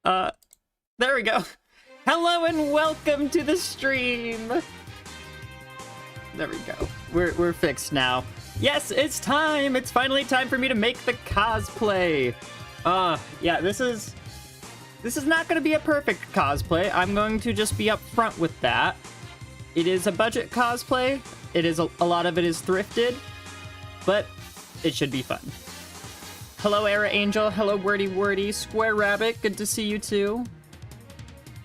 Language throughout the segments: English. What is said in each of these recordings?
Uh, there we go. Hello and welcome to the stream. There we go. We're fixed now. Yes, it's time. It's finally time for me to make the cosplay. Yeah, this is not going to be a perfect cosplay. I'm going to just be upfront with that. It is a budget cosplay. It is a lot of it is thrifted, but it should be fun. Hello, Era Angel. Hello, Wordy. Square Rabbit. Good to see you too.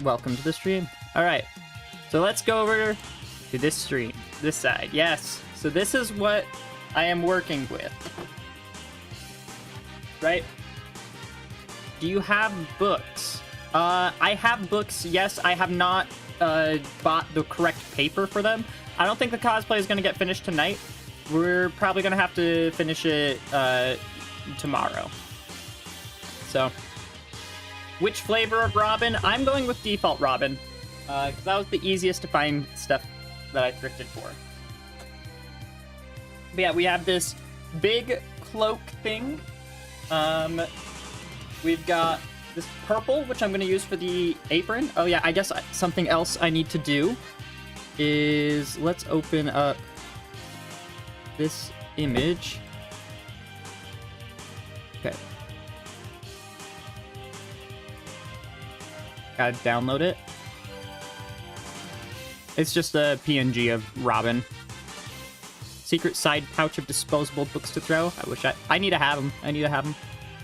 Welcome to the stream. All right, so let's go over to this stream, this side. Yes, so this is what I am working with. Right? Do you have books? I have books. Yes, I have not bought the correct paper for them. I don't think the cosplay is going to get finished tonight. We're probably going to have to finish it tomorrow. So, which flavor of Robin? I'm going with default Robin, because that was the easiest to find stuff that I thrifted for. But yeah, we have this big cloak thing. We've got this purple, which I'm going to use for the apron. Oh yeah, I guess something else I need to do is let's open up this image. Okay. Gotta download it. It's just a PNG of Robin. Secret side pouch of disposable books to throw. I wish I need to have them. I need to have them.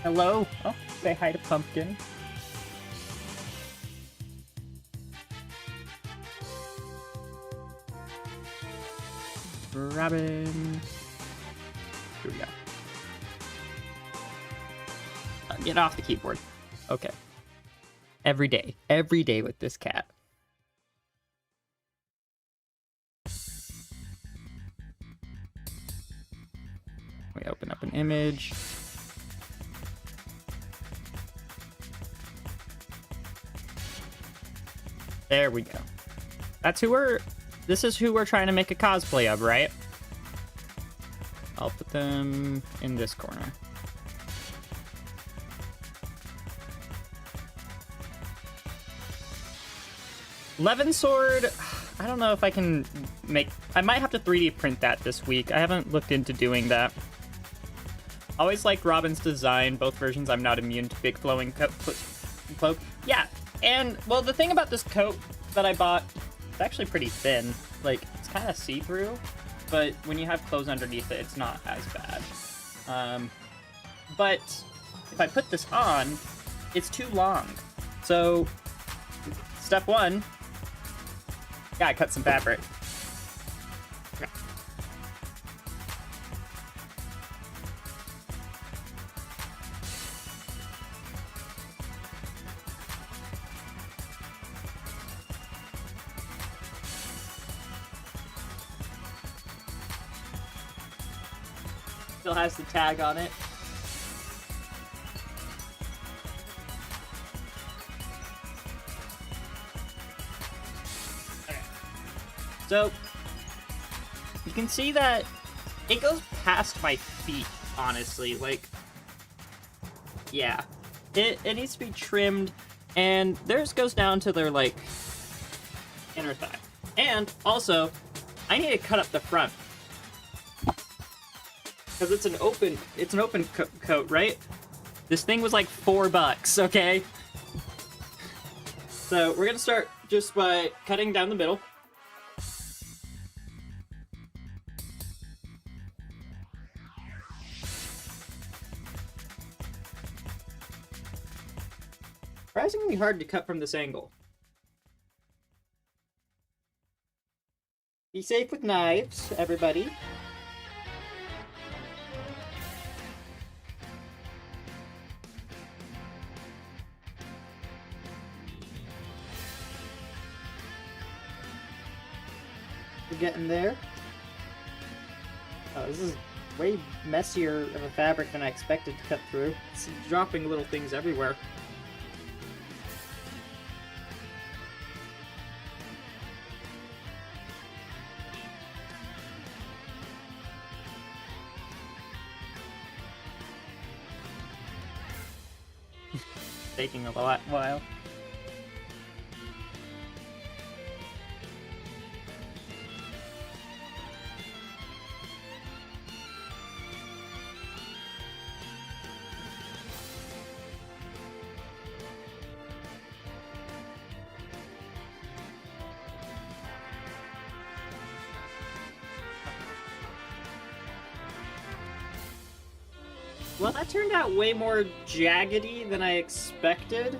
Hello. Oh, say hi to Pumpkin. Robin. Here we go. Get off the keyboard. Okay. Every day with this cat. We open up an image. There we go. That's who this is who we're trying to make a cosplay of, right? I'll put them in this corner. Levin Sword, I don't know if I can make... I might have to 3D print that this week. I haven't looked into doing that. Always liked Robin's design. Both versions, I'm not immune to big flowing cloak. Yeah, and, well, the thing about this coat that I bought, it's actually pretty thin. Like, it's kind of see-through, but when you have clothes underneath it, it's not as bad. But if I put this on, it's too long. So, step one... gotta cut some fabric. Still has the tag on it. So, you can see that it goes past my feet, honestly. Like, yeah. It needs to be trimmed, and theirs goes down to their, like, inner thigh. And, also, I need to cut up the front. Because it's an open coat, right? This thing was like $4, okay? So, we're gonna start just by cutting down the middle. Surprisingly hard to cut from this angle. Be safe with knives, everybody. We're getting there. Oh, this is way messier of a fabric than I expected to cut through. It's dropping little things everywhere. taking a while. Well, that turned out way more jaggedy than I expected.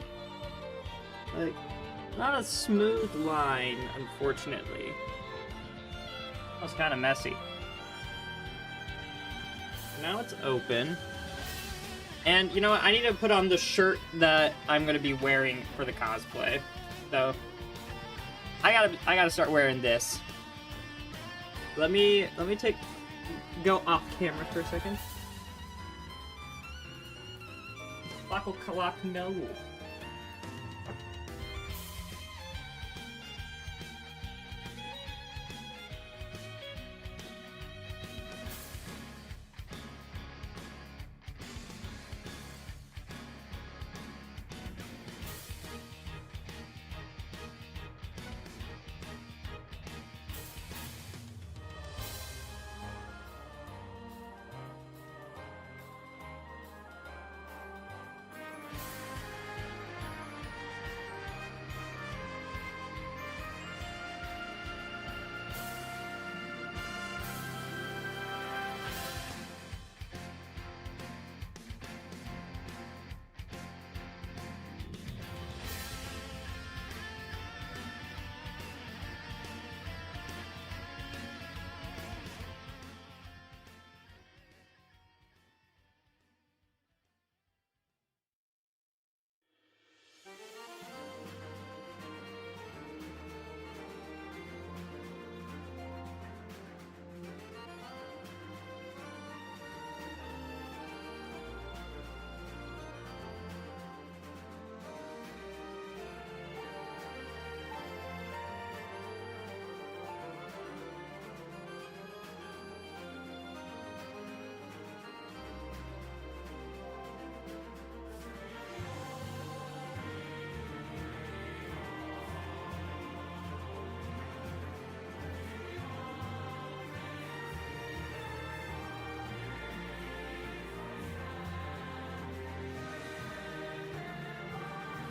Like, not a smooth line, unfortunately. That was kind of messy. Now it's open. And you know what? I need to put on the shirt that I'm going to be wearing for the cosplay. So, I gotta start wearing this. Let me go off camera for a second. No.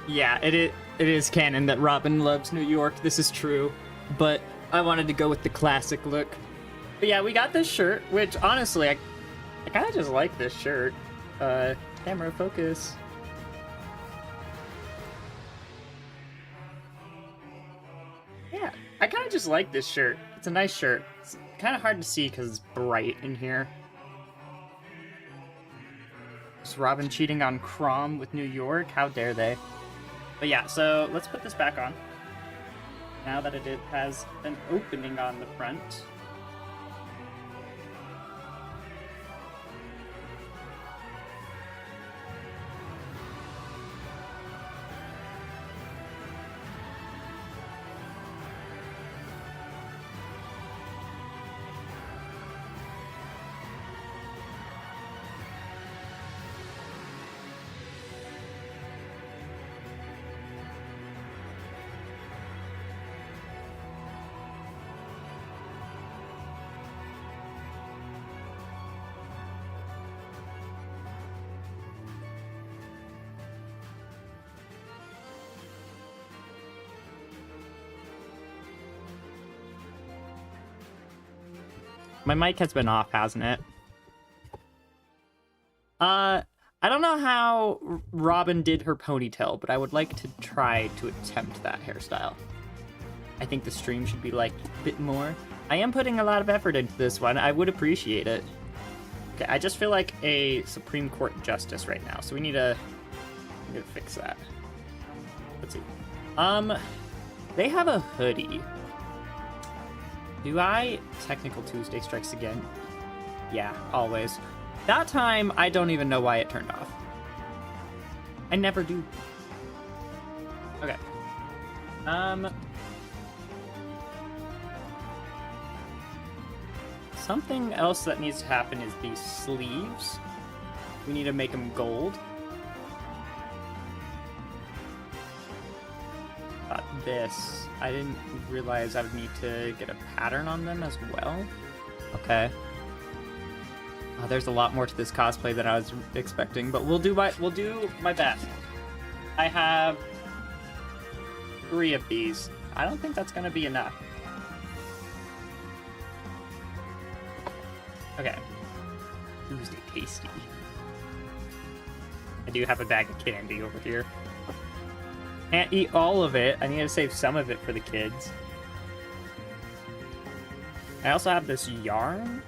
Yeah, it is canon that Robin loves New York. This is true, but I wanted to go with the classic look. But yeah, we got this shirt, which honestly, I kind of just like this shirt. Camera focus. Yeah, I kind of just like this shirt. It's a nice shirt. It's kind of hard to see because it's bright in here. Is Robin cheating on Crom with New York? How dare they? But yeah, so let's put this back on. Now that it has an opening on the front. My mic has been off, hasn't it? I don't know how Robin did her ponytail, but I would like to try to attempt that hairstyle. I think the stream should be liked a bit more. I am putting a lot of effort into this one. I would appreciate it. Okay, I just feel like a Supreme Court justice right now, so we need to fix that. Let's see. They have a hoodie. Do I? Technical Tuesday strikes again. Yeah, always. That time, I don't even know why it turned off. I never do. Okay. Something else that needs to happen is these sleeves. We need to make them gold. got this. I didn't realize I would need to get a pattern on them as well. Okay. There's a lot more to this cosplay than I was expecting, but we'll do my best. I have 3 of these. I don't think that's gonna be enough. Okay. Tuesday tasty. I do have a bag of candy over here. Can't eat all of it. I need to save some of it for the kids. I also have this yarn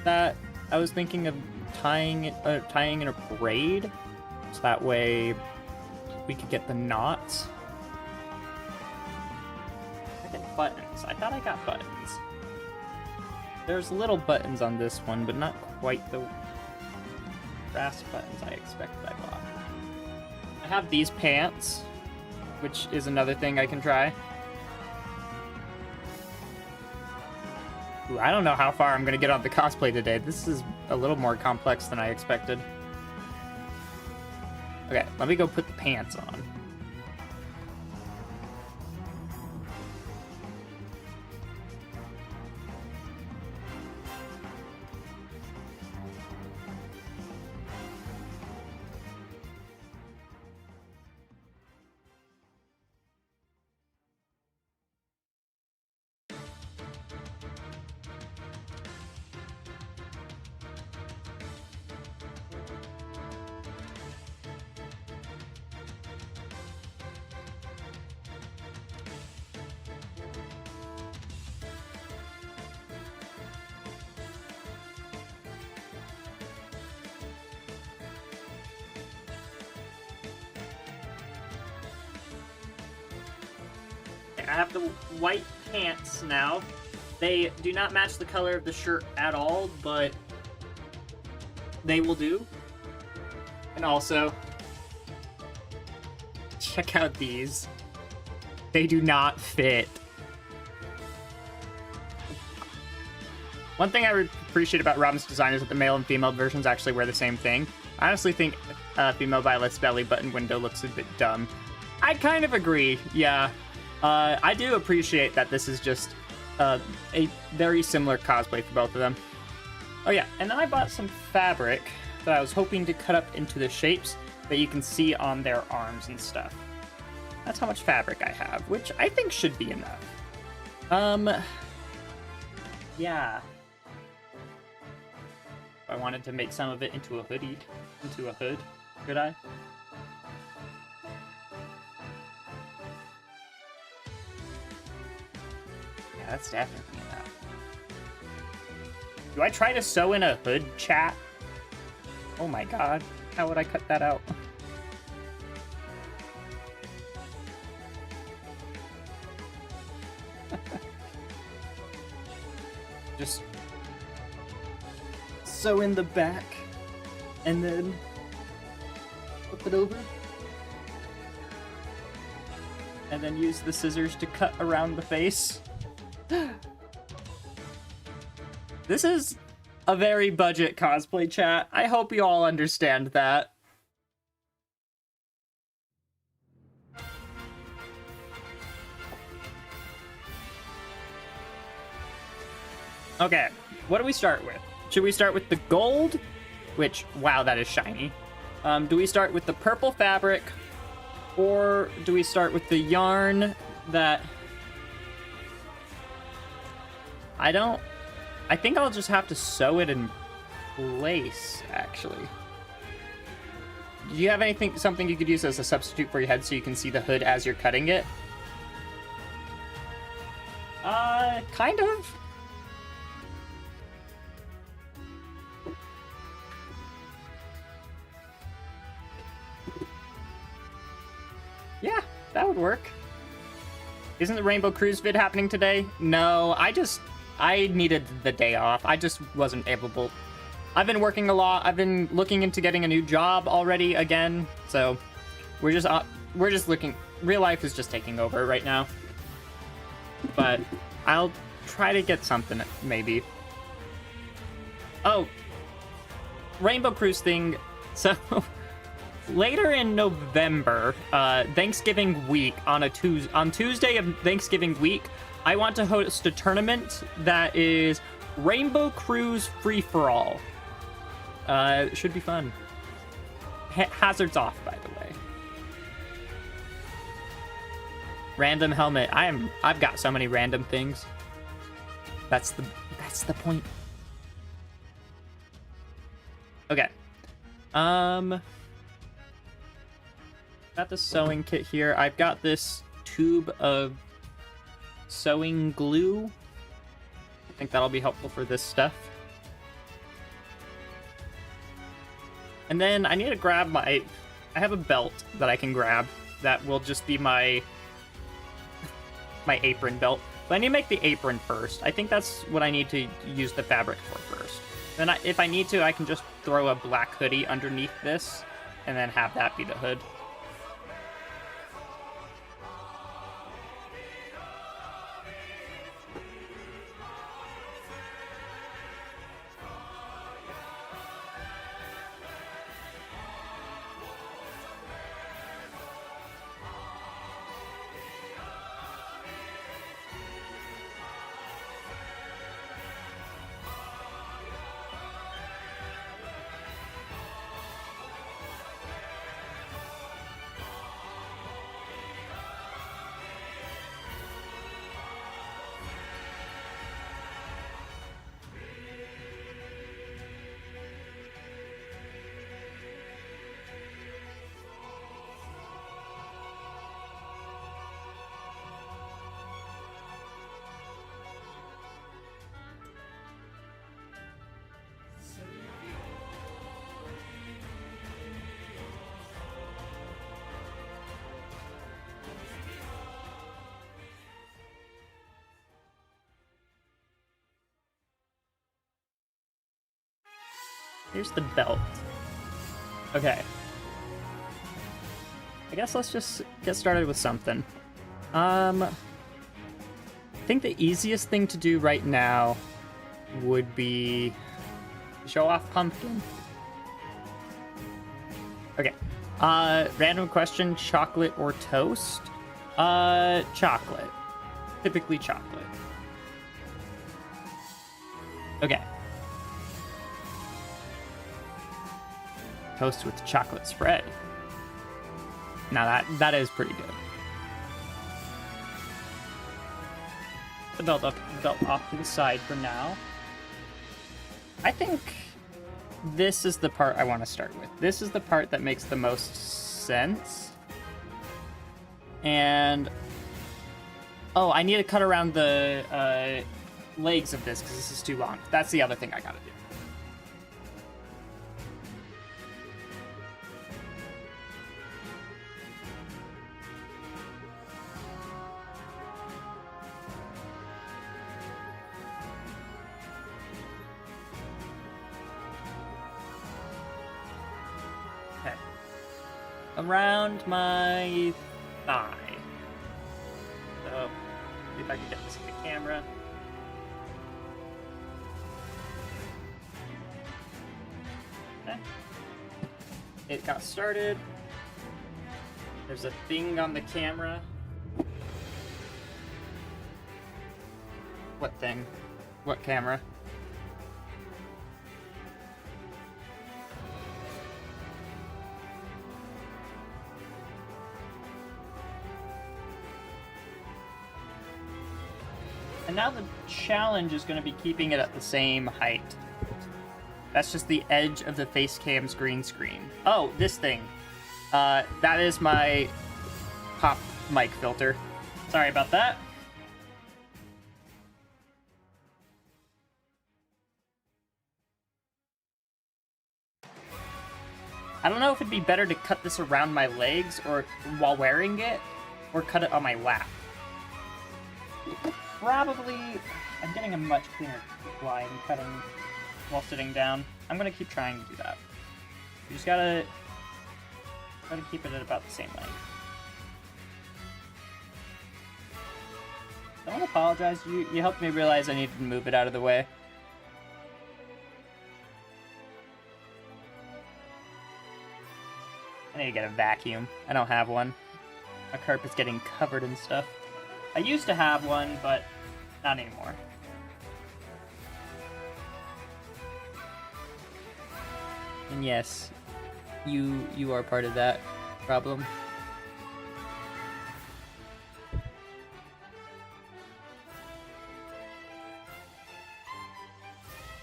that I was thinking of tying in a braid, so that way we could get the knots. I get buttons. I thought I got buttons. There's little buttons on this one, but not quite the brass buttons I expected I bought. I have these pants, which is another thing I can try. Ooh, I don't know how far I'm gonna get on the cosplay today. This is a little more complex than I expected. Okay, let me go put the pants on. I have the white pants now. They do not match the color of the shirt at all, but they will do. And also, check out these. They do not fit. One thing I appreciate about Robin's design is that the male and female versions actually wear the same thing. I honestly think female Violet's belly button window looks a bit dumb. I kind of agree, yeah. I do appreciate that this is just a very similar cosplay for both of them. Oh yeah, and then I bought some fabric that I was hoping to cut up into the shapes that you can see on their arms and stuff. That's how much fabric I have, which I think should be enough. Yeah. I wanted to make some of it into a hood, could I? That's definitely enough. Do I try to sew in a hood, chat? Oh my god. How would I cut that out? Just sew in the back and then flip it over. And then use the scissors to cut around the face. This is a very budget cosplay, chat. I hope you all understand that. Okay, what do we start with? Should we start with the gold? Which, wow, that is shiny. Do we start with the purple fabric? Or do we start with the yarn that... I think I'll just have to sew it in place, actually. Do you have something you could use as a substitute for your head so you can see the hood as you're cutting it? Kind of. Yeah, that would work. Isn't the Rainbow Cruise vid happening today? No, I needed the day off. I just wasn't able. I've been working a lot. I've been looking into getting a new job already again. So we're just looking. Real life is just taking over right now. But I'll try to get something maybe. Oh, Rainbow Cruise thing. So later in November, Thanksgiving week, on Tuesday of Thanksgiving week, I want to host a tournament that is Rainbow Cruise Free for All. Should be fun. Hazards off, by the way. Random helmet. I've got so many random things. That's the point. Okay. Got the sewing kit here. I've got this tube of sewing glue. I think that'll be helpful for this stuff. And then I need to grab I have a belt that I can grab that will just be my apron belt. But I need to make the apron first. I think that's what I need to use the fabric for first. Then if I need to, I can just throw a black hoodie underneath this and then have that be the hood. Here's the belt. Okay. I guess let's just get started with something. I think the easiest thing to do right now would be show off pumpkin. Okay. Random question, chocolate or toast? Chocolate. Typically chocolate. Okay. Toast with chocolate spread. Now that is pretty good. The belt off to the side for now. I think this is the part I want to start with. This is the part that makes the most sense. And oh, I need to cut around the legs of this because this is too long. That's the other thing I gotta do. Around my thigh. So, see if I can get this in the camera. Okay. It got started. There's a thing on the camera. What thing? What camera? And now the challenge is going to be keeping it at the same height. That's just the edge of the face cam's green screen. Oh, this thing. That is my pop mic filter. Sorry about that. I don't know if it'd be better to cut this around my legs or while wearing it, or cut it on my lap. Probably, I'm getting a much cleaner line cutting while sitting down. I'm gonna keep trying to do that. You just gotta keep it at about the same length. I don't apologize. You helped me realize I needed to move it out of the way. I need need to get a vacuum. I don't have one. My carpet's getting covered in stuff. I used to have one, but not anymore. And yes, you are part of that problem.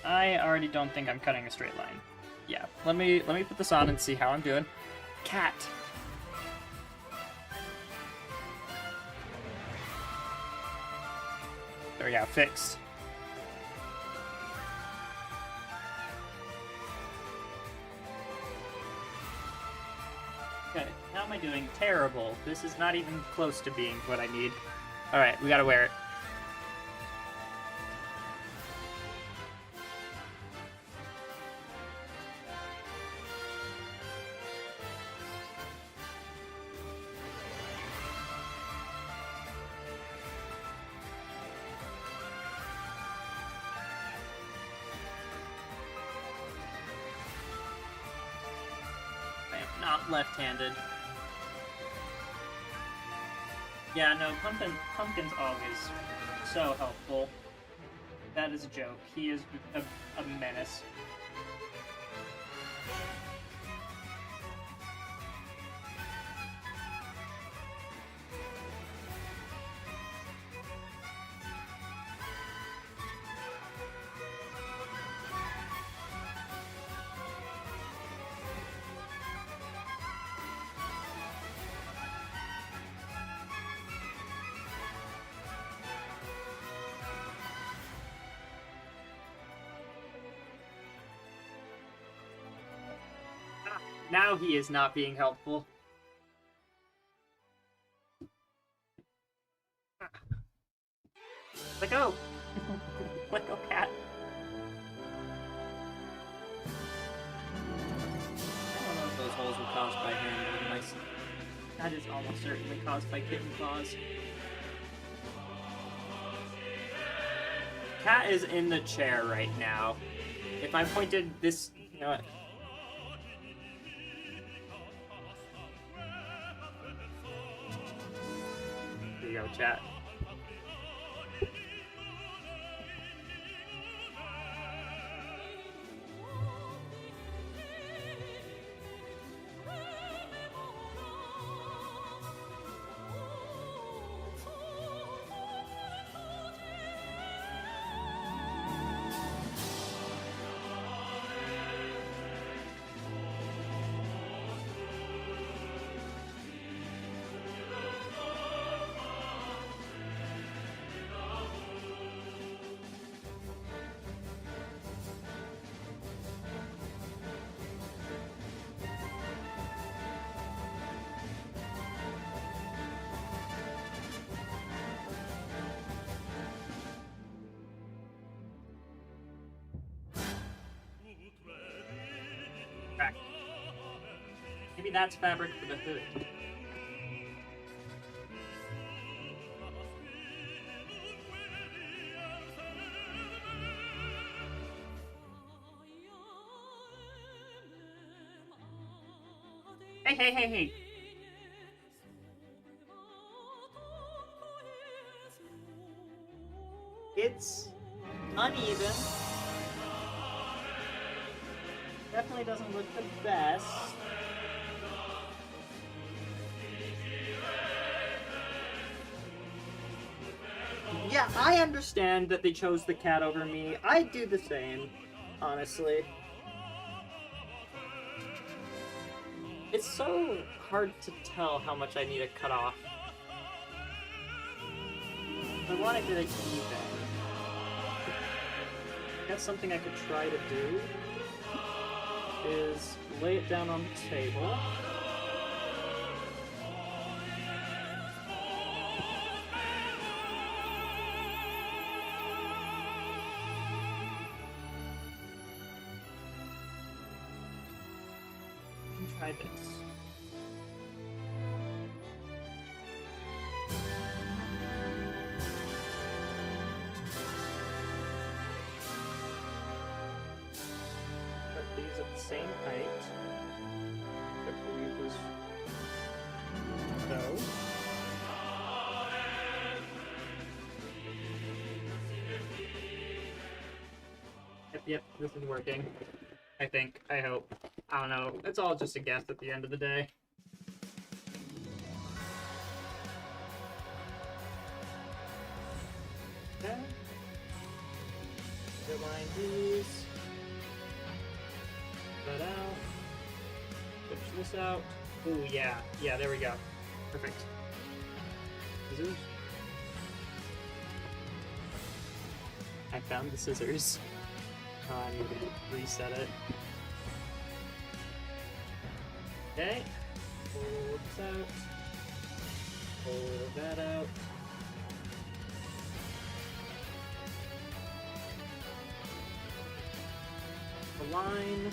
I already don't think I'm cutting a straight line. Yeah, let me put this on and see how I'm doing. Cat. There we go, fixed. Okay, how am I doing? Terrible. This is not even close to being what I need. Alright, we gotta wear it. Not left-handed. Yeah, no, Pumpkin's always so helpful. That is a joke. He is a menace. Now he is not being helpful. Let go! Let go, cat. I don't know if those holes were caused by hand or mice. That is almost certainly caused by kitten claws. Cat is in the chair right now. If I pointed this... You know what? Here you go, chat. Crack. Maybe that's fabric for the hood. Hey, hey, hey, hey! It's uneven. Definitely doesn't look the best. Yeah, I understand that they chose the cat over me. I'd do the same, honestly. It's so hard to tell how much I need to cut off. I want to get it even. That's something I could try to do. Is lay it down on the table. Try this. Put these at the same height. Put scissors. So. Yep, this is working. I think. I hope. I don't know. It's all just a guess at the end of the day. Okay. Align these. That out. Switch this out. Ooh, yeah. Yeah, there we go. Perfect. Scissors. I found the scissors. I need to reset it. Okay. Pull this out. Pull that out. Align.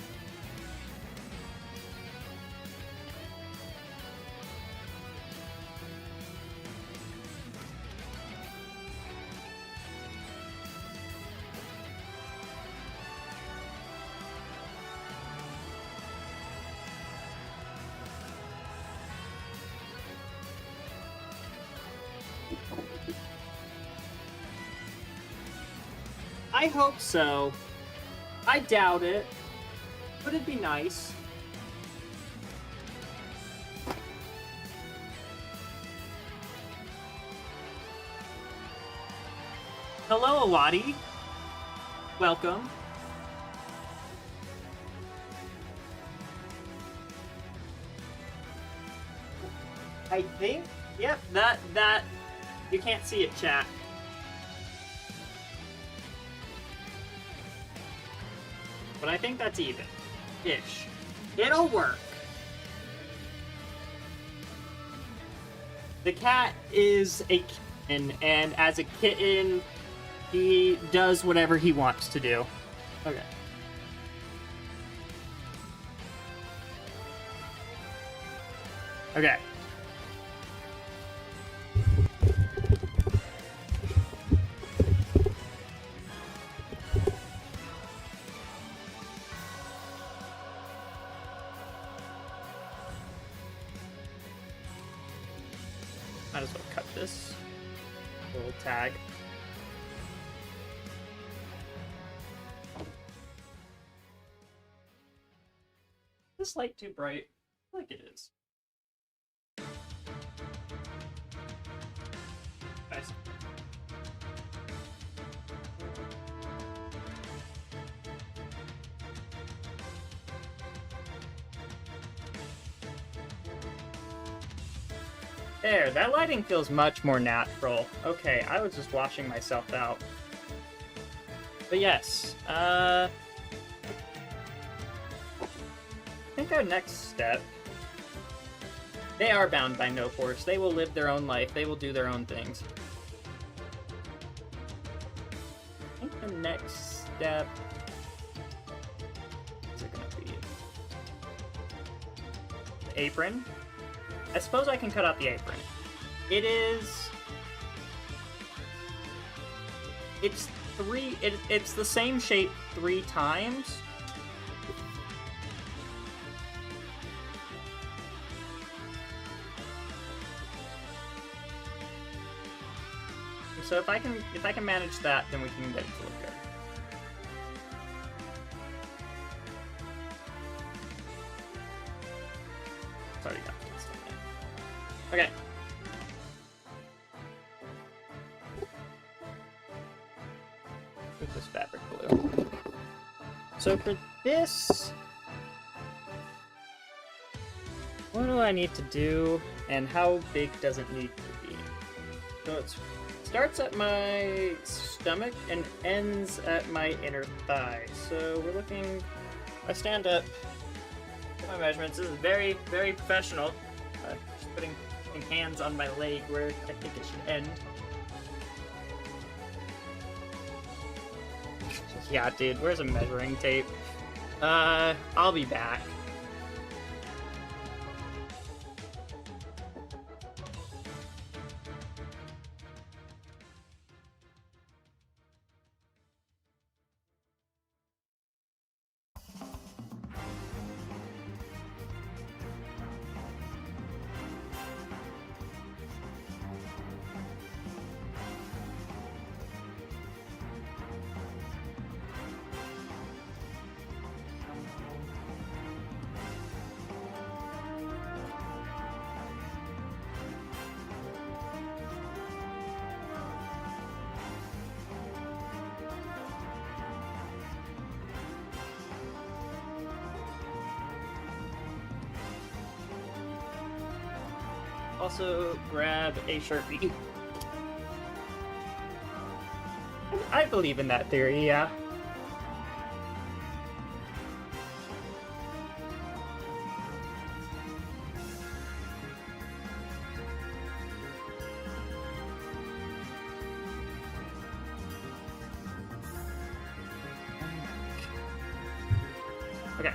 I hope so. I doubt it, but it'd be nice. Hello, Awadi. Welcome. I think, yep, that, you can't see it, chat. But I think that's even-ish. It'll work. The cat is a kitten, and as a kitten, he does whatever he wants to do. Okay. Okay. Might as well cut this little tag. Is this light too bright? I feel like it is. Nice. There, that lighting feels much more natural. Okay, I was just washing myself out. But yes, I think our next step... They are bound by no force. They will live their own life. They will do their own things. I think the next step... What's it gonna be? The apron? I suppose I can cut out the apron. It is... It's the same shape 3 times. So if I can manage that, then we can get it to look good. It's already got this in there. Okay. With this fabric glue. So for this, what do I need to do, and how big does it need to be? So it starts at my stomach and ends at my inner thigh. So we're looking, I stand up, get my measurements. This is very, very professional. Just putting hands on my leg where I think it should end. Yeah, dude, where's a measuring tape? I'll be back. also grab a Sharpie. I believe in that theory, yeah. Okay.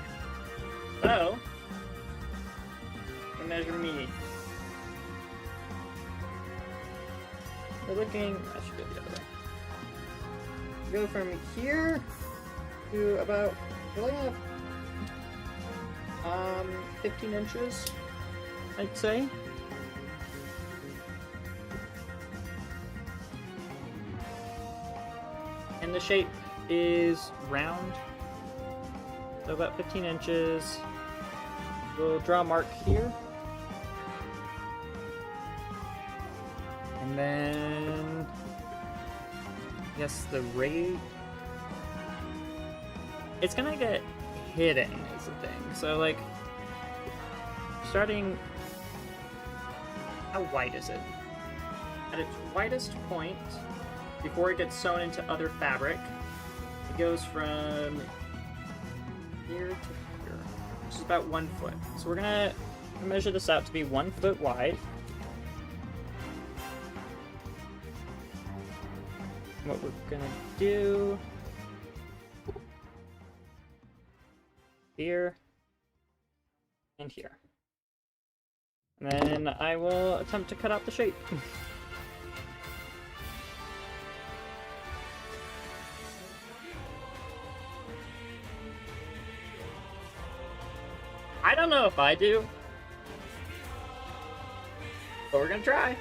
So, measure me. We're looking. I should go the other way. Go from here to about 15 inches, I'd say. And the shape is round, so about 15 inches. We'll draw a mark here. And then, I guess the rate, it's gonna get hidden is the thing. So like, starting, how wide is it? At its widest point, before it gets sewn into other fabric, it goes from here to here, which is about 1 foot. So we're gonna measure this out to be 1 foot wide. What we're gonna do here and here. And then I will attempt to cut out the shape. I don't know if I do, but we're gonna try.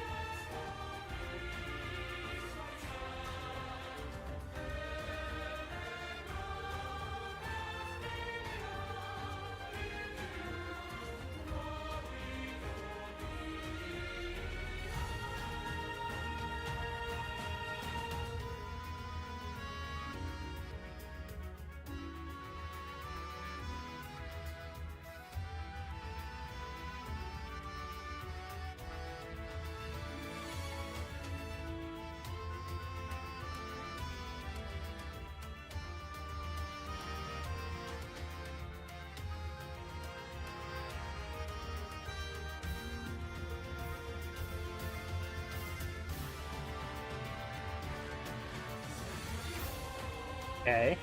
Okay.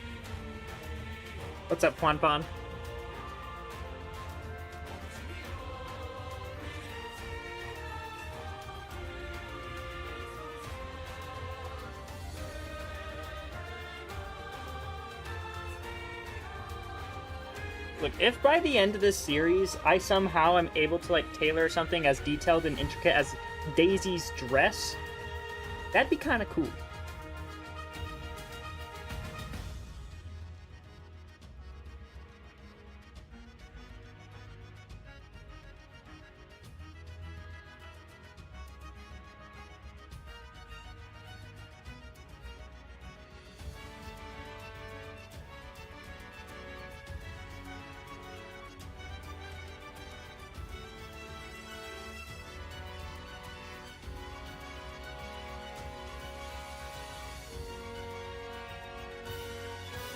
What's up, Quan-Pon? Look, if by the end of this series I somehow am able to like tailor something as detailed and intricate as Daisy's dress, that'd be kind of cool.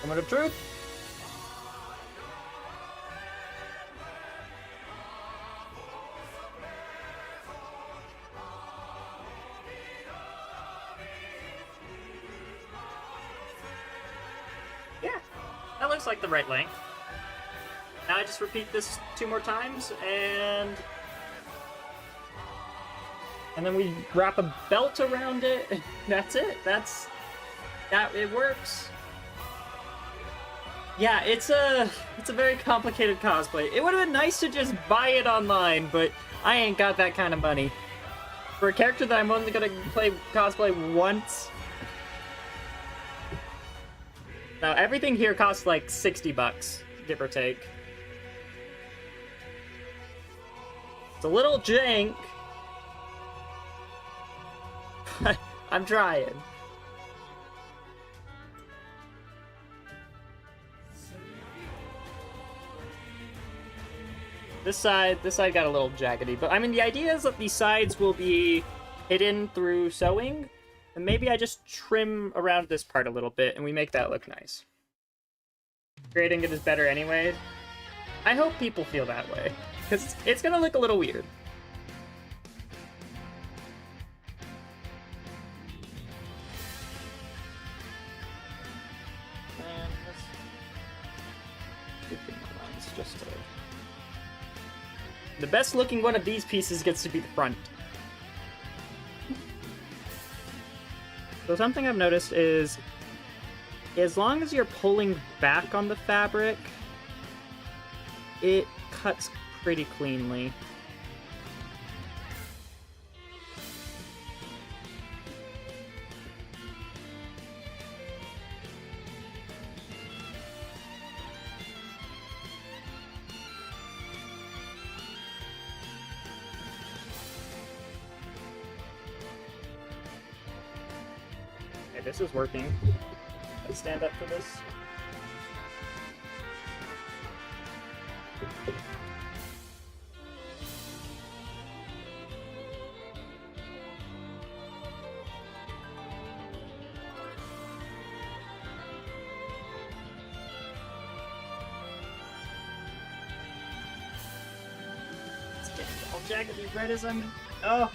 Moment of truth. Yeah, that looks like the right length. Now I just repeat this 2 more times, and then we wrap a belt around it. That's it. It works. Yeah, it's a very complicated cosplay. It would have been nice to just buy it online, but I ain't got that kind of money. For a character that I'm only gonna play cosplay once. Now, everything here costs like 60 bucks, give or take. It's a little jank, but I'm trying. This side got a little jaggedy, but I mean, the idea is that these sides will be hidden through sewing, and maybe I just trim around this part a little bit, and we make that look nice. Grading it is better anyway. I hope people feel that way, because it's gonna look a little weird. The best looking one of these pieces gets to be the front. So something I've noticed is, as long as you're pulling back on the fabric, it cuts pretty cleanly. This is working. Let's stand up for this. It's getting all jaggedy red as I'm... Oh!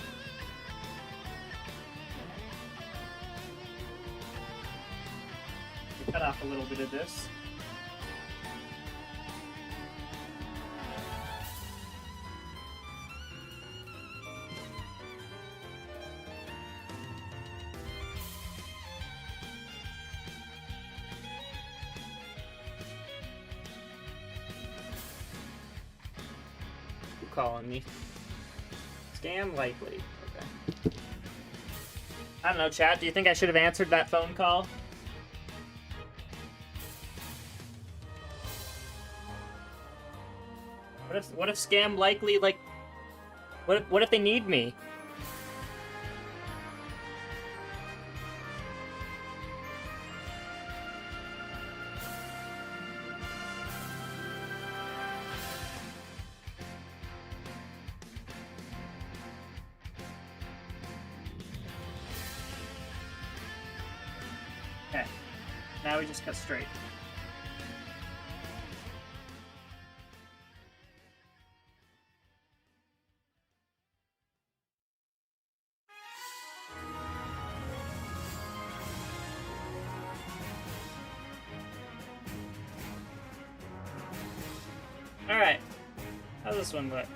Cut off a little bit of this. Who calling me? Scam likely. Okay. I don't know, chat. Do you think I should have answered that phone call? What if scam likely, like, what if they need me? Okay, now we just cut straight. Alright, how's this one look?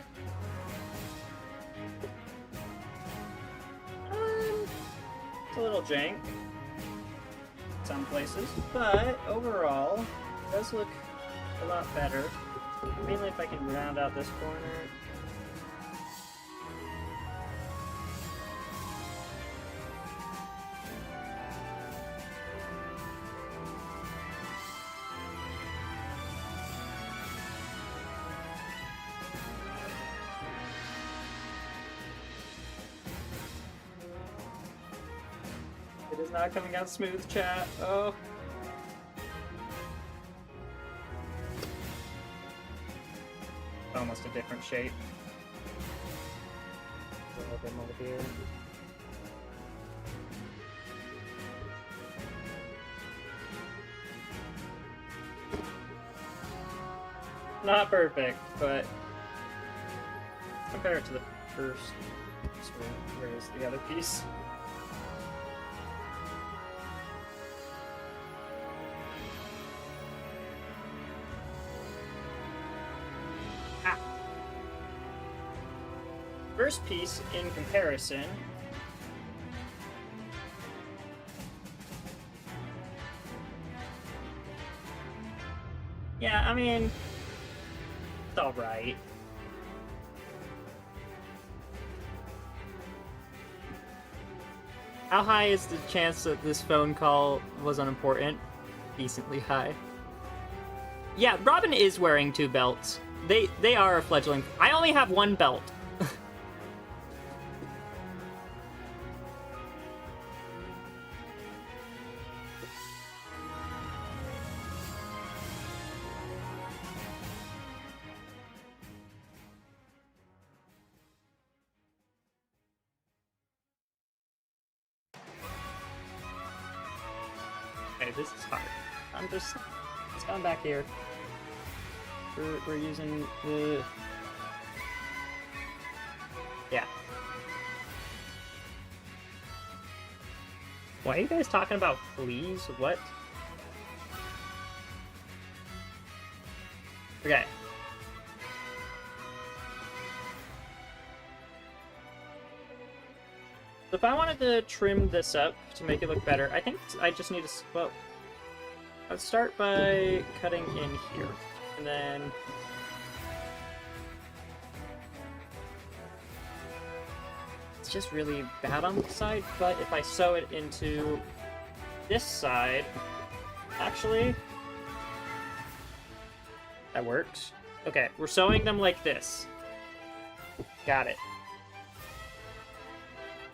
It's a little jank in some places, but overall, it does look a lot better. Mainly if I can round out this corner. It is not coming out smooth, chat. Oh. Almost a different shape. A little bit more here. Not perfect, but compare it to the first. So where is the other piece? First piece in comparison. Yeah, I mean, it's alright. How high is the chance that this phone call was unimportant? Decently high. Yeah, Robin is wearing 2 belts. They are a fledgling. I only have 1 belt. Okay, this is hard. Let's come back here. We're using the... Yeah. Why are you guys talking about fleas? What? Okay. So if I wanted to trim this up to make it look better, I think I just need to... Well, let's start by cutting in here. And then... It's just really bad on this side, but if I sew it into this side... Actually... That works. Okay, we're sewing them like this. Got it.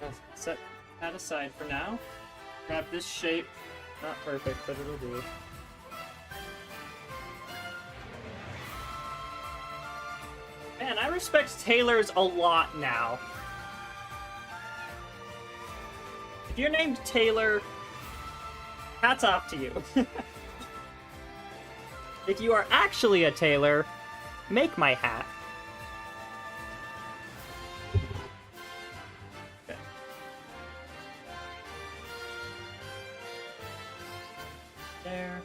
I'll set that aside for now. Grab this shape. Not perfect, but it'll do. Man, I respect tailors a lot now. If you're named Taylor, hats off to you. If you are actually a tailor, make my hat. Okay. There.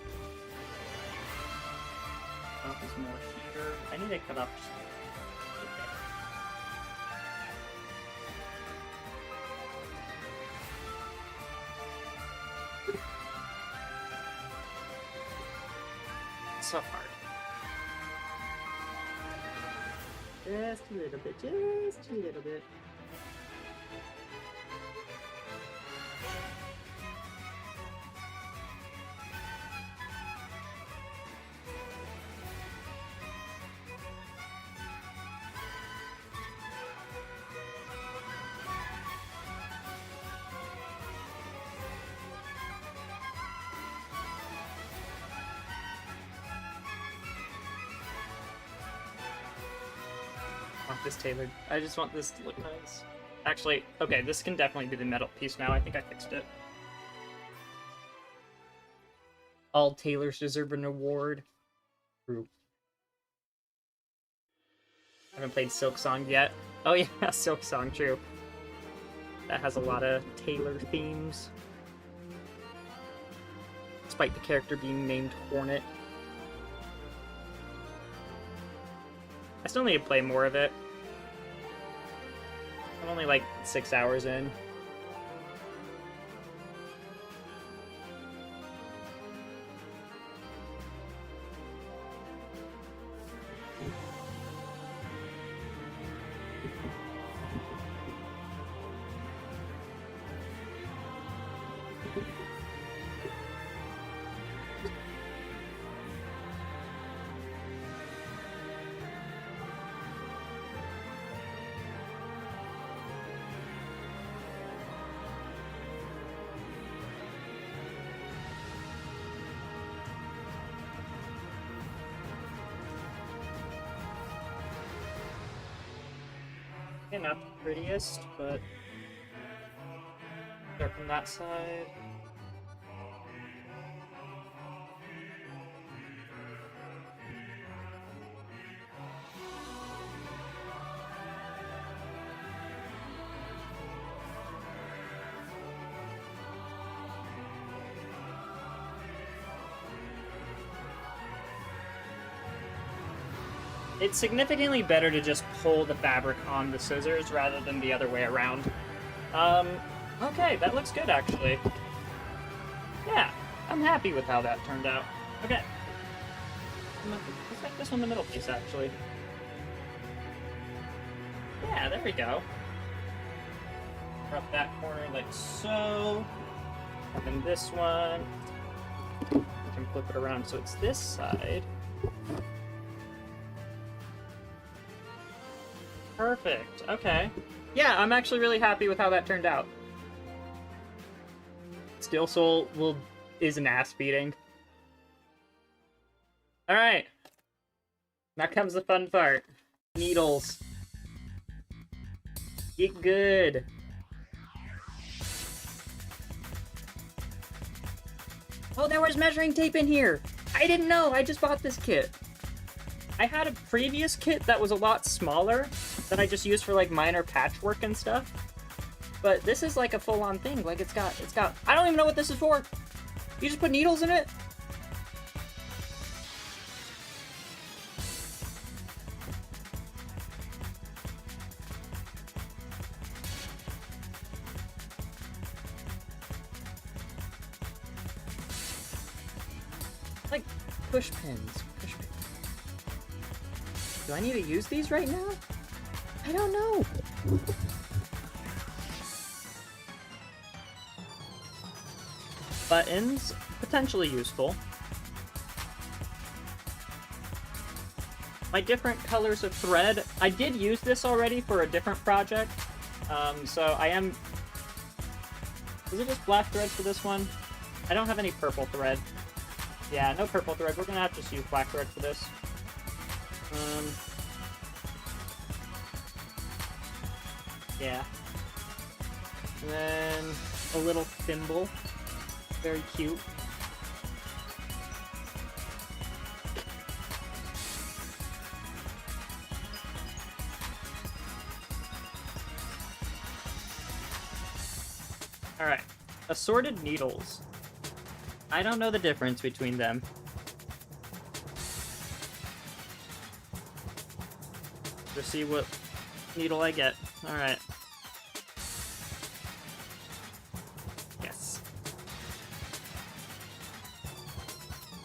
Oh, there's more here. I need to cut off. So hard. Just a little bit, just a little bit. This tailored. I just want this to look nice. Actually, okay, this can definitely be the metal piece now. I think I fixed it. All tailors deserve an award. True. I haven't played Silk Song yet. Oh yeah, Silk Song, true. That has a lot of tailor themes. Despite the character being named Hornet. I still need to play more of it. I'm only like 6 hours in. Okay, not the prettiest, but start from that side. It's significantly better to just pull the fabric on the scissors rather than the other way around. Okay, that looks good, actually. Yeah, I'm happy with how that turned out. Okay. Let's make this one the middle piece, actually. Yeah, there we go. Drop that corner like so. And then this one. We can flip it around so it's this side. Perfect. Okay. Yeah, I'm actually really happy with how that turned out. Steel Soul is an ass beating. Alright. Now comes the fun part. Needles. Get good. Oh, there was measuring tape in here! I didn't know! I just bought this kit. I had a previous kit that was a lot smaller that I just used for, like, minor patchwork and stuff. But this is, like, a full-on thing. Like, it's got... I don't even know what this is for! You just put needles in it? Like, push pins. Push pins. Do I need to use these right now? I don't know. Buttons, potentially useful. My different colors of thread. I did use this already for a different project. So I am... Is it just black thread for this one? I don't have any purple thread. Yeah, no purple thread. We're gonna have to just use black thread for this. Yeah. And then a little thimble. Very cute. Alright. Assorted needles. I don't know the difference between them. Just see what needle I get. Alright. Yes.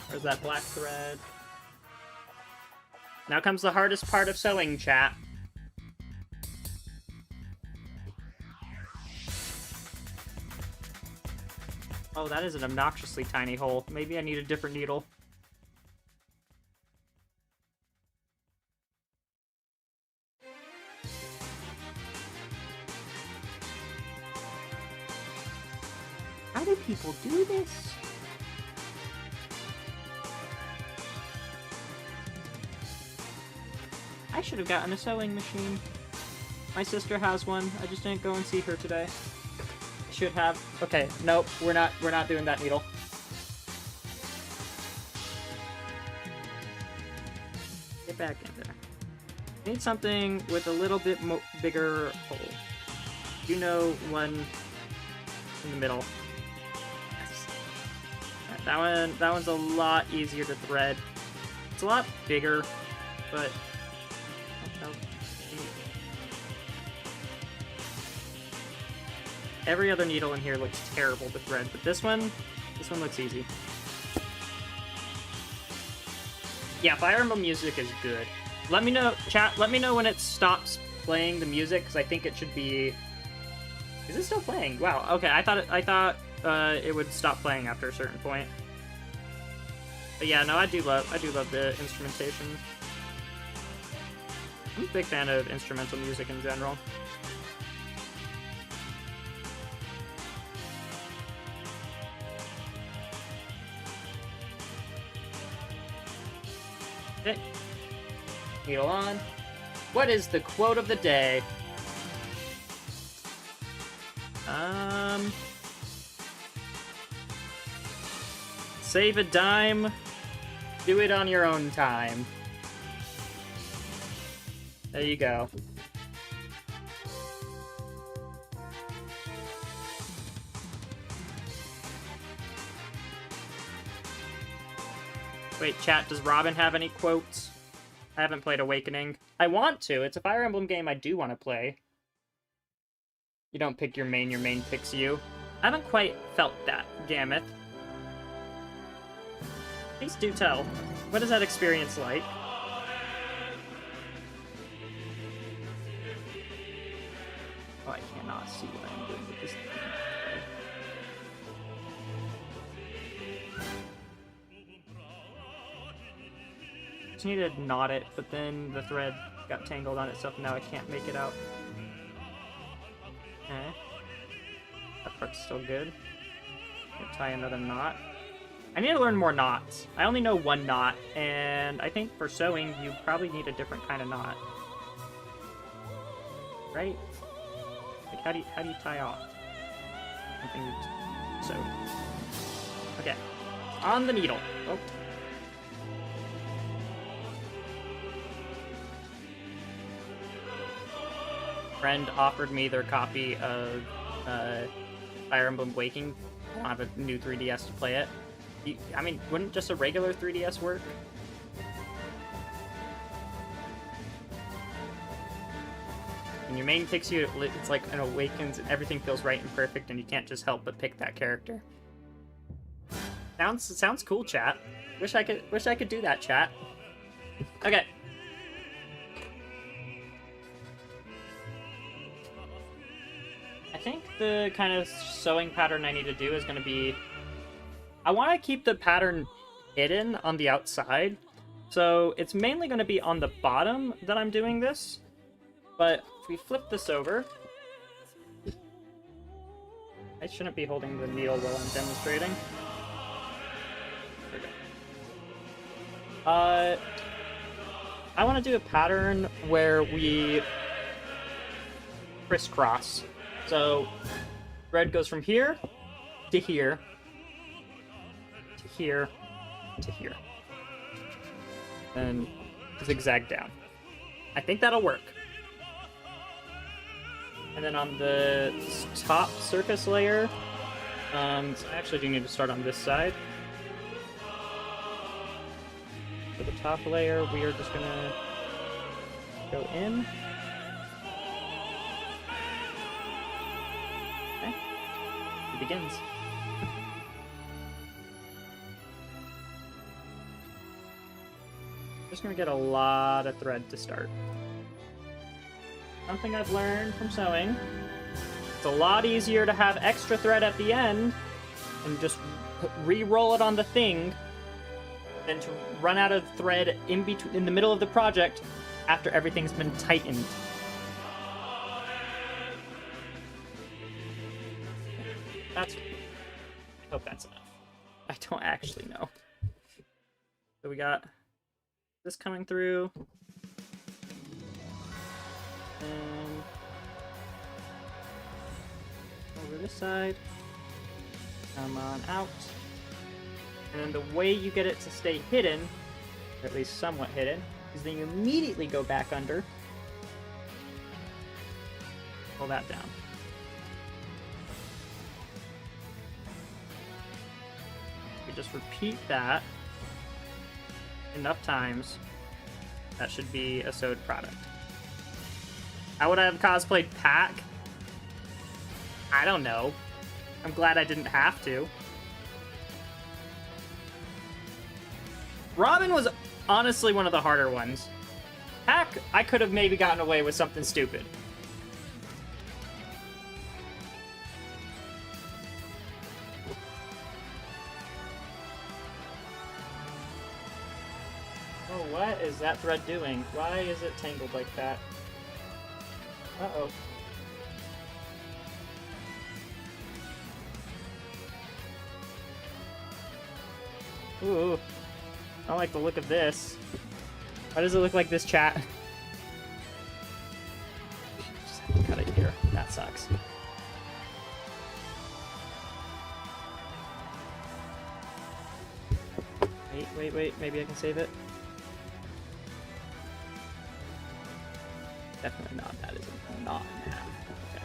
There's that black thread. Now comes the hardest part of sewing, chat. Oh, that is an obnoxiously tiny hole. Maybe I need a different needle. How do people do this? I should have gotten a sewing machine. My sister has one. I just didn't go and see her today. Should have. Okay, nope, we're not doing that needle. Get back in there. Need something with a little bit bigger hole. You know, one in the middle. Yes. Right, that one's a lot easier to thread. It's a lot bigger, but every other needle in here looks terrible to thread, but this one looks easy. Yeah, Fire Emblem music is good. Let me know, chat, let me know when it stops playing the music, because I think it should be... Is it still playing? Wow, okay, I thought it would stop playing after a certain point. But yeah, no, I do love the instrumentation. I'm a big fan of instrumental music in general. Okay. Needle on. What is the quote of the day? Save a dime, do it on your own time. There you go. Wait, chat, does Robin have any quotes? I haven't played Awakening. I want to. It's a Fire Emblem game I do want to play. You don't pick your main picks you. I haven't quite felt that, Gameth. Please do tell. What is that experience like? Oh, I cannot see what I'm doing with this thing. Just need to knot it, but then the thread got tangled on itself and now I can't make it out. Okay. That part's still good. Tie another knot. I need to learn more knots. I only know one knot, and I think for sewing, you probably need a different kind of knot. Right? Like, how do you tie off something sewed? Okay. On the needle. Oh. Friend offered me their copy of Fire Emblem Waking. I don't have a new 3DS to play it. I mean, wouldn't just a regular 3DS work? And your main picks you, it's like an awakens, and everything feels right and perfect, and you can't just help but pick that character. Sounds cool, chat. Wish I could do that, chat. Okay. I think the kind of sewing pattern I need to do is going to be... I want to keep the pattern hidden on the outside, so it's mainly going to be on the bottom that I'm doing this. But if we flip this over... I shouldn't be holding the needle while I'm demonstrating. There we go. I want to do a pattern where we crisscross. So, thread goes from here to here to here to here, and zigzag down. I think that'll work. And then on the top surface layer, I actually do need to start on this side. For the top layer, we are just gonna go in. Okay. It begins. Just gonna get a lot of thread to start. Something I've learned from sewing. It's a lot easier to have extra thread at the end and just re-roll it on the thing than to run out of thread in the middle of the project after everything's been tightened. I hope that's enough. I don't actually know. So we got this coming through. And over this side. Come on out. And then the way you get it to stay hidden, or at least somewhat hidden, is then you immediately go back under. Pull that down. You just repeat that enough times. That should be a sewed product. How would I have cosplayed Pac? I don't know. I'm glad I didn't have to. Robin was honestly one of the harder ones. Pac, I could have maybe gotten away with something stupid. Oh, what is that thread doing? Why is it tangled like that? Uh-oh. Ooh. I don't like the look of this. Why does it look like this, chat? Just have to cut it here. That sucks. Wait. Maybe I can save it. Definitely not. That is not in half. Okay,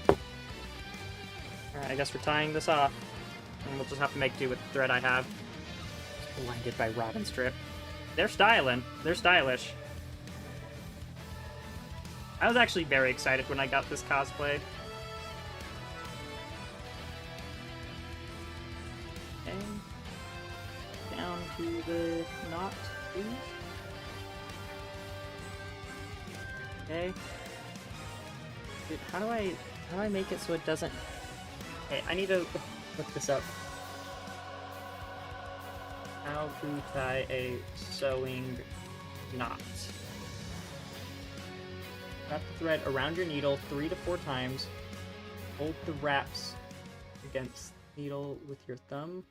fine. Alright, I guess we're tying this off. And we'll just have to make do with the thread I have. Blinded by Robin strip. They're styling. They're stylish. I was actually very excited when I got this cosplay. Okay. Down to the knot, please. Okay. Dude, how do I make it so it doesn't... Okay, I need to look this up. How to tie a sewing knot. Wrap the thread around your needle 3 to 4 times. Hold the wraps against the needle with your thumb.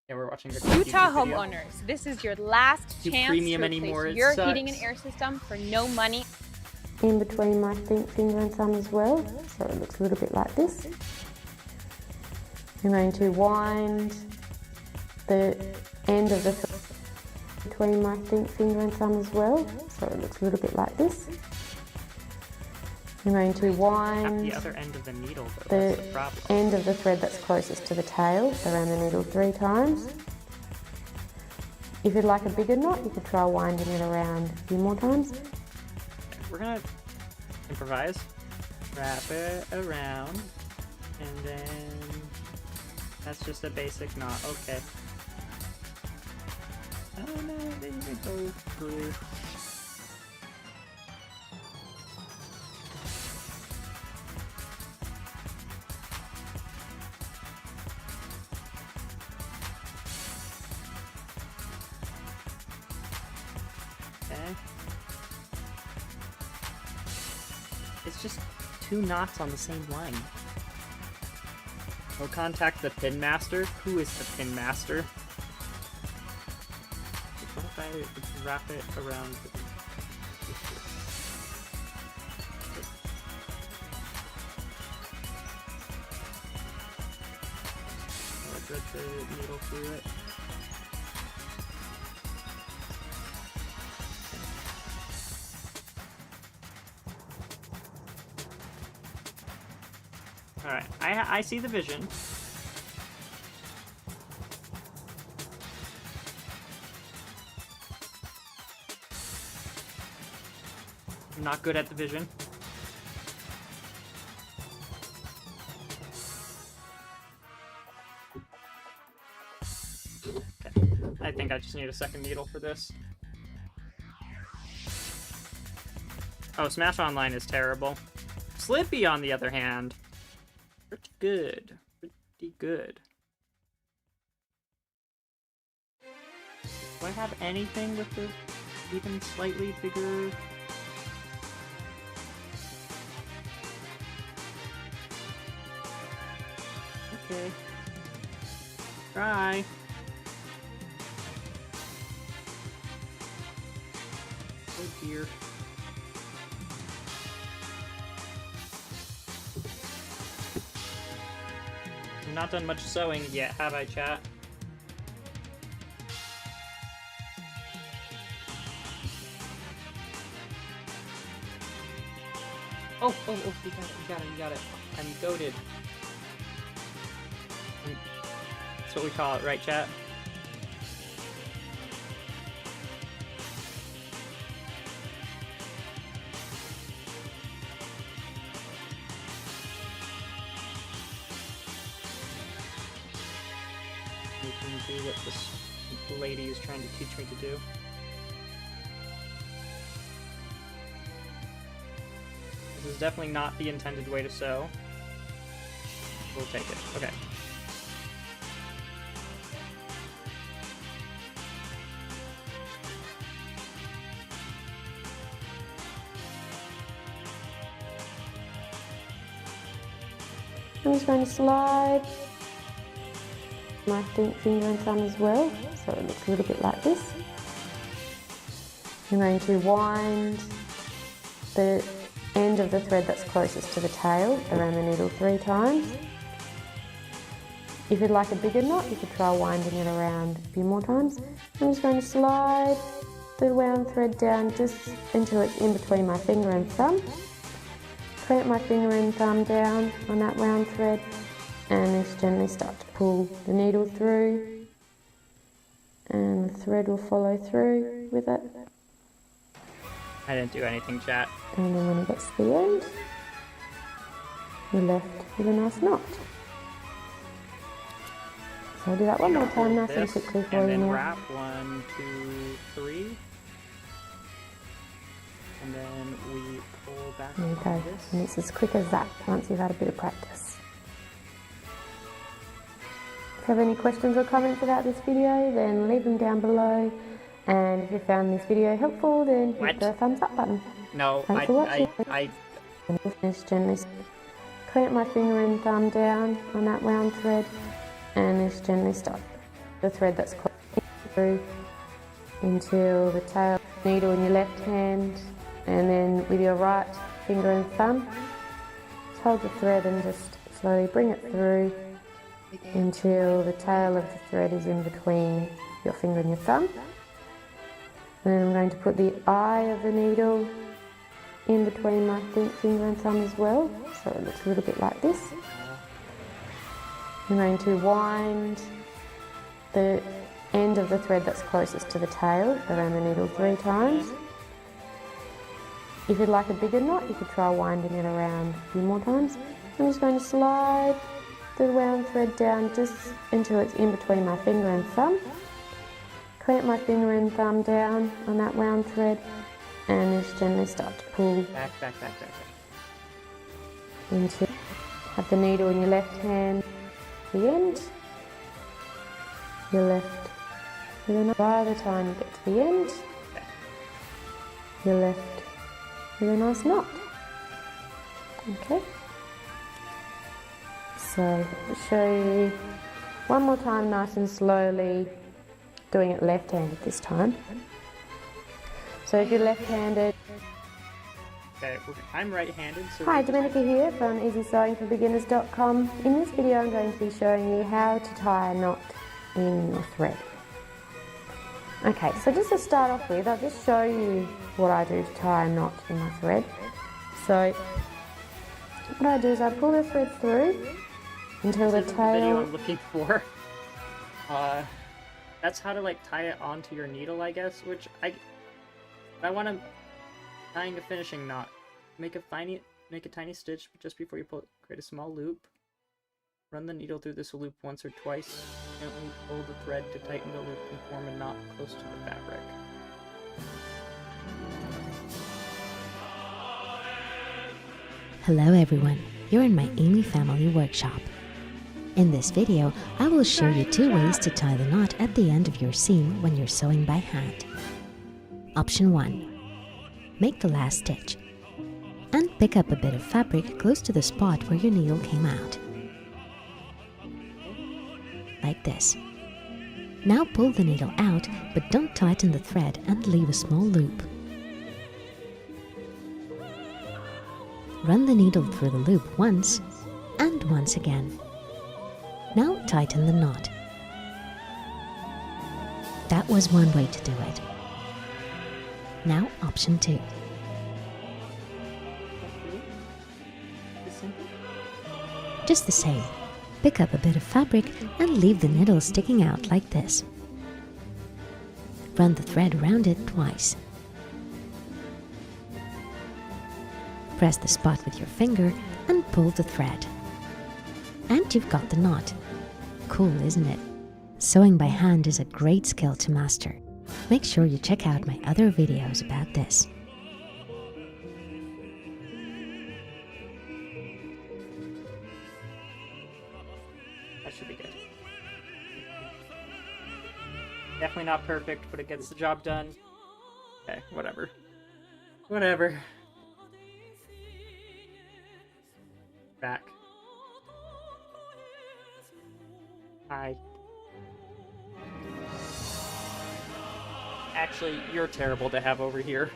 Yeah, we're watching Utah homeowners, this is your last chance premium to anymore, replace your sucks. heating and air system for no money. in between my finger and thumb as well, so it looks a little bit like this. I'm going to wind the end of the thread between my finger and thumb as well, so it looks a little bit like this. I'm going to wind the other end of the needle, though. the end of the thread that's closest to the tail around the needle 3 times. If you'd like a bigger knot, you could try winding it around a few more times. We're gonna improvise, wrap it around, and then that's just a basic knot. Okay. Oh no, it didn't even go through. Okay. It's just 2 knots on the same line. We'll contact the pin master. Who is the pin master? What if I wrap it around the... I'll thread the needle through it. Alright, I see the vision. I'm not good at the vision. Okay, I think I just need a second needle for this. Oh, Smash Online is terrible. Slippy, on the other hand, pretty good. Pretty good. Do I have anything with the even slightly bigger... Okay. Try. Oh dear. I've not done much sewing yet, have I, chat? Oh, you got it. I'm goated. That's what we call it, right, chat? We can do what this lady is trying to teach me to do. This is definitely not the intended way to sew. We'll take it. Okay. I'm just going to slide my finger and thumb as well, so it looks a little bit like this. I'm going to wind the end of the thread that's closest to the tail around the needle 3 times. If you'd like a bigger knot, you could try winding it around a few more times. I'm just going to slide the wound thread down just until it's in between my finger and thumb. Clamp my finger and thumb down on that wound thread and just gently start to pull the needle through, and the thread will follow through with it. I didn't do anything, chat. And then when it gets to the end, you're left with a nice knot. So I'll do that one more time nice and quickly for you now. And then now. wrap 1, 2, 3. And then we pull back There you on go. this. And it's as quick as that once you've had a bit of practice. If you have any questions or comments about this video, then leave them down below. And if you found this video helpful, then hit the thumbs up button. No, Thanks for watching. I And just gently clamp my finger and thumb down on that wound thread, and just gently stop the thread that's close through until the tail needle in your left hand And then with your right finger and thumb, just hold the thread and just slowly bring it through until the tail of the thread is in between your finger and your thumb. Then I'm going to put the eye of the needle in between my finger and thumb as well, so it looks a little bit like this. I'm going to wind the end of the thread that's closest to the tail around the needle 3 times. If you'd like a bigger knot, you could try winding it around a few more times. I'm just going to slide the wound thread down just until it's in between my finger and thumb. Clamp my finger and thumb down on that wound thread and just gently start to pull Back. into, have the needle in your left hand, the end, your left with a knot. By the time you get to the end, your left with a nice knot. Okay. So I'll show you one more time, nice and slowly, doing it left-handed this time. So if you're left-handed. Okay, I'm right-handed. So Hi, Domenica here from easysewingforbeginners.com. In this video I'm going to be showing you how to tie a knot in your thread. Okay, so just to start off with, I'll just show you what I do to tie a knot in my thread. So what I do is I pull the thread through until the tail... video I'm looking for. That's how to like tie it onto your needle, I guess, which I want to tying a finishing knot. Make a tiny stitch just before you pull. Create a small loop. Run the needle through this loop once or twice. Gently pull the thread to tighten the loop and form a knot close to the fabric. Hello everyone, you're in my Amy Family Workshop. In this video, I will show you 2 ways to tie the knot at the end of your seam when you're sewing by hand. Option 1. Make the last stitch and pick up a bit of fabric close to the spot where your needle came out. Like this. Now pull the needle out, but don't tighten the thread and leave a small loop. Run the needle through the loop once and once again. Now tighten the knot. That was one way to do it. Now option 2. Just the same. Pick up a bit of fabric and leave the needle sticking out like this. Run the thread around it twice. Press the spot with your finger and pull the thread. And you've got the knot. Cool, isn't it? Sewing by hand is a great skill to master. Make sure you check out my other videos about this. That should be good. Definitely not perfect, but it gets the job done. Okay, whatever. Whatever. Back. Hi. Actually, you're terrible to have over here.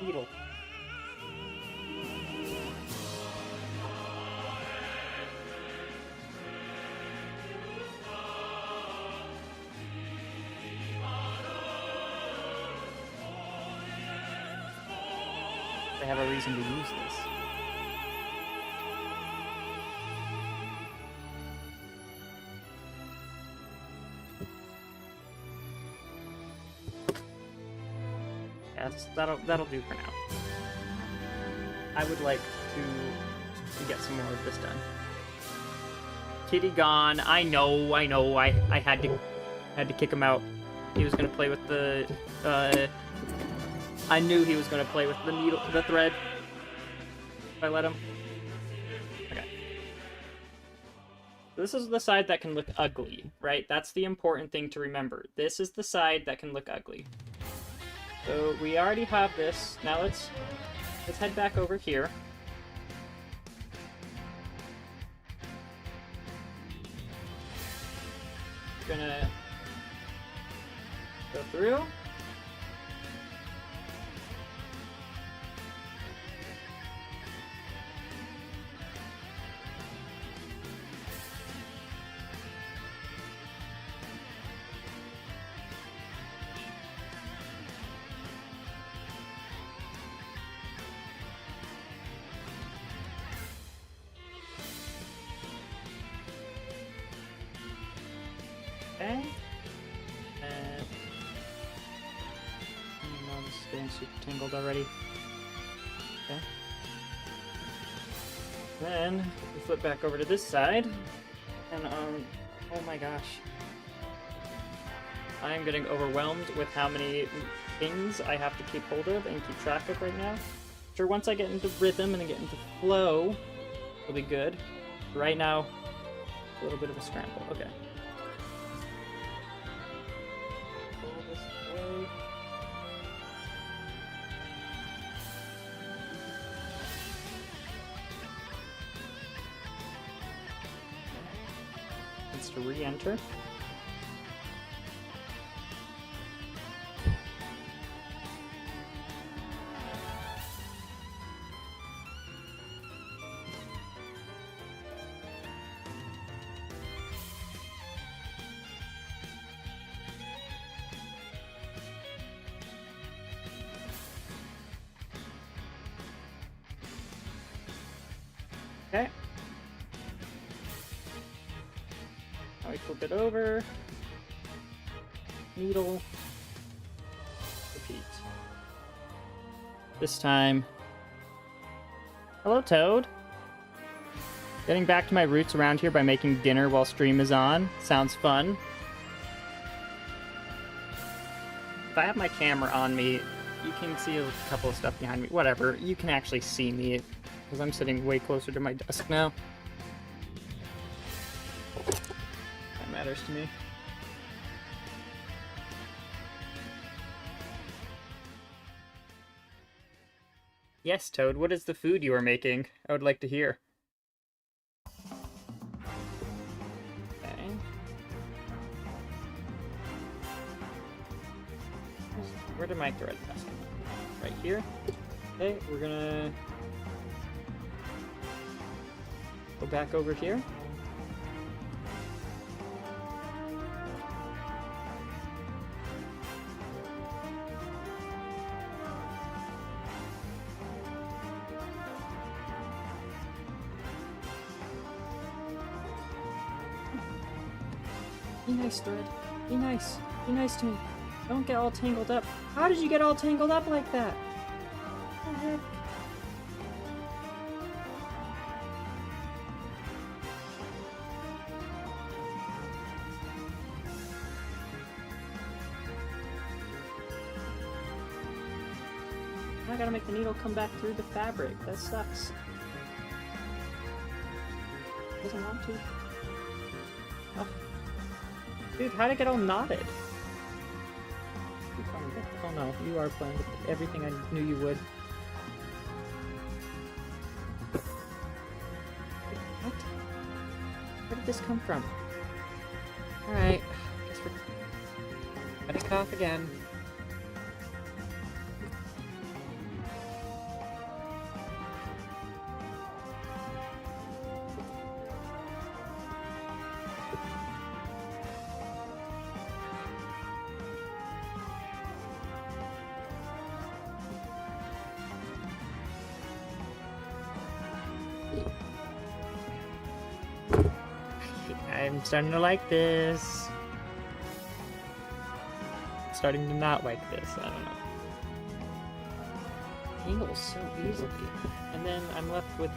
Needle. They have a reason to use this. Yes, that'll do for now. I would like to get some more of this done. Kitty gone. I know. I had to kick him out. He was gonna play with the I knew he was gonna play with the thread. If I let him. Okay. This is the side that can look ugly, right? That's the important thing to remember. This is the side that can look ugly. So we already have this. Now let's head back over here. We're gonna go through. Okay. And no, this is getting super tangled already. Okay. Then we flip back over to this side, and oh my gosh, I am getting overwhelmed with how many things I have to keep hold of and keep track of right now. Sure, once I get into rhythm and get into flow, it'll be good. Right now, a little bit of a scramble. Okay. To re-enter. Okay. Now we flip it over. Needle. Repeat. This time. Hello, Toad. Getting back to my roots around here by making dinner while stream is on. Sounds fun. If I have my camera on me, you can see a couple of stuff behind me. Whatever. You can actually see me because I'm sitting way closer to my desk now. That matters to me. Yes, Toad, what is the food you are making? I would like to hear. Okay. Where did my thread pass? Right here. Okay, we're gonna go back over here. Be nice, thread. Be nice. Be nice to me. Don't get all tangled up. How did you get all tangled up like that? What the heck? I gotta make the needle come back through the fabric. That sucks. Doesn't want to. Oh. Dude, how'd it get all knotted? Oh no, you are playing with everything I knew you would. What? Where did this come from? Alright, guess we're cutting off again. I'm starting to like this. I'm starting to not like this. I don't know. Tangles so easily. And then I'm left with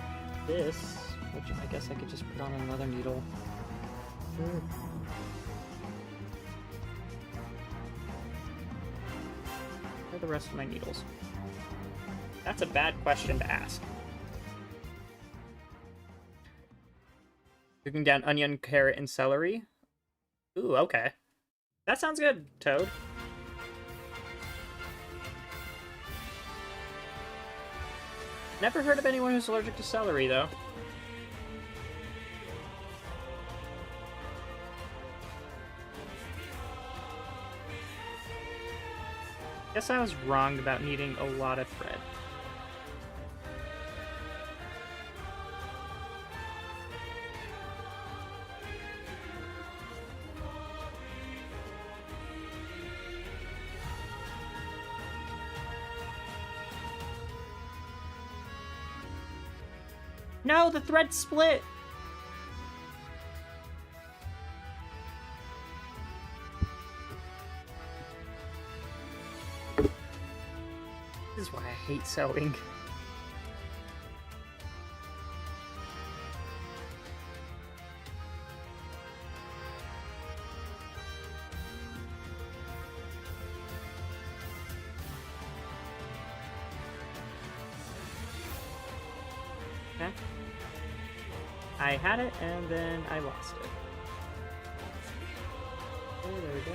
this, which I guess I could just put on another needle. Where are the rest of my needles? That's a bad question to ask. Cooking down onion, carrot, and celery. Ooh, okay. That sounds good, Toad. Never heard of anyone who's allergic to celery, though. Guess I was wrong about needing a lot of thread. No, the thread split! This is why I hate sewing. Okay. I had it, and then I lost it. Okay, there we go.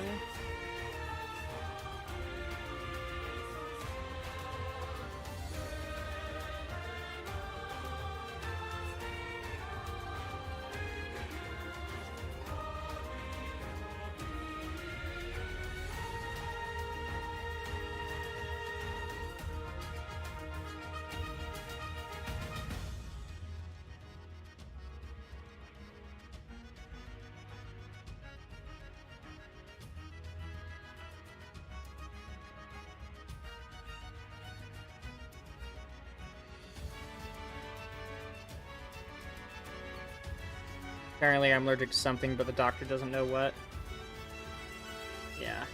Apparently I'm allergic to something, but the doctor doesn't know what. Yeah.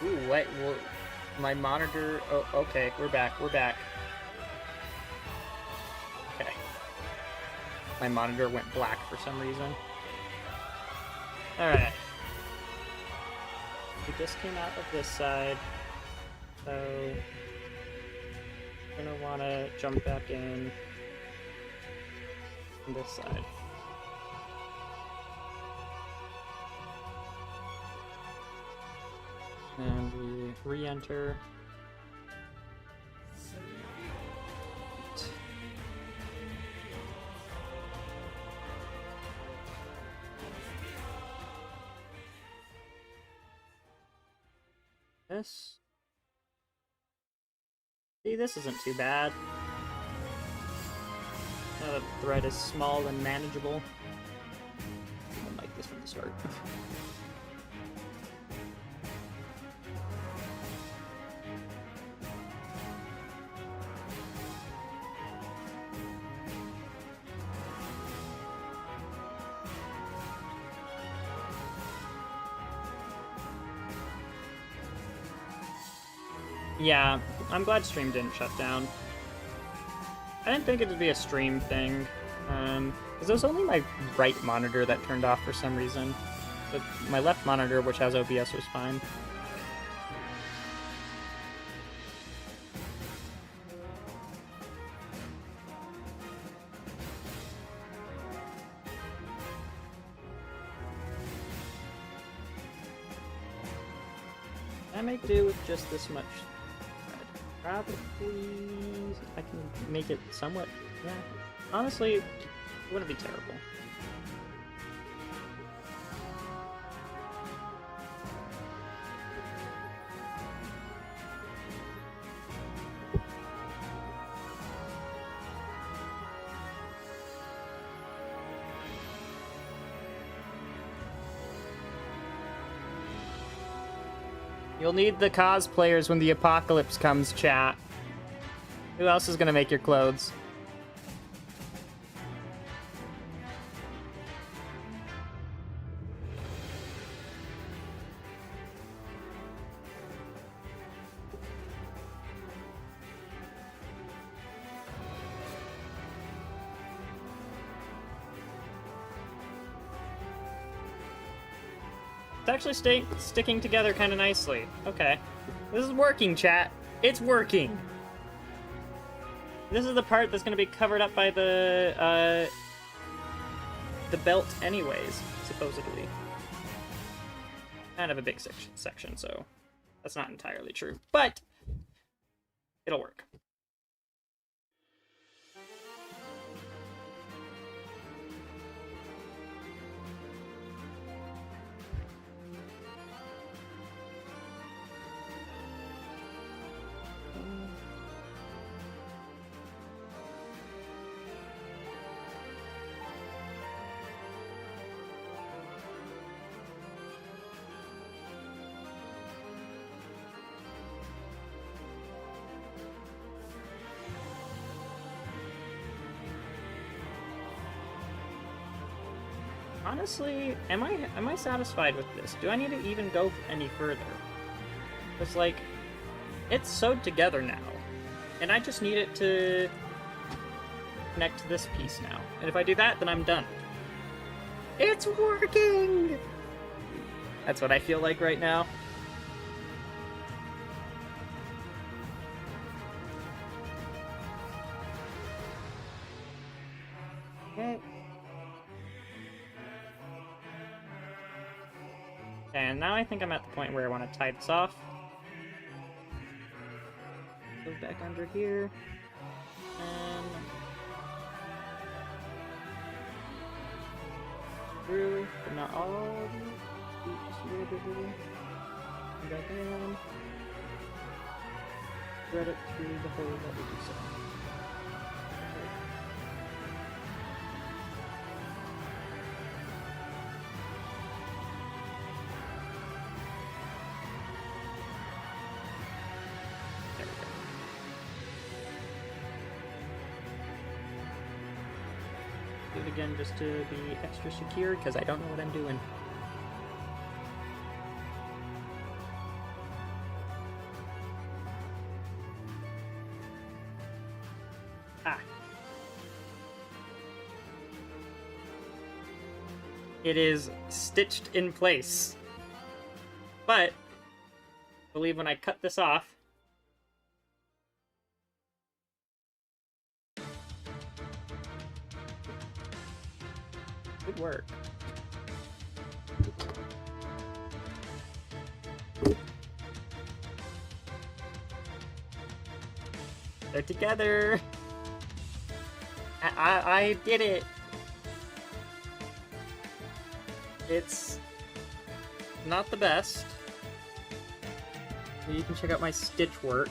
Ooh, what? Well, my monitor... Oh, okay, we're back, we're back. Okay. My monitor went black for some reason. Alright. We just came out of this side, so... I'm gonna wanna jump back in on this side. And we re-enter. This. See, this isn't too bad. Now the thread is small and manageable. I don't like this from the start. Yeah, I'm glad stream didn't shut down. I didn't think it would be a stream thing, because it was only my right monitor that turned off for some reason. But my left monitor, which has OBS, was fine. I may do with just this much. Probably I can make it somewhat, yeah. Honestly, it wouldn't be terrible. You'll need the cosplayers when the apocalypse comes, chat. Who else is gonna make your clothes? It's actually sticking together kind of nicely. Okay. This is working, chat. It's working. This is the part that's going to be covered up by the belt anyways, supposedly. Kind of a big section, so that's not entirely true. But it'll work. Honestly, am I satisfied with this? Do I need to even go any further? It's like, it's sewed together now, and I just need it to connect to this piece now. And if I do that, then I'm done. It's working! That's what I feel like right now. Okay. And now I think I'm at the point where I want to tie this off. Go back under here. And through, but not all. Just a little bit here. Come back in. Thread it through the hole that we just saw. Do it again just to be extra secure, because I don't know what I'm doing. Ah. It is stitched in place. But, I believe when I cut this off, good work. They're together. I did it. It's not the best. You can check out my stitch work.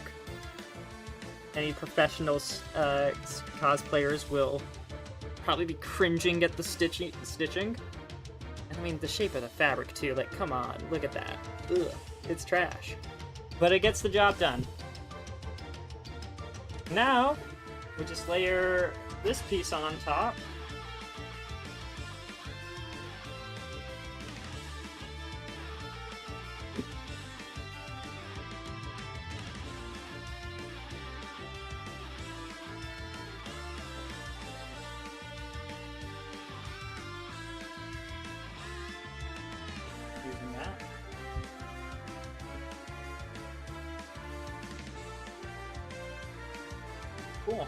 Any professional cosplayers will probably be cringing at the stitching. I mean, the shape of the fabric too. Like, come on, look at that. Ugh, it's trash. But it gets the job done. Now, we just layer this piece on top. Using that. Cool.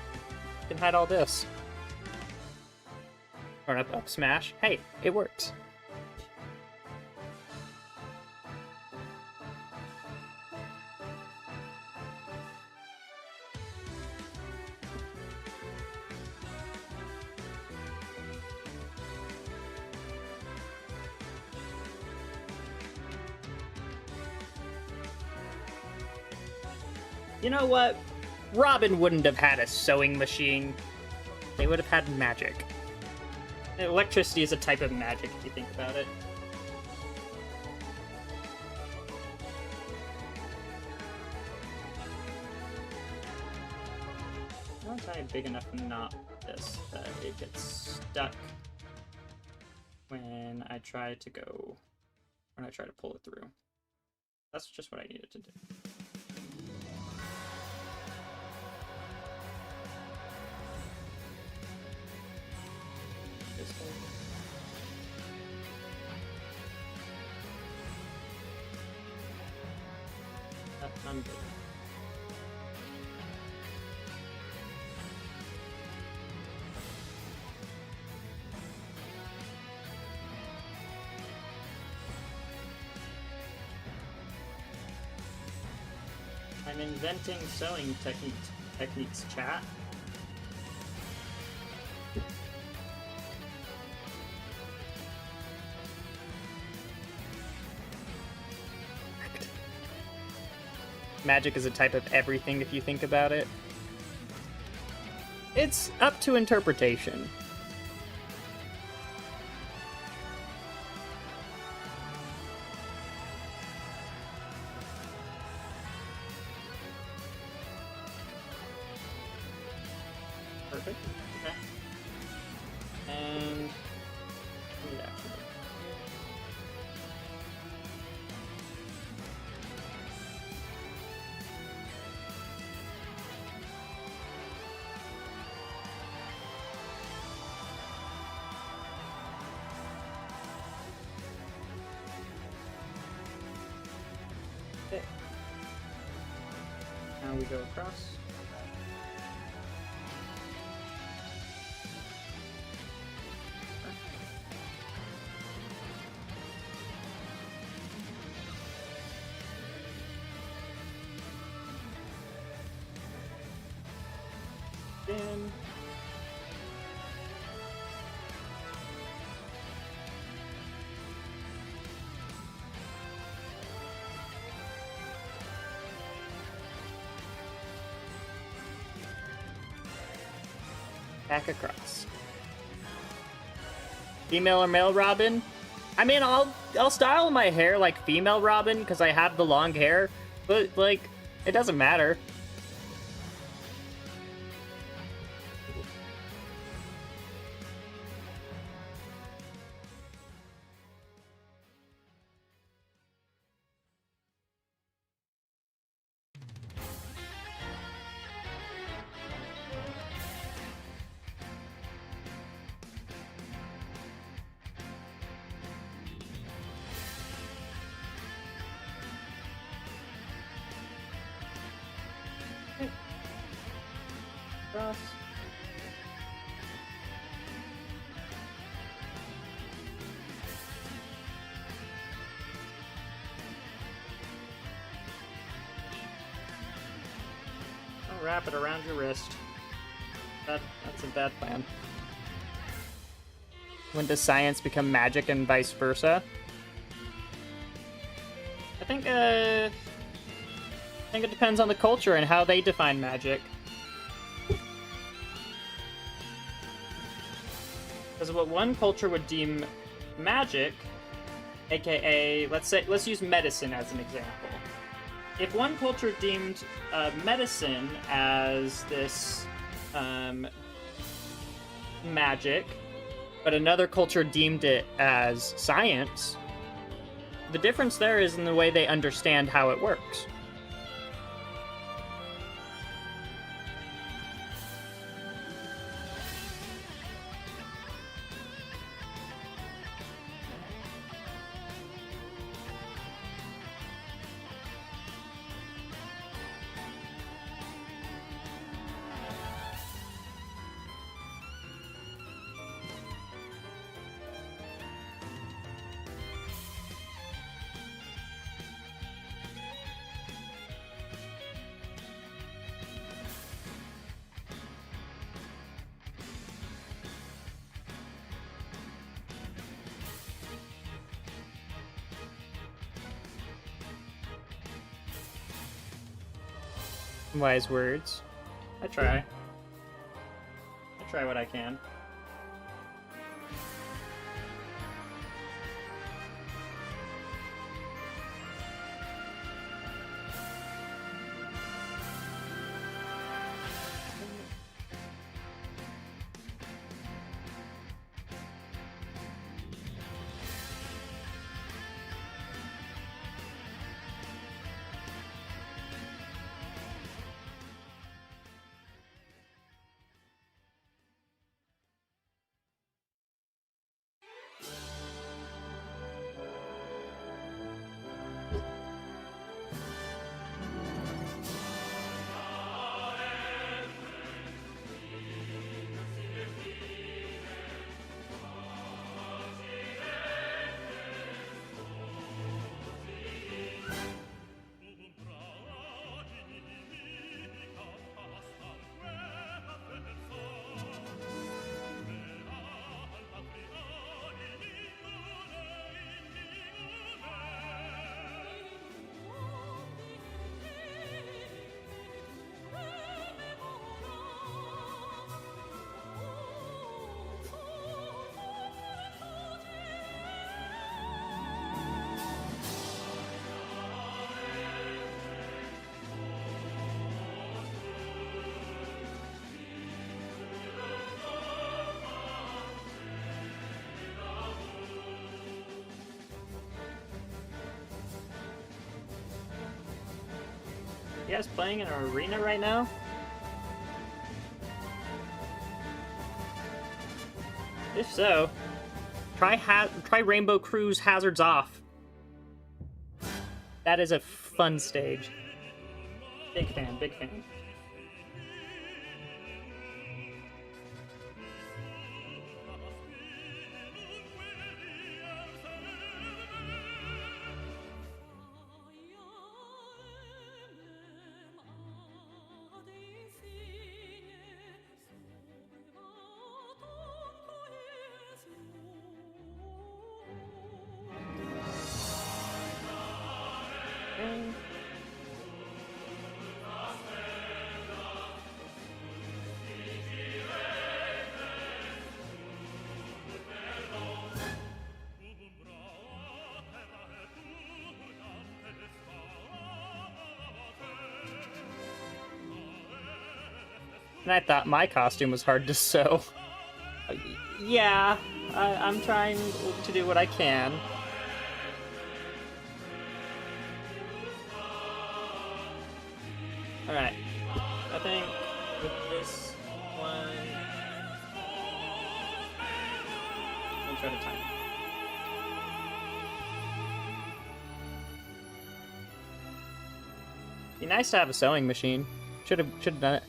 Can hide all this. Or up smash. Hey, it works. You know what? Robin wouldn't have had a sewing machine. They would have had magic. Electricity is a type of magic, if you think about it. I want to tie a big enough knot with this that it gets stuck when I try to pull it through. That's just what I needed to do. This way. That's undone. I'm inventing sewing techniques, chat. Magic is a type of everything if you think about it. It's up to interpretation. Perfect. Okay. And need action. Okay. Now we go across. In. Back across. Female or male Robin? I mean, I'll style my hair like female Robin because I have the long hair, but like it doesn't matter. Cross. I'll wrap it around your wrist. That's a bad plan. When does science become magic and vice versa? I think it depends on the culture and how they define magic. Because what one culture would deem magic, aka, let's use medicine as an example. If one culture deemed medicine as this magic, but another culture deemed it as science, the difference there is in the way they understand how it works. Wise words. I try what I can. You guys playing in an arena right now? If so, try Rainbow Cruise Hazards Off. That is a fun stage. Big fan, big fan. And I thought my costume was hard to sew. Yeah, I'm trying to do what I can. Alright, I think with this one, I'll try to time it. Be nice to have a sewing machine. Should have done it.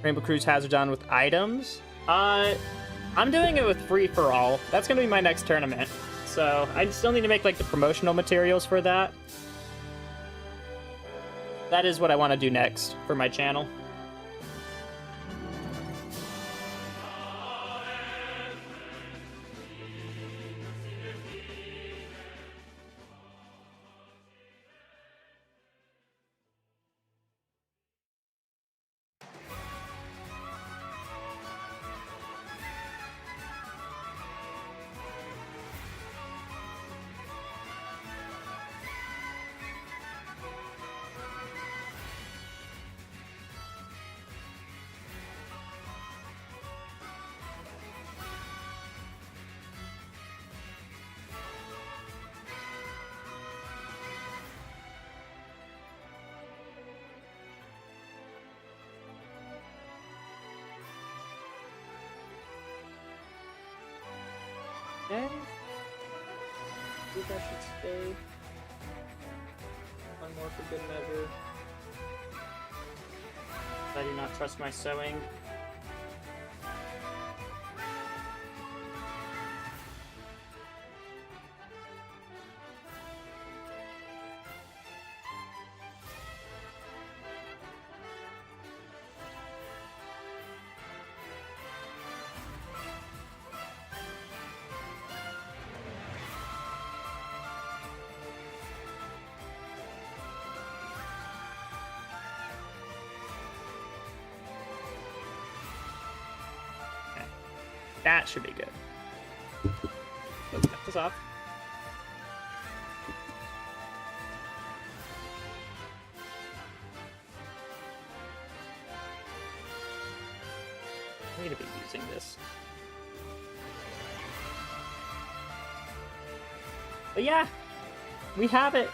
Rainbow Cruise Hazards on with items. I'm doing it with free for all. That's gonna be my next tournament. So I still need to make like the promotional materials for that. That is what I want to do next for my channel. Okay. I think I should stay. One more for good measure. I do not trust my sewing. That should be good. Let's cut this off. I need to be using this. But yeah, we have it.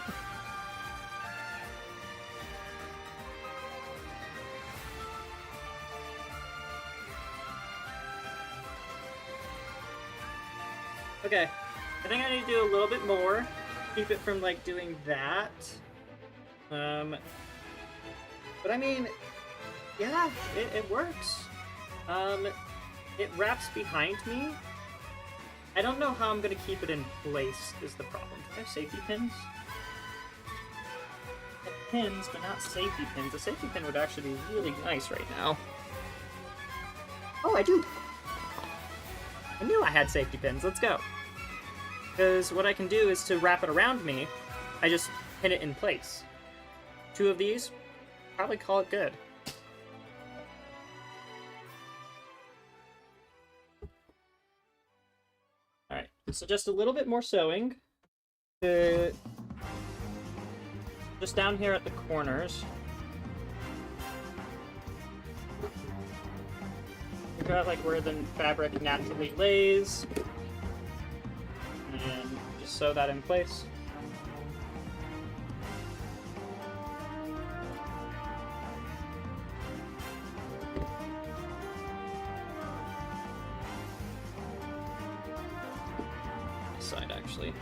Okay, I think I need to do a little bit more. Keep it from, like, doing that. But I mean, yeah, it works. It wraps behind me. I don't know how I'm gonna keep it in place is the problem. Do I have safety pins? I have pins, but not safety pins. A safety pin would actually be really nice right now. Oh, I do! I knew I had safety pins. Let's go. Because what I can do is to wrap it around me, I just pin it in place. 2 of these, probably call it good. Alright, so just a little bit more sewing. Just down here at the corners. Figure out like where the fabric naturally lays. And just sew that in place. actually.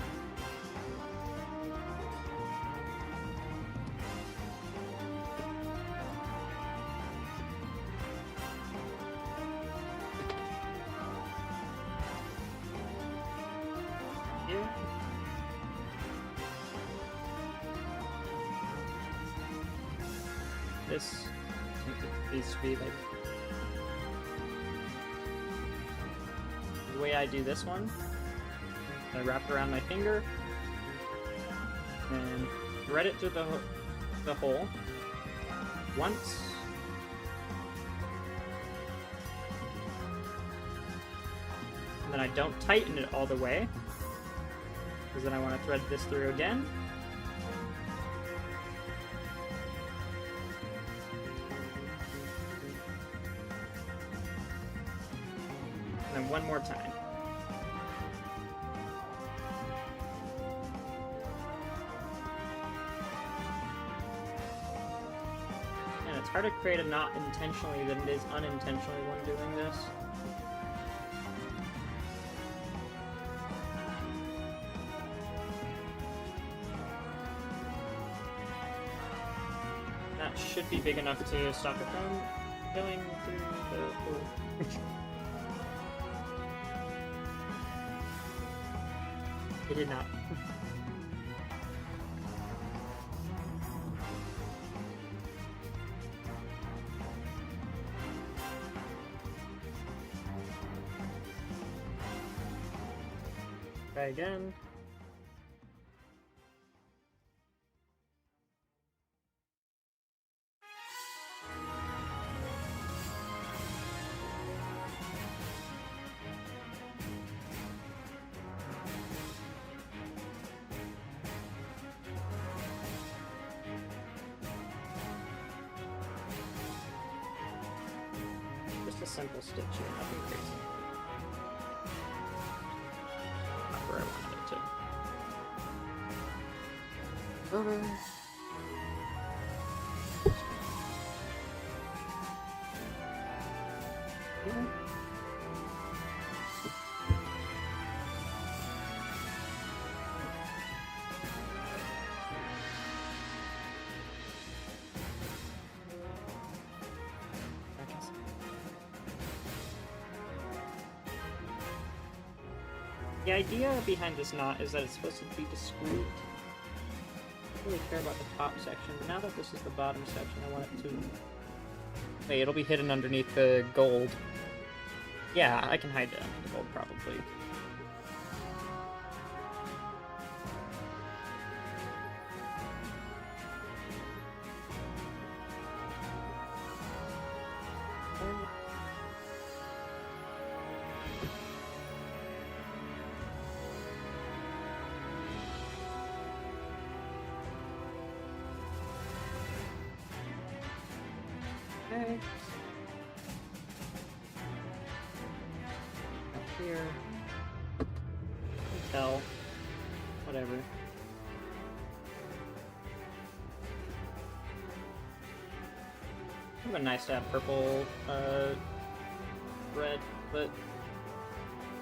Here. This needs to be like the way I do this one. I wrap it around my finger and thread it through the hole once. And then I don't tighten it all the way, because then I want to thread this through again. And then one more time. And it's harder to create a knot intentionally than it is unintentionally when doing this. That should be big enough to stop it from going through the hole. It did not. Try again. Just a simple stitch here, nothing crazy. Not where I wanted it to. Over. Yeah. The idea behind this knot is that it's supposed to be discreet. I don't really care about the top section, but now that this is the bottom section, I want it to... Wait, it'll be hidden underneath the gold. Yeah, I can hide it under the gold, probably. Okay. Up here. Tell. Whatever. It would have been nice to have purple, red, but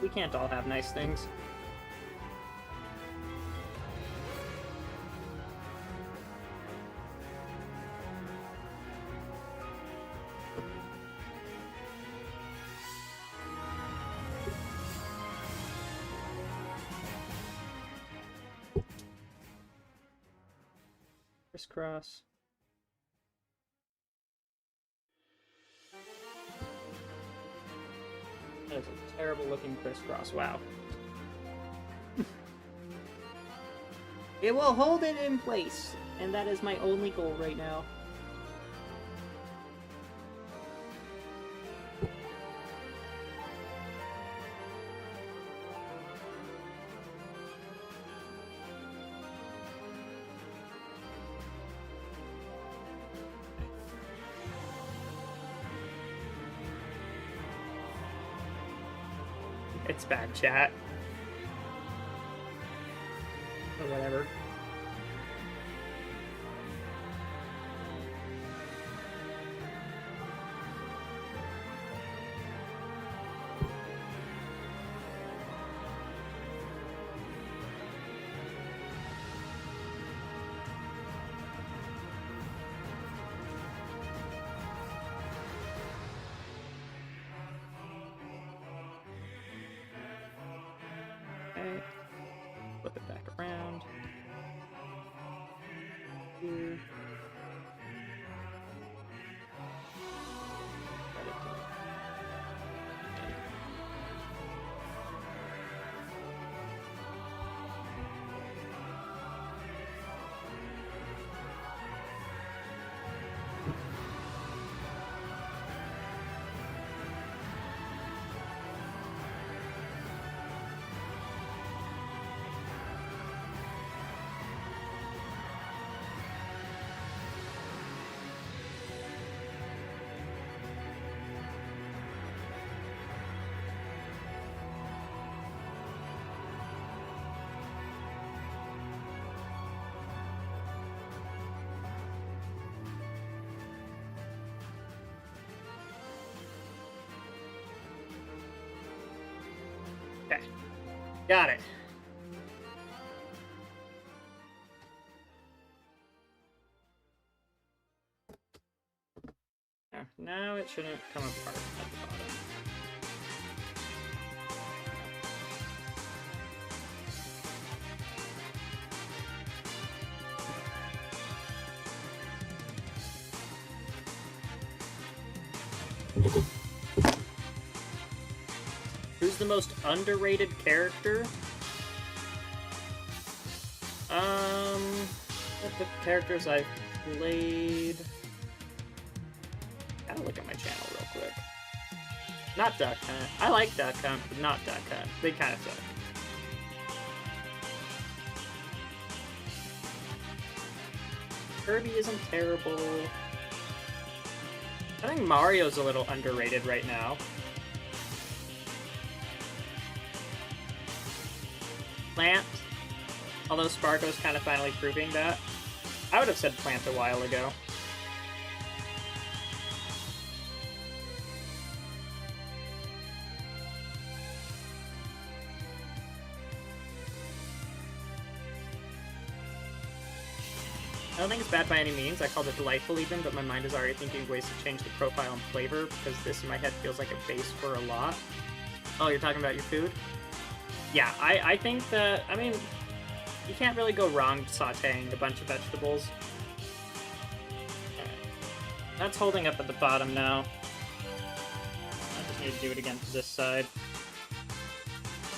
we can't all have nice things. Crisscross. That is a terrible looking crisscross, wow. It will hold it in place, and that is my only goal right now. It's bad chat. Or whatever. Okay. Flip it back around. Here. Okay, got it. Now it shouldn't come apart at the bottom. Who's the most underrated character? The characters I've played. Gotta look at my channel real quick. Not Duck Hunt. I like Duck Hunt, but not Duck Hunt. They kind of suck. Kirby isn't terrible. I think Mario's a little underrated right now. Plant. Although Sparko's kind of finally proving that. I would have said Plant a while ago. I don't think it's bad by any means. I called it delightful even, but my mind is already thinking of ways to change the profile and flavor because this in my head feels like a base for a lot. Oh, you're talking about your food? Yeah, I think that, I mean, you can't really go wrong sauteing a bunch of vegetables. That's holding up at the bottom now. I just need to do it again to this side.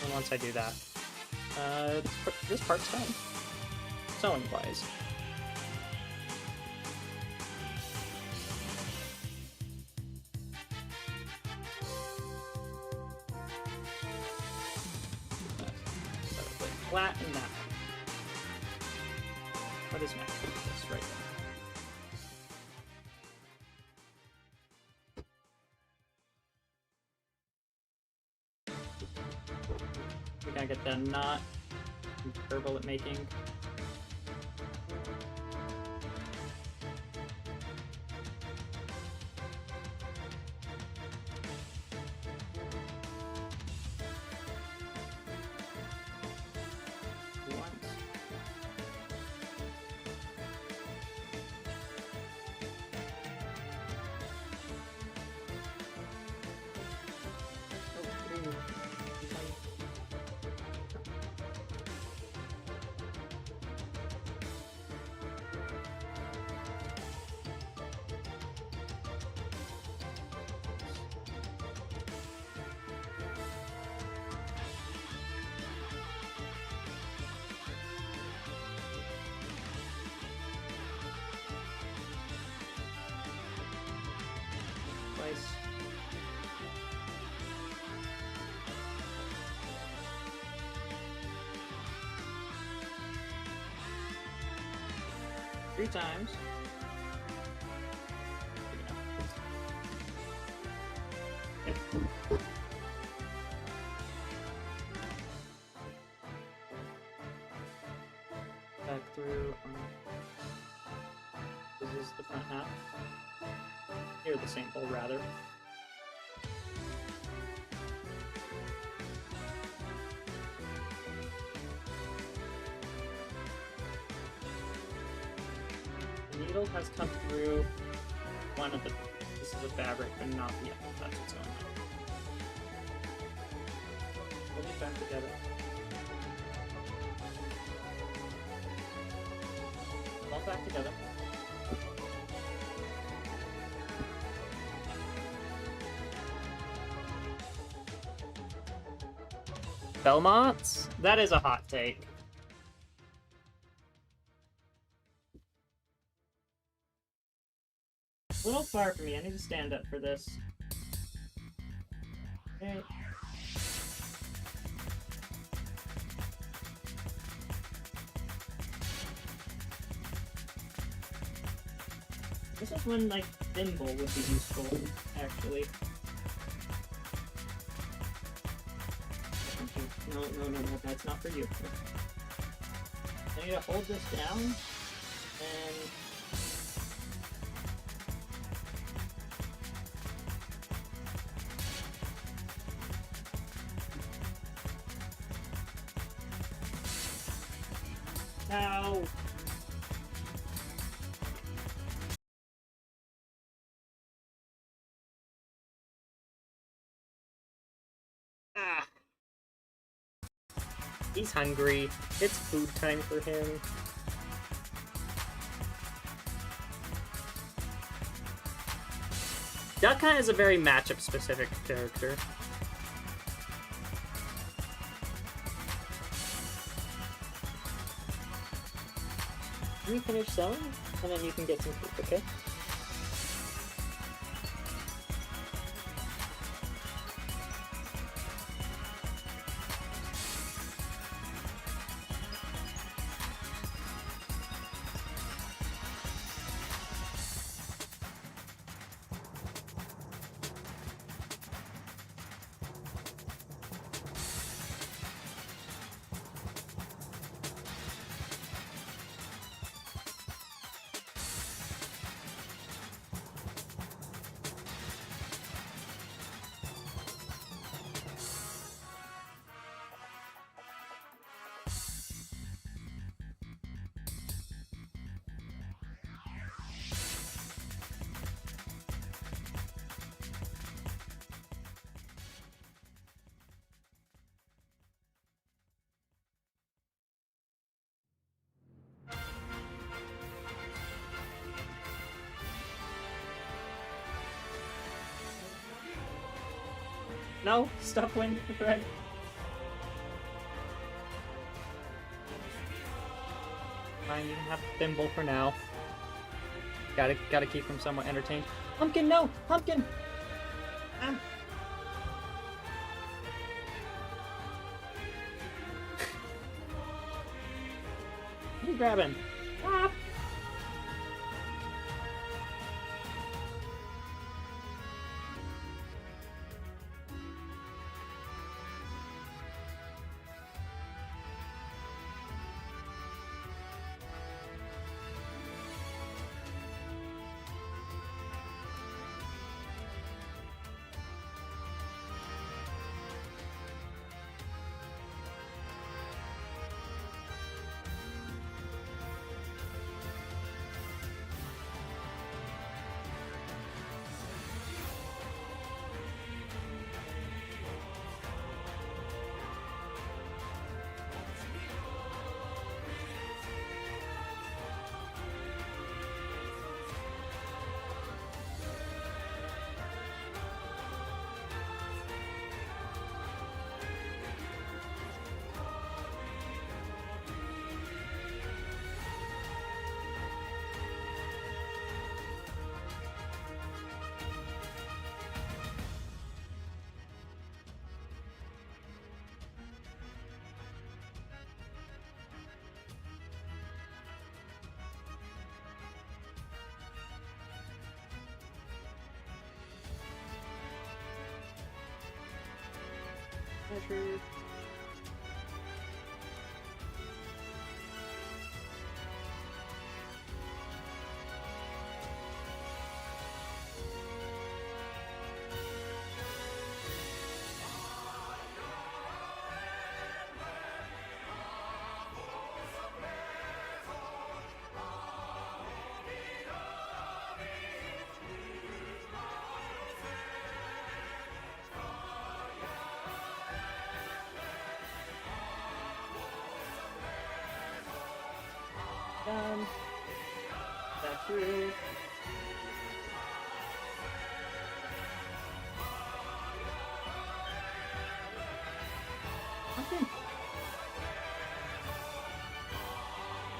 And once I do that, this part's done. Sewing-wise. Flat and that. What is next? This right there. We gotta get the knot. I'm terrible at making. Twice. Three times. Yep. Back through. This is the front half. Here, the same hole, rather. The needle has come through one of the pieces of fabric, but not the other. That's what's going on. Hold it back together. it back together. Belmonts? That is a hot take. A little far for me. I need to stand up for this. Okay. This is when, like, thimble would be useful, actually. No, no, no, no, that's not for you. I need to hold this down, and... Ow! Ah! He's hungry. It's food time for him. Duck Hunt is a very matchup-specific character. Let me finish selling, and then you can get some food, okay? No, stop playing the thread. Fine, you can have Thimble for now. Gotta keep him somewhat entertained. Pumpkin, no! Pumpkin! Ah. What are you grabbing? Ah. Treasure. through. Okay.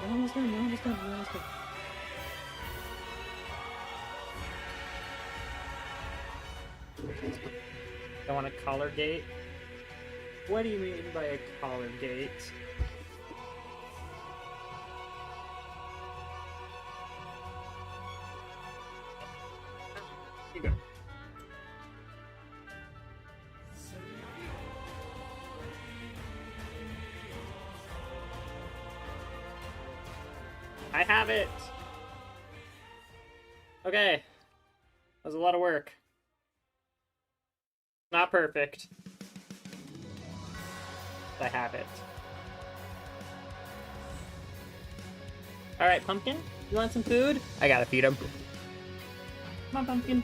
We're almost done, we're almost done, we're almost done. I want a collar gate. What do you mean by a collar gate? Here you go. I have it! Okay. That was a lot of work. Not perfect. I have it. Alright, Pumpkin, you want some food? I gotta feed him. Come on, Pumpkin.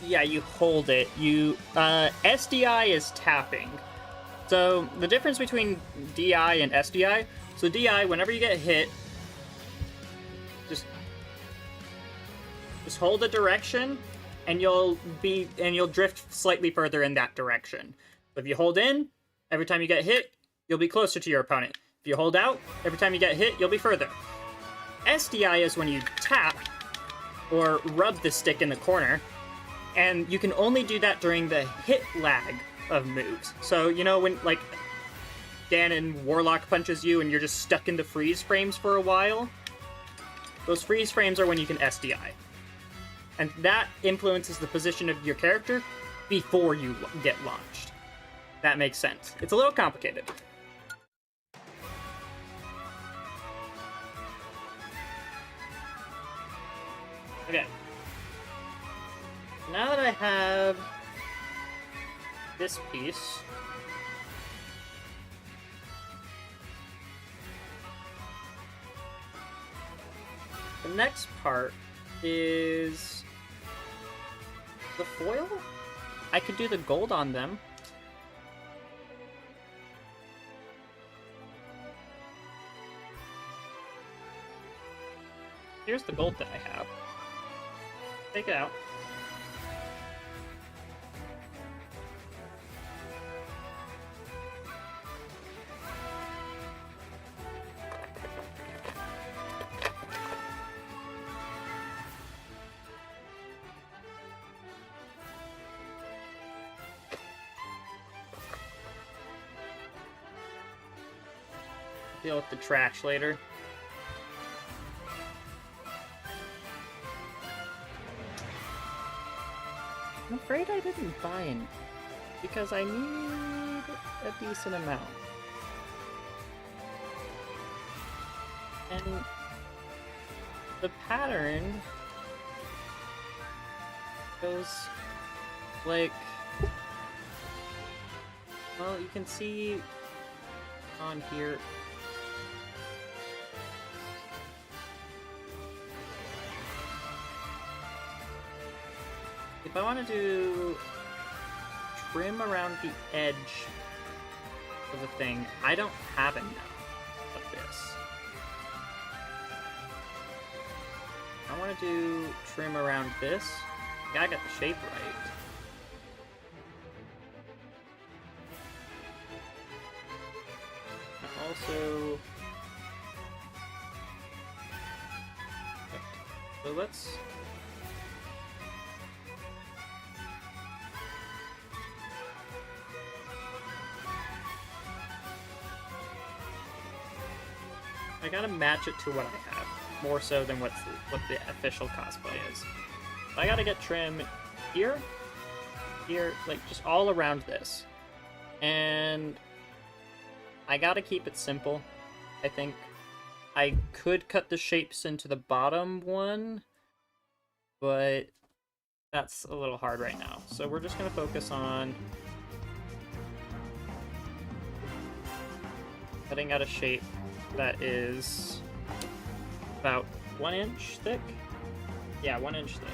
Yeah, you hold it. You SDI is tapping. So the difference between DI and SDI. So DI, whenever you get hit, just hold the direction, and you'll drift slightly further in that direction. So if you hold in, every time you get hit, you'll be closer to your opponent. If you hold out, every time you get hit, you'll be further. SDI is when you tap or rub the stick in the corner, and you can only do that during the hit lag of moves. So, you know, when, like, Ganon Warlock punches you and you're just stuck in the freeze frames for a while? Those freeze frames are when you can SDI. And that influences the position of your character before you get launched. That makes sense. It's a little complicated. Okay. Now that I have this piece, the next part is the foil? I could do the gold on them. Here's the gold that I have. Take it out. Deal with the trash later. I'm afraid I didn't buy any, because I need a decent amount. And the pattern goes like, well, you can see on here. If I want to do trim around the edge of the thing, I don't have enough of this. I want to do trim around this. Gotta get the shape right. Also, so let's I gotta match it to what I have, more so than what the official cosplay is. I gotta get trim here, here, like just all around this. And I gotta keep it simple, I think. I could cut the shapes into the bottom one, but that's a little hard right now. So we're just gonna focus on cutting out a shape that is about 1 inch thick. Yeah, 1 inch thick.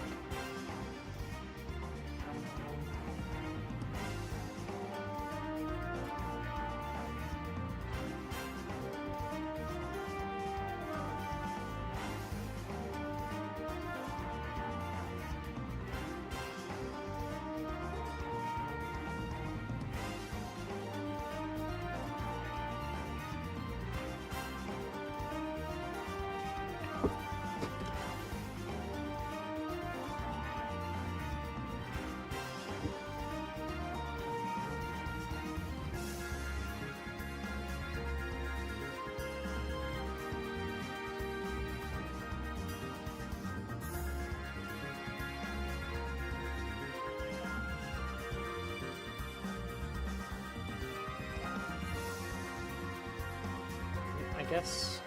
I guess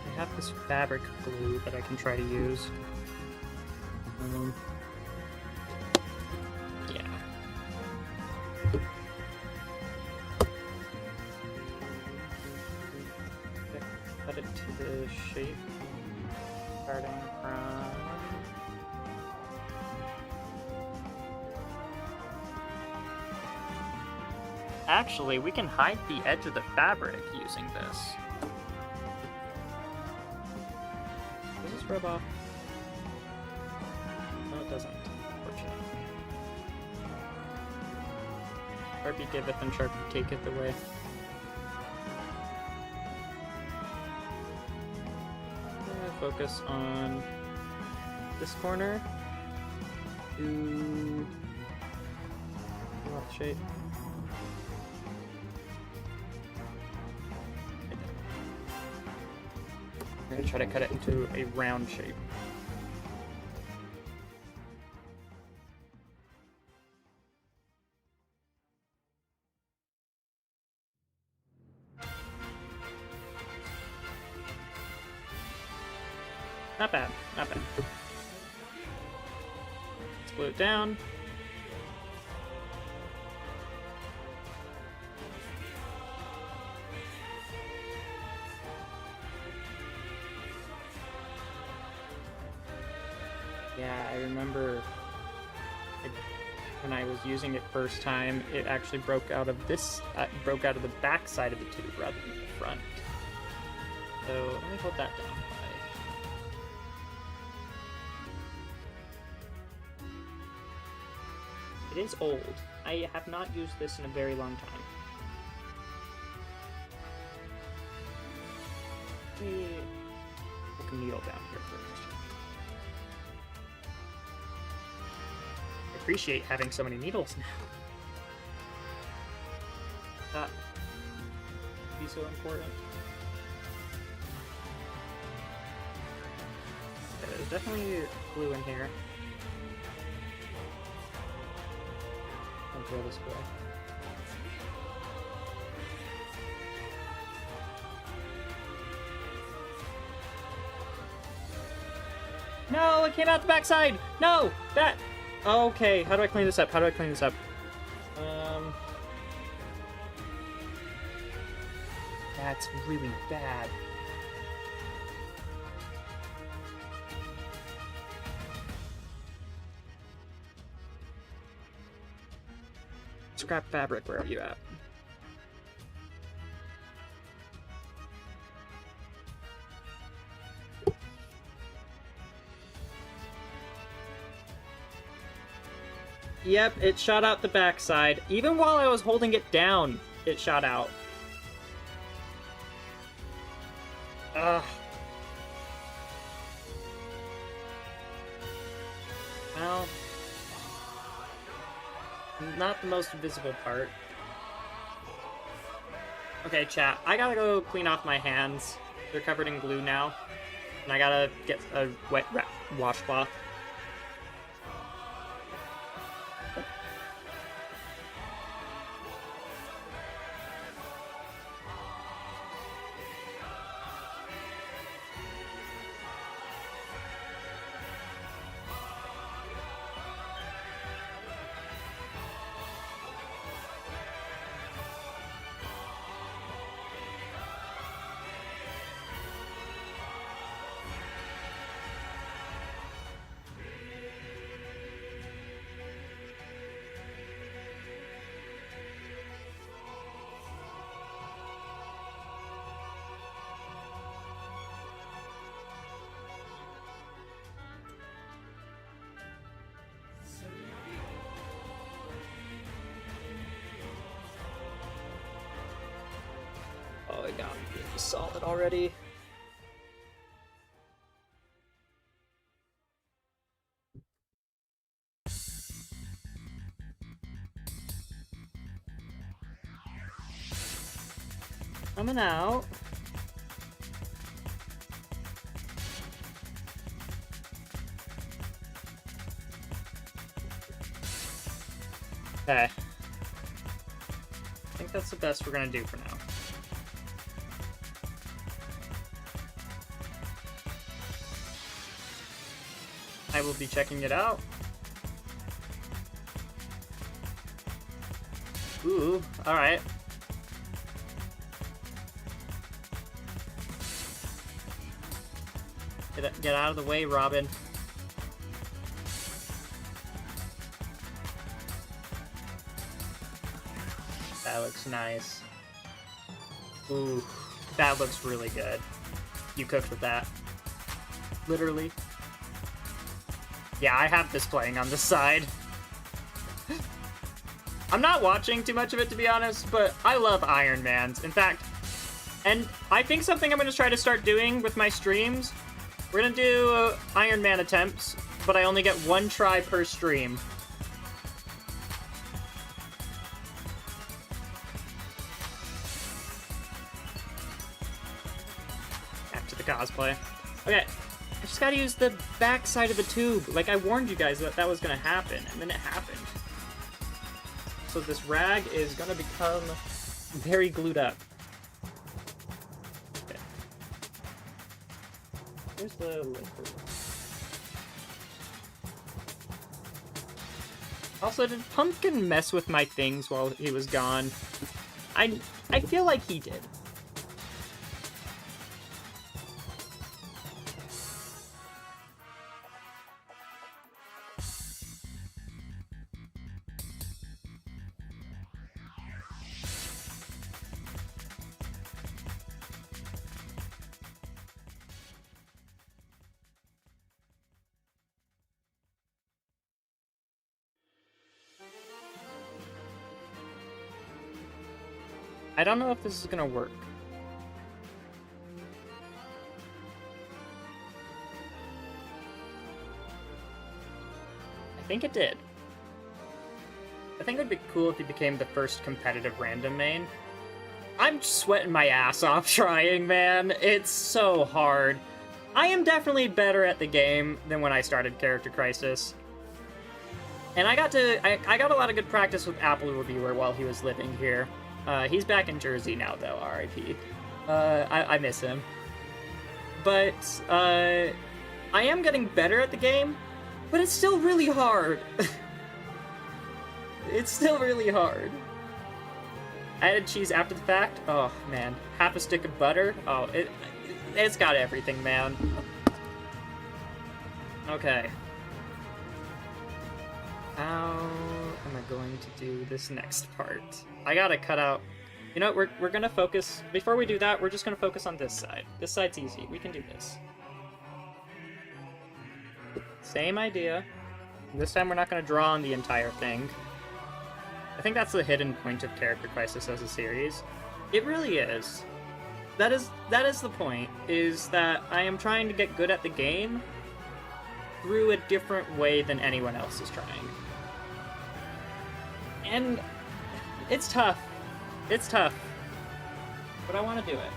I have this fabric glue that I can try to use. Yeah. Cut it to the shape, starting from... Actually, we can hide the edge of the fabric using this. Does this rub off? No, it doesn't, unfortunately. Sharpie giveth and Sharpie taketh away. I'm gonna focus on this corner to off shape. I'm gonna try to cut it into a round shape. Not bad, not bad. Let's glue it down. Yeah, I remember when I was using it first time, it actually broke out of this, broke out of the back side of the tube rather than the front. So let me hold that down. It is old. I have not used this in a very long time. Let me hook a needle down here first. I appreciate having so many needles now. That would be so important. Okay, there's definitely glue in here. throw this away. No, it came out the backside! No! That... Okay, how do I clean this up? How do I clean this up? That's really bad. Scrap fabric, where are you at? Yep, it shot out the backside. Even while I was holding it down, it shot out. Ugh. Well, not the most visible part. Okay, chat. I gotta go clean off my hands. They're covered in glue now. And I gotta get a wet washcloth. Oh, it got really solid already. Coming out. Okay. I think that's the best we're gonna do for now. I will be checking it out. Ooh, alright. Get out of the way, Robin. That looks nice. Ooh, that looks really good. You cooked with that. Literally. Yeah, I have this playing on the side. I'm not watching too much of it, to be honest, but I love Iron Mans. In fact, and I think something I'm going to try to start doing with my streams, we're going to do Iron Man attempts, but I only get one try per stream. Back to the cosplay. Okay. I just gotta use the back side of the tube. Like, I warned you guys that that was gonna happen, and then it happened. So this rag is gonna become very glued up. Okay. Here's the liquor. Also, did Pumpkin mess with my things while he was gone? I feel like he did. I don't know if this is gonna work. I think it did. I think it would be cool if he became the first competitive random main. I'm sweating my ass off trying, man. It's so hard. I am definitely better at the game than when I started Character Crisis. And I got a lot of good practice with Apple Reviewer while he was living here. He's back in Jersey now, though, R.I.P. I miss him. But, I am getting better at the game, but it's still really hard. It's still really hard. Added cheese after the fact? Oh, man. Half a stick of butter? Oh, it's got everything, man. Okay. How am I going to do this next part? I gotta cut out... You know what, we're gonna focus... Before we do that, we're just gonna focus on this side. This side's easy. We can do this. Same idea. This time we're not gonna draw on the entire thing. I think that's the hidden point of Character Crisis as a series. It really is. That is the point, is that I am trying to get good at the game through a different way than anyone else is trying. And it's tough. It's tough. But I want to do it.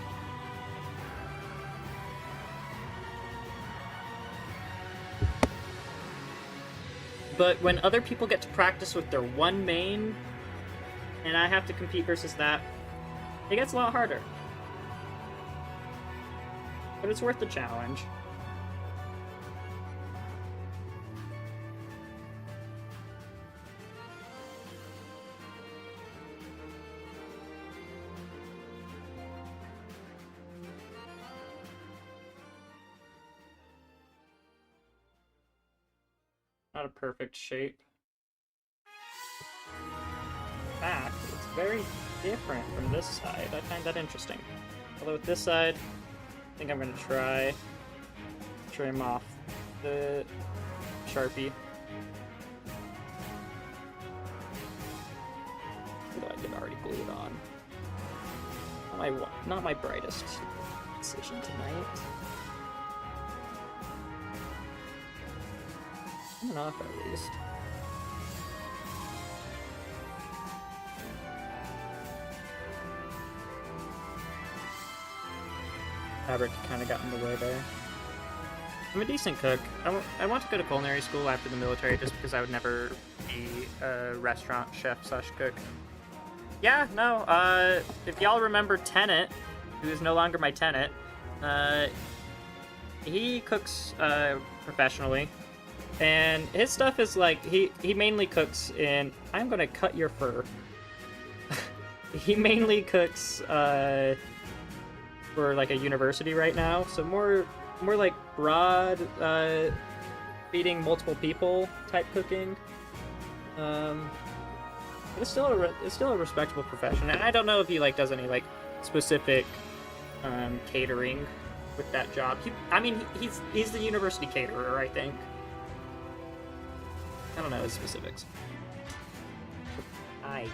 But when other people get to practice with their one main, and I have to compete versus that, it gets a lot harder. But it's worth the challenge. Not a perfect shape. In fact, it's very different from this side. I find that interesting. Although with this side, I think I'm gonna try trim off the Sharpie. Although I did already glue it on. Not my brightest decision tonight. Enough, at least. Fabric kind of got in the way there. I'm a decent cook. I want to go to culinary school after the military just because I would never be a restaurant chef / cook. Yeah, no, if y'all remember Tenet, who is no longer my tenant, he cooks professionally. And his stuff is like, he mainly cooks in... I'm gonna cut your fur. He mainly cooks for like a university right now, so more like broad feeding multiple people type cooking. But it's still a respectable profession, and I don't know if he like does any like specific catering with that job. He's the university caterer, I think. I don't know his specifics. Hi. You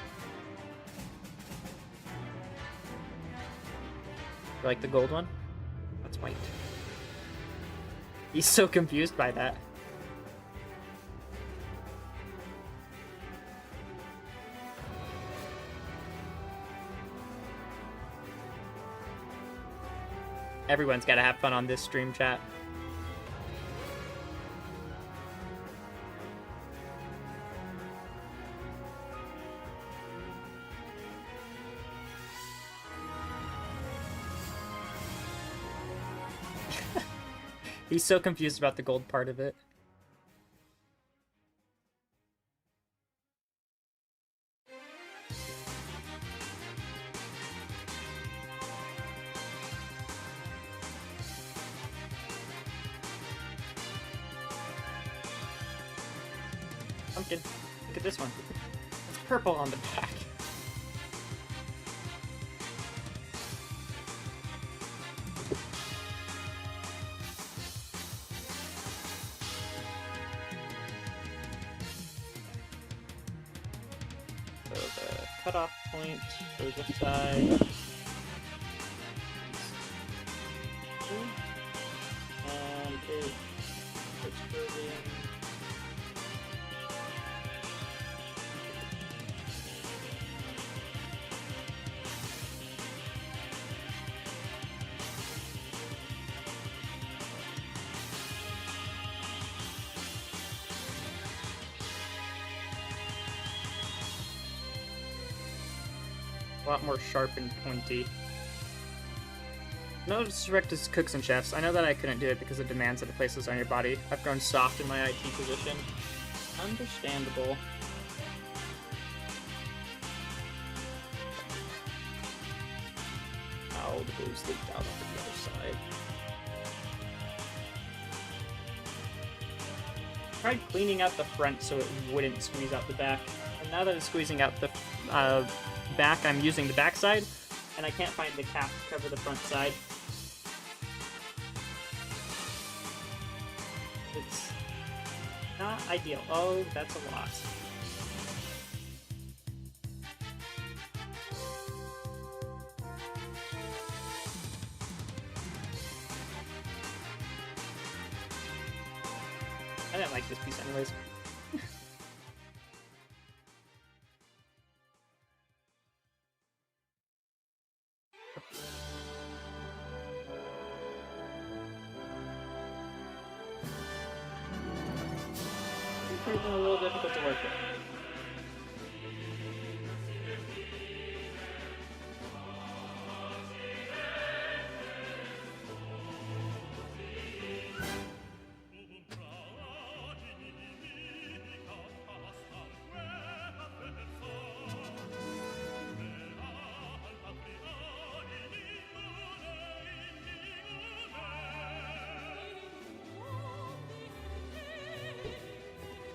like the gold one? That's white. He's so confused by that. Everyone's gotta have fun on this stream, chat. He's so confused about the gold part of it. Pumpkin, look at this one. It's purple on the back. Cutoff point for this side. And it extruding. A lot more sharp and pointy. No disrespect to cooks and chefs. I know that I couldn't do it because of demands that it places on your body. I've grown soft in my IT position. Understandable. Oh, the blue's leaked out onto the other side. Tried cleaning out the front so it wouldn't squeeze out the back. And now that it's squeezing out the back, I'm using the back side, and I can't find the cap to cover the front side. It's not ideal. Oh, that's a lot. I didn't like this piece anyways. It's a little difficult to work with.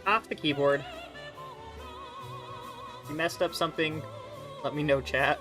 Off the keyboard. If you messed up something, let me know, chat.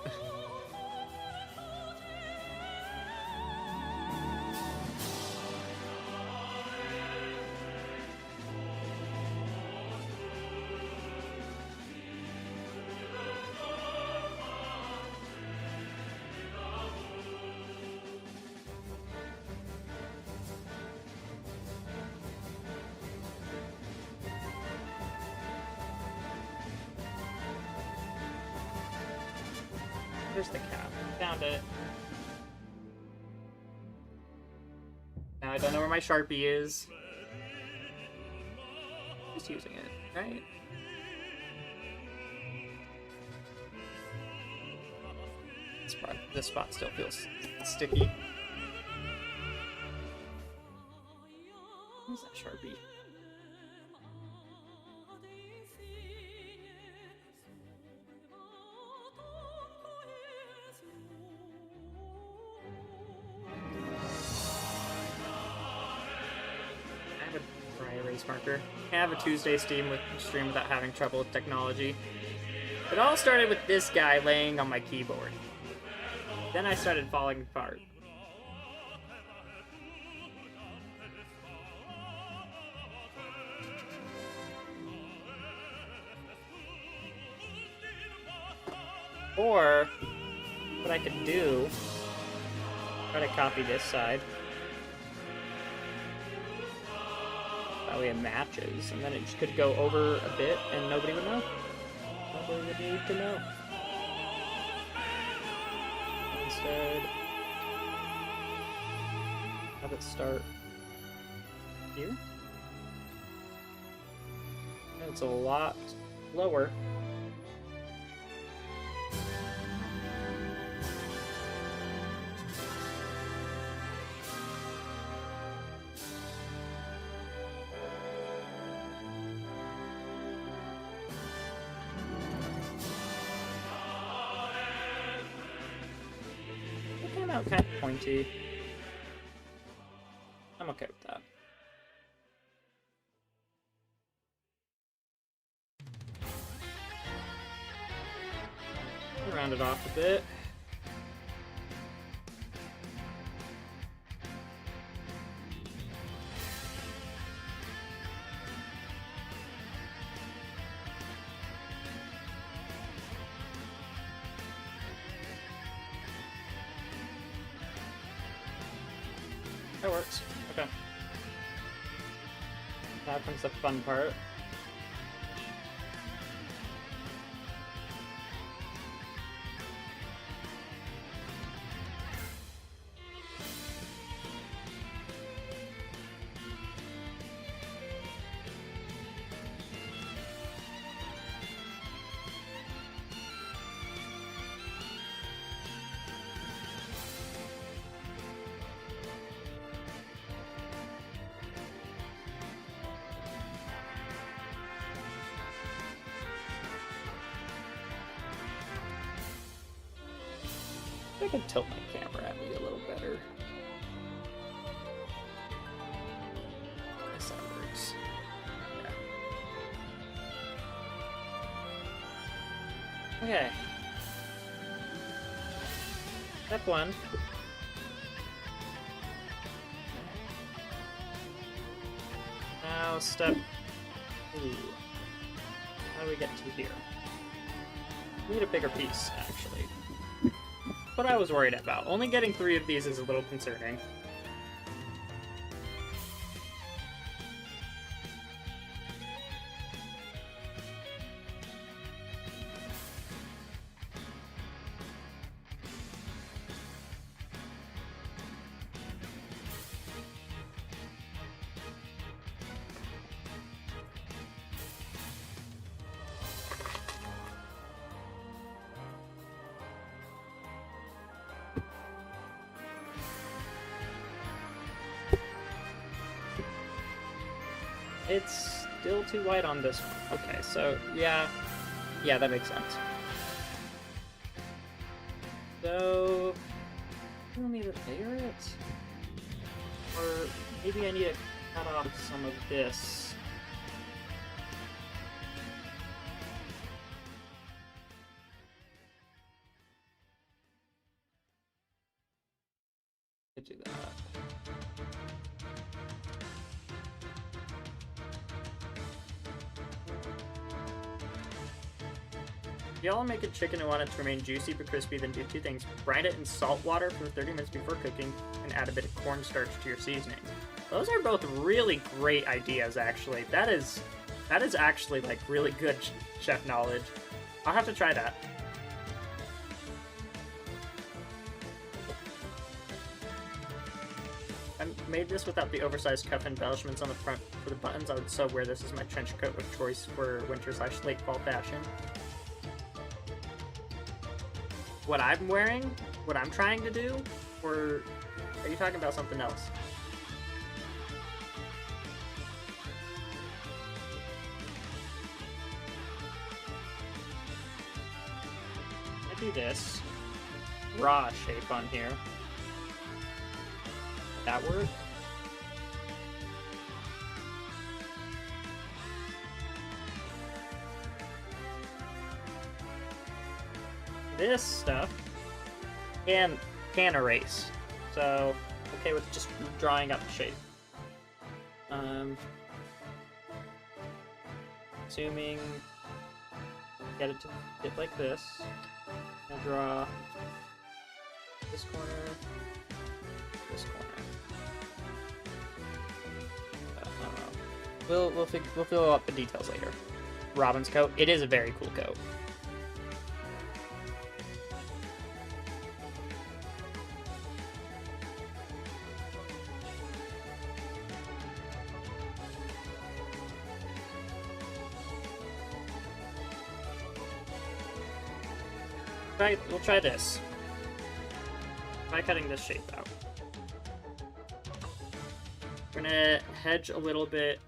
There's the cap. Found it. Now I don't know where my Sharpie is. Just using it, right? This spot still feels sticky. Where's that Sharpie? Marker. Can't have a Tuesday stream without having trouble with technology. It all started with this guy laying on my keyboard. Then I started falling apart. Or what I could do, try to copy this side. That way it matches, and then it just could go over a bit and nobody would know. Nobody would need to know. Instead, have it start here. It's a lot lower. Kind of pointy. I'm okay with that. Round it off a bit. That works. Okay. Now comes the fun part. I could tilt my camera at me a little better. Guess that works. Yeah. Okay. Step 1. Now step... Ooh. How do we get to here? We need a bigger piece, actually. What I was worried about. Only getting 3 of these is a little concerning. It's still too wide on this one. Okay, so, yeah, that makes sense. So, I don't need to layer it? Or maybe I need to cut off some of this. Could do that. If y'all make a chicken and want it to remain juicy but crispy, then do 2 things. Brine it in salt water for 30 minutes before cooking, and add a bit of cornstarch to your seasoning. Those are both really great ideas, actually. That is actually, like, really good chef knowledge. I'll have to try that. I made this without the oversized cuff embellishments on the front for the buttons. I would so wear this as my trench coat of choice for winter/late fall fashion. What I'm wearing? What I'm trying to do? Or are you talking about something else? I do this raw shape on here. That work? This stuff can erase, so okay with just drawing up the shape. Assuming get it to fit like this. I'll draw this corner, this corner. I don't know. We'll fill out the details later. Robin's coat. It is a very cool coat. We'll try this. Try cutting this shape out. We're gonna hedge a little bit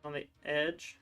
on the edge.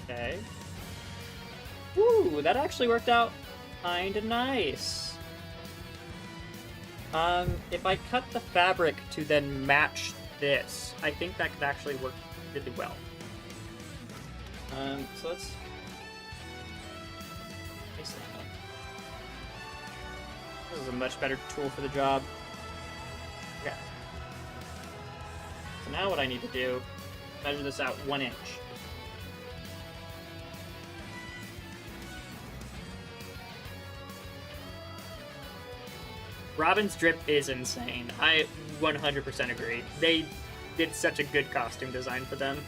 Okay. Woo, that actually worked out kinda nice. If I cut the fabric to then match this, I think that could actually work really well. So let's place that up. This is a much better tool for the job. Okay. So now what I need to do, measure this out 1 inch. Robin's drip is insane. I 100% agree. They did such a good costume design for them.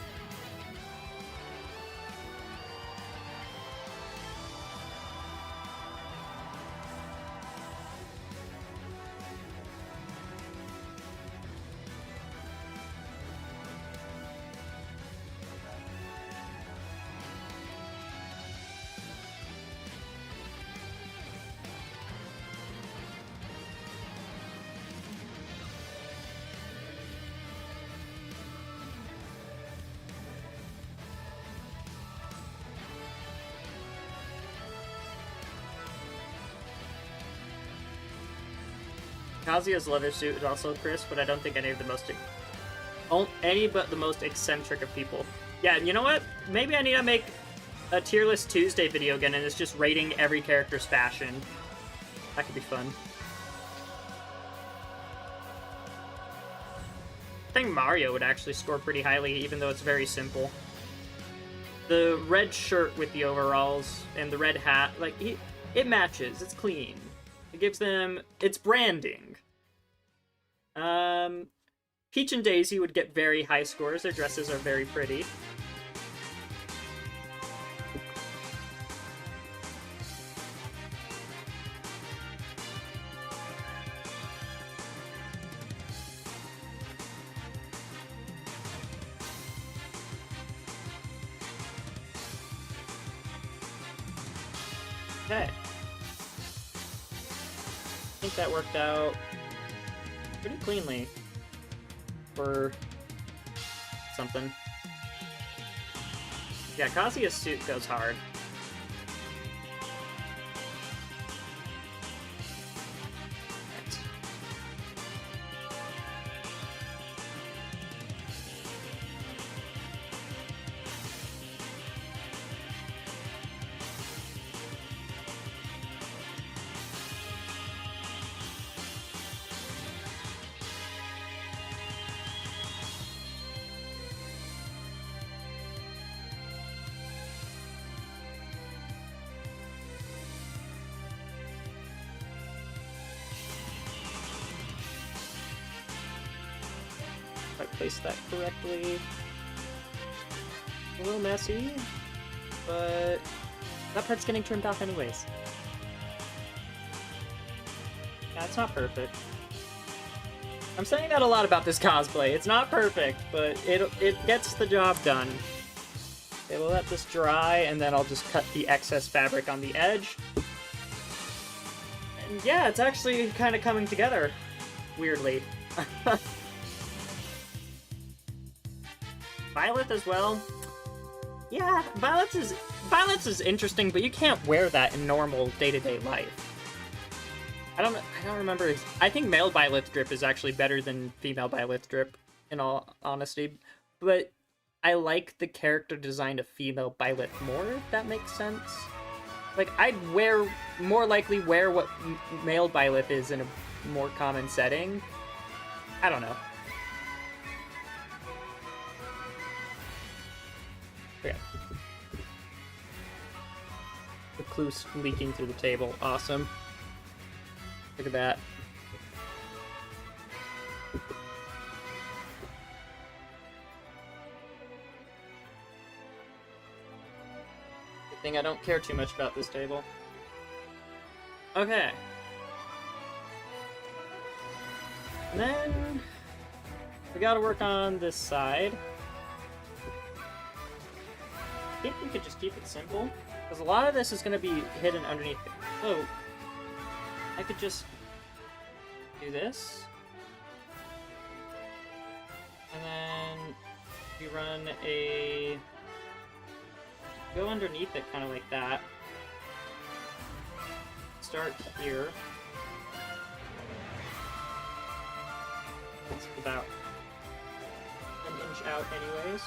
Kazuya's leather suit is also crisp, but I don't think any but the most eccentric of people. Yeah, you know what? Maybe I need to make a Tier List Tuesday video again, and it's just rating every character's fashion. That could be fun. I think Mario would actually score pretty highly, even though it's very simple. The red shirt with the overalls and the red hat, like, it matches. It's clean. It gives them... It's branding. Peach and Daisy would get very high scores. Their dresses are very pretty. Okay. I think that worked out pretty cleanly for something. Yeah, Kazuya's suit goes hard. Right. If I place that correctly. A little messy, but that part's getting trimmed off anyways. Yeah, it's not perfect. I'm saying that a lot about this cosplay. It's not perfect, but it gets the job done. Okay, we'll let this dry, and then I'll just cut the excess fabric on the edge. And yeah, it's actually kind of coming together, weirdly. Violet as well. Yeah, Violet's is interesting, but you can't wear that in normal day-to-day life. I don't remember. I think male Violet drip is actually better than female Violet drip, in all honesty. But I like the character design of female Violet more, if that makes sense. Like, I'd more likely wear what male Violet is in a more common setting. I don't know. Okay. The clue's leaking through the table. Awesome. Look at that. Good thing I don't care too much about this table. Okay. And then we gotta work on this side. I think we could just keep it simple, because a lot of this is going to be hidden underneath it. So, I could just do this. And then you run a... go underneath it, kind of like that. Start here. It's about an inch out anyways.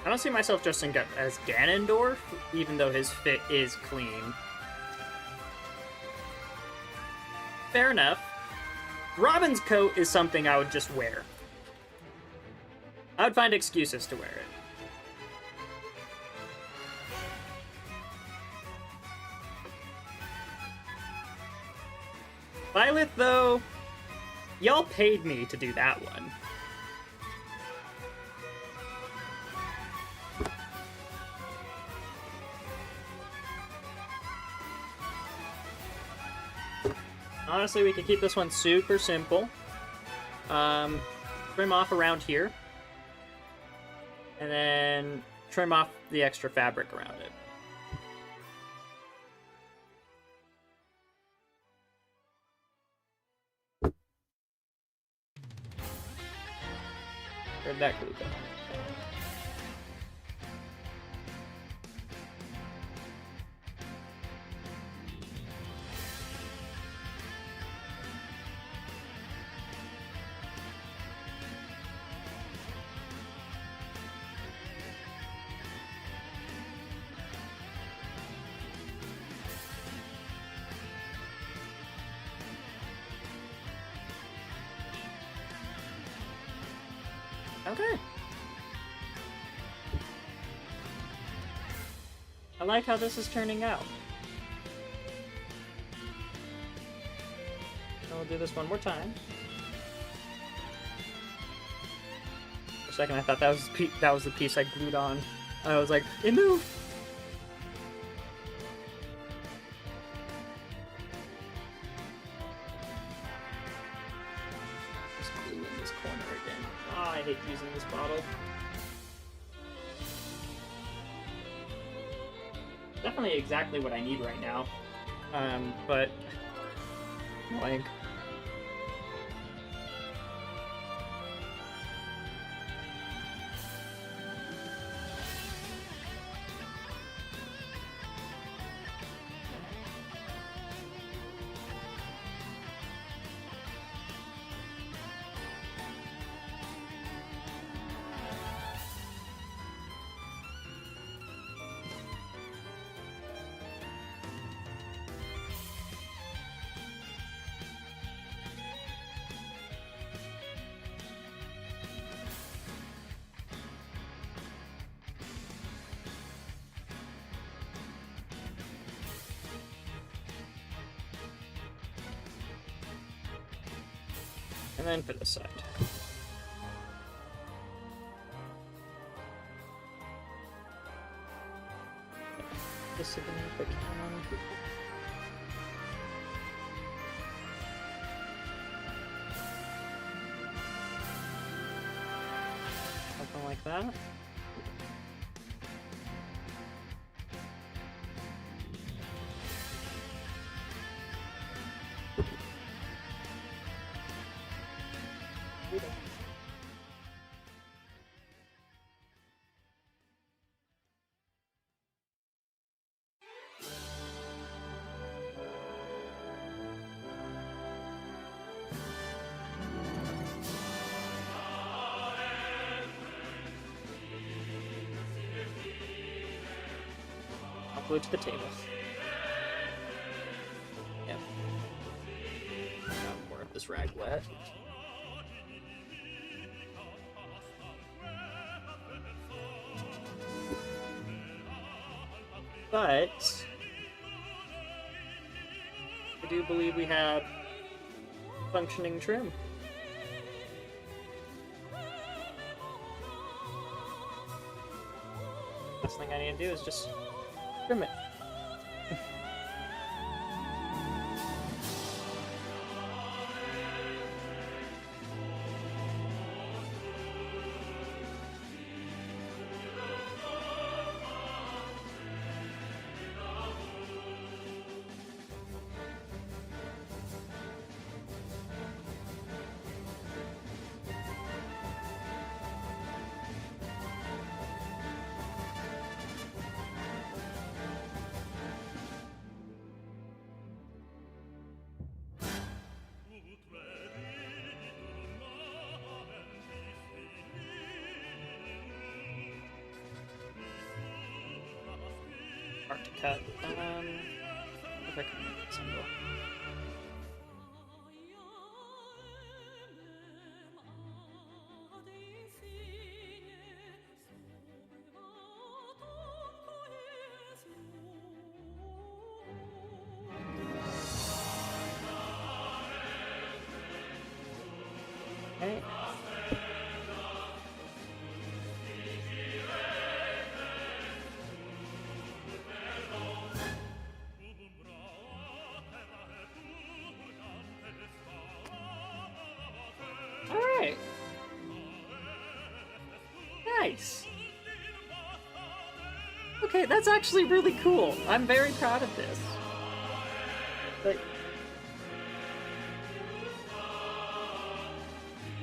I don't see myself dressing as Ganondorf, even though his fit is clean. Fair enough. Robin's coat is something I would just wear. I would find excuses to wear it. Violet, though, y'all paid me to do that one. Honestly, we could keep this one super simple. Trim off around here. And then trim off the extra fabric around it. Where'd that glue go? Okay. I like how this is turning out. And we'll do this one more time. For a second, I thought that was the piece I glued on. I was like, it moved! Just glue in this corner again. Oh, I hate using this bottle. Definitely exactly what I need right now. But annoying. And then for this side. Just again if I can. Something like that. Glue to the table. Yep. Got more of this rag wet. But I do believe we have functioning trim. Last thing I need to do is just trim it. Hard to cut. If I can make it simple. Okay. Nice. Okay, that's actually really cool. I'm very proud of this. But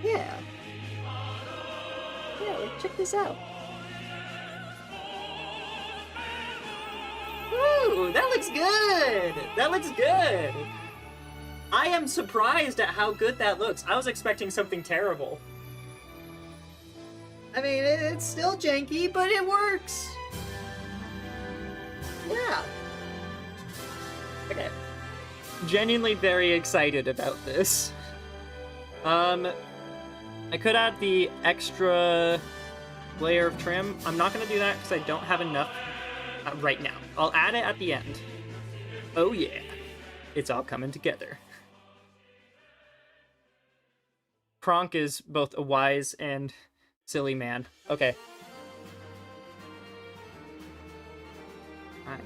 yeah. Yeah, like, check this out. Ooh, that looks good! That looks good! I am surprised at how good that looks. I was expecting something terrible. I mean, it's still janky, but it works! Yeah. Okay. Genuinely very excited about this. I could add the extra layer of trim. I'm not gonna do that because I don't have enough right now. I'll add it at the end. Oh yeah. It's all coming together. Kronk is both a wise and silly man. Okay. Alright.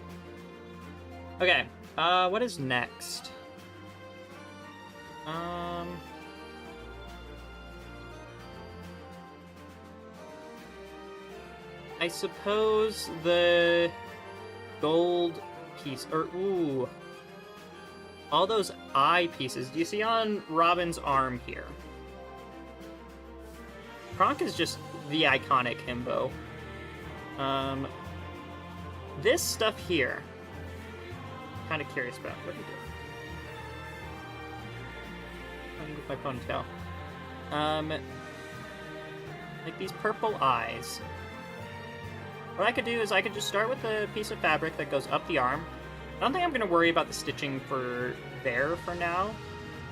Okay, what is next? I suppose the gold piece, or ooh, all those eye pieces. Do you see on Robin's arm here? Kronk is just the iconic himbo. This stuff here, kind of curious about. What are you doing? With my ponytail. Like these purple eyes. What I could do is I could just start with a piece of fabric that goes up the arm. I don't think I'm going to worry about the stitching for there for now.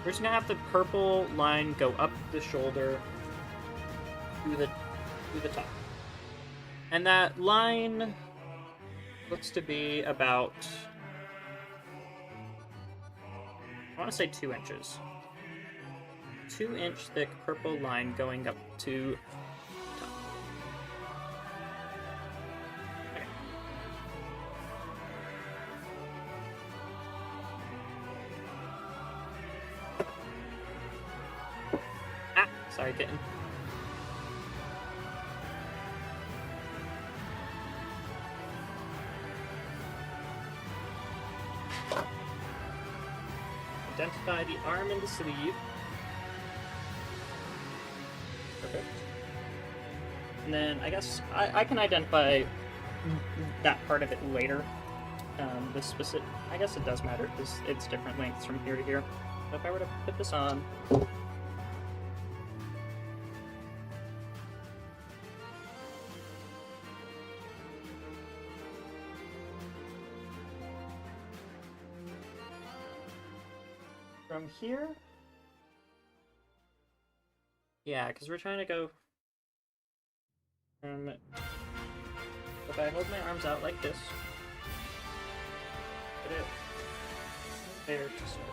We're just going to have the purple line go up the shoulder through the top. And that line looks to be about, I want to say 2 inches. 2-inch thick purple line going up to top. Okay. Ah, sorry, kitten. Identify the arm and the sleeve. Perfect. And then I guess I can identify that part of it later. The specific, I guess it does matter because it's different lengths from here to here. So if I were to put this on, from here, yeah, because we're trying to go from, if I hold my arms out like this, put it there to start.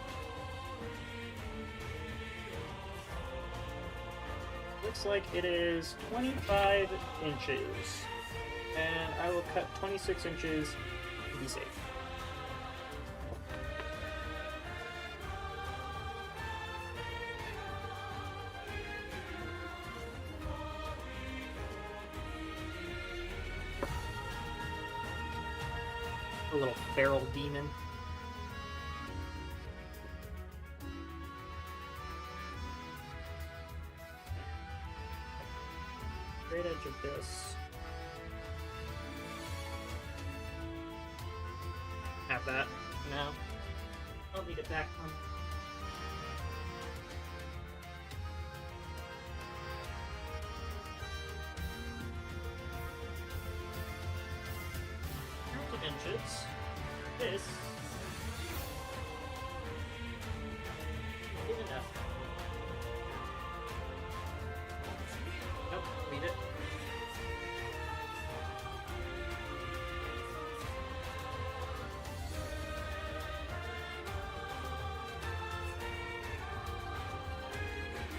Looks like it is 25 inches, and I will cut 26 inches to be safe. A little feral demon. Straight edge of this. Have that. No. I'll need it back on. Inches. This is enough. Nope, leave it.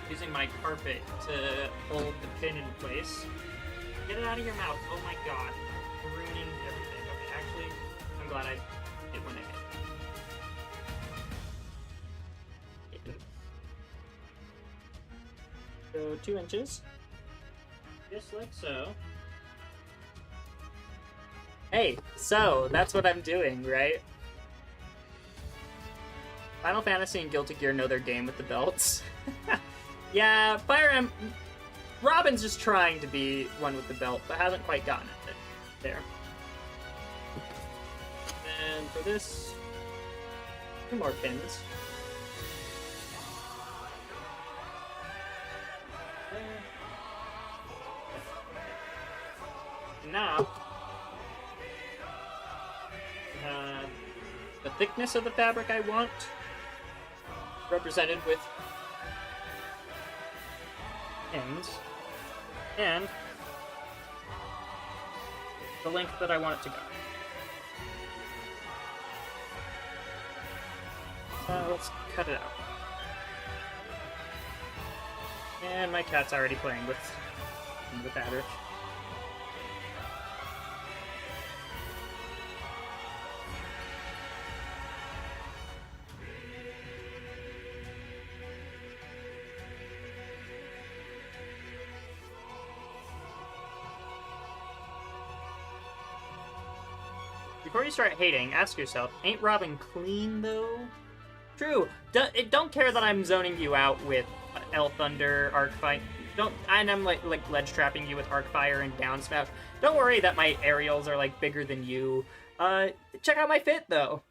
Using my carpet to hold the pin in place. Get it out of your mouth. Oh my god. You're ruining everything. Okay, actually, I'm glad I did when I hit. So 2 inches. Just like so. Hey, so that's what I'm doing, right? Final Fantasy and Guilty Gear know their game with the belts. Yeah, Fire Emblem... Robin's just trying to be one with the belt, but hasn't quite gotten it there. And for this, 2 more pins. And now, the thickness of the fabric I want, represented with pins, and the length that I want it to go. So let's cut it out. And my cat's already playing with the fabric. Before you start hating, ask yourself, ain't Robin clean, though? True. Don't care that I'm zoning you out with Elf Thunder, Arcfire. And I'm like ledge trapping you with Arcfire and Downspout. Don't worry that my aerials are like bigger than you. Check out my fit, though.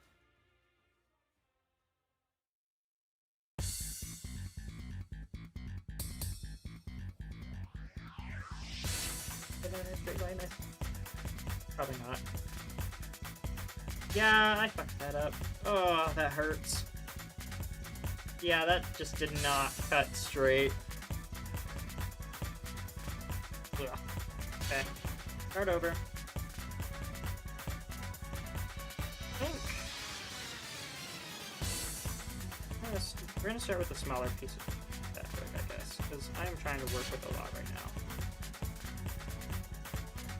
Probably not. Yeah, I fucked that up. Oh, that hurts. Yeah, that just did not cut straight. Ugh. Okay. Start over. We're gonna start with a smaller piece of fabric, I guess, because I'm trying to work with a lot right now.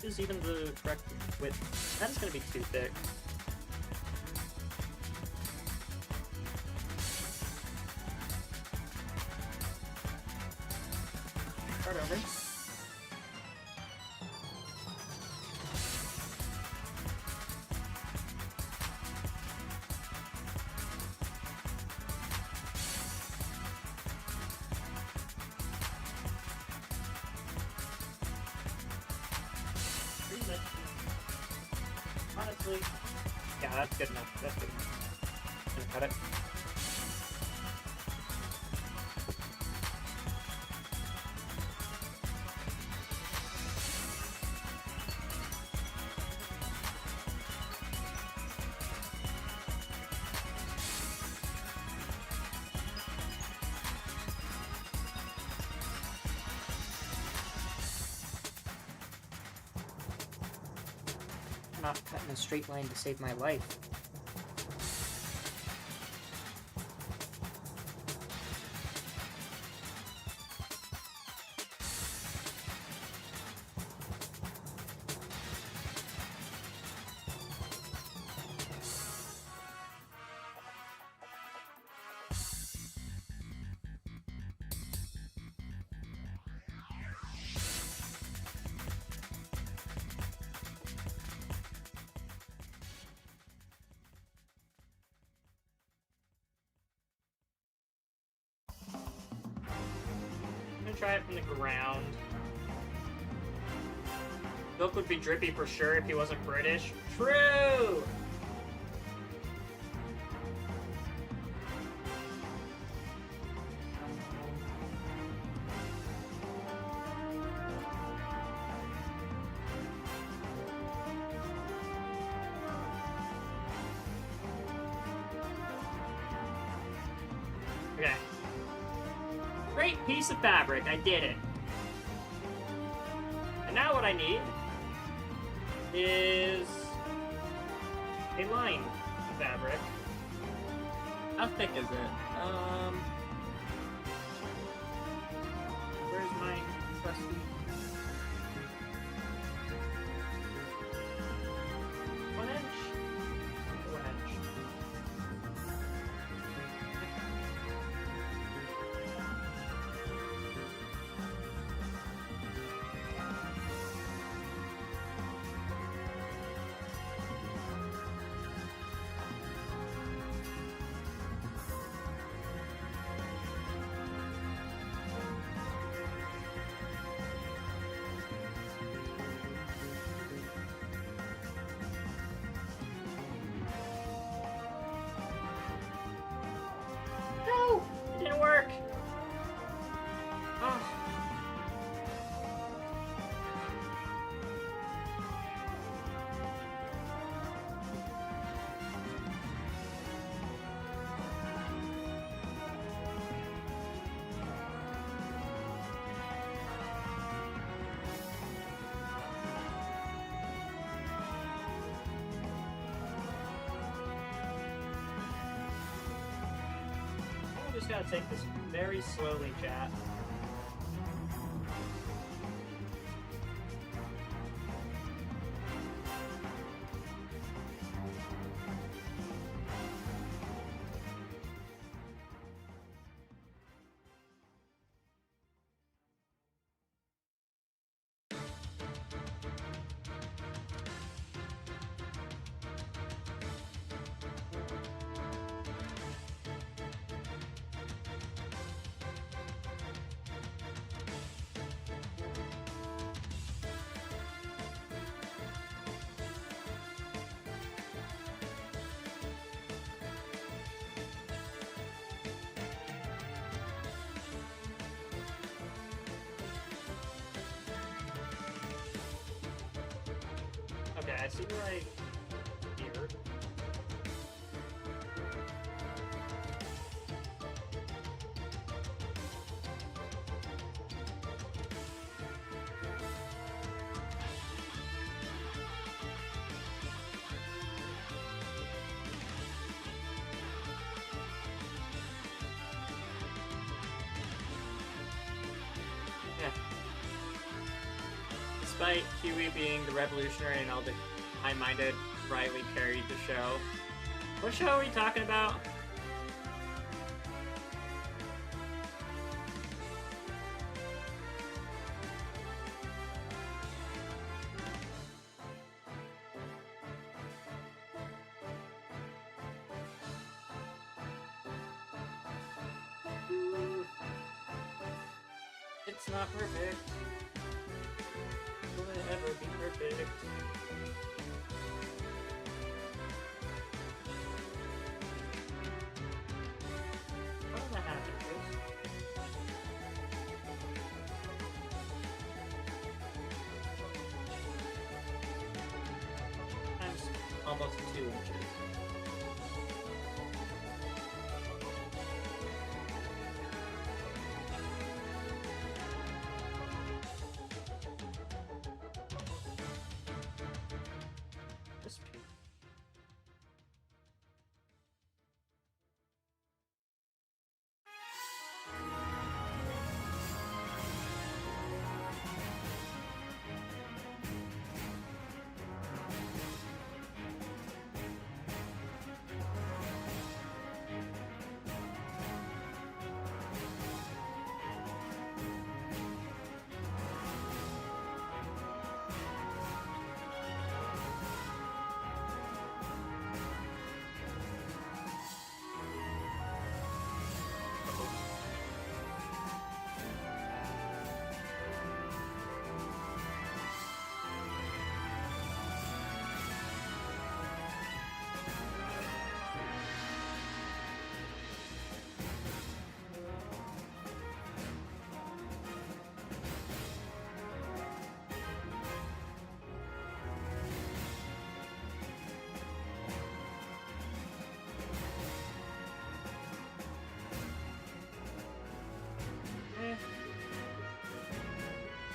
Is even the correct width? That's gonna be too thick. Start over. Honestly, yeah, that's good enough. That's good enough. Gonna cut it. Not cut in a straight line to save my life. Try it from the ground. Milk would be drippy for sure if he wasn't British. True! Okay. Great piece of fabric, I did it. And now what I need is a line of fabric. How thick is it? Where's my trusty? 1 inch? 1 inch. gotta take this very slowly, chat. Okay, I see like here. Yeah. Despite Huey being the revolutionary and all the high-minded, Riley carried the show. What show are we talking about? Ooh. It's not perfect. Will it ever be perfect? What the happened, Chris? That's almost 2 inches. This piece.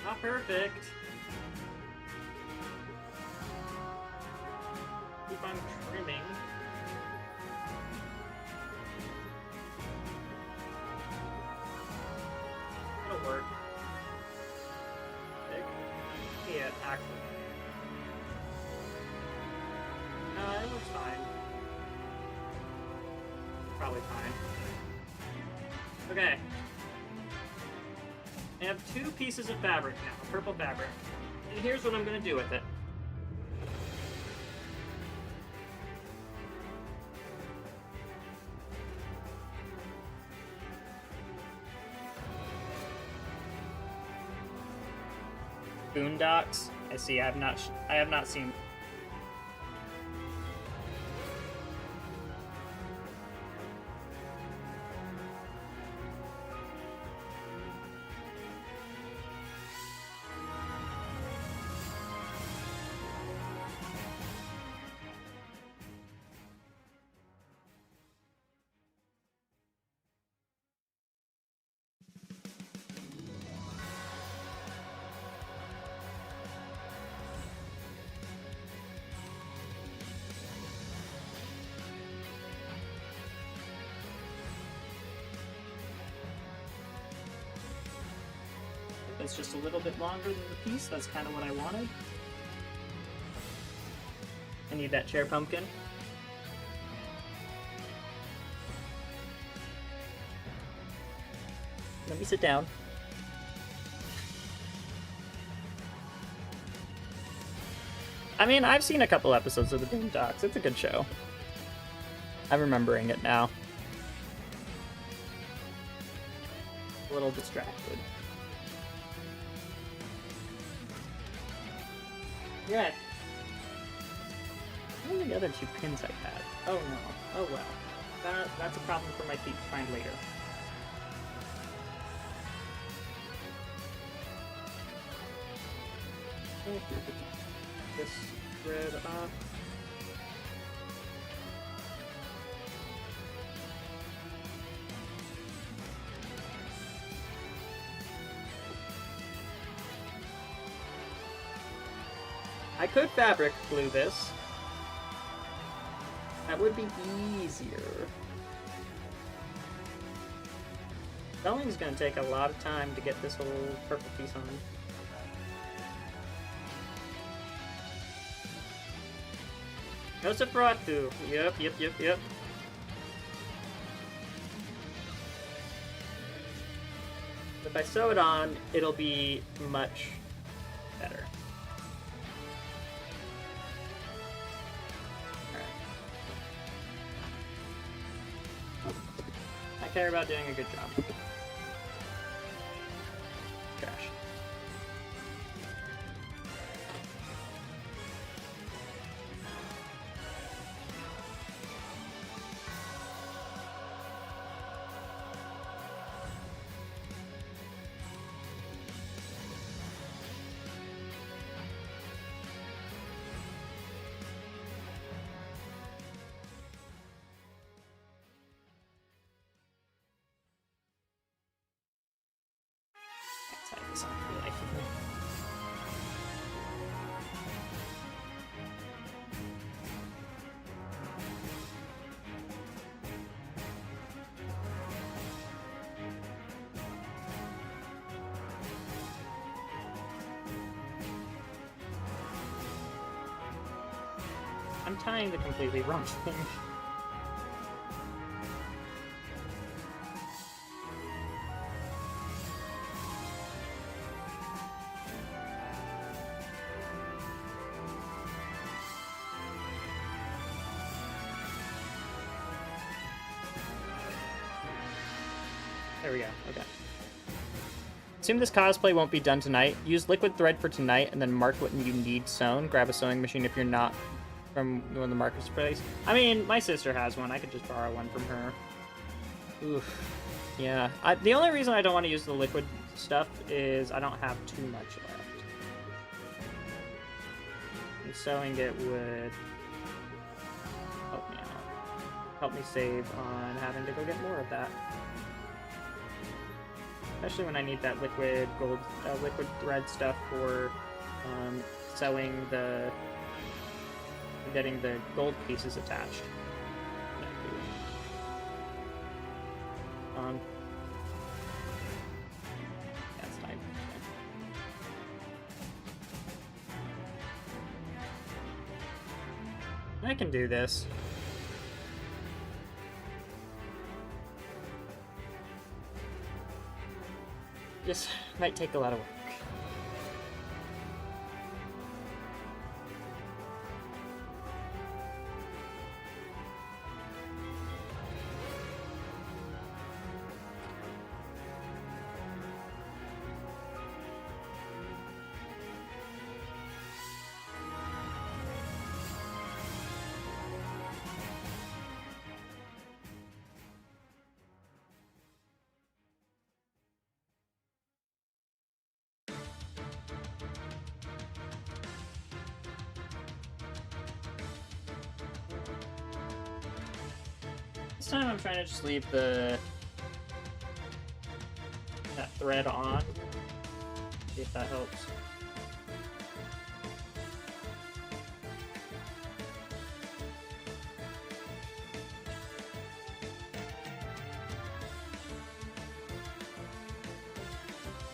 Not perfect. Keep on trimming. It'll work. Yeah, actually. No, it looks fine. Probably fine. Okay. I have 2 pieces of fabric now, purple fabric. And here's what I'm going to do with it. Boondocks? I see, I have not seen. that's just a little bit longer than the piece. That's kind of what I wanted. I need that chair pumpkin. Let me sit down. I mean, I've seen a couple episodes of the Boondocks. It's a good show. I'm remembering it now. A little distracted. Yeah. What are the other two pins I had? Oh no. Oh well. That's a problem for my feet to find later. This thread off. I could fabric glue this. That would be easier. Sewing's gonna take a lot of time to get this whole purple piece on. Nosferatu. Yep. If I sew it on, it'll be much better. I care about doing a good job. Trash. This on for life of me. I'm tying the completely wrong thing. There we go, okay. Assume this cosplay won't be done tonight. Use liquid thread for tonight and then mark what you need sewn. Grab a sewing machine if you're not from one of the marketplace. I mean, my sister has one. I could just borrow one from her. Oof. Yeah. The only reason I don't want to use the liquid stuff is I don't have too much left. And sewing it would help me out. Help me save on having to go get more of that. Especially when I need that liquid gold, liquid thread stuff for sewing getting the gold pieces attached. That's time. I can do this. This might take a lot of work. This time I'm trying to just leave that thread on. See if that helps.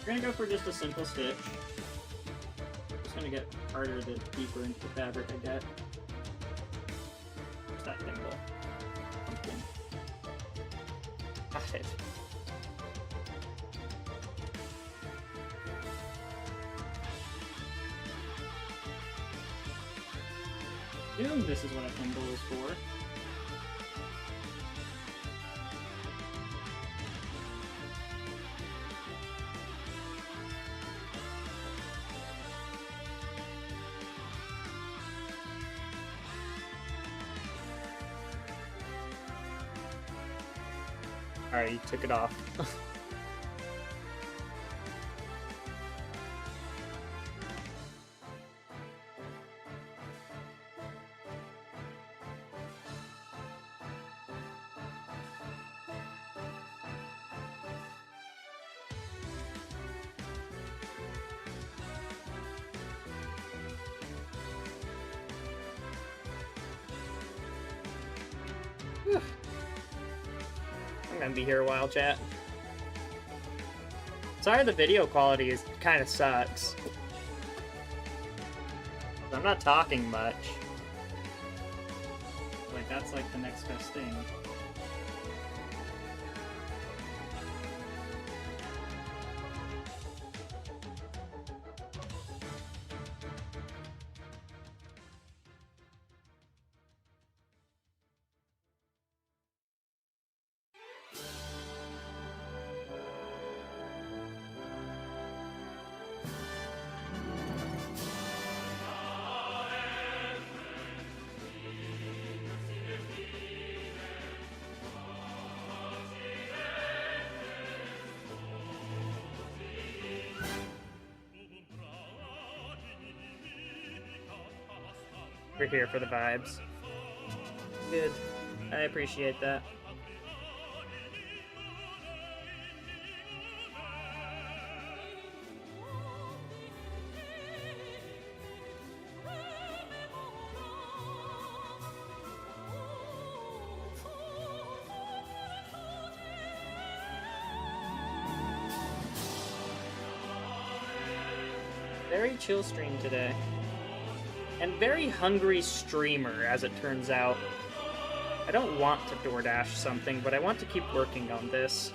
We're gonna go for just a simple stitch. It's gonna get harder the deeper into the fabric I get. Where's that thimble? Pumpkin. Got it. Assume this is what a thimble is for. Alright, you took it off. I'm gonna be here a while, chat. Sorry the video quality is kind of sucks. I'm not talking much. Like, that's like the next best thing. We're here for the vibes. Good. I appreciate that. Very chill stream today. And very hungry streamer, as it turns out. I don't want to DoorDash something, but I want to keep working on this.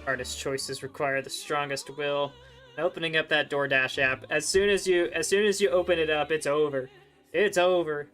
Hardest choices require the strongest will. Opening up that DoorDash app, as soon as you open it up, it's over. It's over.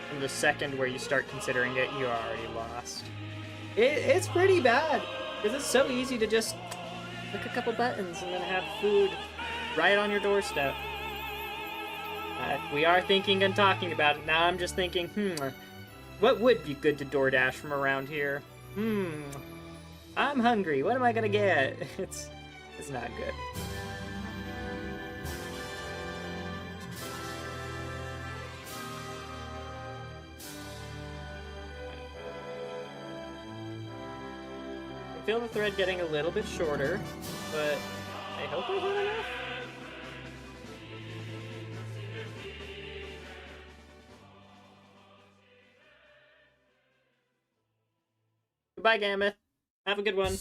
From the second where you start considering it, you are already lost. It's pretty bad, because it's so easy to just click a couple buttons and then have food right on your doorstep. We are thinking and talking about it. Now I'm just thinking, what would be good to DoorDash from around here? I'm hungry. What am I gonna get? It's not good. I feel the thread getting a little bit shorter, but I hope I hit enough. Goodbye, Gameth. Have a good one.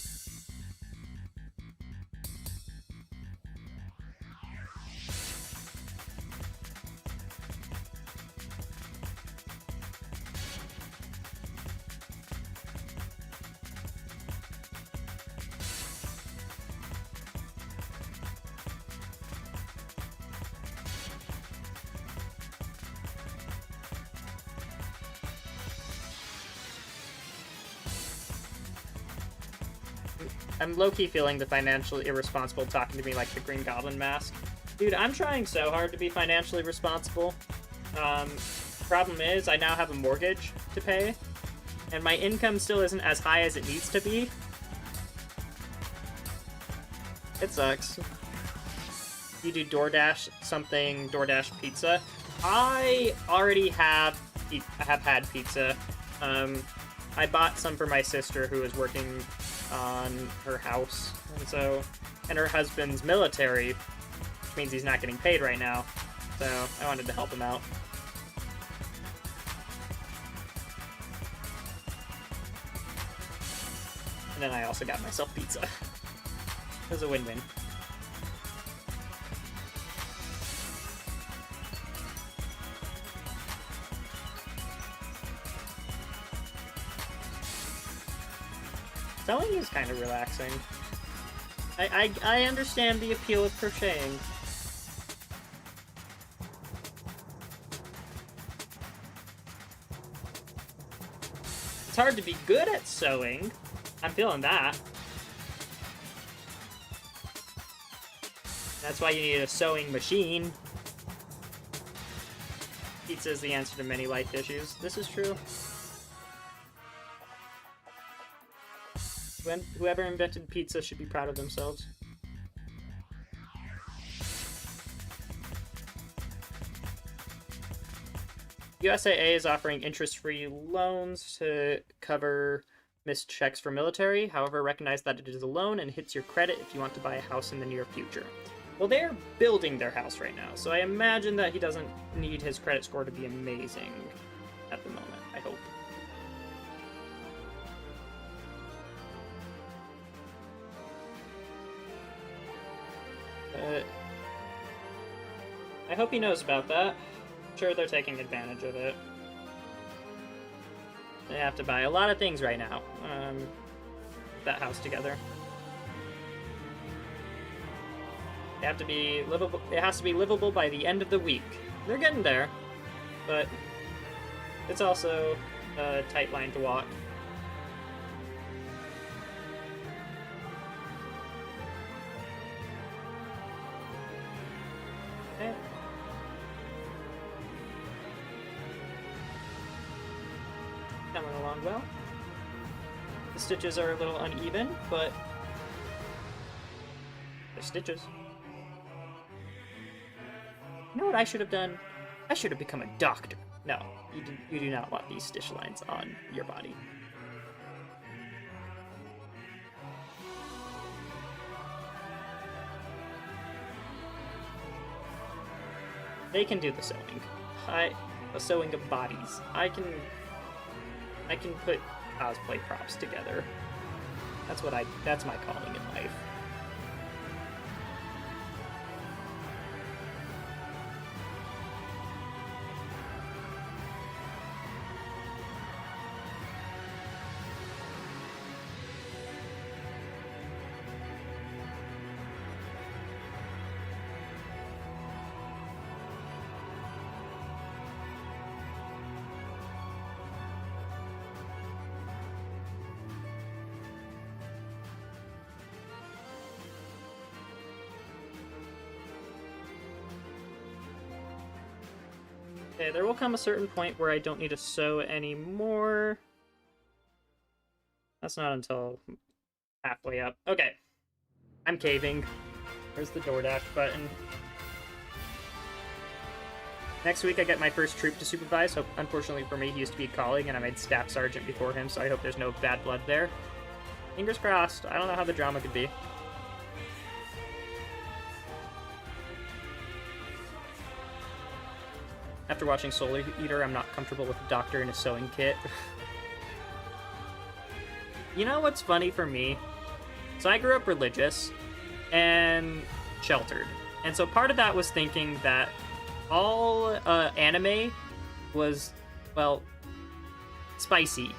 I'm low-key feeling the financially irresponsible talking to me like the Green Goblin mask. Dude, I'm trying so hard to be financially responsible. Problem is, I now have a mortgage to pay, and my income still isn't as high as it needs to be. It sucks. You do DoorDash something, DoorDash pizza. I already have had pizza. I bought some for my sister who is working on her house, and her husband's military, which means he's not getting paid right now, so I wanted to help him out. And then I also got myself pizza. It was a win-win. Sewing is kind of relaxing. I understand the appeal of crocheting. It's hard to be good at sewing. I'm feeling that. That's why you need a sewing machine. Pizza is the answer to many life issues. This is true. Whoever invented pizza should be proud of themselves. USAA is offering interest-free loans to cover missed checks for military. However, recognize that it is a loan and hits your credit if you want to buy a house in the near future. Well, they're building their house right now, so I imagine that he doesn't need his credit score to be amazing at the moment, I hope. I hope he knows about that. I'm sure they're taking advantage of it. They have to buy a lot of things right now. That house together. They have to be livable. It has to be livable by the end of the week. They're getting there, but it's also a tight line to walk. Okay. Coming along well. The stitches are a little uneven, but they're stitches. You know what I should have done? I should have become a doctor. No, you do not want these stitch lines on your body. They can do the sewing. The sewing of bodies. I can put cosplay props together. That's my calling in life. Okay, there will come a certain point where I don't need to sew anymore. That's not until halfway up. Okay. I'm caving. There's the DoorDash button. Next week I get my first troop to supervise, so unfortunately for me, he used to be a colleague and I made staff sergeant before him, so I hope there's no bad blood there. Fingers crossed. I don't know how the drama could be. After watching Soul Eater, I'm not comfortable with a doctor in a sewing kit. You know what's funny for me? So I grew up religious and sheltered. And so part of that was thinking that all anime was, well, spicy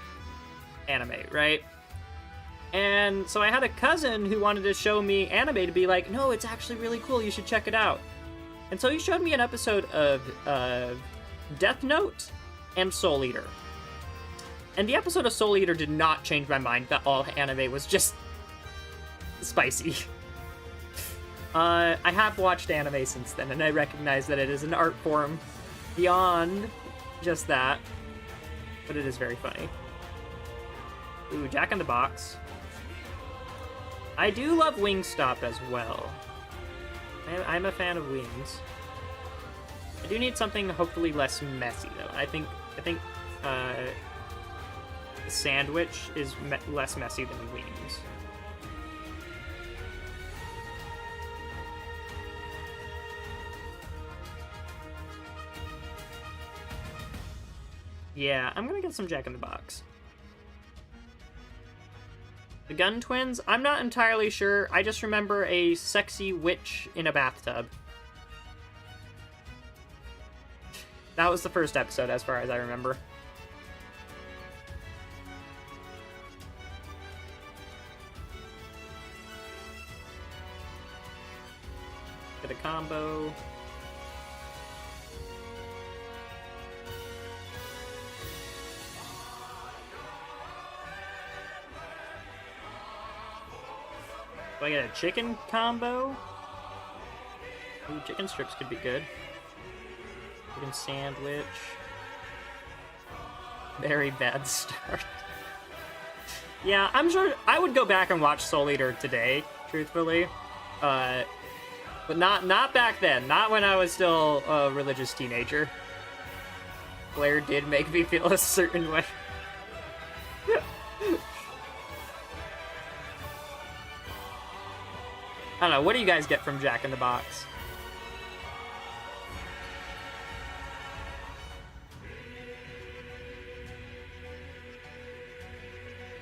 anime, right? And so I had a cousin who wanted to show me anime to be like, no, it's actually really cool, you should check it out. And so he showed me an episode of Death Note and Soul Eater. And the episode of Soul Eater did not change my mind that all anime was just spicy. I have watched anime since then, and I recognize that it is an art form beyond just that, but it is very funny. Ooh, Jack in the Box. I do love Wingstop as well. I'm a fan of wings. I do need something hopefully less messy though. I think the sandwich is less messy than wings. Yeah, I'm gonna get some Jack in the Box. The Gun Twins, I'm not entirely sure. I just remember a sexy witch in a bathtub. That was the first episode, as far as I remember. Get a combo. Do I get a chicken combo? Ooh, chicken strips could be good. Chicken sandwich. Very bad start. Yeah, I'm sure I would go back and watch Soul Eater today, truthfully. But not back then. Not when I was still a religious teenager. Blair did make me feel a certain way. I don't know, what do you guys get from Jack in the Box?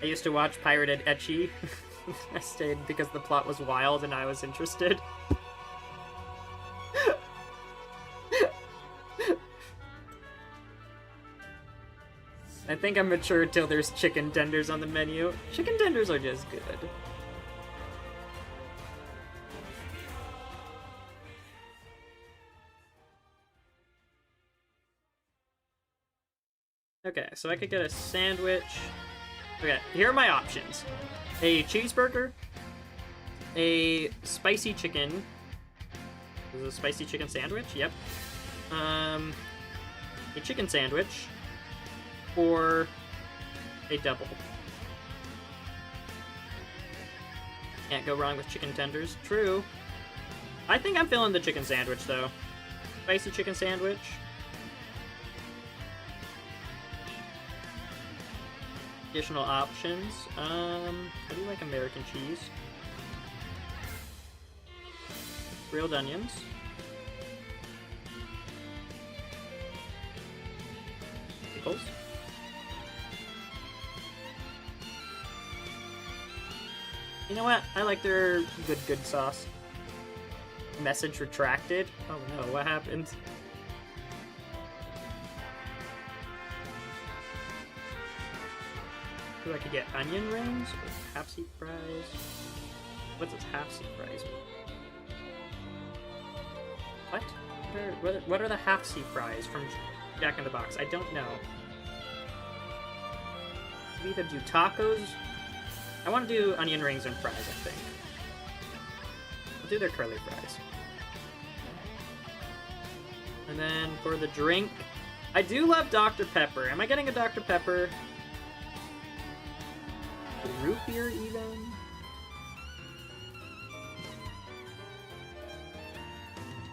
I used to watch Pirated Ecchi. I stayed because the plot was wild and I was interested. I think I'm mature till there's chicken tenders on the menu. Chicken tenders are just good. Okay, so I could get a sandwich. Okay, here are my options. A cheeseburger, a spicy chicken. Is it a spicy chicken sandwich? Yep. A chicken sandwich, or a double. Can't go wrong with chicken tenders. True. I think I'm feeling the chicken sandwich, though. Spicy chicken sandwich. Additional options. How do you like American cheese? Grilled onions. Pickles. You know what? I like their good sauce. Message retracted. Oh no, what happened? Ooh, I could get onion rings or half-seat fries. What's this half-seat fries? What? What are the half-seat fries from Jack in the Box? I don't know. We either do tacos. I want to do onion rings and fries, I think. I'll do their curly fries. And then for the drink, I do love Dr. Pepper. Am I getting a Dr. Pepper? A root beer, even?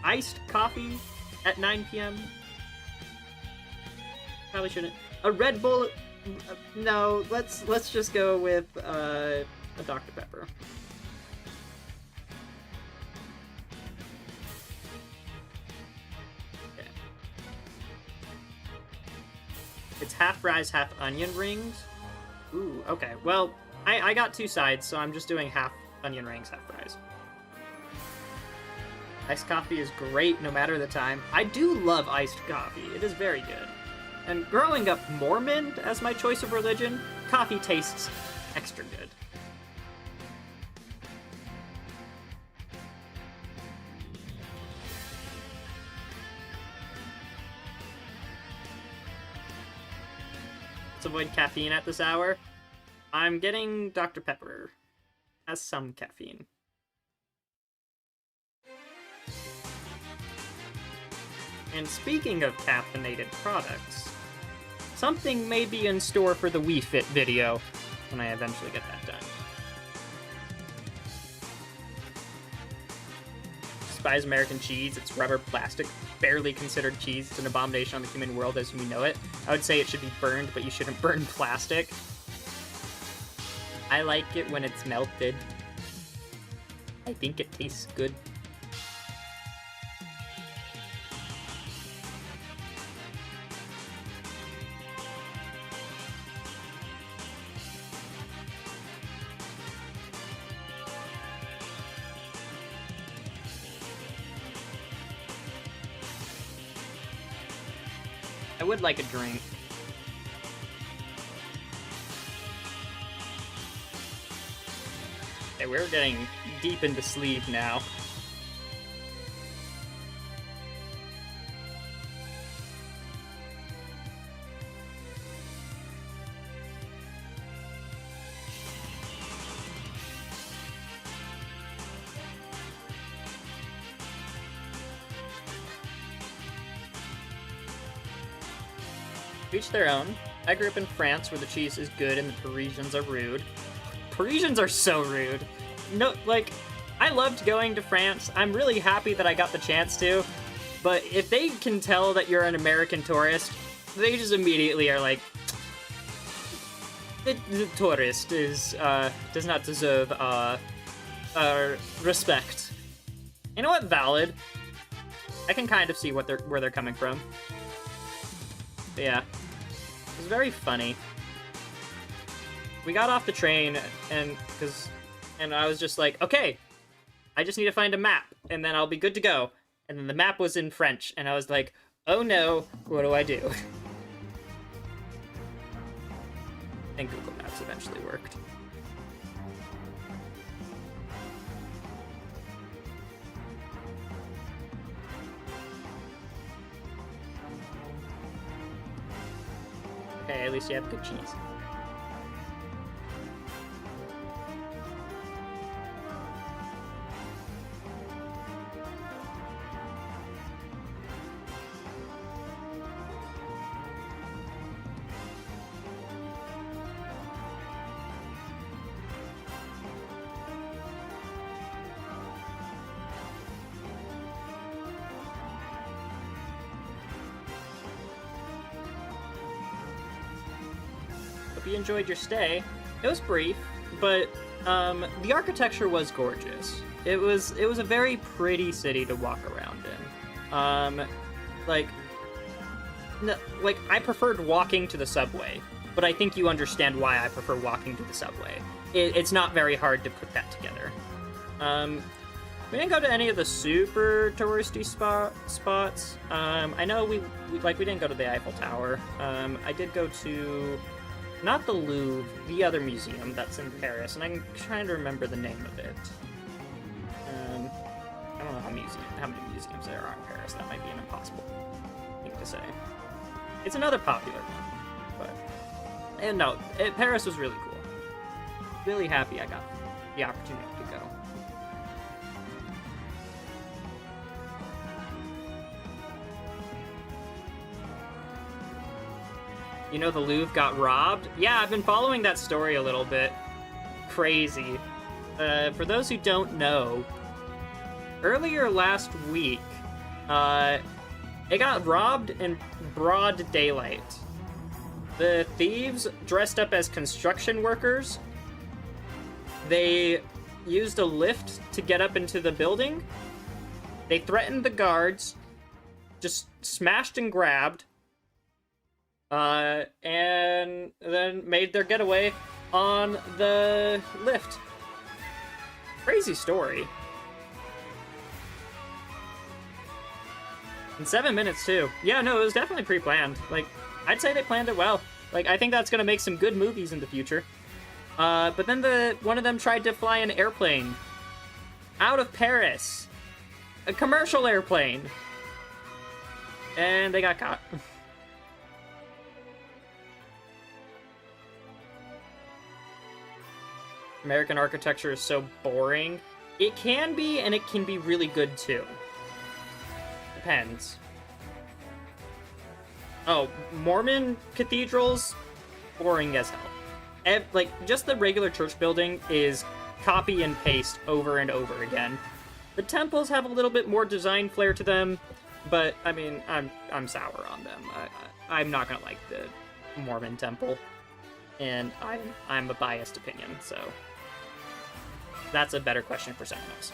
Iced coffee at 9 p.m. Probably shouldn't. A Red Bull. No, let's just go with a Dr. Pepper. Okay. It's half fries, half onion rings. Ooh, okay. Well, I got two sides, so I'm just doing half onion rings, half fries. Iced coffee is great no matter the time. I do love iced coffee. It is very good. And growing up Mormon as my choice of religion, coffee tastes extra good. Let's avoid caffeine at this hour. I'm getting Dr. Pepper. has some caffeine. And speaking of caffeinated products, something may be in store for the Wii Fit video when I eventually get that done. Despise American cheese. It's rubber, plastic, barely considered cheese. It's an abomination on the human world as we know it. I would say it should be burned, but you shouldn't burn plastic. I like it when it's melted. I think it tastes good. I would like a drink. Okay, we're getting deep into sleep now. To each their own. I grew up in France where the cheese is good and the Parisians are rude. Parisians are so rude. No, like, I loved going to France. I'm really happy that I got the chance to. But if they can tell that you're an American tourist, they just immediately are like, the tourist is, does not deserve, respect. You know what? Valid. I can kind of see where they're coming from. But yeah. It was very funny. We got off the train and I was just like, okay, I just need to find a map and then I'll be good to go. And then the map was in French and I was like, oh no, what do I do? And Google Maps eventually worked. Okay, at least you have good cheese. Hope you enjoyed your stay. It was brief, but the architecture was gorgeous. It was a very pretty city to walk around in. Like I preferred walking to the subway, but I think you understand why I prefer walking to the subway. It's not very hard to put that together. We didn't go to any of the super touristy spots. I know we didn't go to the Eiffel Tower. I did go to not the Louvre, the other museum that's in Paris, and I'm trying to remember the name of it. I don't know how many museums there are in Paris. That might be an impossible thing to say. It's another popular one, but no, Paris was really cool. Really happy I got the opportunity to go. You know the Louvre got robbed? Yeah, I've been following that story a little bit. Crazy. For those who don't know, earlier last week, it got robbed in broad daylight. The thieves dressed up as construction workers. They used a lift to get up into the building. They threatened the guards, just smashed and grabbed, and then made their getaway on the lift. Crazy story. In 7 minutes, too. Yeah, no, it was definitely pre-planned. Like, I'd say they planned it well. Like, I think that's gonna make some good movies in the future. But then one of them tried to fly an airplane out of Paris. A commercial airplane. And they got caught. American architecture is so boring. It can be, and it can be really good too. Depends. Oh, Mormon cathedrals, boring as hell. Like, just the regular church building is copy and paste over and over again. The temples have a little bit more design flair to them, but I mean, I'm sour on them. I'm not gonna like the Mormon temple, and I'm a biased opinion, so that's a better question for someone else.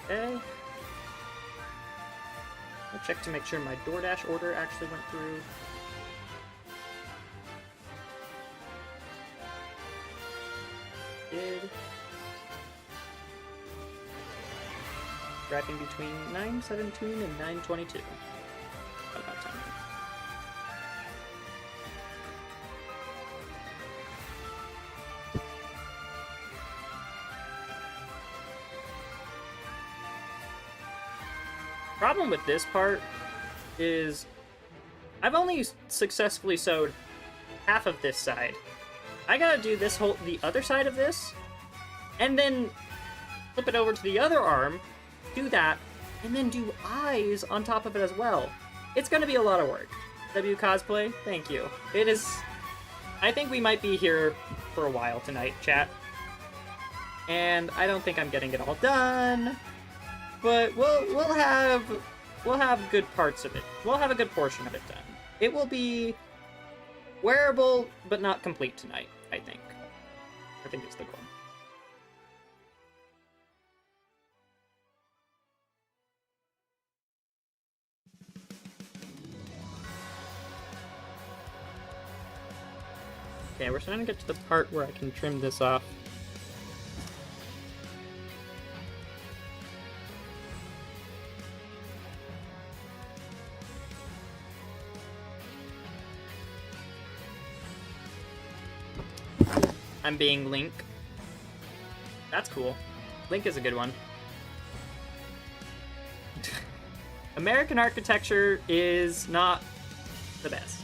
Okay. I'll check to make sure my DoorDash order actually went through. Did. Wrapping between 9:17 and 9:22. About time. Problem with this part is I've only successfully sewed half of this side. I gotta do the other side of this, and then flip it over to the other arm, do that, and then do eyes on top of it as well. It's gonna be a lot of work. W Cosplay, thank you. It is. I think we might be here for a while tonight, chat. And I don't think I'm getting it all done. But we'll have good parts of it. We'll have a good portion of it done. It will be wearable, but not complete tonight, I think. I think it's the goal. Okay, we're starting to get to the part where I can trim this off. I'm being Link. That's cool. Link is a good one. American architecture is not the best.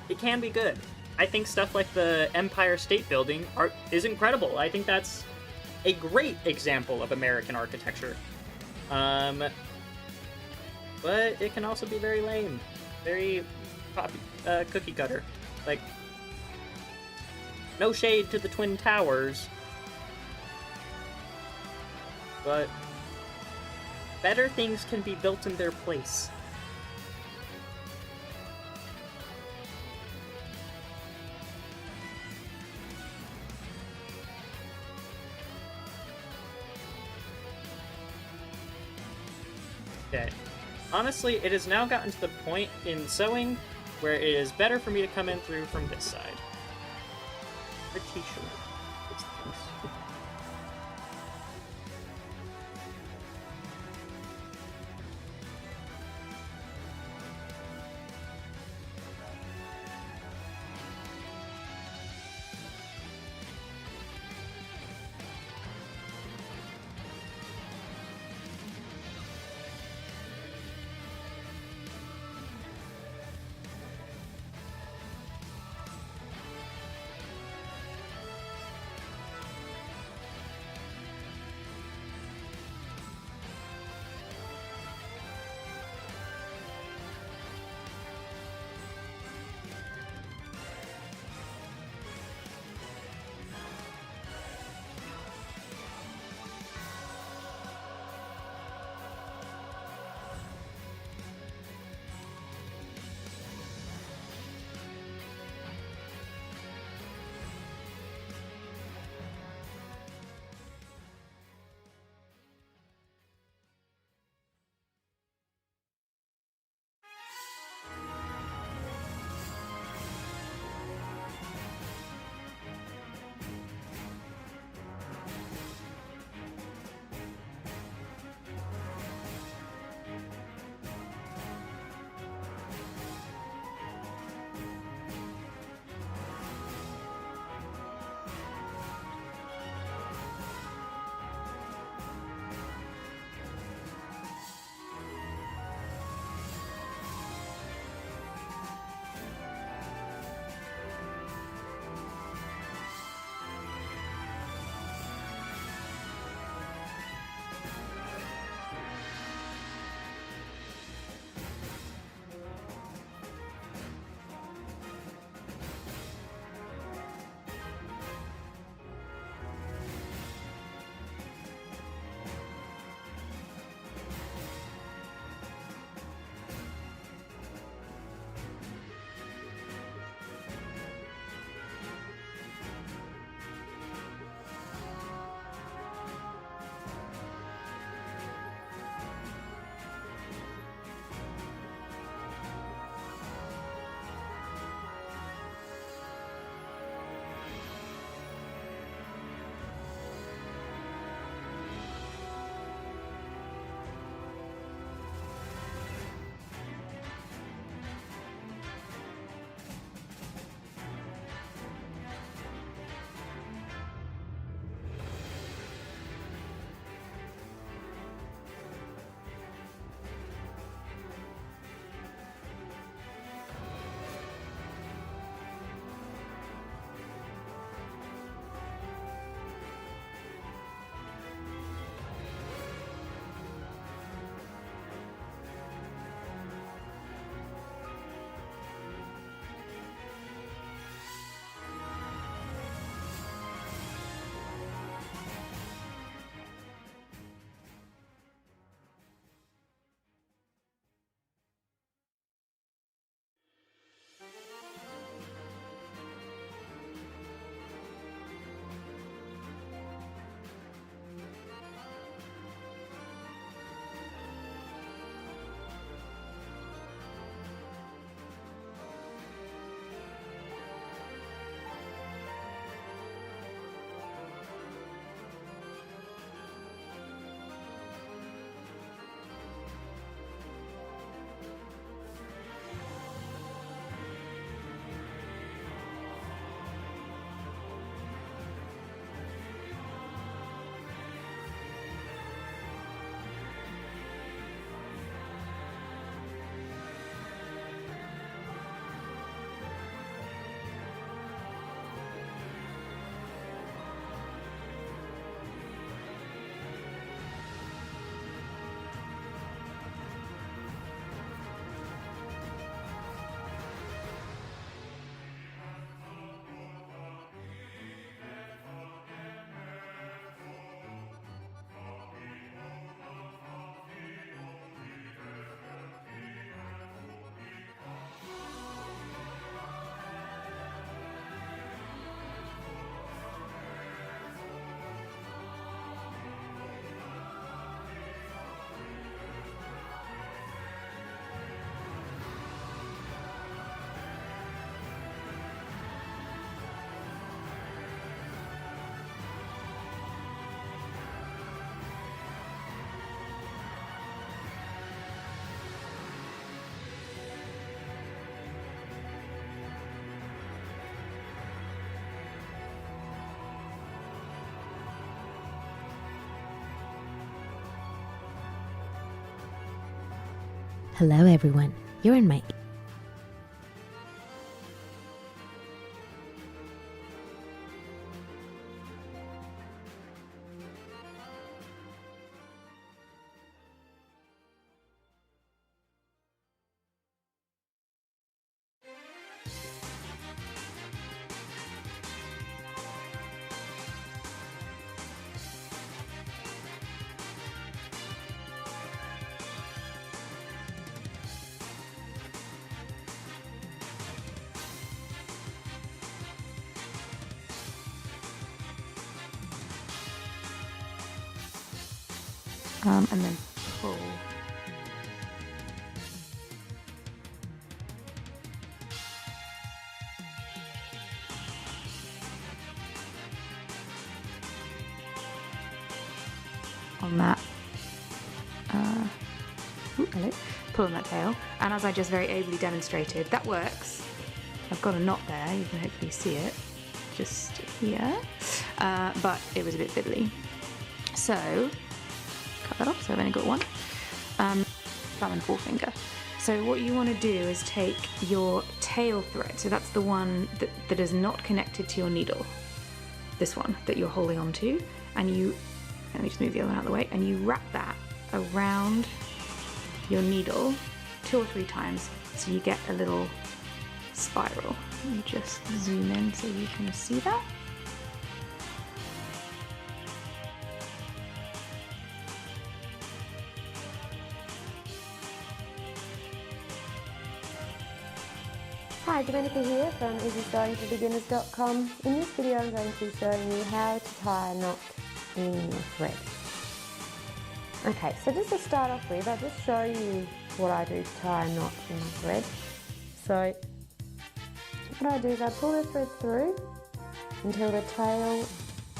It can be good. I think stuff like the Empire State Building is incredible. I think that's a great example of American architecture. But it can also be very lame. Very cookie cutter. Like, no shade to the Twin Towers, but better things can be built in their place. Okay. Honestly, it has now gotten to the point in sewing where it is better for me to come in through from this side. Pretty sure it's the case. Hello everyone, you're in my and then pull. On that, hello, pull on that tail, and as I just very ably demonstrated, that works. I've got a knot there, you can hopefully see it, just here, but it was a bit fiddly. So, cut that off, so I've only got one, thumb and forefinger. So what you want to do is take your tail thread, so that's the one that is not connected to your needle, this one that you're holding on to, and you, let me just move the other one out of the way, and you wrap that around your needle 2 or 3 times so you get a little spiral. Let me just zoom in so you can see that. Hi, Domenica here from easysewingforbeginners.com. In this video I'm going to be showing you how to tie a knot in a thread. Okay, so just to start off with, I'll just show you what I do to tie a knot in my thread. So what I do is I pull the thread through until the tail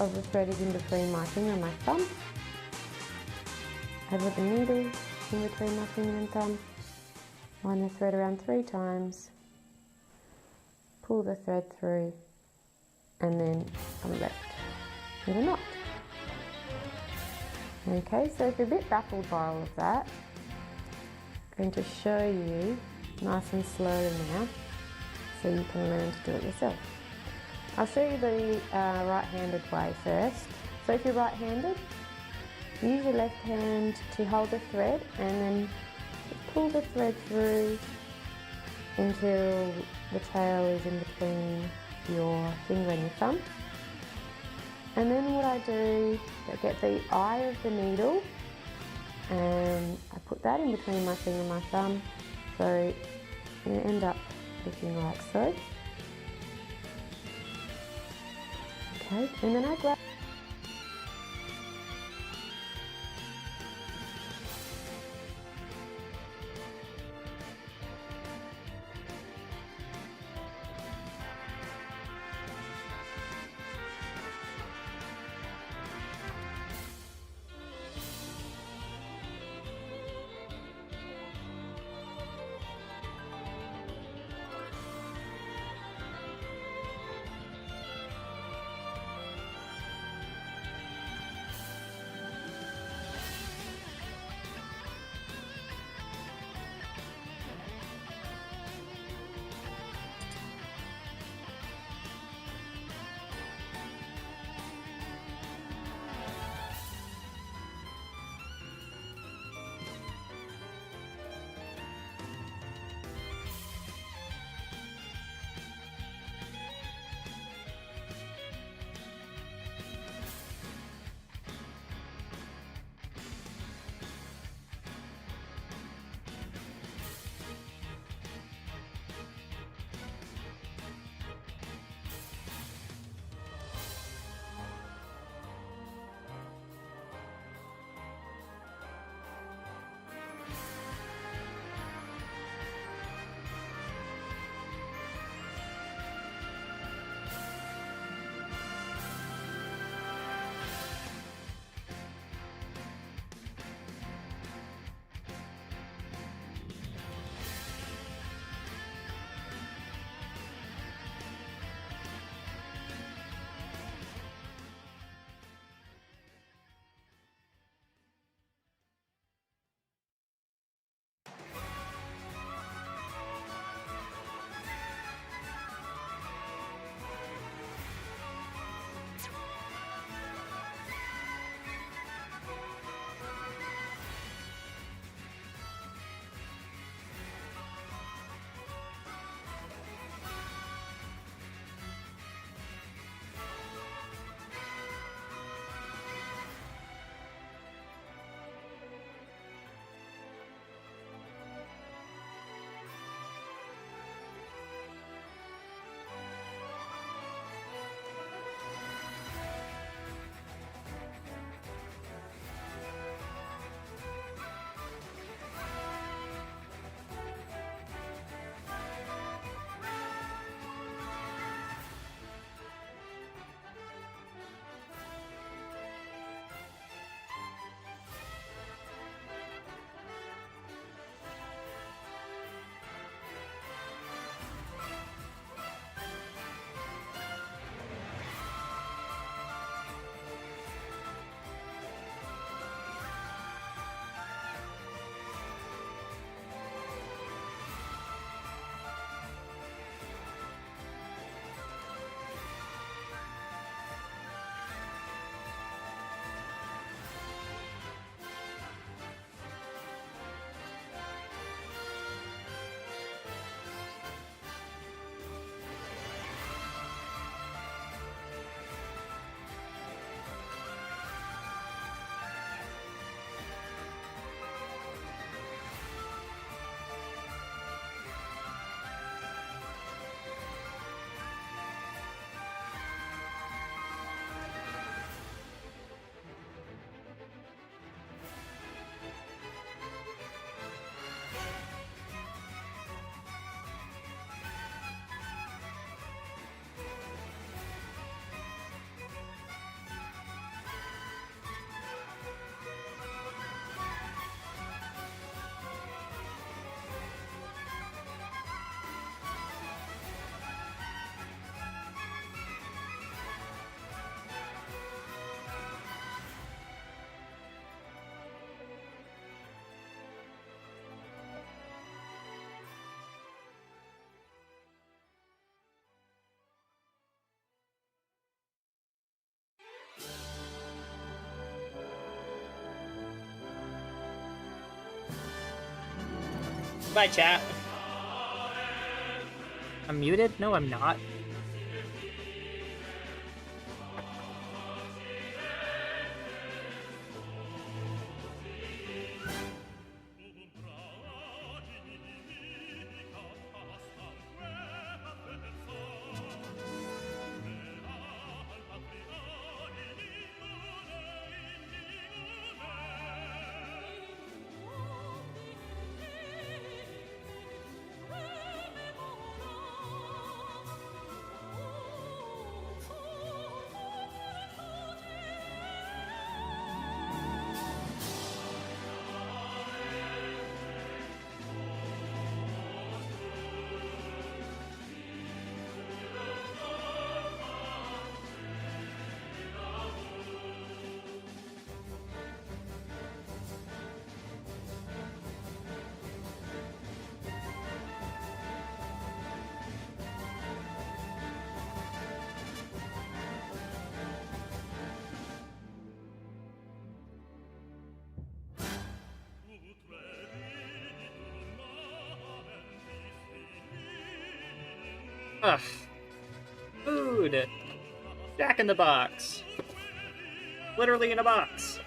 of the thread is in between my finger and my thumb. I put the needle in between my finger and thumb, wind the thread around 3 times, pull the thread through, and then I'm left with a knot. Okay, so if you're a bit baffled by all of that, I'm going to show you nice and slowly now so you can learn to do it yourself. I'll show you the right-handed way first. So if you're right-handed, use your left hand to hold the thread and then pull the thread through until the tail is in between your finger and your thumb. And then what I do, I get the eye of the needle and I put that in between my finger and my thumb, so you end up looking like so. Okay, and then I grab Goodbye, chat. I'm muted? No, I'm not. Ugh. Food. Jack in the Box. Literally in a box.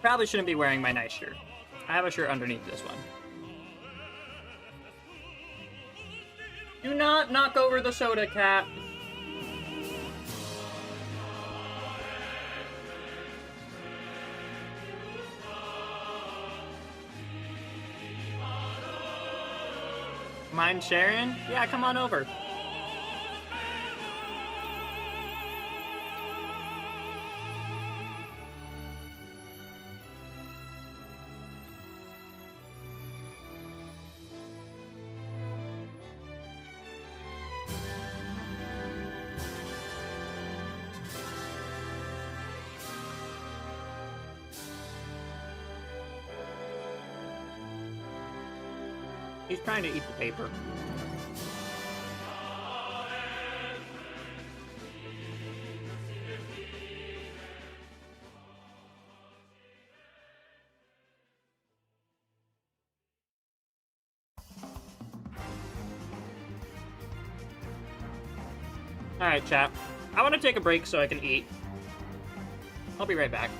Probably shouldn't be wearing my nice shirt. I have a shirt underneath this one. Do not knock over the soda, cat. Mind sharing? Yeah, come on over. He's trying to eat the paper. Alright, chat. I want to take a break so I can eat. I'll be right back.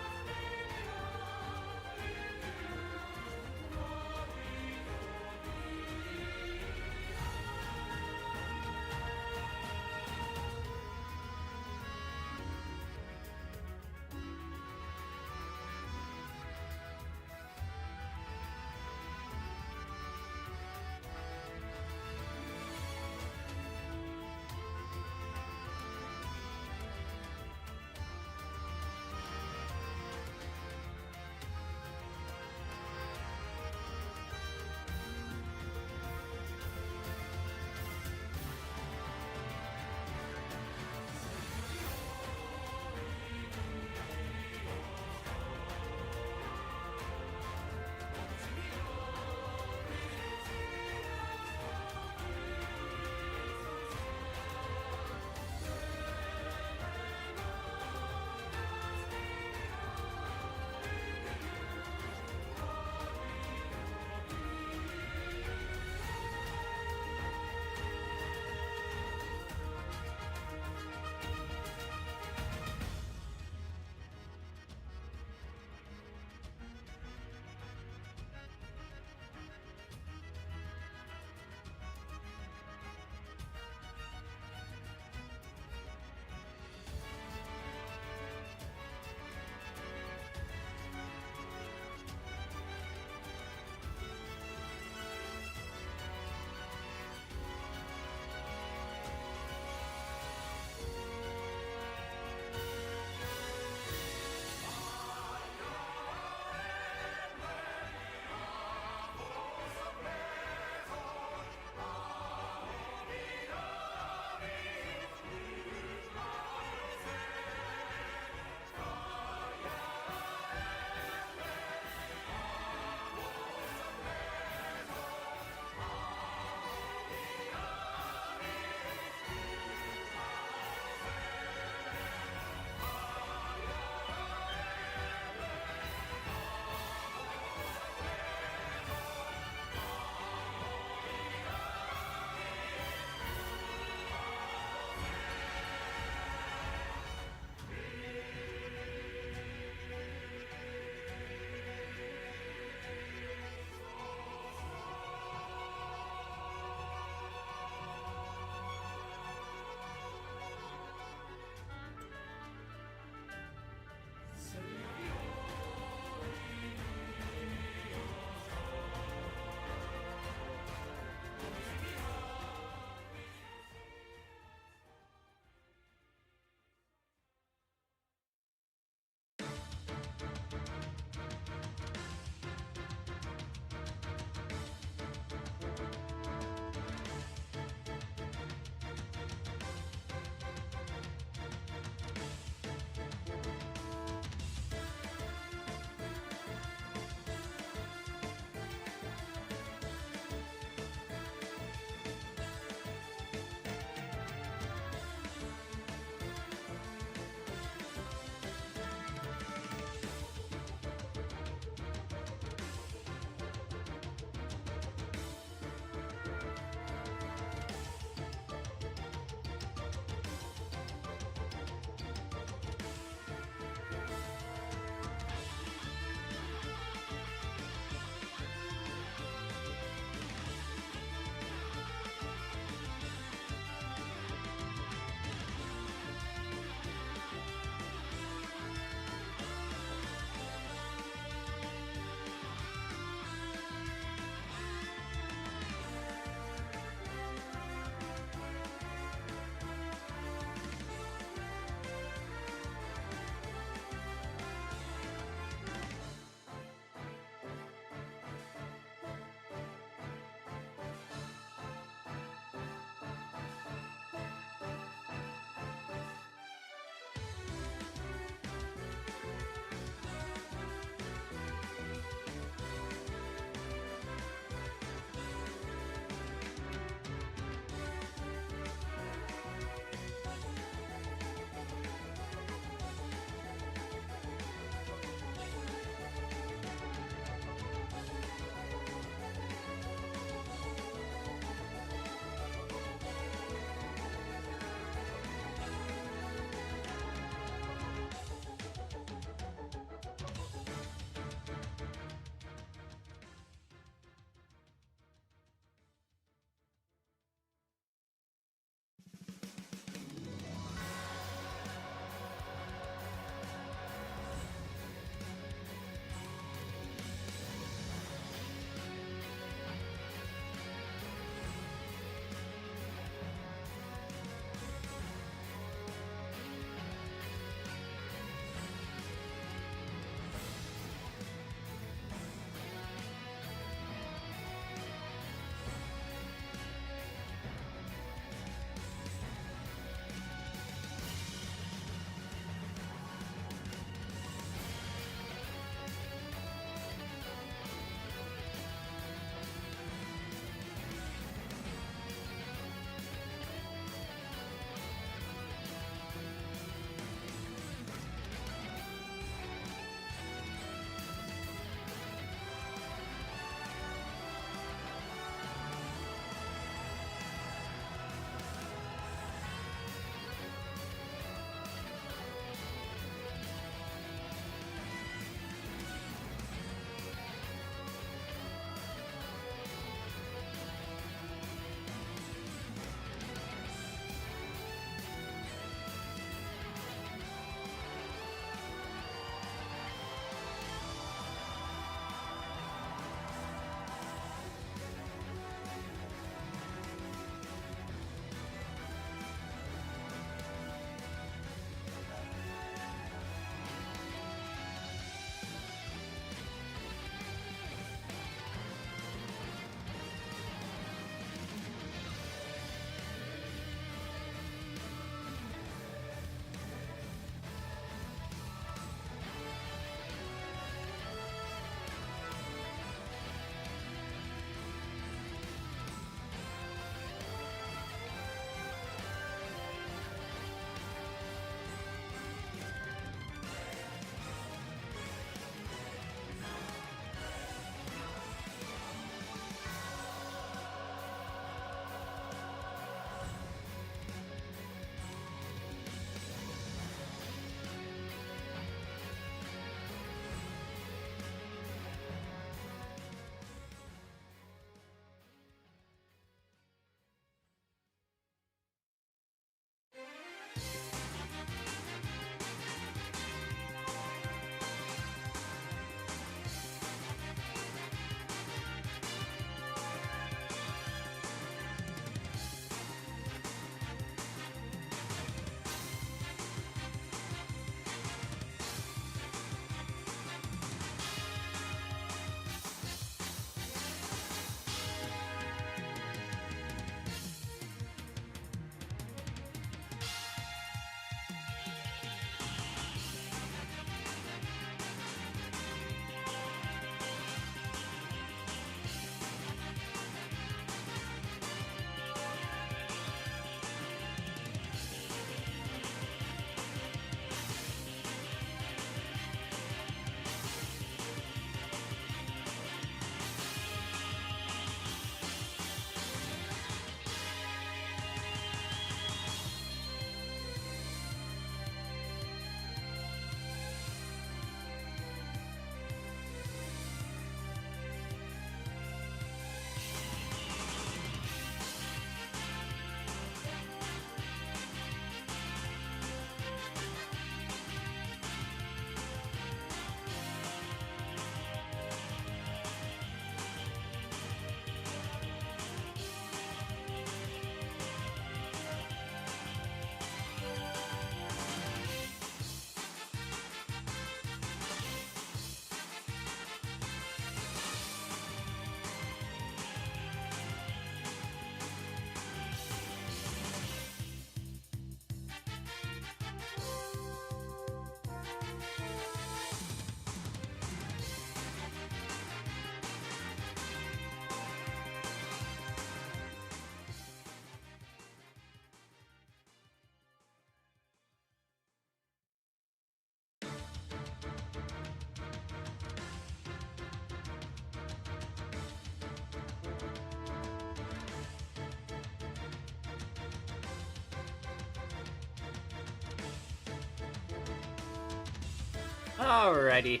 Alrighty,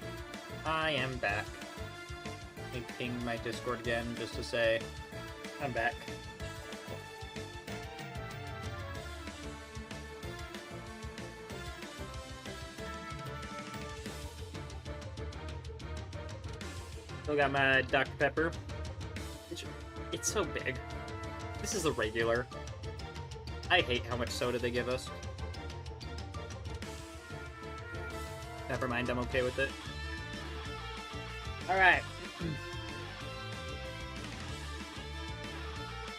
I am back. Let me ping my Discord again just to say I'm back. Still got my Dr. Pepper. It's so big. This is a regular. I hate how much soda they give us. Never mind, I'm okay with it. Alright.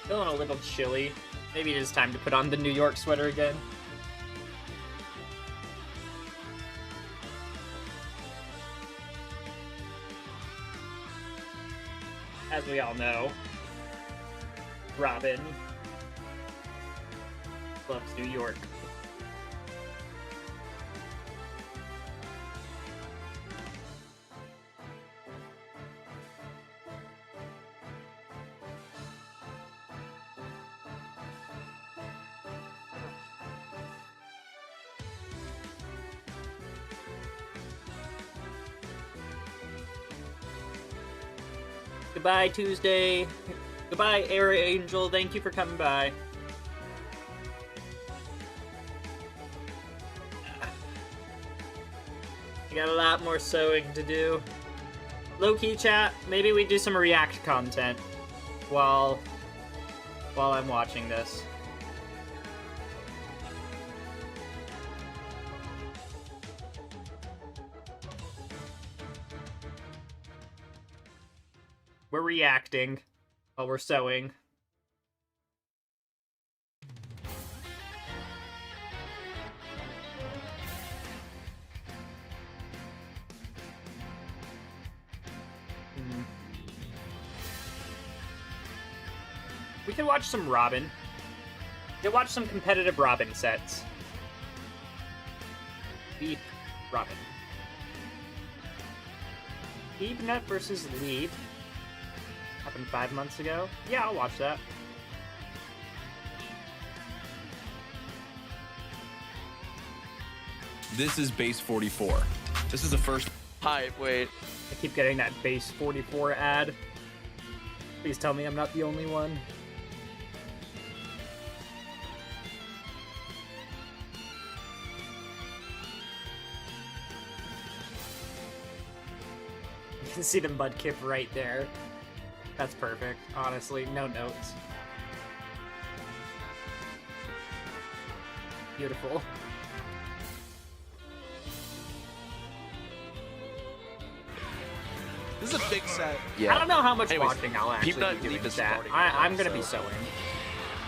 Feeling a little chilly. Maybe it is time to put on the New York sweater again. As we all know, Robin loves New York. Goodbye, Tuesday. Goodbye, Air Angel. Thank you for coming by. I got a lot more sewing to do. Low-key chat, maybe we do some React content while I'm watching this. We're reacting while we're sewing. We can watch some Robin. We'll watch some competitive Robin sets. Beep Robin. Beebnut versus Lead. Happened 5 months ago. Yeah, I'll watch that. This is base 44. This is the first. Hi, wait. I keep getting that base 44 ad. Please tell me I'm not the only one. You can see the Mudkip right there. That's perfect, honestly. No notes. Beautiful. This is a big set. I don't know how much Anyways, watching I'll actually Peanut be doing Leaf is that. starting I'm now, gonna be so- sewing.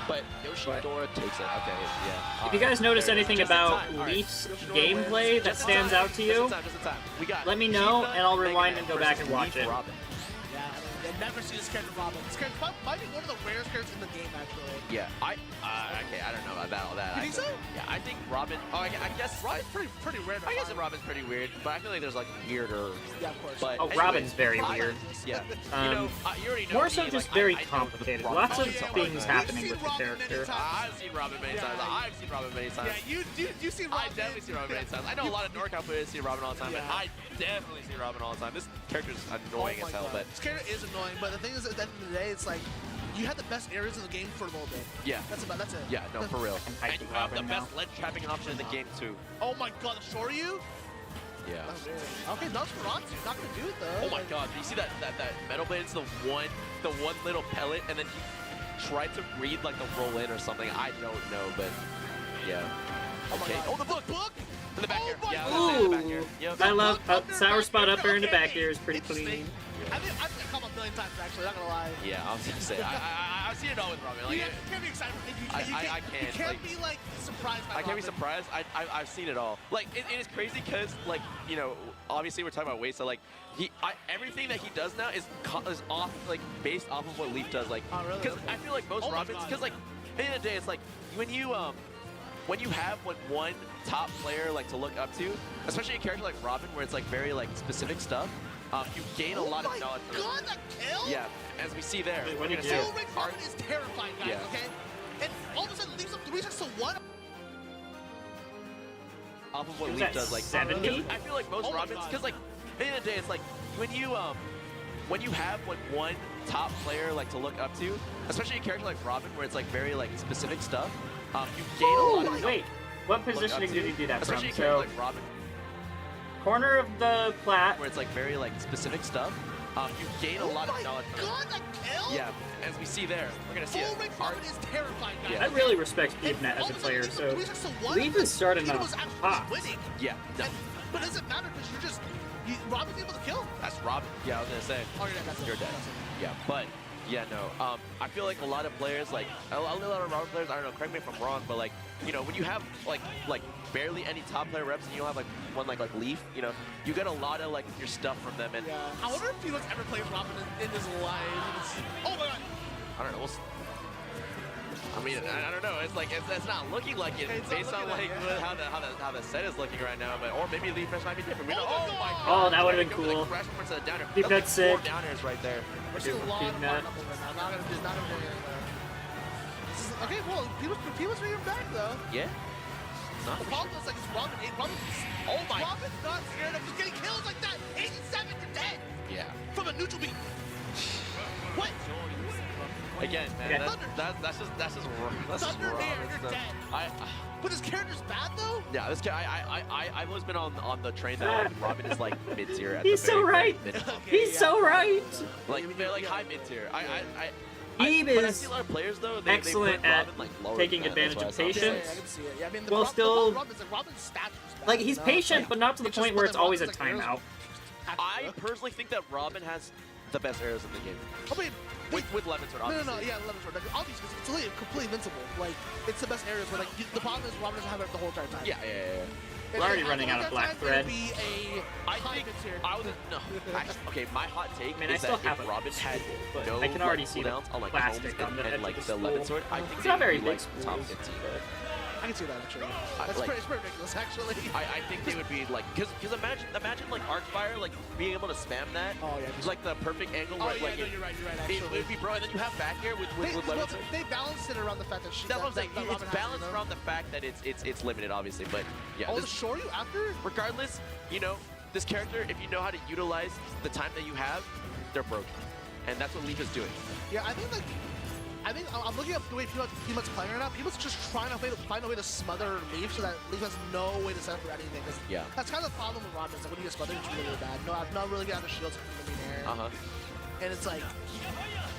But Yoshidora takes it. Okay, yeah. If you guys notice anything Just in about time. All right. Leaf's Yoshidora gameplay wins. that Just in stands time. out to you, Just in time. We got let me know, Peanut, and I'll Mega rewind Man and go back and versus watch Leaf it. Robin. Yeah, I've never seen this character Robin. This character might be one of the rarest characters in the game, actually. Yeah, okay, I don't know about all that. You think so? Yeah, I think Robin. Oh, I guess Robin's pretty rare. To I guess find. Robin's pretty weird, but I feel like there's like weirder. Yeah, of course. But Oh, anyways, Robin's very Robin- weird. Yeah, Um, you already know more me, so like, just very I know the complicated. Robin Lots of fights and things stuff like that. happening We've with seen the Robin many character. times. I've seen Robin many Yeah, times. yeah. I've seen Robin many times. Yeah, you see Robin. I definitely see Robin many times. I know a lot of NorCal players see Robin all the time, but Yeah. I definitely see Robin all the time. This character's annoying Oh my as hell, God. but This character is annoying, but the thing is, at the end of the day, it's like you had the best areas in the game for a little bit. yeah. That's it. Yeah, no, for real. hype And you with have the Robin best ledge trapping option in the game, too. Oh my God, the Shoryu? Yeah. Okay, Nosferatu. Not gonna do it though. Oh my God, do you see that metal blade? It's the one little pellet, and then he tried to read like the roll in or something. I don't know, but yeah. Oh my Okay. God. Oh, the book! Book? In the back Oh here. my Yeah, God. I was gonna say in the back Ooh, here. Yep. I love Under sour back spot here. up there in the back Okay. here is pretty Interesting. clean. I think I've come a million times actually. Not gonna lie. Yeah, I was gonna say I've seen it all with Robin. Like, You can't be excited. You I can't can't, be like surprised by I can't be Robin. surprised. I've seen it all. Like it is crazy because like you know obviously we're talking about weight, so like everything that he does now is off like based off of what Leaf does. Like Oh, really? because I feel like most Oh my Robins God. because like at the end of the day it's like when you have like one top player like to look up to, especially a character like Robin where it's like very like specific stuff. You gain a lot of knowledge. Oh my God, that kill! Yeah, as we see there. Wait, we're what'd gonna he do? see Full range Robin is terrifying, guys. Yeah. Okay, and all of a sudden leaves up 3 to 1. off of what He was Leaf at does. Like 70? I feel like most Oh my Robins, God. because like at the end of the day, it's like when you have like one top player like to look up to, especially a character like Robin, where it's like very like specific stuff. You gain a lot of Wait, what look up positioning to, did he do that from? especially a character So, like Robin, corner of the plat. where it's like very like specific stuff. You gain a lot of knowledge. Oh my god, that kill! Yeah, as we see there, we're gonna see Full it. range Robin is terrifying, guys. Yeah. I really respect And PeepNet as all a of player, sudden, so 3-6-1, Leaf is starting Peter off was actually hot. winning. Yeah, no, But it doesn't matter because you're just Robin's able to kill. that's Robin. Yeah, I was gonna say. Oh, you're dead. That's it. You're dead. That's it. Yeah, but yeah, no. I feel like a lot of players, like a lot of Robin players, I don't know, correct me if I'm wrong, but like, you know, when you have like barely any top player reps and you don't have like one like Leaf, you know, you get a lot of like your stuff from them, and Yeah. I wonder if Felix ever played Robin in his life. Oh my god. I don't know. I mean, I don't know. It's like it's not looking like it It's not based on looking like like it, how the set is looking right now, but or maybe Leaf might be different. We don't, Oh oh my my God. god! Oh, that would've been Go for the cool. crash over to the downer. Leaf That's that's like 4 sick. downers right there. We're seeing a lot of PeepNet. pineapple right now. Not gonna do anything there. Okay, well, P was bringing him back though. Yeah. Not The for problem is like it's Robin. Oh my. Robin's not scared of just getting kills like that. 87 to 10 Yeah. from a neutral beat. What? Again, man, Yeah. that's just wrong. That's just Thunder wrong. there, It's you're the- dead. But his character's bad though. Yeah, this guy, I've always been on the train that like, Robin is like mid tier. He's so right. He's so right. Like they're like high mid tier. He but I is see a lot of players though. They excellent put at Robin, like, lower taking than that. advantage That's of why I saw patience. Yeah, I can see it. Yeah, I mean, Well, still- Robin's statues. like he's patient, but not to the It's just point where it's Robin's always a like arrows. timeout. I personally think that Robin has the best arrows in the game. I mean, With Lemon Sword, no, obviously. yeah, Lemon Sword. Like, obviously, it's completely invincible. Like, it's the best areas, but like, the problem is Robin doesn't have it the whole entire time. Yeah. If We're already it had running the out of whole black entire time, thread. it'd be a I high think mid-tier. I was no. Actually, okay, my hot take I mean, I is still that have if a Robin had spool, but no I can already like, see the cooldowns on like plastic Holmes on the edge and of like the the Lemon spool. Sword, I think It's they'd not very be, big like top spools, 15. but- I can see that actually. That's like- pretty ridiculous, actually. I think they would be like, because imagine like Arcfire, like being able to spam that, Oh, yeah, just- like the perfect angle Oh where yeah, like no, it, you're right, it actually. would be bro, and then you have back air with Lemon Sword. They balanced it around the fact that she. That's what I'm saying. that It's Robin has, balanced you know? around the fact that it's limited, obviously, but yeah. Oh, this- the shore you after? regardless, you know, this character, if you know how to utilize the time that you have, they're broken, and that's what Leaf is doing. Yeah, I think I'm looking up the way Peanut's playing right now. Peanut's just trying to find a way to smother Leaf so that Leaf has no way to set up for anything. 'Cause Yeah. that's kind of the problem with Robin. Is like when you get smothered, it's really bad. No, I'm not really getting out of shields from the air. And it's like,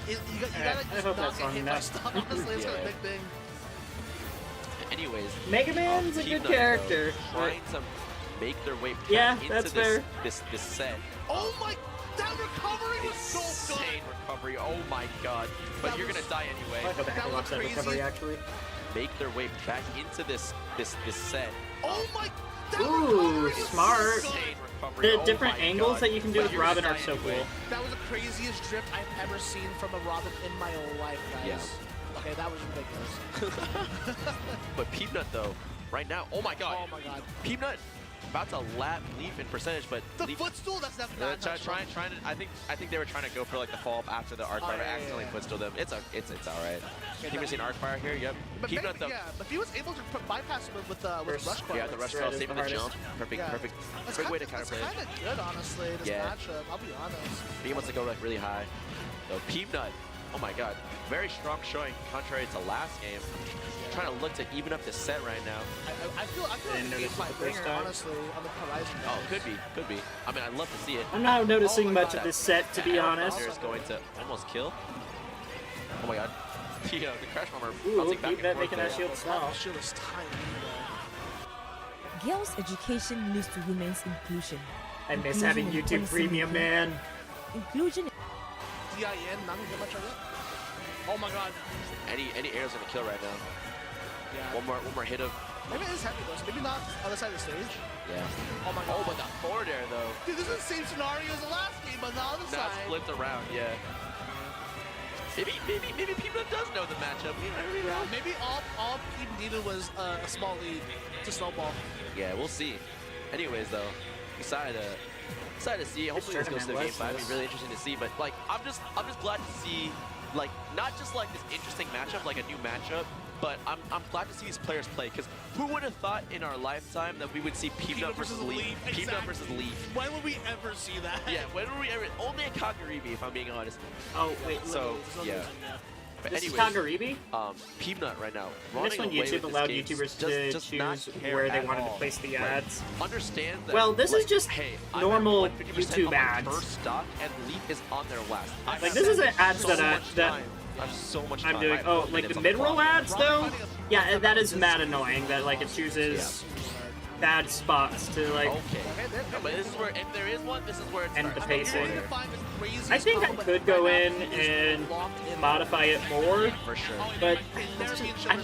you gotta I just hope not that's get long hit by enough. stuff. Honestly, it's kind of a Yeah. big thing. Anyways, Mega Man's a Peanut, good character. though, trying to make their way back Yeah, into that's this, fair. this set. Oh my, that recovery was so good. Insane recovery. Oh my god. But That you're was- gonna die I anyway. go back That and was watch that crazy. recovery, actually. Make their way back into this set. Oh my, that Ooh, recovery was smart. so good. Insane recovery. The Oh different my angles God. that you can do But with you're Robin gonna are die so anyway. cool. That was the craziest drift I've ever seen from a Robin in my life, guys. Yeah. Okay, that was ridiculous. But Peanut though, right now, oh my god. Oh my god. Peanut about to lap Leaf in percentage, but The Leaf, footstool, that's not trying to. I think they were trying to go for like the follow up after the Arcfire yeah, accidentally yeah. footstool them. It's all right. Okay, Team has seen Arcfire here. Yep. But Peanut though. yeah, but he was able to bypass him with First- rush Yeah, the rush Red call, is saving the the jump. hardest. Perfect, Yeah. perfect. That's Great way to That's counterplay it. kind of good, honestly, this Yeah. matchup. I'll be honest. He wants to go like really high. So Peanut, oh my god, very strong showing contrary to last game. Trying to look to even up the set right now. I feel like Didn't the game notice it might the first ringer, time. honestly, on the horizon. Oh, could be. I mean, I'd love to see it. I'm not noticing Oh my much God. of this set, to be honest. Is going to almost kill. Oh my god. The crash bomber Ooh, bouncing back keep and that forth making there. that shield That small. shield is tiny, Girls' education leads to women's inclusion. I miss having Inclusion YouTube in Premium, policy man. Inclusion though. DIN, not gonna get much of it. Oh my god. Any arrow's gonna kill right now. Yeah. One more hit of. Maybe it is heavy though, so maybe not on the side of the stage. Yeah. Oh my god. Oh, but the forward air though. Dude, this is the same scenario as the last game, but not on the Now side. it's flipped around. Yeah. Maybe Peanut does know the matchup. We never really Yeah, know. maybe all Pete needed was a small lead to snowball. Yeah, we'll see. Anyways, though, excited to see. Hopefully this goes to tournament game 5. It'd was- be really interesting to see. But like, I'm just glad to see, like, not just like this interesting matchup, like a new matchup, but I'm glad to see these players play, because who would have thought in our lifetime that we would see Peanut versus Leaf? Peanut versus Leaf. When would we ever see that? Yeah, when would we ever? Only in Kagaribi, if I'm being honest. Oh wait, So yeah. But this anyways, is Kagaribi? Peanut right now. This one YouTube allowed YouTubers to choose where they wanted to place the ads. Understand that. Well, this is just hey, normal I'm at 150% YouTube on my ads. First stock, and Leaf is on their last. Like this isn't ads that I have so much I'm time. doing. Oh, like the mid-roll ads though? Yeah, that is mad annoying that like it chooses bad spots to like Okay. No, but this is where, if there is one, this is where it's end the starts. pacing. I think I could go in and modify it more, For sure. but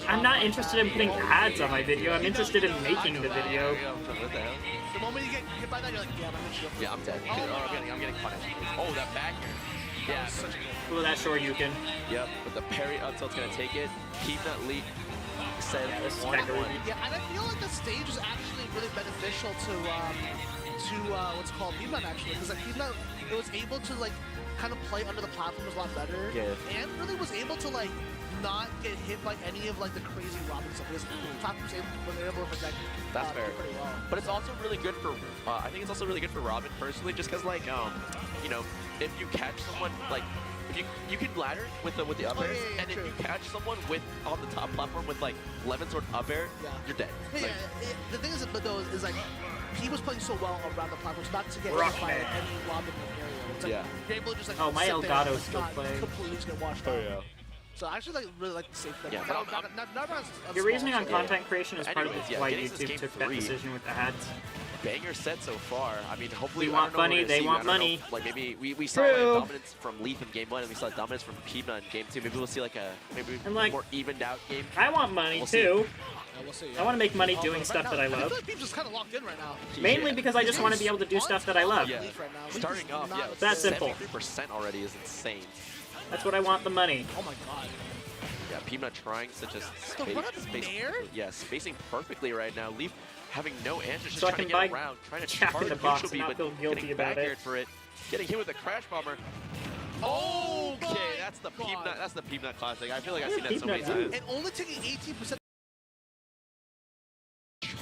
I'm not interested in putting ads on my video. I'm interested in making the video. What the hell? The moment you get hit by that, you're like, yeah, I'm gonna shoot. Yeah, I'm dead. Oh, I'm getting punished. Oh, that back. Yeah. Well, that Shoryuken. Yep. But the parry up tilt's gonna take it. Peanut Leaf said this is 1-1. Yeah, and I feel like the stage is actually really beneficial to what's called Peanut actually, because like Peanut, it was able to like kind of play under the platforms a lot better. Yeah. And really was able to like not get hit by any of like the crazy Robin stuff, because platforms was able to protect. That's fair. pretty well. But it's also really good for. I think it's also really good for Robin personally, just because like you know, if you catch someone like. If you can ladder with the up airs, yeah, and if true. you catch someone with on the top platform with like Lemon Sword up air, you're dead. Yeah, Like, the thing is, but though, is like he was playing so well around the platforms, not to get Rock hit by man. any Robin area. It's like, Yeah. you're able to just like Oh, my sit there Elgato's and still not playing. completely just get washed out. So I actually really like the safe thing. Yeah, but I'm- Your reasoning on content creation is part of Anyways, yeah, why getting this YouTube game took that 3. decision with the ads. banger set so far. I mean, hopefully We I want don't know what money, we're gonna they see. want I don't know. money. Like maybe we saw True. like dominance from Leaf in game 1, and we saw dominance from Peanut in game 2. Maybe we'll see like a And, like, more evened out game. I want money We'll see. too. Yeah, we'll see. I want to make money Oh, doing but stuff right that I now, I love. feel like Peeps is kind of locked in right now. Mainly because I just want to be able to do stuff that I love. Yeah. Leaf right now. Leaf Starting is off, not yeah, That's simple. 73% already is insane. That's what I want, the money. Oh my god. Yeah, Peanut trying to just The run up Nair? yeah, spacing perfectly right now. Leaf having no answers, just So I trying to can get buy around, trying to Jack in charge the Box neutral and not B, feel but guilty getting about back it. aired for it. Getting hit with a crash bomber. Oh Okay, my that's the God. Peanut. That's the Peanut classic. I feel like I've Yeah, seen that so many Peanut, times. And only taking 18%.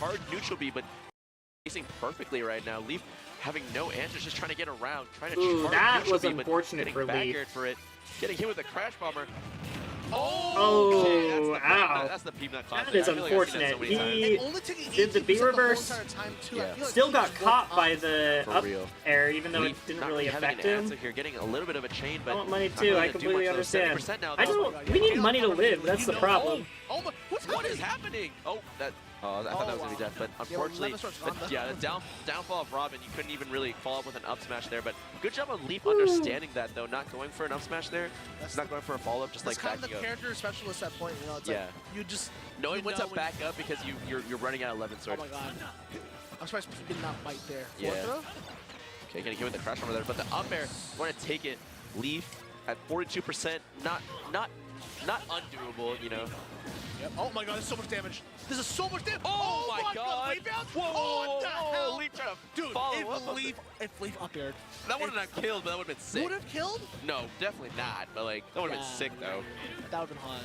Charge neutral B, but facing perfectly right now. Leaf having no answers, just trying to get around, trying to Ooh, charge that neutral was B, but unfortunate getting for back Leaf. aired for it. Getting hit with a crash bomber. Oh, Okay, that's the ow. Peanut, that's the Peanut classic. That is I feel like I've seen that so unfortunate. many times. He And only taking did the 18% B the whole reverse. entire time, too. Yeah. I feel like Still he got just caught woke by up. the For up real. air, even though it Leaf didn't not really having affect an him. answer here, getting a little bit of a chain, but I want money not too, really I gonna do completely much, though. understand. 70% now, I though. don't. We need money to live. That's the problem. Oh my, what's What is happening? happening? Oh, that. Oh, I thought that was gonna be death, but unfortunately, Lemon Sword's gone, though. yeah, the downfall of Robin, you couldn't even really follow up with an up smash there. But good job on Leaf understanding that though, not going for an up smash there, not going for a follow up, just That's like kind of the backing up, character specialist at point, you know, it's Yeah. like, you just... knowing you when know to back up because you're running out of Lemon Oh Sword. my god. I'm surprised he did not bite there. Yeah. Forward throw? Okay, getting hit with the crash over there, but the up air, want to take it. Leaf at 42%, not undoable, you know. Yep. Oh my god, there's so much damage. This is so much damage. Oh my god. Rebound? Whoa, Oh, what the hell? Leaf trying to Dude, follow up. if Leaf up aired, That wouldn't have killed, but that would have been sick. would have killed? No, definitely not. But like, that would have Yeah, been sick though. That would have been hot.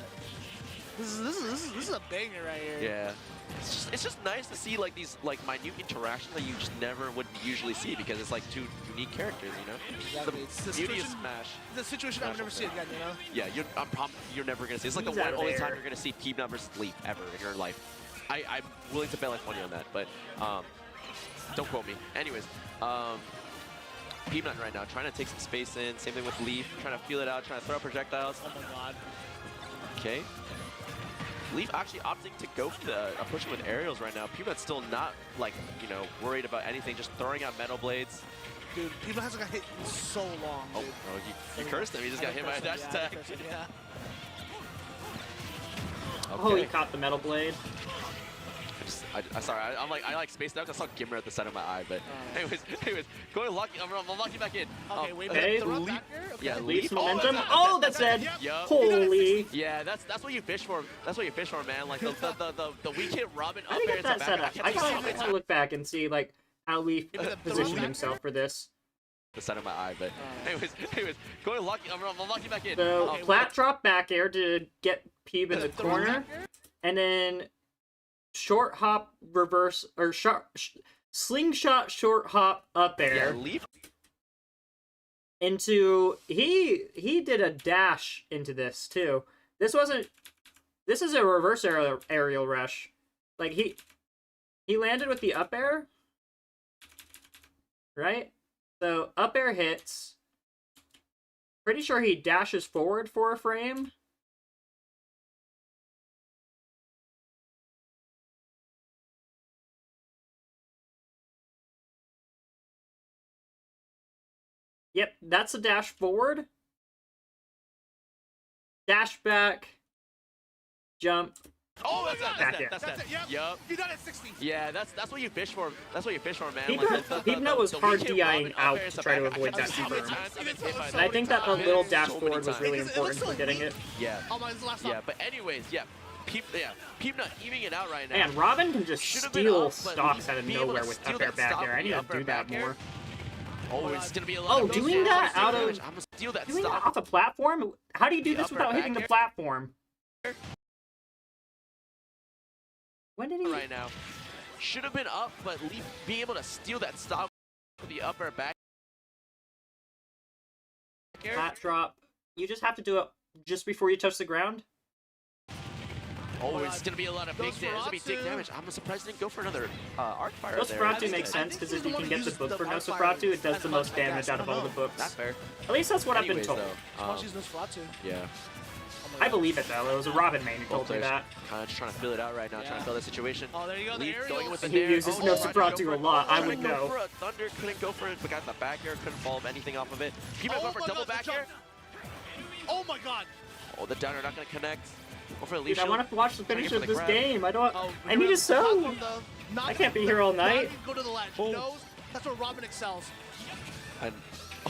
This is a banger right here. Yeah. It's just nice to see like these like minute interactions that you just never would usually see because it's like two unique characters, you know. Exactly. It's The the beauty of situation- Smash. The situation I would never see again, you know? Yeah, you're never gonna see. It's like the He's one out of only there. time you're gonna see Peanut versus Leaf ever in your life. I'm willing to bet like money on that, but don't quote me. Anyways, Peanut right now trying to take some space in. Same thing with Leaf, trying to feel it out, trying to throw projectiles. Oh my god. Okay. Leaf actually opting to go for the pushing with aerials right now. Peanut's still not like, you know, worried about anything, just throwing out metal blades. Dude, people hasn't got hit in so long, Oh, dude. you cursed him. He just got hit by a dash attack. Yeah. Oh, he Okay. caught the metal blade. I'm like, I like spaced out 'cause I saw Gimmer at the center of my eye, but anyways, going lucky. I'm locking back in. Okay, wait, okay, the run Leaf- back there? Okay. Yeah, Leaf's Leaf. momentum. that's- Oh, that's dead. Yup. Holy. Yeah, that's what you fish for. That's what you fish for, man. Like the weak hit Robin How up did air he into get that back. set up? I kept seeing gotta it. gotta look back and see like how Leaf Yeah, the positioned run himself for this. The center of my eye, but anyways, going lucky. I'm locking back in. So Okay, flat drop back air to get Peeb in the The run corner. back there? and then short hop reverse or slingshot short hop up Yeah, air Leaf. into he did a dash into this too. This is a reverse aerial rush. Like he landed with the up air, right? So up air hits. Pretty sure he dashes forward for a frame. Yep, that's a dash forward. Dash back. Jump. Oh, that's it. That's it. Yep. You got it 60. Yeah, that's what you fish for. That's what you fish for, man. Peepnut was hard DIing out to try to avoid that confirm. And I think that the little dash forward was really important for getting it. Yeah. Oh my, this is the last Yeah, stop. but anyways, yeah. Peepnut evening it out right now. Man, Robin can just Should've been steal up, but stocks out of being able to nowhere with steal up air that back stop there. I with need the to up air do that back air. more. Oh, it's gonna be a lot Oh, of doing that out of... I'm gonna steal that Doing that stop. off a platform? How do you do The this upper without hitting the back platform? When did he... Right now. Should have been up, but Leaf being able to steal that stop with the upper back air. Flat drop. You just have to do it just before you touch the ground? Oh, it's gonna be a lot of big damage. It's gonna be big damage. I'm surprised he didn't go for another arc fire there. Nosferatu makes sense because if you can get the book for Nosferatu, it does the most damage out of all the books. That's fair. At least that's what I've Anyways, been told. though, Why don't you use Nosferatu? yeah. I believe it though. It was a Robin main who told me that. Kind of just trying to feel it out right now, trying to feel the situation. Oh, there you go. The Leaf going with the He nair. uses Oh, Nosferatu trying to go a for lot, I trying would to go know. for a Thunder, couldn't go for it, but got the back air, couldn't follow anything off of it. Peanut going for my double God, the back jump. air. Oh my god. Oh, the downer not gonna connect. Go for the Dude, leaf I shield. want to watch the Trying to finish get of for the this grab. game. I don't. Oh, I need to sew. platform, though. Not I can't be here all not night. even go to the ledge. Oh. He knows that's where Robin excels. And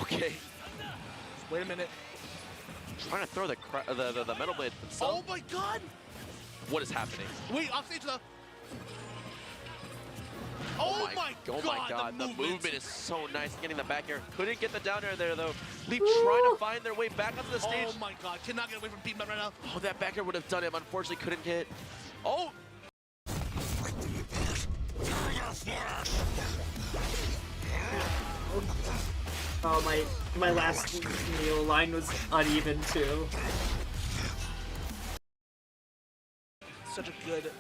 okay, Wait a minute. trying to throw the metal blade himself. Oh my god. What is happening? Wait, off stage though. Oh my god. The movement is so nice. Getting the back air. Couldn't get the down air there though. Leaf trying to find their way back onto the stage. Oh my god. Cannot get away from Peanut right now. Oh, that back air would have done him. Unfortunately, couldn't hit. Oh. Oh my last meal line was uneven too. Such a good.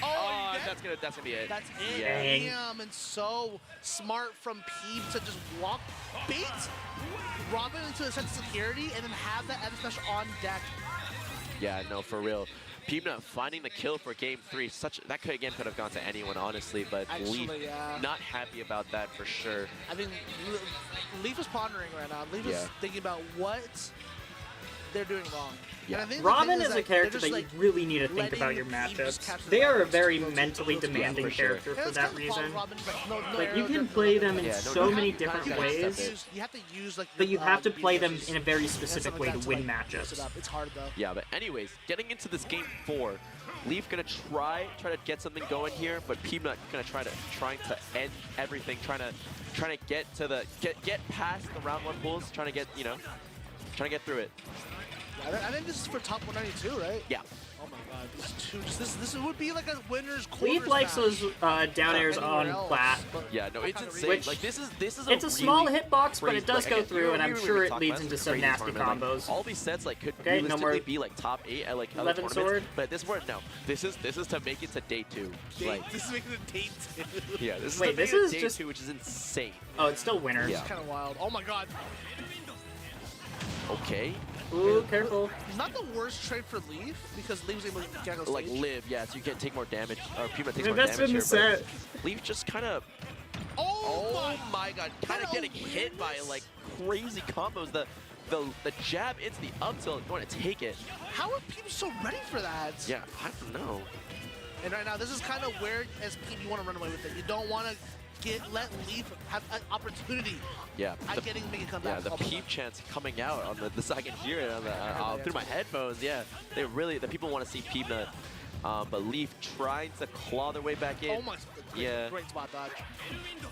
Oh, you that's gonna be it. That's it. Yeah. Dang. Damn, and so smart from Peep to just walk, bait Robin into a sense of security, and then have that other special on deck. Yeah, no, for real. Peepnut finding the kill for game 3. That could have gone to anyone, honestly, but Actually, Leaf yeah. not happy about that for sure. I think Leaf is pondering right now. Leaf Yeah. is thinking about what they're doing wrong. Yeah. And I think the Robin thing is a like, character they're that just, you really need to think letting about your Peep just matchups. catch the They are a virus. very Go to- mentally go to- demanding for sure. character Yeah, for it's that kind of fun, reason. Robin, like, no Like you arrow, can no- play them in Yeah, no, so you many have- different you You have to ways, use- You have to use like. but you have to beat play them versus- in a very and specific stuff way like to that win like, mix it matchups. up. It's hard though. Yeah, but anyways, getting into this game 4, Leaf gonna try to get something going here, but Peanut gonna trying to end everything, trying to get to the get past the round 1 pulls, trying to get trying to get through it. I think this is for top 192, right? Yeah. Oh my god, these two. This would be like a winner's quarters. Leaf likes match. those down airs Anywhere on else, plat. but Yeah, no, I it's kinda insane. Which- Like this is It's a small really hitbox, but it crazy- does like, go again, through, and I'm we sure were it talking leads about into this some crazy nasty tournament, like, combos. all these sets like could Okay, no more realistically be like top 8 at like other 11 tournaments, sword. but this one no. This is to make it to day 2. Like This is making it date two. yeah, this is Wait, to make this it is day just- 2, which is insane. Oh, it's still winners. Yeah. Kind of wild. Oh my god. Okay. Ooh, careful. Not the worst trade for Leaf because Leaf was able to get on Like stage. live, yeah, so you can take more damage, or Peanut takes Yeah, more that's damage been here, the but set. Leaf just kind of, Oh, oh my god, kind of getting hit by like crazy combos. The jab into the up tilt, going to take it. How are people so ready for that? Yeah, I don't know. And right now, this is kind of where, as Pete, you want to run away with it. You don't want to let Leaf have an opportunity Yeah, at getting big yeah, comeback. the peep chants coming out on the I can hear it on the, through my headphones. Yeah, the people want to see Peanut, but Leaf trying to claw their way back in. Oh my, Yeah. great spot dodge.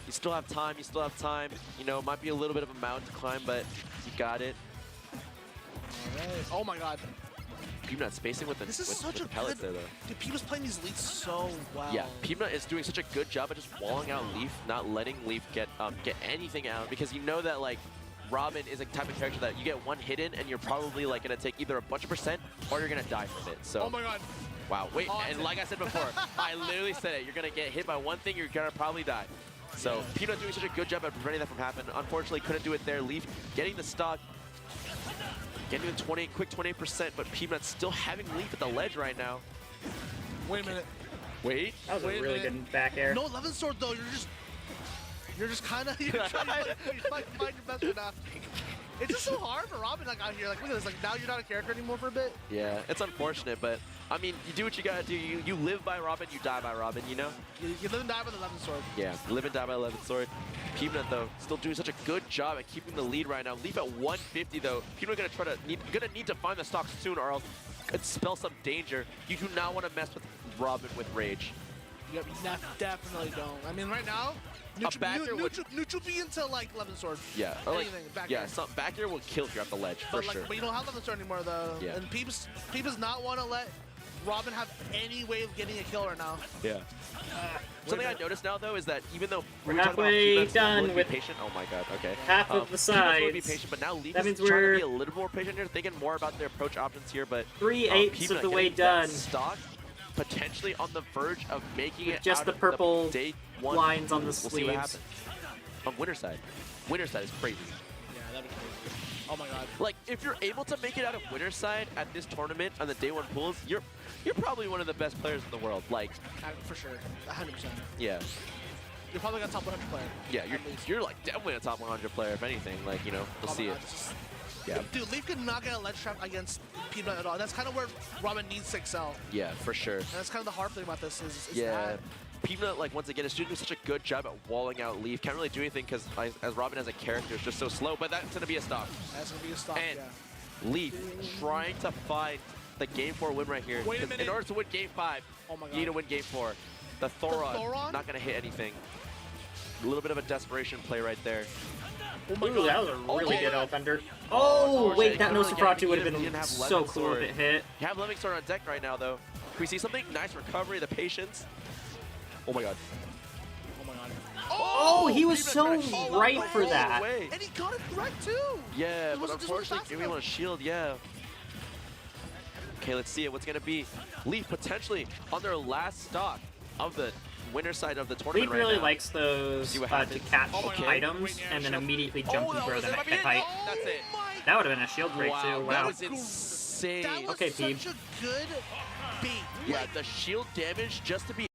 You still have time. You still have time. You know, it might be a little bit of a mountain to climb, but you got it. Alright. Oh my god. Peanut spacing with the, This is with such the a pellets good. there, though. Dude, Peanut's playing these leads so well. Yeah, Peanut is doing such a good job at just walling out Leaf, not letting Leaf get anything out, because you know that like Robin is a type of character that you get one hit in and you're probably like gonna take either a bunch of percent or you're gonna die from it. So Oh my god. wow, wait, and like I said before, I literally said it. You're gonna get hit by one thing, you're gonna probably die. So Peanut doing such a good job at preventing that from happening. Unfortunately, couldn't do it there. Leaf getting the stock, getting the quick 28%, but Peanut still having Leaf at the ledge right now. Wait a minute. Wait. That was a really good back air. No 11 sword though. You're just kind of trying to find your best right now. It's just so hard for Robin like out here. Like look at this. Like now you're not a character anymore for a bit. Yeah, it's unfortunate, but I mean, you do what you gotta do. You live by Robin, you die by Robin, you know? You live and die with 11 sword. Yeah, live and die by 11 sword. Peanut though, still doing such a good job at keeping the lead right now. Leaf at 150 though. Peanut gonna need to find the stock soon, or else could spell some danger. You do not want to mess with Robin with rage. Yep, you definitely don't. I mean, right now, neutral B into like 11 sword. Yeah, or like, anything, back yeah, air. some back air will kill you at the ledge for But like, sure. but you don't have 11 sword anymore though. Yeah. And Peeps does not want to let Robin have any way of getting a kill right now. Yeah. Something I noticed now though is that even though We're talking about halfway Peanuts done willing to with be patient. Oh my god, okay. half of the Peanuts sides. willing to be patient, but now Leaf That is means trying we're to be a little more patient here, thinking more about their approach options here, but 3/8 Peanut of the way getting that done. Stock potentially on the verge of making With it just out the of purple day one. lines on the We'll see what sleeves. happens. On Winter side. Winter side is crazy. Yeah, that'd be crazy. Oh my god. Like, if you're able to make it out of Winter side at this tournament on the day one pools, you're probably one of the best players in the world. Like, For sure. 100%. yeah. You're probably got top 100 player. Yeah, at least. you're like definitely a top 100 player, if anything. Like, you know, we'll Oh my see God, it. this is- Yeah. Dude, Leaf could not get a ledge trap against Peanut at all. That's kind of where Robin needs to excel. Yeah, for sure. And that's kind of the hard thing about this is Yeah. that. Peanut, like, once again, is doing such a good job at walling out Leaf. Can't really do anything because as Robin as a character is just so slow, but that's going to be a stop. That's going to be a stop, And yeah. Leaf trying to find the Game 4 win right here. Wait a 'Cause minute. in order to win Game 5, Oh my you need to God. win Game 4. The Thoron, Thoron? not going to hit anything. A little bit of a desperation play right there. Oh my Ooh, God. that was a really Okay. good Elf Ender. Oh, wait, that no Couldn't really get Nosferatu would it have because he didn't been have so Lemon cool if Sword. it hit. You have Lemming Sword on deck right now, though. Can we see something? Nice recovery, the patience. Oh my god. Oh my God. Oh, he was Peanut so trying to shield right the for whole that. way. And he got it correct too. Yeah, It but wasn't just unfortunately, fast giving him enough. a shield, yeah. Okay, let's see it. What's going to be? Leaf potentially on their last stock of the winner side of the tournament Leaf right really now. likes those See what to happens. catch Oh my God. items and then immediately jump and that throw was them it. at Might be height. it. That's it. Oh my That would have been a shield break Wow, too. that Wow. was insane. That was Okay, such Peeb. a good beat. Yeah, Like, the shield damage just to be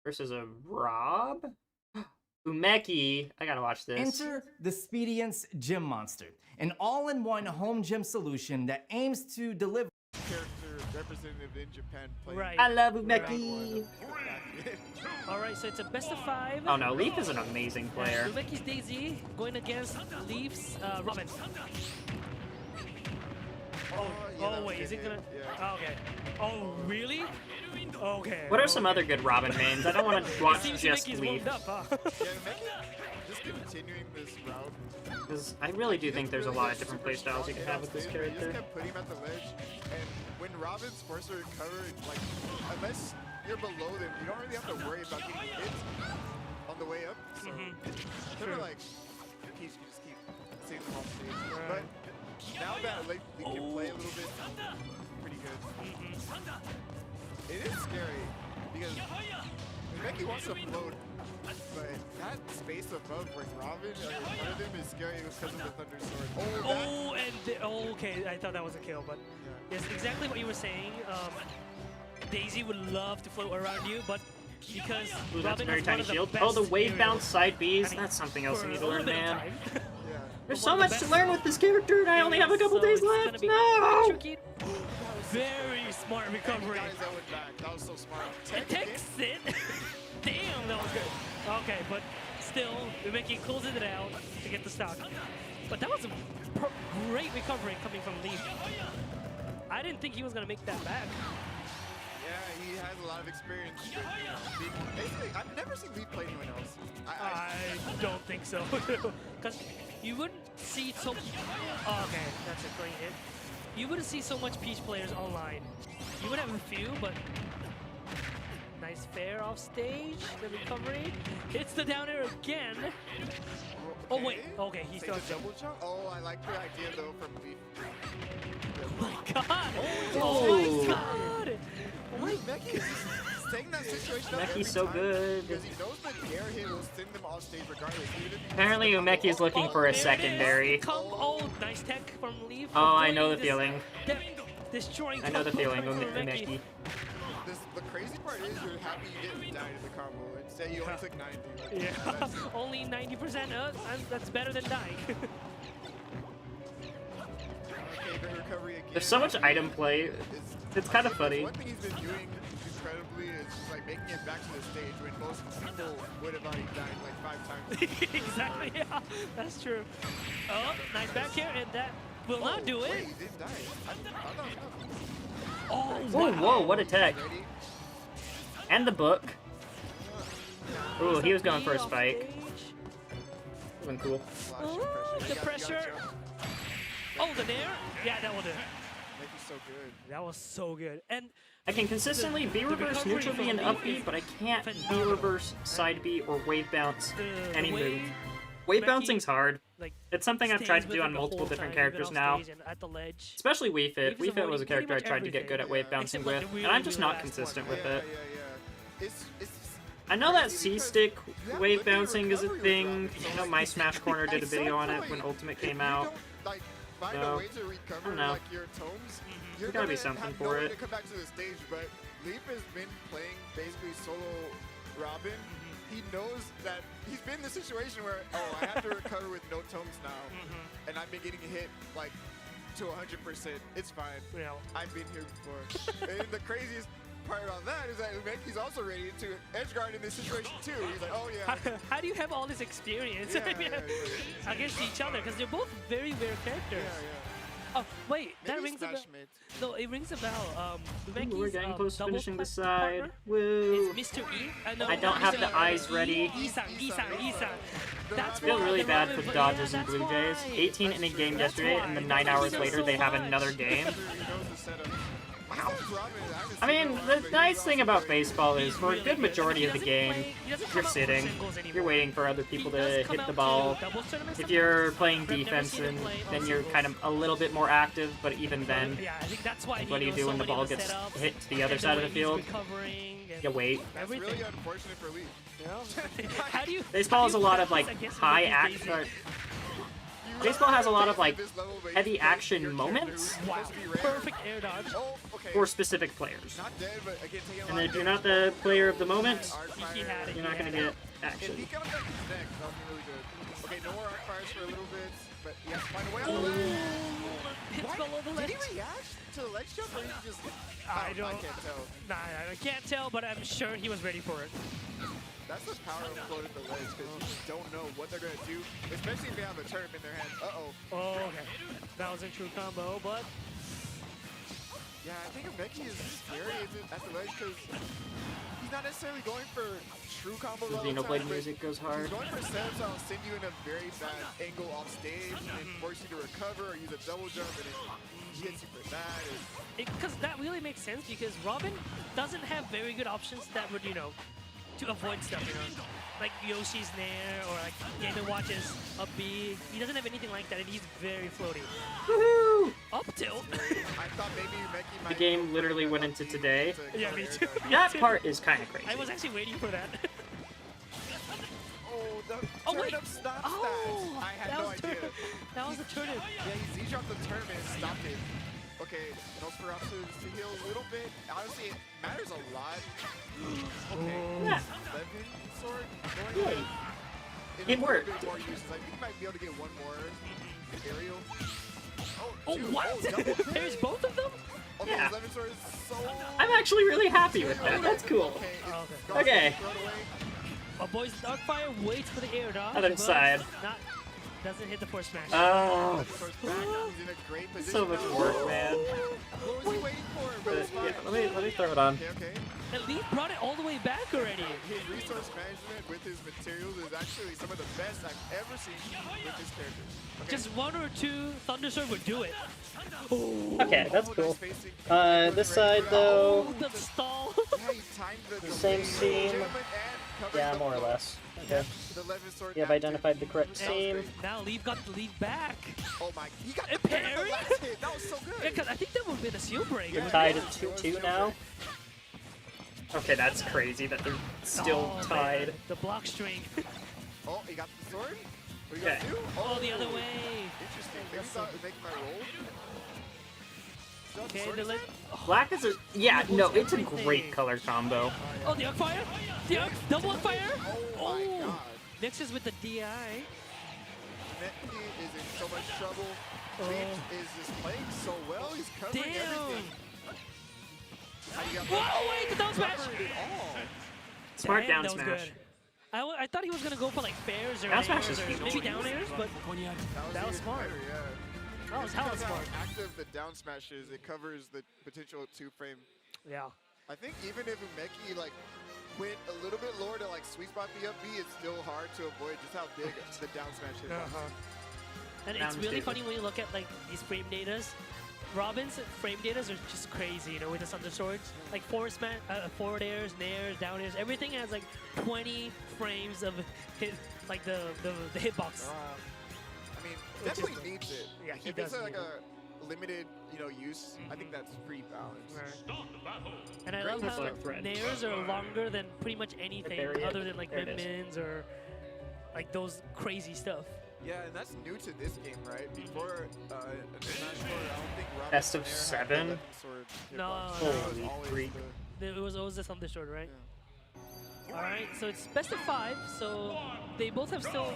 Versus a Rob? Umeki. I gotta watch this. Enter the Spedience Gym Monster, an all-in-one home gym solution that aims to deliver character representative in Japan playing. Right. I love round Umeki. one. All right, so it's a best of 5. Oh no, Leaf is an amazing player. Umeki's Daisy going against Leaf's Robin. yeah, that Oh was wait, a is it good gonna? hit, yeah. Oh, okay. Oh really? Okay. What are some other good Robin mains? I don't want to watch Seems just Umeki's Leaf. warmed up, huh? Yeah, just continuing this route. Because I really do think there's a lot of different playstyles you can have with this You character. just kept putting him at the ledge, and when Robin's forced to recover, like, unless you're below them, you don't really have to worry about getting hit on the way up. So, kind of like, you just keep seeing them off stage. But now that like, we can play a little bit, pretty good. It is scary, because Becky wants to float, but that space above where Robin in front of him is scary because of the Thunder Sword. Oh, that, Oh, and okay, I thought that was a kill, but yes, exactly what you were saying. Daisy would love to float around you, but because Ooh, that's a Robin very has one tiny of the shield. best Oh, the wave aerials, bounce side Bs. I mean, That's something else for you need a to learn, little bit of man. time. yeah. There's one so of the much to best learn with this character, and I only have a couple So days it's gonna left. be No! tricky. Very smart recovery. Guys, that went back. That was so smart. It takes it. Damn, that was good. Okay, but still, Umeki closes it out to get the stock. But that was a great recovery coming from Leaf. I didn't think he was gonna make that back. Yeah, he has a lot of experience. With, basically, I've never seen Lee play anyone else. I don't think so. Because you wouldn't see so... Oh, okay, that's a great hit. You wouldn't see so much Peach players online. You would have a few, but... Nice fair off stage. The recovery. Hits the down air again. Oh, wait. Okay, he still has double jump. Oh, I like the idea, though, from Lee. Oh, my God. Oh, my God. Meki is staying that situation up Meki's so good. because he knows the air hit will send them off stage regardless. Apparently, Umeki is looking for a secondary. Oh, nice tech from Leaf. Oh, I know the feeling. Destroying. I know the feeling, Umeki. The crazy part is you're happy you didn't die to the combo. Instead, you only took 90. Yeah, only 90%. That's better than dying. Okay, good recovery again. There's so much item play. It's kind of funny. One thing he's been doing incredibly is just like making it back to the stage when most people would have already died like 5 times. Exactly, yeah, that's true. Oh, nice back here, and that will not do it. Wait, he didn't die. I thought it was Whoa, whoa, what a tech. And the book. Ooh, he was going for a spike. Would've been cool. Oh, the pressure. Oh, the nair? Yeah, that will do it. So good. That was so good. And I can consistently B-reverse neutral B and up B, but I can't B-reverse side B or wave bounce any move. Wave bouncing's hard. It's something I've tried to do on multiple different characters now. Especially Wii Fit. Wii Fit was a character I tried to get good at wave bouncing with, and I'm just not consistent with it. I know that C-stick wave bouncing is a thing. I know My Smash Corner did a video on it when Ultimate came out. Find a way to recover like your tomes. There's gotta be something for it. To come back to the stage, but Leaf has been playing basically solo Robin. He knows that he's been in the situation where I have to recover with no tomes now, and I've been getting hit like to 100%. It's fine. Yeah. I've been here before. And the craziest part about that is that Umeki's also ready to edgeguard in this situation too. He's like, oh yeah. How do you have all this experience against each other? Because they're both very rare characters. Oh wait, that rings a bell. No, it rings a bell. We're getting close to finishing the side. Woo! It's Mr. E. I don't have the eyes ready. I feel really bad for the Dodgers and Blue Jays. 18 in a game yesterday, and then 9 hours later they have another game. Wow. I mean, the nice thing about baseball is for a good majority of the game, you're sitting, you're waiting for other people to hit the ball. If you're playing defense, then you're kind of a little bit more active, but even then, what do you do when the ball gets hit to the other side of the field? You wait. That's really unfortunate for Lee. Baseball has a lot of, like, high action... Baseball has a lot of, like, heavy action moments Perfect air dodge for specific players. And if you're not the player of the moment, you're not going to get action. Okay, no more arc fires for a little bit, but he has to find a way out. Did he react to the ledge jump, or did he just... I can't tell. Nah, I can't tell, but I'm sure he was ready for it. That's the power of floating the ledge, because you just don't know what they're going to do, especially if they have a turnip in their hand. Uh-oh. Oh, okay. That was a true combo, but... Yeah, I think Umeki is scary at the ledge, because he's not necessarily going for true combos all the time. Xenoblade music goes hard. He's going for setups that'll send you in a very bad angle off stage, and force you to recover, or use a double jump, and he hits you for that. Because that really makes sense, because Robin doesn't have very good options that would, you know, to avoid stuff, you know, like Yoshi's Nair or like Game & Watch's up B. He doesn't have anything like that, and he's very floaty. Woohoo! Up tilt. I thought maybe Umeki might... The game literally went into today. Yeah, me too. That part is kind of crazy. I was actually waiting for that. Oh, the turnip stops that. I had no idea. That was a turnip. Yeah, he Z-dropped the turnip and stopped it. Okay, Nosferatu to heal a little bit. Honestly, it matters a lot. Okay, yeah. 11 sword going It worked. more uses. I think he might be able to get one more aerial. Oh, what? There's both of them? Okay, Yeah. 11 sword is so... I'm actually really happy with that. That's cool. Okay. Okay. Oh, boys, Darkfire waits for the air dodge. Other side. doesn't hit the force smash. Oh, He's in a great position. so much now. work, man. What was he waiting for? But it's fine. Yeah, let me throw it on. Okay. And Leaf brought it all the way back already. His resource management with his materials is actually some of the best I've ever seen with his character. Okay. Just one or two Thundersword would do it. Okay, that's cool. Facing- This side though, Oh, the stall. Yeah, he timed the same delay scene. legitimate and covered Yeah, the more or blow. less. Okay. The Levin sword You have active. identified the correct That was seam. great. Now Leaf got the lead back. Oh my, he got And the parry parry? the last hit. That was so good. Yeah, because I think that would have been a seal break. You're tied at 2-2 now. Okay, that's crazy that they're still Oh, tied. man, the block string. Oh, he got the sword? What you Okay. gotta do? Oh, the other way. Interesting. Maybe thought it would make my roll. Still have the Okay, sword the in let. his Black is a yeah, no, it's a Everything. great color combo. Oh, the arc fire. The arc double arc fire. Oh my god. Mixes with the DI. Netty is in so much trouble. Oh. Leech is just playing so well. He's covering Damn. everything. How you got Whoa, wait, the down smash. covered it all. Smart Damn, down that was smash. good. I thought he was gonna go for like fairs or Down smash airs is or huge. maybe down airs, but that was even smart. better, yeah. That was Because hella how smart. active the down smash is, it covers the potential 2-frame. Yeah. I think even if Umeki like went a little bit lower to like sweet spot the up B, it's still hard to avoid just how big the down smash is. And it's Down really stage. funny when you look at like these frame datas. Robin's frame datas are just crazy, you know, with the Thunder Swords. Like forward airs, nairs, down airs, everything has like 20 frames of hit, like the hitbox. I mean, Which is definitely the- needs it. Yeah, he if it's does like need a limited, use, I think that's pretty balanced. And I Great love how hitbox thread. nairs are longer than pretty much anything There he is. other than like There it is. min-mins or like those crazy stuff. Yeah, and that's new to this game, right? Before Smash 4, I don't think Robin Best of Nair had the 7? weapon sword No, hitbox. no. That was Holy always freak. It was the Thunder Sword, right? Alright, so it's best of 5, so they both have still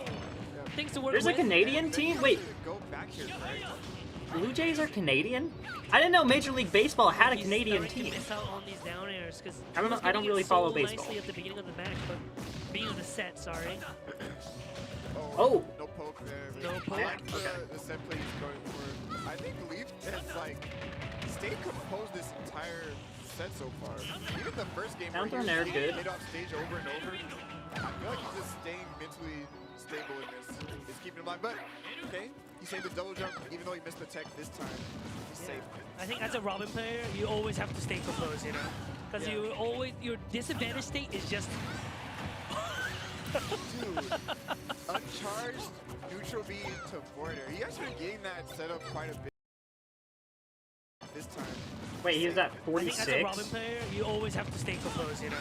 things to work There's a with. Canadian team? Wait, Go back here, correct? Blue Jays are Canadian? I didn't know Major League Baseball had a He's Canadian starting team. to miss out on these down airs because I don't know- I don't really follow so baseball. nicely at the beginning of the match, but beginning of the set, sorry. Oh. No poke there. No poke. I like the set play he's going for. I think Leaf has like stayed composed this entire set so far. Even the first game Down where throw he nair, was good. hit off stage over and over. I feel like he's just staying mentally stable in this. He's keeping him alive. But okay, he saved the double jump even though he missed the tech this time. He's safe. I think as a Robin player, you always have to stay composed, you know? Because you always, your disadvantage state is just... Dude, uncharged neutral B to border. He actually getting that set up quite a bit this time. Wait, he's at I think as a 46? Robin player, you always have to stay composed, you know?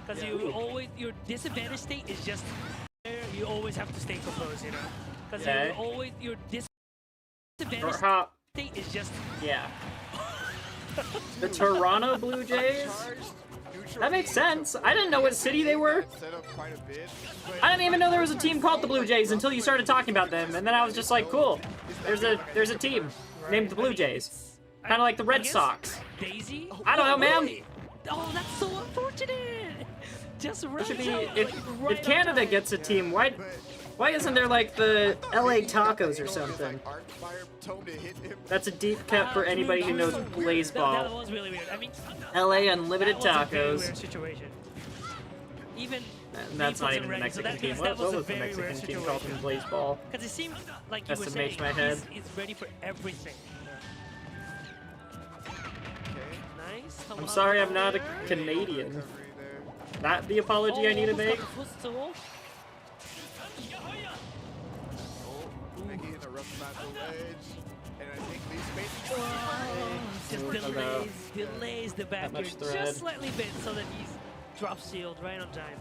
Because you always, your disadvantage state is just... You always have to stay composed, you know? Because Okay. you always, your disadvantage Or hop. state is just... Yeah. The Toronto Blue Jays? Uncharged neutral That makes B to sense. I didn't know what city they were. set up quite a bit, but I didn't even know there was a team called the Blue Jays until you started talking about them, and then I was just like, cool. There's a team named the Blue Jays. Kind of like the Red I guess Sox. Daisy? I don't know, man. Wait. Oh, that's so unfortunate! Just right It should be out, if like, right if Canada on time. gets a team, why isn't there like the LA Tacos or something? That's a deep cut for anybody who knows That Blazeball. was really weird. I mean, LA Unlimited that was a very Tacos. weird situation. Even And that's not Leaf even the wasn't ready, so Mexican that team. means What that was a was the very Mexican rare team called in situation. Blazeball? Because it seems like you were Estimates saying, my head. he's ready for everything. Nice. I'm sorry I'm not a Canadian. That the apology I need to make? Making a rough spot the ledge, and I think Leaf's Just delays the back much air thread. just slightly bit so that he's drop shield right on time.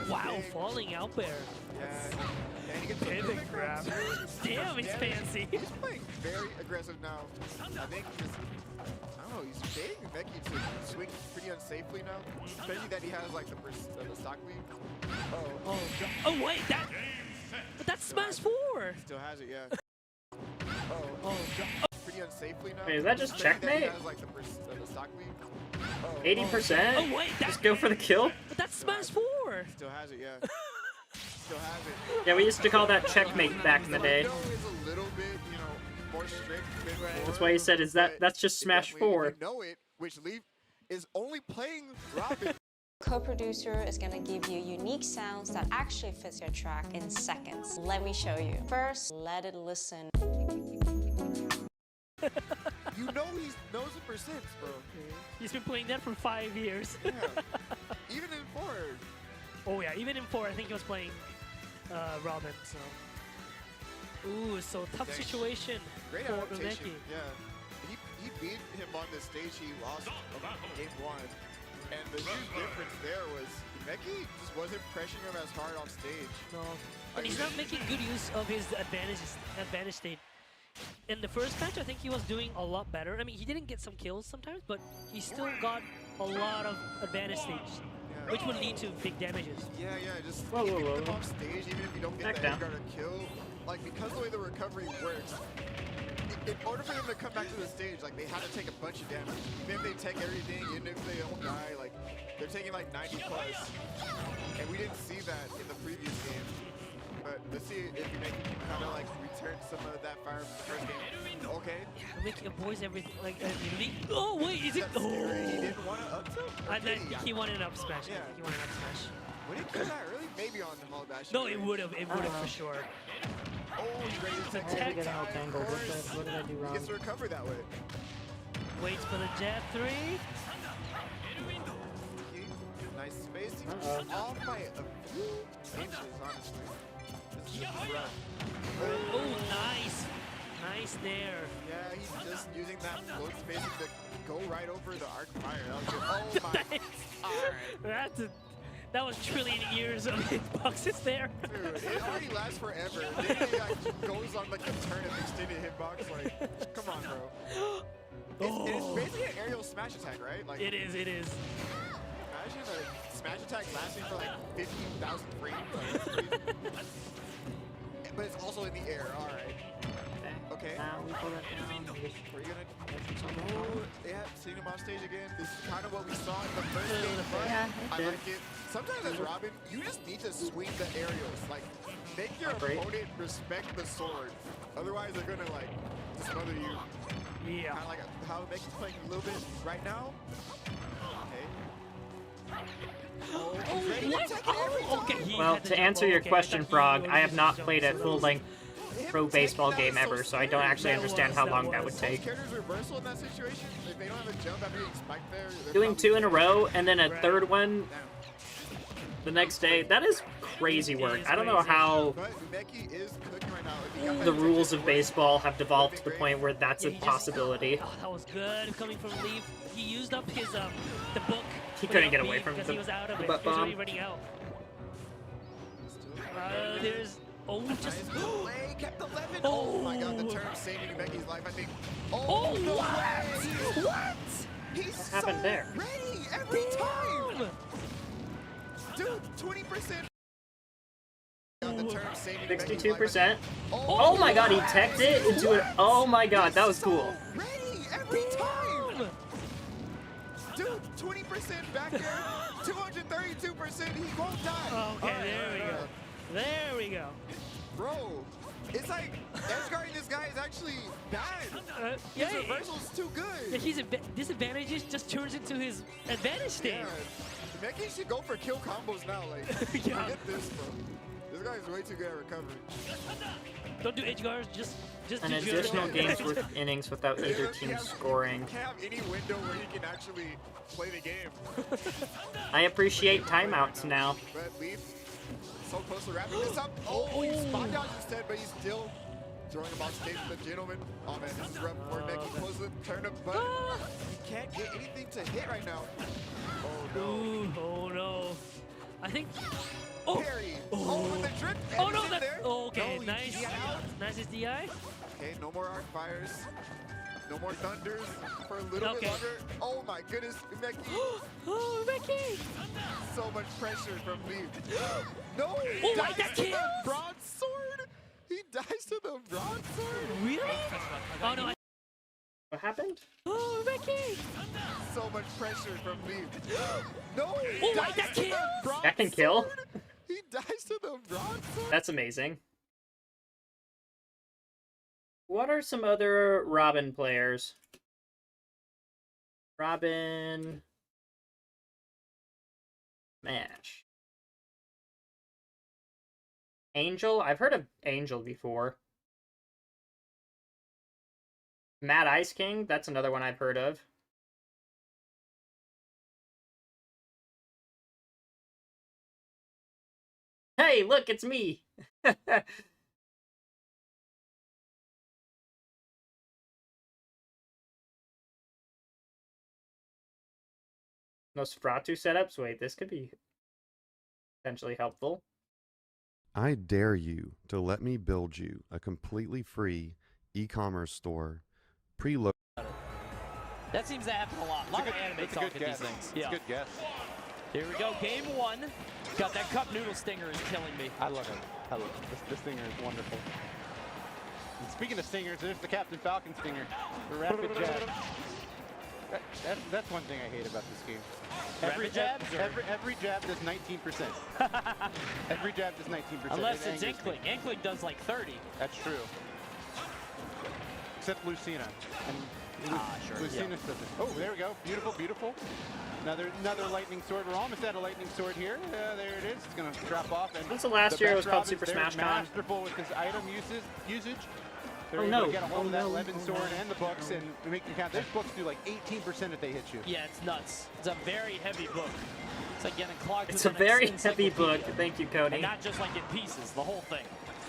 Wow, falling out there. Yeah, and he gets the Pivot perfect grab. Damn, he's fancy. He's playing very aggressive now. I think just, I don't know, he's getting Becky to swing pretty unsafely now. Especially that he has like the stock lead. Oh wait, but that's Smash 4. Still has it, yeah. Pretty unsafely now. Wait, is that just Especially that he checkmate? has like the stock lead. 80%? Oh wait, Just go for the kill? but that's Smash 4. Still has it, yeah. still have it. Yeah, we used to call that checkmate back in the day. Window is a little bit, you know, more strict than That's before, why he said, but that's just Smash definitely, 4. if you know it, which Leaf is only playing Robin. Co-producer is going to give you unique sounds that actually fits your track in seconds. Let me show you. First, let it listen. You know he knows it for 6, bro. He's been playing that for 5 years. Yeah. Even in 4. Oh yeah, even in 4, I think he was playing Robin. So, ooh, so tough Dang. situation Great for adaptation. Umeki. Yeah. He beat him on the stage he lost game 1. And the huge difference there was Umeki just wasn't pressuring him as hard on stage. No, and he's not making good use of his advantage state. In the first match, I think he was doing a lot better. I mean, he didn't get some kills sometimes, but he still got a lot of advantage stage, which would lead to big damages. Yeah, just Whoa, keeping whoa. them off stage, even if you don't get Back the down. edge guard or kill. Like, because the way the recovery works, in order for them to come back to the stage, like, they have to take a bunch of damage. Even if they take everything, even if they don't die, like, they're taking like 90 plus. And we didn't see that in the previous game. But let's see if you make kind of like return some of that fire from the first game. Okay. Umeki avoids everything, like oh wait, is it? That's scary. He didn't want to up tilt? I think Yeah. he wanted an up smash. Yeah. He wanted an up smash. Would it kill that early? Maybe on the Hall Dash. No, it would have for sure. Oh, he's ready to take Attack. it. all tangled. What did I do He wrong? gets to recover that way. Waits for the jab 3. Nice space. He's off by a few inches, honestly. This is rough. Oh, nice. Nice there. Yeah, he's just using that float spacing to go right over the arc fire. That was good. Oh my. Alright. That was trillion years of hitboxes there. Dude, it already lasts forever. Then he like goes on like a turn of extended hitbox. Like, come on, bro. It's basically an aerial smash attack, right? Like, It is. imagine a smash attack lasting for like 15,000 frames. Like, that's crazy. But it's also in the air. All right. Okay. Now we pull that down. We're gonna. Oh, yeah, seeing him on stage again. This is kind of what we saw in the first game. But Yeah, I it like it. Sometimes as Robin, you just need to swing the aerials. Like, make your Great. opponent respect the sword. Otherwise, they're gonna like smother you. Yeah. Kind of like how Meki's playing a little bit right now. Okay. Oh, he's ready to attack every time. Okay. Well, to answer your question, Frog, I have not played a full-length pro baseball game ever, so I don't actually understand how long that would take. Characters reversal in that situation. If they don't have a jump after getting spiked there, they're Doing probably 2 in a row and then a Right. third one down. the next day, that is crazy work. I don't know how But Meki is cooking right now. If he got the that rules attention, of baseball have devolved to the point where that's a possibility. Oh, that was good coming from Leaf. He used up his the book. He for couldn't the get away upbeat from because the- he was out of the it. butt He was already bomb. running out. There's just Nice play, kept the 11. Oh. Oh my god, the turn saving Meki's life, I think. Oh, no what? way. What? He's What happened so there? ready every time. Dude, 20%. The turn saving Meki's life, I think. 62%. Oh my god, he teched it into it. Oh my god, that was cool. So ready every time. Dude, 20% back there, 232%, he won't die. Okay, there we go. There we go. Bro, it's like edge guarding this guy is actually bad. Yeah, His reversal's too good. yeah, his disadvantages just turns into his advantage state. Yeah, Meki should go for kill combos now. Like, Yeah. forget this, bro. This guy's way too good at recovery. Don't do edge guards, just An do additional general. game's worth of innings without either team scoring. You can't have any window where he can actually play the game. I appreciate timeouts now. But Leaf, so close to wrapping this up. Oh, he spot dodged instead, but he's still throwing him on stage with the gentleman. Oh man, this is rough for Meki. Close the turnip, but he can't get anything to hit right now. Oh no. Ooh, oh no. I think. Oh! Parry. Oh, with the drip. and Oh he's no, in that. there. Oh, okay, No, he nice. got out. Nice as DI. Okay, no more arc fires. No more thunders for a little Okay. bit longer. Oh my goodness, Meki. Oh, Becky! So much pressure from Leaf. No, he Oh, dies wait, that to the kills? broadsword. He dies to the broadsword. Really? Oh no. What happened? Oh, Becky! So much pressure from Leaf. No, he Oh, dies wait, that to the kills? That can kill? broadsword. He dies to the drawn sword? That's amazing. What are some other Robin players? Robin... Smash. Angel? I've heard of Angel before. Mad Ice King? That's another one I've heard of. Hey, look, it's me! Nosferatu setups? Wait, this could be potentially helpful. I dare you to let me build you a completely free e-commerce store, preload. That seems to happen a lot. A lot of anime talk at these things. Yeah. Good guess. Here we go, game one. God, that cup noodle stinger is killing me. I love it. I love it. This stinger is wonderful. And speaking of stingers, there's the Captain Falcon stinger. The rapid jab. That's one thing I hate about this game. Every jab does 19%. Every jab does 19%. Unless it's Inkling. Inkling does like 30. That's true. Except Lucina. And sure. Lucina does it. Oh, there we go. Beautiful, beautiful. Another lightning sword. We're almost at a lightning sword here. There it is. It's going to drop off. And When's the last year it was called Super They're Smash Con? masterful with this item usage. They're Oh, able no. to get a hold of that Oh, no. 11 sword and the books and make them count. Those books do like 18% if they hit you. Yeah, it's nuts. It's a very heavy book. It's like getting clogged It's with a the very next heavy book. encyclopedia. Thank you, Cody. And not just like in pieces, the whole thing.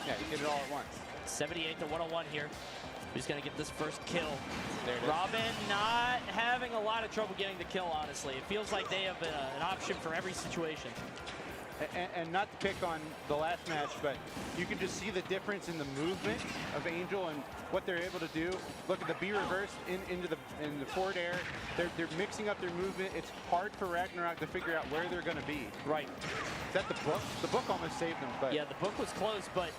Yeah, you get it all at once. 78 to 101 here. He's going to get this first kill. There it is. Robin not having a lot of trouble getting the kill, honestly. It feels like they have an option for every situation. And not to pick on the last match, but you can just see the difference in the movement of Angel and what they're able to do. Look at the B reverse in the forward air. They're mixing up their movement. It's hard for Ragnarok to figure out where they're going to be. Right. Is that the book? The book almost saved them. But yeah, the book was close, but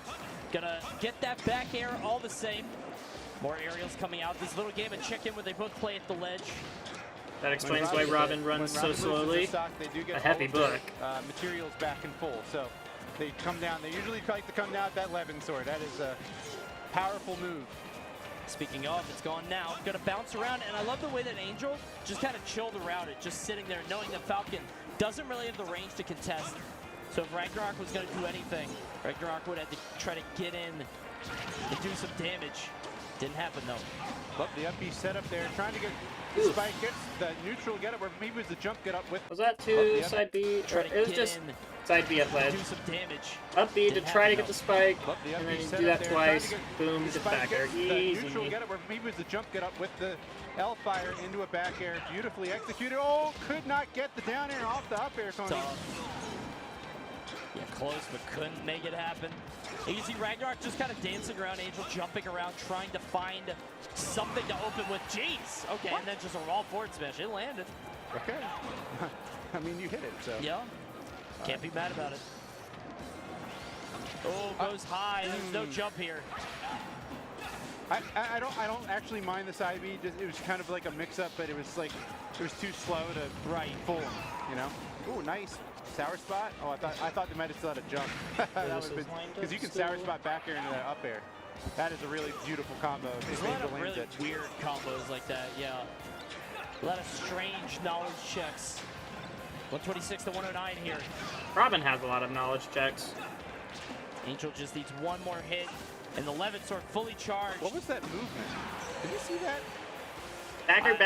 gonna get that back air all the same. More aerials coming out. This little game of chicken where they both play at the ledge. That explains why Robin runs so slowly. They do get a heavy book. Materials back in full, so they come down. They usually like to come down with that Levin sword. That is a powerful move. Speaking of, it's gone now. Gonna bounce around, and I love the way that Angel just kind of chilled around it, just sitting there, knowing that Falcon doesn't really have the range to contest. So if Ragnarok was gonna do anything, Ragnarok would have to try to get in and do some damage. Didn't happen though. Love the up B setup there, trying to get the spike, gets the neutral get up, or maybe it was the jump get up with. Was that to side B? Or it was just side B at ledge. Do some damage. Up B to try to get the spike, and then you do that twice. Boom, get back air. Easy. Neutral get up, or maybe it was the jump get up with the L fire into a back air. Beautifully executed. Oh, could not get the down air off the up air, Tony. Yeah, close, but couldn't make it happen. You can see Ragnarok just kind of dancing around, Angel jumping around, trying to find something to open with. Jeez! Okay, and then just a raw forward smash. It landed. Okay. I mean, you hit it, so. Yeah. Can't be mad about it. Oh, goes high. There's no jump here. I don't actually mind the side B. It was kind of like a mix-up, but it was too slow to fool him, you know? Ooh, nice. Sour spot? Oh, I thought they might have still had a jump. Because you can sour spot back air into that up air. That is a really beautiful combo. There's a lot of really weird combos like that, yeah. A lot of strange knowledge checks. 126 to 109 here. Robin has a lot of knowledge checks. Angel just needs one more hit, and the Levin sword fully charged. What was that movement? Did you see that? Backer,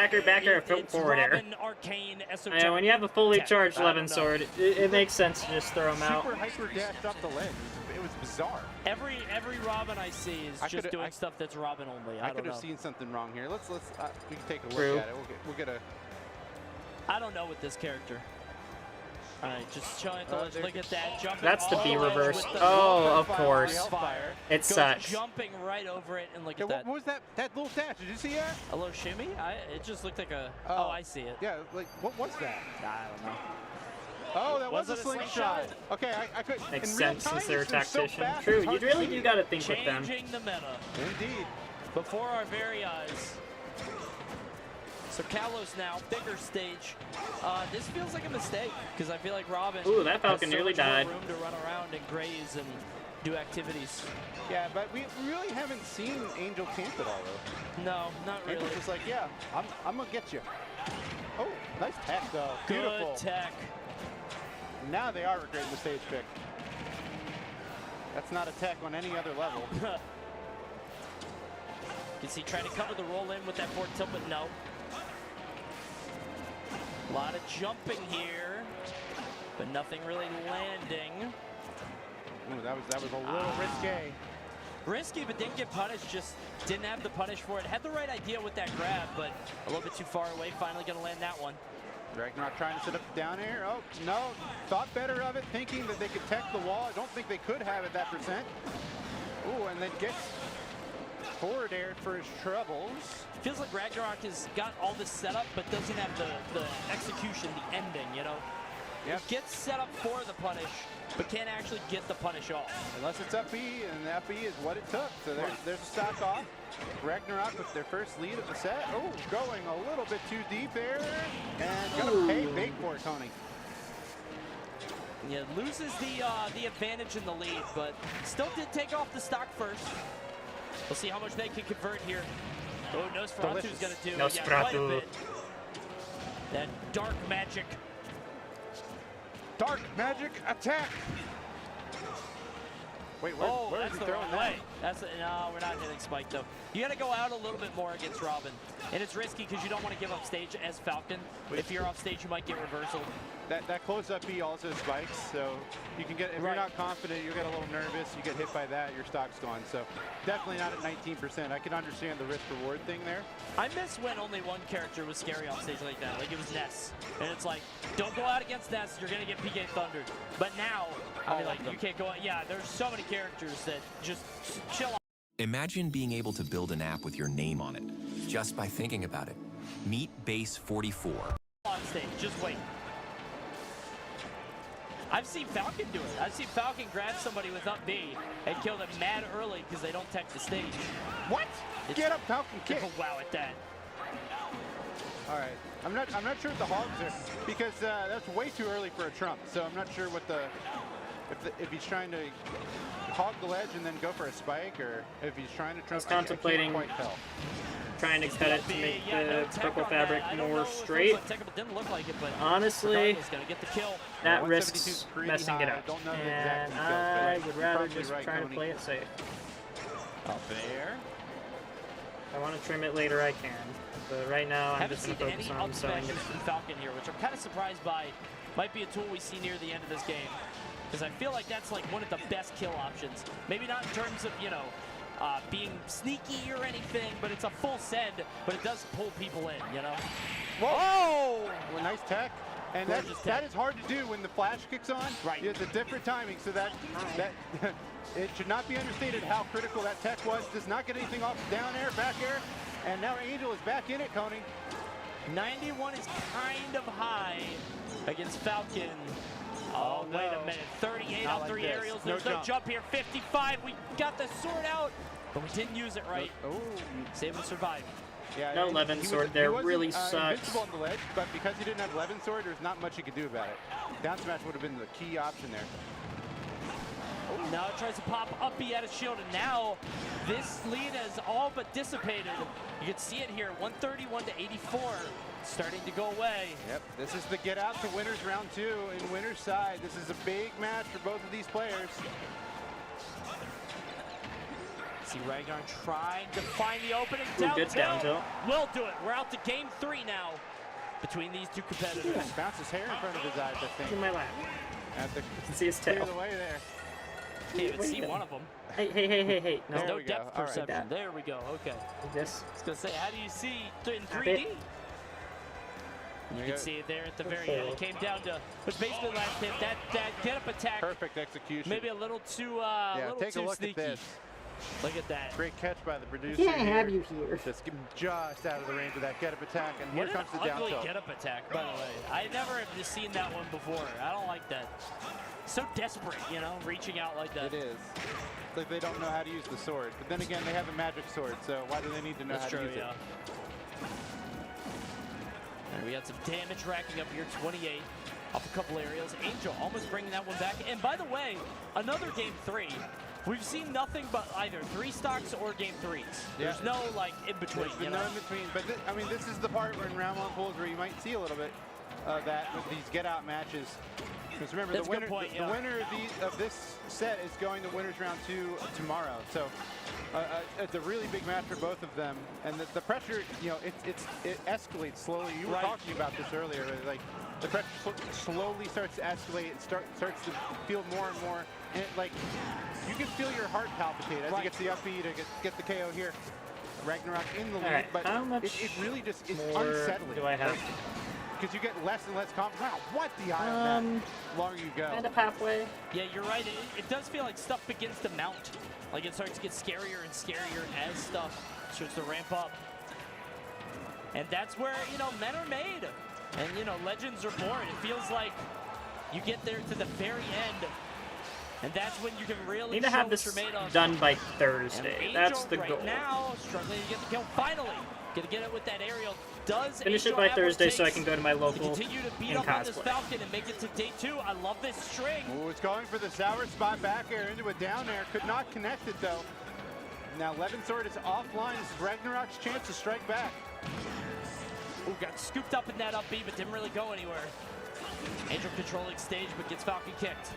forward air. Arcane, Yeah, when you have a fully charged Levin sword, it makes sense to just throw him out. Super hyper dashed up the ledge. It was bizarre. Every Robin I see is just doing stuff that's Robin only. I could have seen something wrong here. Let's we can take a look True. at it. We'll get a. I don't know with this character. All right, just showing at the ledge. Look at that jumping. That's the all B the way reverse. with the Oh, of fire, course. Fire. It sucks. Jumping right over it, and look at that. What was that little dash? Did you see that? A little shimmy? It just looked like a. Oh, I see it. Yeah, like what was that? I don't know. Oh, that was a it a slingshot. Okay, I could. Makes in real sense time, since they're a it's just so tactician. fast, True, it's you hard to really see. do gotta think with them. Changing the meta. Indeed. Before our very eyes. So Kalos now, bigger stage. This feels like a mistake because I feel like Robin. Ooh, that Falcon has so nearly much more died. room to run around and graze and do activities. Yeah, but we really haven't seen Angel camp at all, though. No, not really. Angel's just like, yeah, I'm gonna get you. Oh, nice tech though. Beautiful. Good tech. Now they are regretting the stage pick. That's not a tech on any other level. You can see trying to cover the roll in with that forward tilt, but no. A lot of jumping here, but nothing really landing. Ooh, that was a little risque. Risky, but didn't get punished, just didn't have the punish for it. Had the right idea with that grab, but a little bit too far away. Finally gonna land that one. Ragnarok trying to set up the down air. Oh, no, thought better of it, thinking that they could tech the wall. I don't think they could have it that percent. Ooh, and then gets forward air for his troubles. Feels like Ragnarok has got all this set up, but doesn't have the execution, the ending, you know? Yep. Gets set up for the punish, but can't actually get the punish off. Unless it's up B, and the up B is what it took. So there's a stock off. Ragnarok with their first lead of the set. Oh, going a little bit too deep there. And gonna pay big for it, Tony. Yeah, loses the advantage in the lead, but still did take off the stock first. We'll see how much they can convert here. Oh, Nosferatu's gonna do quite a bit. That dark magic. Dark magic attack. Wait, where is he throwing that? No, we're not hitting Spike though. You got to go out a little bit more against Robin, and it's risky because you don't want to give up stage as Falcon. If you're off stage, you might get reversal. That close up B also spikes, so you can get, if you're not confident, you get a little nervous, you get hit by that, your stock's gone. So definitely not at 19%. I can understand the risk reward thing there. I miss when only one character was scary off stage like that. Like it was Ness, and it's like, don't go out against Ness, you're gonna get PK thundered. But now, I mean, like you can't go out. Yeah, there's so many characters that just chill out. Imagine being able to build an app with your name on it, just by thinking about it. Meet Base 44. On stage, just wait. I've seen Falcon do it. I've seen Falcon grab somebody with up B and kill them mad early because they don't tech the stage. What? Get up, Falcon kick. Wow at that. All right, I'm not sure what the hogs are, because that's way too early for a trump. So I'm not sure what if he's trying to hog the ledge and then go for a spike, or if he's trying to trump. He's contemplating trying to cut it to make the purple fabric more straight. Didn't look like it, but honestly, gonna get the kill. That risks messing it up. And I would rather just try to play it safe. Up there. If I want to trim it later, I can. But right now, I'm just going to focus on sewing it. From Falcon here, which I'm kind of surprised by. Might be a tool we see near the end of this game. Because I feel like that's like one of the best kill options. Maybe not in terms of, you know, being sneaky or anything, but it's a full send, but it does pull people in, you know? Whoa! Well, nice tech. And that is hard to do when the flash kicks on. Right. It's a different timing, so that it should not be understated how critical that tech was. Does not get anything off down air, back air, and now Angel is back in it, Coney. 91 is kind of high against Falcon. Oh, no. wait a minute. 38 Not on like 3 this. aerials. There's no jump here. 55. We got the sword out, but we didn't use it right. Oh. Save and survive. Yeah, no Levin sword there really sucks. Invincible on the ledge, but because he didn't have Levin sword, there's not much he could do about it. Down smash would have been the key option there. Oh, now it tries to pop up B at his shield, and now this lead has all but dissipated. You can see it here, 131 to 84, starting to go away. Yep, this is the get out to winners round 2 in winner's side. This is a big match for both of these players. See Ragnar trying to find the opening. Good down tilt. We'll do it. We're out to game 3 now between these two competitors. Bounces hair in front of his eyes, I think. In my lap. At the, you can see his tail. clear the way there. Can't even see one of them. Hey. There's no we depth go. perception. Right. There we go. Okay. This. I was going to say, how do you see in 3D? You can see it there at the very end. It came down to, but basically last hit, that get up attack. Perfect execution. Maybe a little too, take a look sneaky. at this. Look at that. Great catch by the producer. Can't have you here. Just out of the range of that get up attack, and What here comes the an down ugly tilt. get up attack, by the way. I never have just seen that one before. I don't like that. So desperate, you know, reaching out like that. It is. It's like they don't know how to use the sword. But then again, they have a magic sword, so why do they need to know how to use it? And we had some damage racking up here, 28 off a couple aerials. Angel almost bringing that one back. And by the way, another game 3. We've seen nothing but either 3 stocks or game 3s. There's no like in between. There's been no in between. But I mean, this is the part where in round 1 pools where you might see a little bit of that with these get out matches. Because remember, the winner, the winner of this set is going to winners round 2 tomorrow. So it's a really big match for both of them. And the pressure, you know, it escalates slowly. You were talking about this earlier. Like the pressure slowly starts to escalate. It starts to feel more and more. And like you can feel your heart palpitate as he gets the up B to get the KO here. Ragnarok in the lead, but it really just is unsettling. Do I have? Because you get less and less confidence. Wow, what the eye on that? The longer you go. End up halfway. Yeah, you're right. It does feel like stuff begins to mount. Like it starts to get scarier and scarier as stuff starts to ramp up. And that's where, you know, men are made. And, you know, legends are born. It feels like you get there to the very end. And that's when you can really need to have this done by Thursday. That's the goal. Now, struggling to get the kill. Finally, gonna get it with that aerial. Does finish it by Thursday so I can go to my local continue to beat up on this Falcon and make it to day 2. I love this string. Oh, it's going for the sour spot back air into a down air. Could not connect it though. Now Levin Sword is offline. This is Ragnarok's chance to strike back. Oh, got scooped up in that up B, but didn't really go anywhere. Angel controlling stage, but gets Falcon kicked.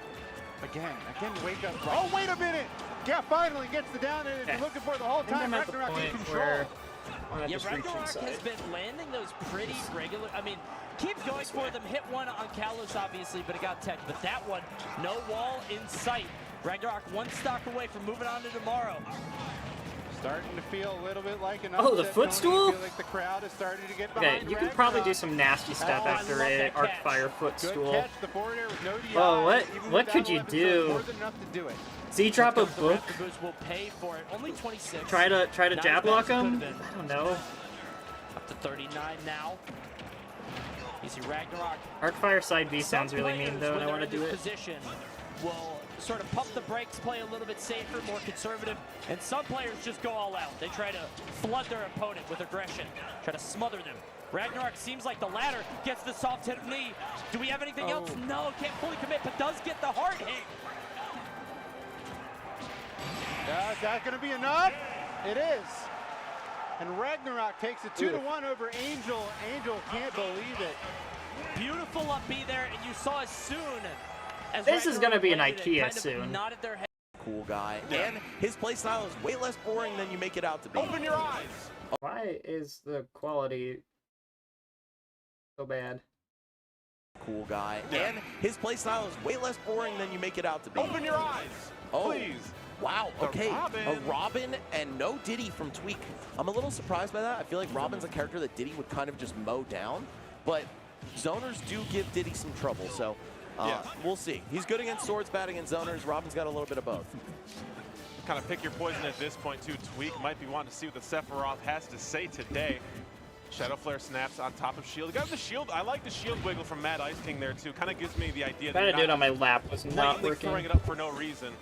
Again, wake up. Oh, wait a minute! Yeah, finally gets the down air you're looking for the whole time. Ragnarok in control. Yeah, Ragnarok has been landing those pretty regular. I mean, keep going for them. Hit one on Kalos, obviously, but it got teched. But that one, no wall in sight. Ragnarok 1 stock away from moving on to tomorrow. Starting to feel a little bit like an Oh, the footstool? I feel like the crowd is starting to get behind. Okay, you could probably do some nasty stuff after a Arcfire footstool. Good catch, the forward air with no DI. Oh, what could you do? More than enough to do it. Z drop a book. Will pay for it. Only 26. Try to jab block him. I don't know. Up to 39 now. You see Ragnarok. Arcfire side B sounds really mean though, and I want to do it. Position will sort of pump the brakes, play a little bit safer, more conservative, and some players just go all out. They try to flood their opponent with aggression, try to smother them. Ragnarok seems like the latter, gets the soft hit knee. Do we have anything else? No, can't fully commit, but does get the hard hit. Is that going to be enough? It is. And Ragnarok takes it 2-1 over Angel. Angel can't believe it. Beautiful up B there, and you saw as soon as this is going to be an IKEA soon. Nodded their head. Cool guy, and his playstyle is way less boring than you make it out to be. Open your eyes. Why is the quality so bad? Cool guy, and his playstyle is way less boring than you make it out to be. Open your eyes, please. Wow, okay, a Robin and no Diddy from Tweak. I'm a little surprised by that. I feel like Robin's a character that Diddy would kind of just mow down, but zoners do give Diddy some trouble, so we'll see. He's good against swords, bad against zoners. Robin's got a little bit of both. Kind of pick your poison at this point too. Tweak might be wanting to see what the Sephiroth has to say today. Shadow Flare snaps on top of shield. Got the shield. I like the shield wiggle from Mad Ice King there too. Kind of gives me the idea that trying to do it on my lap was not working. Throwing it up for no reason.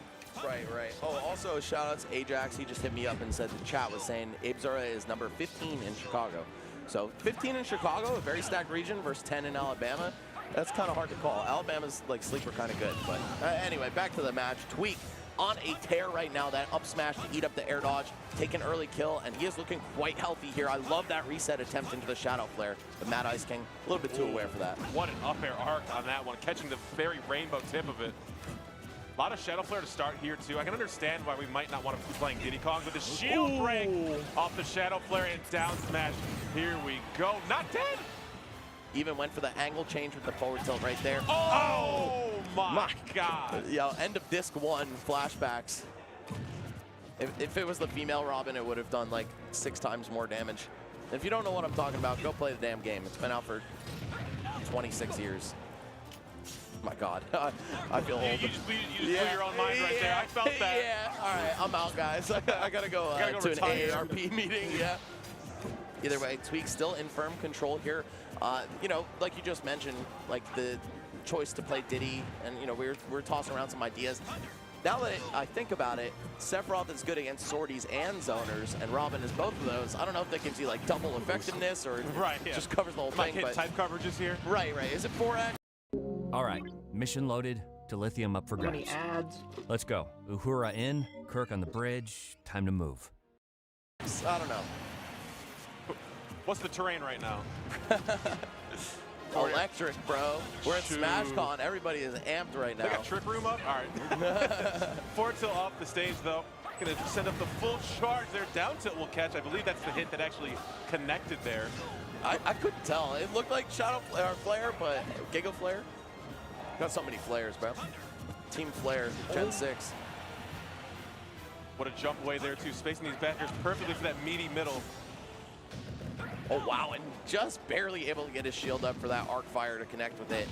Right. Oh, also a shout out to Ajax. He just hit me up and said the chat was saying Abe Zura is number 15 in Chicago. So 15 in Chicago, a very stacked region, versus 10 in Alabama. That's kind of hard to call. Alabama's like sleeper kind of good. But anyway, back to the match. Tweak on a tear right now. That up smash to eat up the air dodge, take an early kill, and he is looking quite healthy here. I love that reset attempt into the Shadow Flare. But Mad Ice King, a little bit too aware for that. What an up air arc on that one, catching the very rainbow tip of it. A lot of Shadow Flare to start here too. I can understand why we might not want to be playing Diddy Kong, but the shield break off the Shadow Flare and down smash. Here we go. Not dead. Even went for the angle change with the forward tilt right there. Oh my God. Yeah, end of disc 1 flashbacks. If it was the female Robin, it would have done like 6 times more damage. If you don't know what I'm talking about, go play the damn game. It's been out for 26 years. My God, I feel old. You just blew your own mind right there. I felt that. Yeah, all right, I'm out, guys. I gotta go to an AARP meeting, yeah. Either way, Tweak still in firm control here. You know, like you just mentioned, like the choice to play Diddy, and you know, we're tossing around some ideas. now that I think about it, Sephiroth is good against sorties and zoners, and Robin is both of those. I don't know if that gives you like double effectiveness or just covers the whole Might thing. hit type coverages here. Right. Is it 4x? All right, mission loaded, Dilithium up for How many grabs. ads? Let's go. Uhura in, Kirk on the bridge, time to move. I don't know. What's the terrain right now? Electric, bro. We're at SmashCon. Everybody is amped right now. They got Trick Room up? All right. Forward tilt off the stage, though. Gonna send up the full charge there. Down tilt will catch. I believe that's the hit that actually connected there. I couldn't tell. It looked like Shadow Flare, but Giga Flare. Got so many flares, bro. Team Flare, Gen 6. What a jump away there, too. Spacing these backers perfectly for that meaty middle. Oh, wow, and just barely able to get his shield up for that arc fire to connect with it.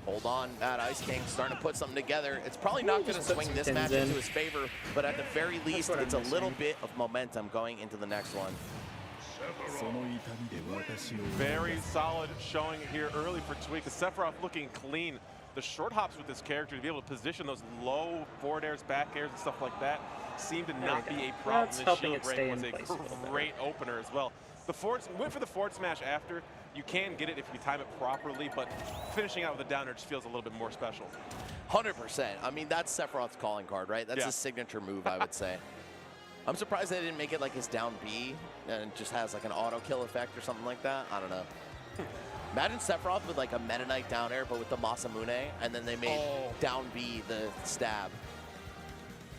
Hold on, Mad Ice King starting to put something together. It's probably not going to swing this match into his favor, but at the very least, it's a little bit of momentum going into the next one. Very solid showing here early for Tweak. The Sephiroth looking clean. The short hops with this character to be able to position those low forward airs, back airs, and stuff like that seem to not be a problem. The shield break was a great opener as well. The forward, went for the forward smash after. You can get it if you time it properly, but finishing out with a downer just feels a little bit more special. 100%. I mean, that's Sephiroth's calling card, right? That's his signature move, I would say. I'm surprised they didn't make it like his down B and it just has like an auto kill effect or something like that. I don't know. Imagine Sephiroth with like a Meta Knight down air, but with the Masamune, and then they made down B the stab.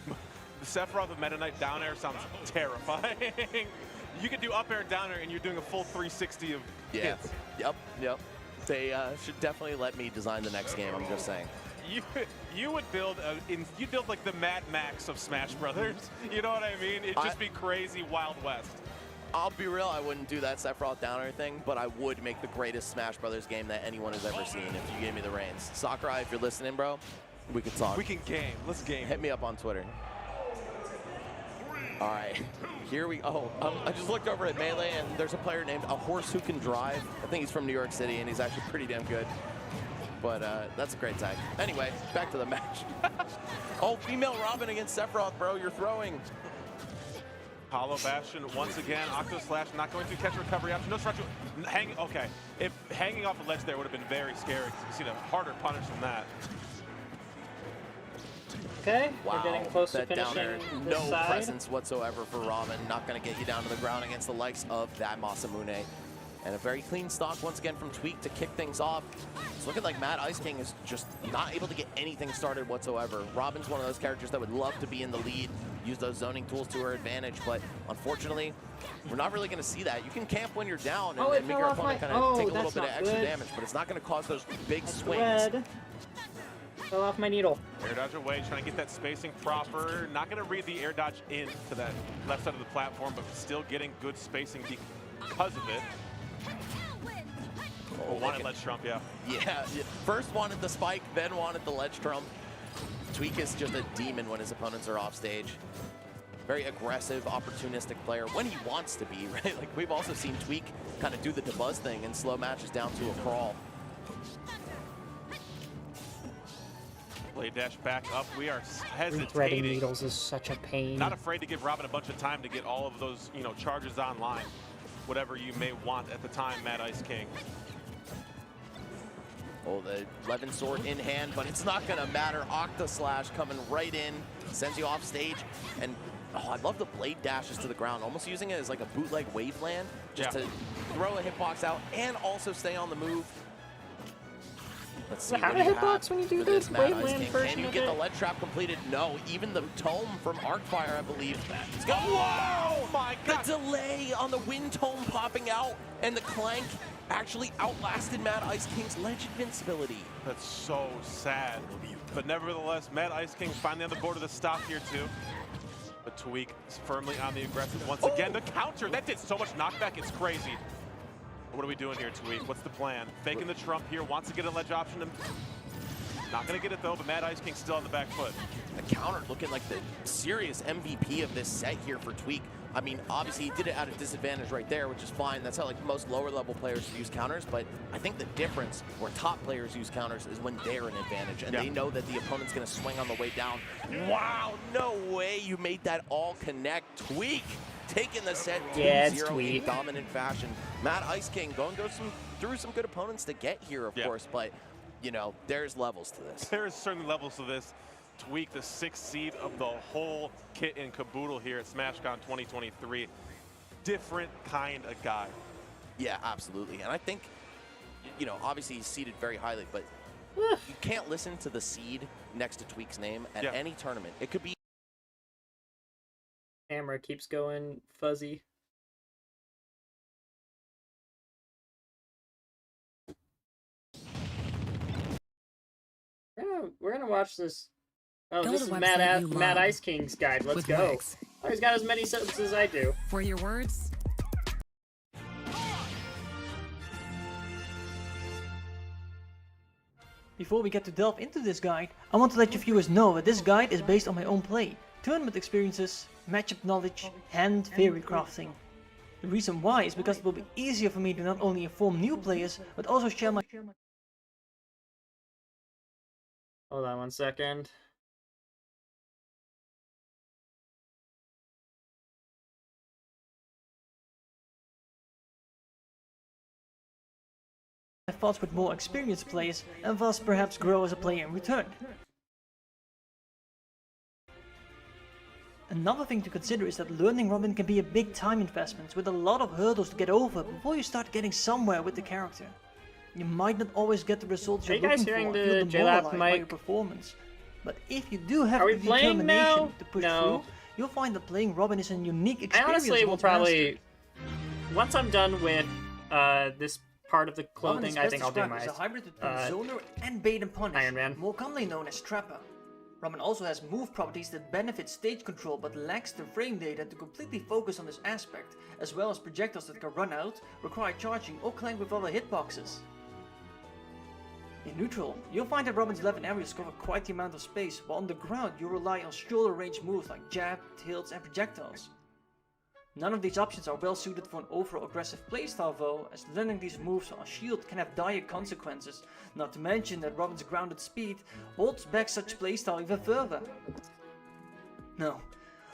The Sephiroth with Meta Knight down air sounds terrifying. You could do up air, down air, and you're doing a full 360 of hits. Yep. They should definitely let me design the next game, I'm just saying. You would build you'd build like the Mad Max of Smash Brothers. You know what I mean? It'd just be crazy Wild West. I'll be real, I wouldn't do that Sephiroth downer thing, but I would make the greatest Smash Brothers game that anyone has ever seen if you gave me the reins. Sakurai, if you're listening, bro, we can talk. We can game. Let's game. Hit me up on Twitter. All right, here we go. I just looked over at Melee, and there's a player named A Horse Who Can Drive. I think he's from New York City, and he's actually pretty damn good. But that's a great tag. Anyway, back to the match. Oh, female Robin against Sephiroth, bro. You're throwing. Hollow Bastion once again. Octo Slash not going to catch recovery option. No stretch. Okay. If hanging off a ledge there would have been very scary because you've seen a harder punish than that. Okay, wow, we're getting close to that finishing down air, this no side. presence whatsoever for Robin. Not going to get you down to the ground against the likes of that Masamune. And a very clean stock once again from Tweak to kick things off. It's looking like Mad Ice King is just not able to get anything started whatsoever. Robin's one of those characters that would love to be in the lead, use those zoning tools to her advantage, but unfortunately, we're not really going to see that. You can camp when you're down and make your opponent kind of take a little bit of extra damage, but it's not going to cause those big swings. Red. Fell off my needle. Air dodge away, trying to get that spacing proper. Not going to read the air dodge into that left side of the platform, but still getting good spacing because of it. Oh, wanted ledge trump, yeah. Yeah, first wanted the spike, then wanted the ledge trump. Tweak is just a demon when his opponents are off stage. Very aggressive, opportunistic player when he wants to be, right? Like we've also seen Tweak kind of do the Dabuzz thing and slow matches down to a crawl. Blade dash back up. We are hesitating. Threading needles is such a pain. Not afraid to give Robin a bunch of time to get all of those, charges online. Whatever you may want at the time, Mad Ice King. Oh, the Levin sword in hand, but it's not gonna matter. Octa Slash coming right in, sends you off stage, and I love the blade dashes to the ground, almost using it as like a bootleg waveland, just to throw a hitbox out and also stay on the move. Let's see how to hitbox when you do this waveland version. Can you get the ledge trap completed? No, even the tome from Arcfire, I believe. Let's go. Whoa! My God! The delay on the wind tome popping out, and the clank actually outlasted Mad Ice King's ledge invincibility. That's so sad. But nevertheless, Mad Ice King finally on the board of the stock here too. But Tweak is firmly on the aggressive once again. The counter, that did so much knockback, it's crazy. What are we doing here, Tweak? What's the plan? Faking the trump here, wants to get a ledge option. Not gonna get it though, but Mad Ice King still on the back foot. the counter looking like the serious MVP of this set here for Tweak. I mean, obviously he did it at a disadvantage right there, which is fine. That's how like most lower level players use counters, but I think the difference where top players use counters is when they're an advantage and they know that the opponent's gonna swing on the way down. Wow, no way you made that all connect. Tweak taking the set 2-0 in dominant fashion. Matt Ice King going through some good opponents to get here, of course, but you know, there's levels to this. There's certainly levels to this. Tweak, the 6th seed of the whole kit and caboodle here at SmashCon 2023. Different kind of guy. Yeah, absolutely. And I think, you know, obviously he's seeded very highly, but you can't listen to the seed next to Tweak's name at any tournament. It could be. Camera keeps going fuzzy. We're gonna watch this. Oh, this is Matt Ice King's guide. Let's go. Oh, he's got as many subs as I do. For your words. Before we get to delve into this guide, I want to let you viewers know that this guide is based on my own play, tournament experiences, matchup knowledge, and theory crafting. The reason why is because it will be easier for me to not only inform new players, but also share my... Hold on 1 second. my thoughts with more experienced players and thus perhaps grow as a player in return. Another thing to consider is that learning Robin can be a big time investment with a lot of hurdles to get over before you start getting somewhere with the character. You might not always get the results you're looking for and feel demoralized by your performance. But if you do have the determination to push through, you'll find that playing Robin is a unique experience. I honestly will probably, once I'm done with this part of the clothing, I think I'll do my is a hybrid between Zoner and Bait and Punish, Iron Man, more commonly known as Trapper. Robin also has move properties that benefit stage control but lacks the frame data to completely focus on this aspect, as well as projectiles that can run out, require charging or clank with other hitboxes. In neutral, you'll find that Robin's 11 areas cover quite the amount of space, while on the ground you rely on shoulder range moves like jab, tilts and projectiles. None of these options are well suited for an overall aggressive playstyle though, as learning these moves on shield can have dire consequences, not to mention that Robin's grounded speed holds back such playstyle even further. No,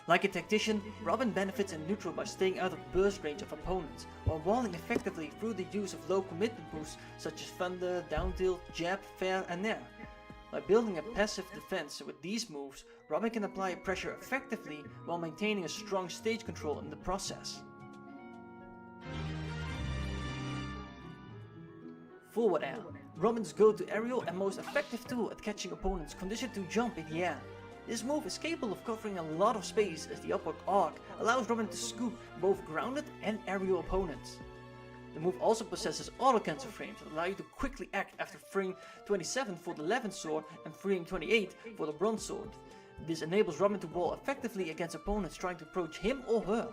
like a tactician, Robin benefits in neutral by staying out of burst range of opponents, while walling effectively through the use of low commitment moves such as Thunder, Down Tilt, Jab, Fair and Nair. By building a passive defense with these moves, Robin can apply pressure effectively while maintaining a strong stage control in the process. Forward air, Robin's go-to aerial and most effective tool at catching opponents conditioned to jump in the air. This move is capable of covering a lot of space as the upward arc allows Robin to scoop both grounded and aerial opponents. The move also possesses auto-cancel frames that allow you to quickly act after freeing 27 for the Levin sword and freeing 28 for the bronze sword. This enables Robin to wall effectively against opponents trying to approach him or her.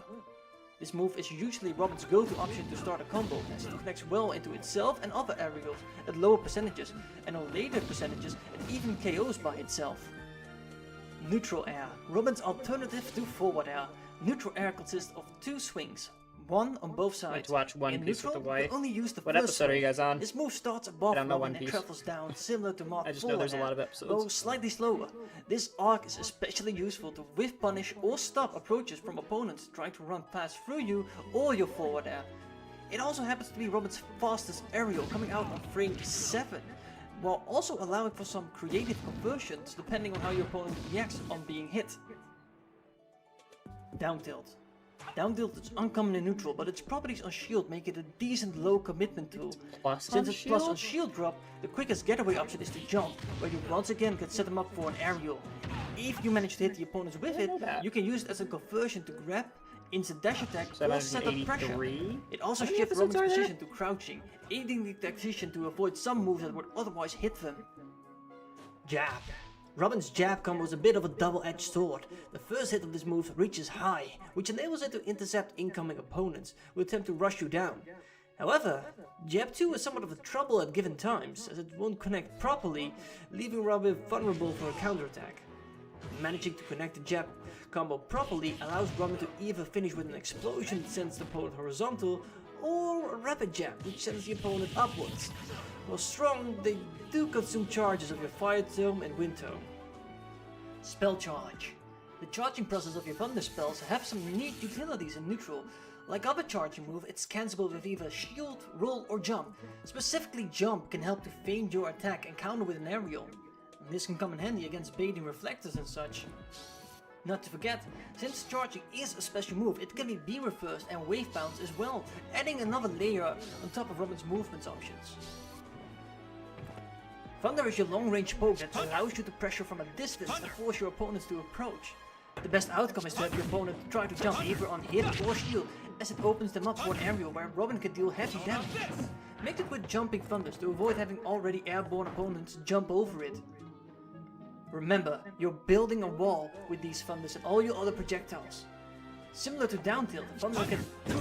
This move is usually Robin's go-to option to start a combo, as it connects well into itself and other aerials at lower percentages, and on later percentages it even KOs by itself. Neutral air, Robin's alternative to forward air. Neutral air consists of two swings, one on both sides. To watch One In Piece neutral, with the White. you only use the What first episode are you swing. guys on? This move starts above I don't know Robin One and Piece. travels down, similar to Mark I just know there's a lot of episodes. though slightly slower. This arc is especially useful to whiff punish or stop approaches from opponents trying to run past through you or your forward air. It also happens to be Robin's fastest aerial, coming out on frame 7, while also allowing for some creative conversions depending on how your opponent reacts on being hit. Down tilt. Down tilt is uncommon in neutral, but its properties on shield make it a decent low commitment tool. Since it's plus on shield drop, the quickest getaway option is to jump, where you once again can set them up for an aerial. If you manage to hit the opponents with it, you can use it as a conversion to grab, instant dash attack, or set up pressure. It also shifts Robin's position to crouching, aiding the tactician to avoid some moves that would otherwise hit them. Jab. Robin's jab combo is a bit of a double-edged sword. The first hit of this move reaches high, which enables it to intercept incoming opponents who attempt to rush you down. However, jab 2 is somewhat of a trouble at given times, as it won't connect properly, leaving Robin vulnerable for a counterattack. Managing to connect the jab combo properly allows Robin to either finish with an explosion that sends the opponent horizontal, or a rapid jab which sends the opponent upwards. While strong, they do consume charges of your Fire Tome and Wind Tome. Spell Charge. The charging process of your thunder spells have some neat utilities in neutral. Like other charging move, it's cancelable with either shield, roll or jump. Specifically jump can help to feign your attack and counter with an aerial. And this can come in handy against baiting reflectors and such. Not to forget, since charging is a special move, it can be beam reversed and wave bounce as well, adding another layer on top of Robin's movement options. Thunder is your long-range poke that allows you to pressure from a distance and force your opponents to approach. The best outcome is to have your opponent try to jump either on hit or shield, as it opens them up for an aerial where Robin can deal heavy damage. Make it with jumping thunders to avoid having already airborne opponents jump over it. Remember, you're building a wall with these thunders and all your other projectiles. Similar to down tilt, thunder can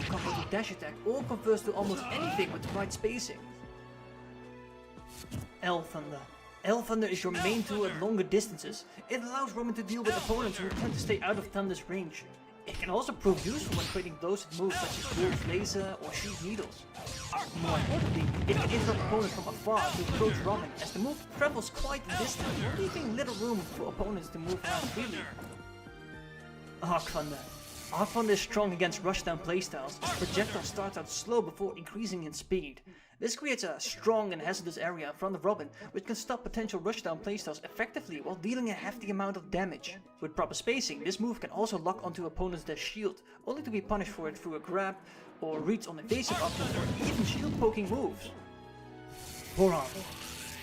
combo to dash attack or converts to almost anything with the right spacing. L-Thunder. L-Thunder is your main tool at longer distances. It allows Robin to deal with opponents who tend to stay out of Thunder's range. It can also prove useful when creating those moves such as Wolf's Laser or Sheet Needles. More importantly, it can interrupt opponents from afar to approach Robin, as the move travels quite a distance, leaving little room for opponents to move around freely. Arc Thunder. Arc Thunder is strong against rushdown playstyles, as the projectile starts out slow before increasing in speed. This creates a strong and hazardous area in front of Robin, which can stop potential rushdown playstyles effectively while dealing a hefty amount of damage. With proper spacing, this move can also lock onto opponents' their shield, only to be punished for it through a grab, or reads on evasive options, or even shield poking moves. Boron.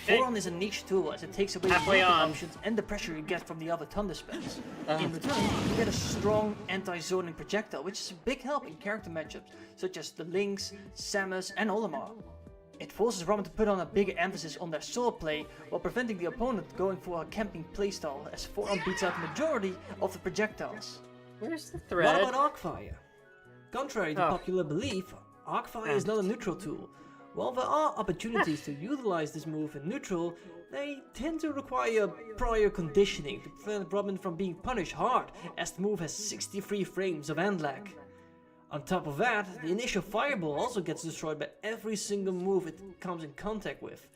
Boron is a niche tool as it takes away the movement options and the pressure you get from the other thunder spells. In return, you get a strong anti-zoning projectile, which is a big help in character matchups such as the Lynx, Samus and Olimar. It forces Robin to put on a bigger emphasis on their sword play while preventing the opponent going for a camping playstyle, as Boron beats out the majority of the projectiles. Where's the thread? What about Arcfire? Contrary to popular belief, Arcfire is not a neutral tool. While there are opportunities to utilize this move in neutral, they tend to require prior conditioning to prevent Robin from being punished hard, as the move has 63 frames of end lag. On top of that, the initial fireball also gets destroyed by every single move it comes in contact with.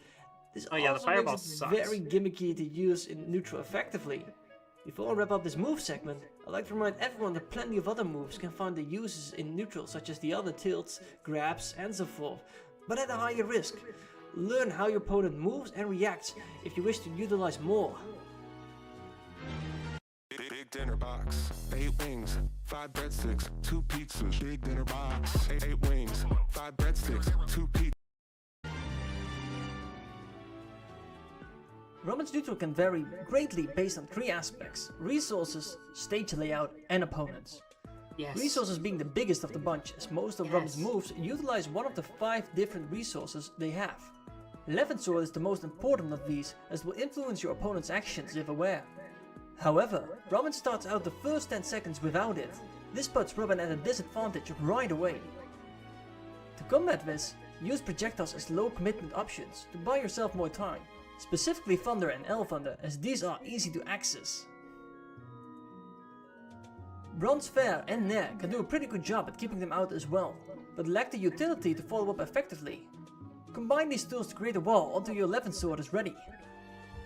This also makes it very gimmicky to use in neutral effectively. Before I wrap up this move segment, I'd like to remind everyone that plenty of other moves can find their uses in neutral, such as the other tilts, grabs and so forth, but at a higher risk. Learn how your opponent moves and reacts if you wish to utilize more. Big dinner box, 8 wings, 5 breadsticks, 2 pizzas. Big dinner box, 8 wings, 5 breadsticks, 2 pizzas. Robin's neutral can vary greatly based on 3 aspects: resources, stage layout and opponents. Yes. Resources being the biggest of the bunch, as most of Robin's moves utilize one of the 5 different resources they have. Left Sword is the most important of these, as it will influence your opponent's actions if aware. However, Robin starts out the first 10 seconds without it. This puts Robin at a disadvantage right away. To combat this, use projectiles as low commitment options to buy yourself more time, specifically Thunder and L-Thunder, as these are easy to access. Bronze Fair and Nair can do a pretty good job at keeping them out as well, but lack the utility to follow up effectively. Combine these tools to create a wall until your 11th sword is ready.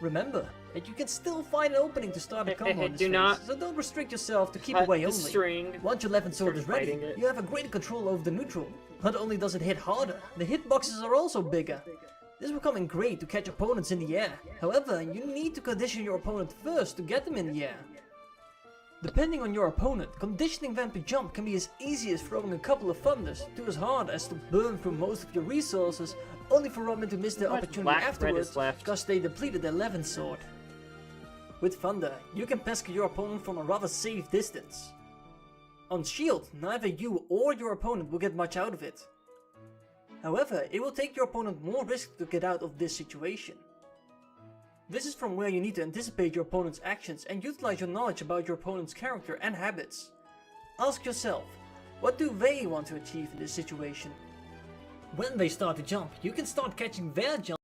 Remember that you can still find an opening to start a combo in this phase, so don't restrict yourself to keep away only. Once your 11th sword is ready, you have a greater control over the neutral. Not only does it hit harder, the hitboxes are also bigger. This will come in great to catch opponents in the air. However, you need to condition your opponent first to get them in the air. Depending on your opponent, conditioning them to jump can be as easy as throwing a couple of thunders, to as hard as to burn through most of your resources, only for Robin to miss their opportunity afterwards because they depleted their 11th sword. With Thunder, you can pesky your opponent from a rather safe distance. On Shield, neither you or your opponent will get much out of it. However, it will take your opponent more risk to get out of this situation. This is from where you need to anticipate your opponent's actions and utilize your knowledge about your opponent's character and habits. Ask yourself, what do they want to achieve in this situation? When they start to jump, you can start catching their jump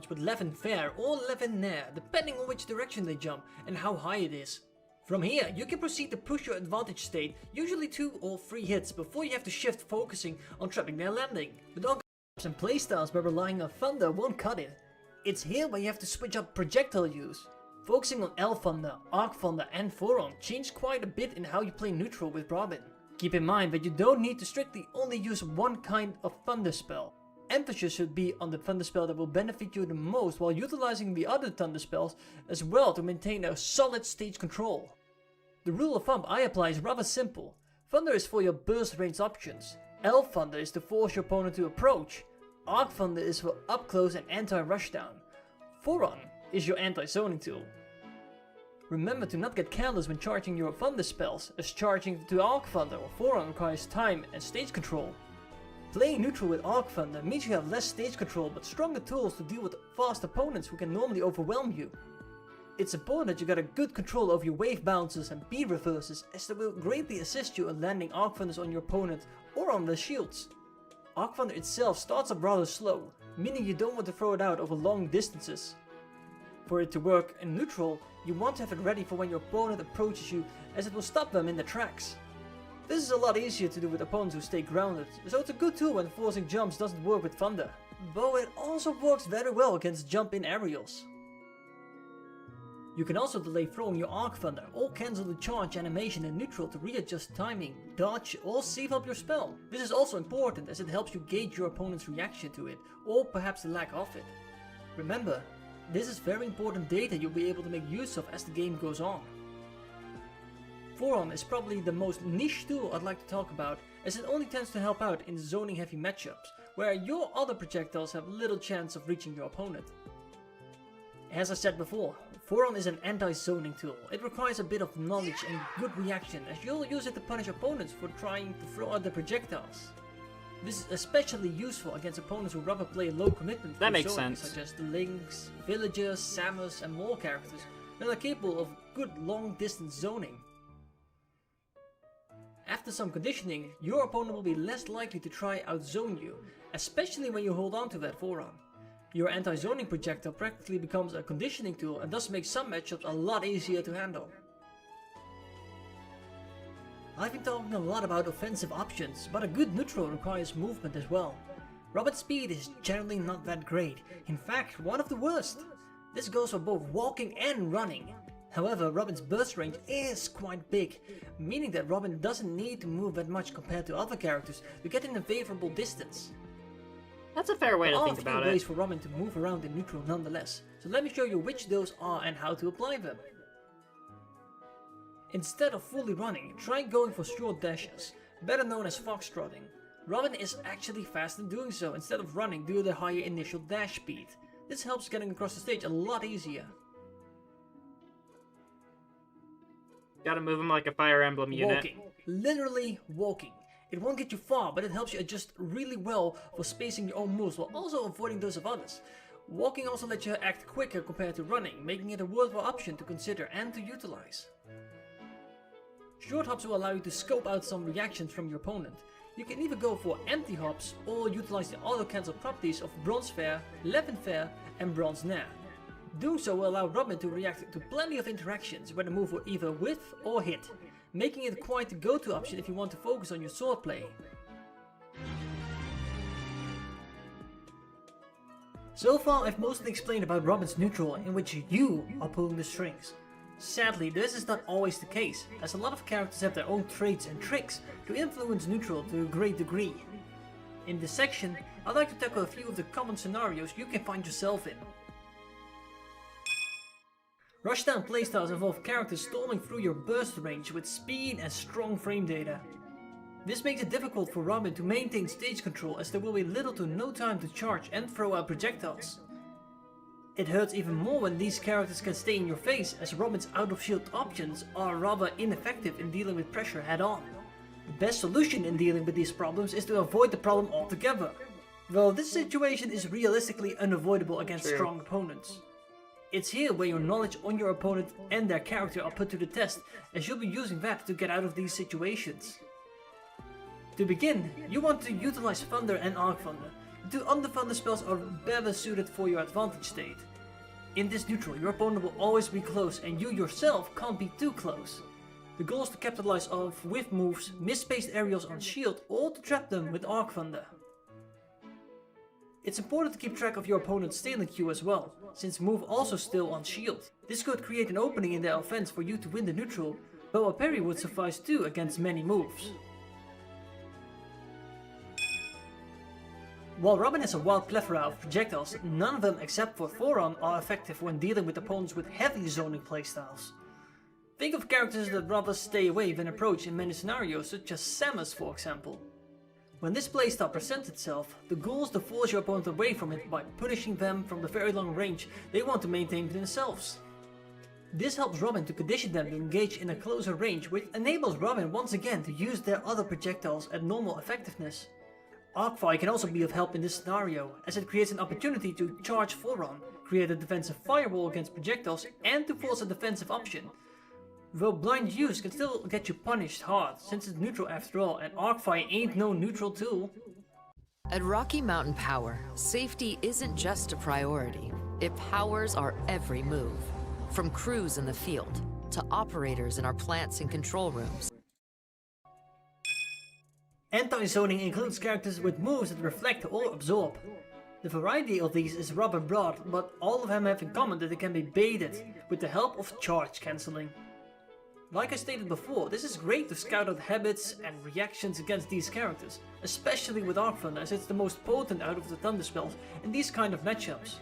launch with Left and Fair or Left and Nair, depending on which direction they jump and how high it is. From here, you can proceed to push your advantage state, usually 2 or 3 hits, before you have to shift focusing on trapping their landing. But all and playstyles where relying on Thunder won't cut it. It's here where you have to switch up projectile use. Focusing on L Thunder, Arc Thunder and Foron changed quite a bit in how you play neutral with Robin. Keep in mind that you don't need to strictly only use one kind of Thunder spell. Emphasis should be on the Thunder spell that will benefit you the most while utilizing the other Thunder spells as well to maintain a solid stage control. The rule of thumb I apply is rather simple. Thunder is for your burst range options. L Thunder is to force your opponent to approach. Arc Thunder is for up close and anti-rushdown. Foron is your anti-zoning tool. Remember to not get careless when charging your Thunder spells, as charging to Arc Thunder or Foron requires time and stage control. Playing neutral with Arc Thunder means you have less stage control but stronger tools to deal with fast opponents who can normally overwhelm you. It's important that you got a good control over your wave bounces and beat reverses, as they will greatly assist you in landing Arc Thunders on your opponent or on the shields. Arc Thunder itself starts up rather slow, meaning you don't want to throw it out over long distances. For it to work in neutral, you want to have it ready for when your opponent approaches you, as it will stop them in their tracks. This is a lot easier to do with opponents who stay grounded, so it's a good tool when forcing jumps doesn't work with Thunder, though it also works very well against jump-in aerials. You can also delay throwing your Arc Thunder or cancel the charge animation in neutral to readjust timing, dodge or save up your spell. This is also important as it helps you gauge your opponent's reaction to it, or perhaps the lack of it. Remember, this is very important data you'll be able to make use of as the game goes on. Foron is probably the most niche tool I'd like to talk about, as it only tends to help out in zoning heavy matchups, where your other projectiles have little chance of reaching your opponent. As I said before, Foron is an anti-zoning tool. It requires a bit of knowledge and good reaction, as you'll use it to punish opponents for trying to throw out their projectiles. This is especially useful against opponents who rather play low commitment that makes zoning, sense, such as the Lynx, Villagers, Samus and more characters that are capable of good long distance zoning. After some conditioning, your opponent will be less likely to try outzone you, especially when you hold on to that Foron. Your anti-zoning projectile practically becomes a conditioning tool and thus makes some matchups a lot easier to handle. I've been talking a lot about offensive options, but a good neutral requires movement as well. Robin's speed is generally not that great, in fact one of the worst. This goes for both walking and running. However, Robin's burst range is quite big, meaning that Robin doesn't need to move that much compared to other characters to get in a favorable distance. That's a fair way to think about it. There are a few ways for Robin to move around in neutral nonetheless, so let me show you which those are and how to apply them. Instead of fully running, try going for short dashes, better known as foxtrotting. Robin is actually fast in doing so instead of running due to the higher initial dash speed. This helps getting across the stage a lot easier. Gotta move him like a Fire Emblem unit. Walking. Literally walking. It won't get you far, but it helps you adjust really well for spacing your own moves while also avoiding those of others. Walking also lets you act quicker compared to running, making it a worthwhile option to consider and to utilize. Short hops will allow you to scope out some reactions from your opponent. You can either go for empty hops or utilize the auto-cancel properties of Bronze Fair, Left Fair and Bronze Nair. Doing so will allow Robin to react to plenty of interactions where the move will either whiff or hit, making it quite the go-to option if you want to focus on your sword play. So far I've mostly explained about Robin's neutral in which you are pulling the strings. Sadly, this is not always the case, as a lot of characters have their own traits and tricks to influence neutral to a great degree. In this section, I'd like to tackle a few of the common scenarios you can find yourself in. Rushdown playstyles involve characters storming through your burst range with speed and strong frame data. This makes it difficult for Robin to maintain stage control, as there will be little to no time to charge and throw out projectiles. It hurts even more when these characters can stay in your face, as Robin's out of shield options are rather ineffective in dealing with pressure head on. The best solution in dealing with these problems is to avoid the problem altogether. Well, this situation is realistically unavoidable against strong opponents. It's here where your knowledge on your opponent and their character are put to the test, as you'll be using that to get out of these situations. To begin, you want to utilize Thunder and Arc Thunder. The two under-thunder spells are better suited for your advantage state. In this neutral, your opponent will always be close and you yourself can't be too close. The goal is to capitalize off whiff moves, misspaced aerials on shield, or to trap them with Arc Thunder. It's important to keep track of your opponent's stealing queue as well, since move also still on shield. This could create an opening in their offense for you to win the neutral, though a parry would suffice too against many moves. While Robin has a wild plethora of projectiles, none of them except for Thoron are effective when dealing with opponents with heavy zoning playstyles. Think of characters that rather stay away than approach in many scenarios, such as Samus for example. When this playstyle presents itself, the goal is to force your opponent away from it by punishing them from the very long range they want to maintain for themselves. This helps Robin to condition them to engage in a closer range, which enables Robin once again to use their other projectiles at normal effectiveness. Arcfire can also be of help in this scenario, as it creates an opportunity to charge Thoron, create a defensive firewall against projectiles, and to force a defensive option. Though blind use can still get you punished hard, since it's neutral after all, and Arcfire ain't no neutral tool. At Rocky Mountain Power, safety isn't just a priority, it powers our every move. From crews in the field, to operators in our plants and control rooms. Anti-zoning includes characters with moves that reflect or absorb. The variety of these is rather broad, but all of them have in common that they can be baited with the help of charge cancelling. Like I stated before, this is great to scout out habits and reactions against these characters, especially with Arc Thunder, as it's the most potent out of the Thunder spells in these kind of matchups.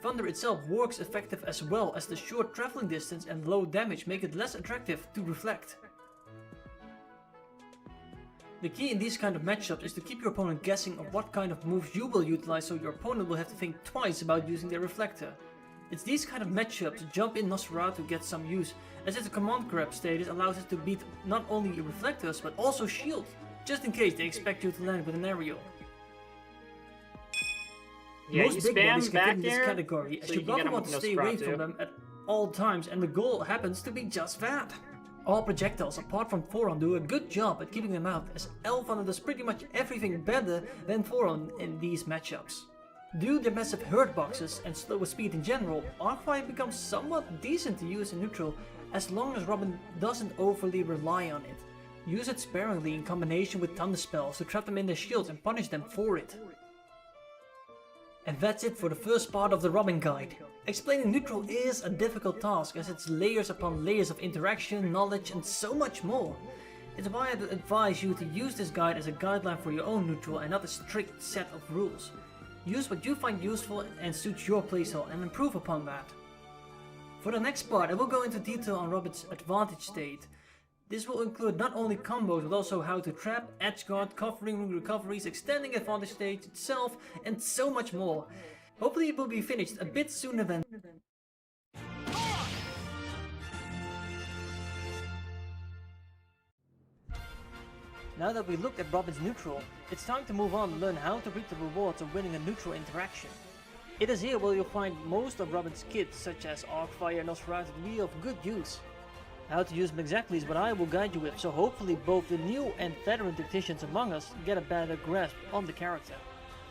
Thunder itself works effective as well, as the short traveling distance and low damage make it less attractive to reflect. The key in these kind of matchups is to keep your opponent guessing of what kind of moves you will utilize, so your opponent will have to think twice about using their reflector. It's these kind of matchups Jump in Nosferatu gets some use, as its command grab status allows it to beat not only reflectors but also shield, just in case they expect you to land with an aerial. Yeah, Most you big bodies spam can fit back in this here, category, as so you you can get probably them want to with stay away Nosferatu. from them at all times, and the goal happens to be just that. All projectiles apart from Thoron do a good job at keeping them out, as Elfthunder does pretty much everything better than Thoron in these matchups. Due to their massive hurt boxes and slower speed in general, Arcfire becomes somewhat decent to use in neutral, as long as Robin doesn't overly rely on it. Use it sparingly in combination with Thunder spells to trap them in their shields and punish them for it. And that's it for the first part of the Robin guide. Explaining neutral is a difficult task, as it's layers upon layers of interaction, knowledge and so much more. It's why I advise you to use this guide as a guideline for your own neutral and not a strict set of rules. Use what you find useful and suits your playstyle and improve upon that. For the next part I will go into detail on Robin's advantage state. This will include not only combos but also how to trap, edgeguard, covering recoveries, extending advantage state itself and so much more. Hopefully it will be finished a bit sooner than... Now that we looked at Robin's neutral, it's time to move on and learn how to reap the rewards of winning a neutral interaction. It is here where you'll find most of Robin's kits, such as Arcfire and Nosferatu, to be of good use. How to use them exactly is what I will guide you with, so hopefully both the new and veteran tacticians among us get a better grasp on the character.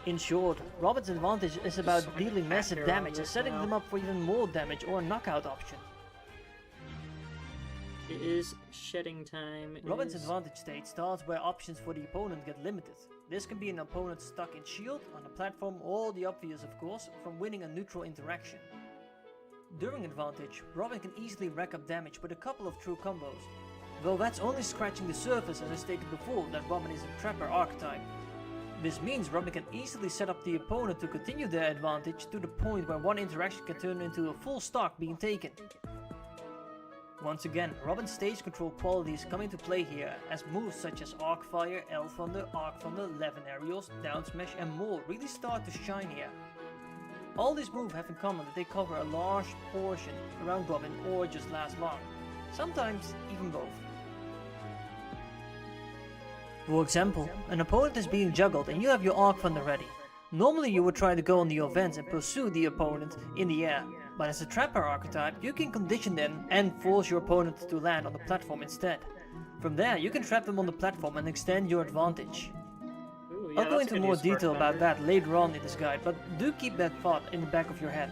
In short, Robin's advantage is about dealing massive damage and setting them up for even more damage or a knockout option. It is shedding time. Robin's advantage state starts where options for the opponent get limited. This can be an opponent stuck in shield, on a platform, or the obvious of course, from winning a neutral interaction. During advantage, Robin can easily rack up damage with a couple of true combos, though that's only scratching the surface, as I stated before that Robin is a trapper archetype. This means Robin can easily set up the opponent to continue their advantage to the point where one interaction can turn into a full stock being taken. Once again, Robin's stage control qualities come into play here, as moves such as Arcfire, Elfthunder, Arcthunder, Levin Aerials, Down Smash and more really start to shine here. All these moves have in common that they cover a large portion around Robin or just last long, sometimes even both. For example, an opponent is being juggled and you have your Arcthunder ready. Normally you would try to go on the offense and pursue the opponent in the air, but as a trapper archetype you can condition them and force your opponent to land on the platform instead. From there you can trap them on the platform and extend your advantage. Ooh, I'll go into more detail about that later on in this guide, but do keep that thought in the back of your head.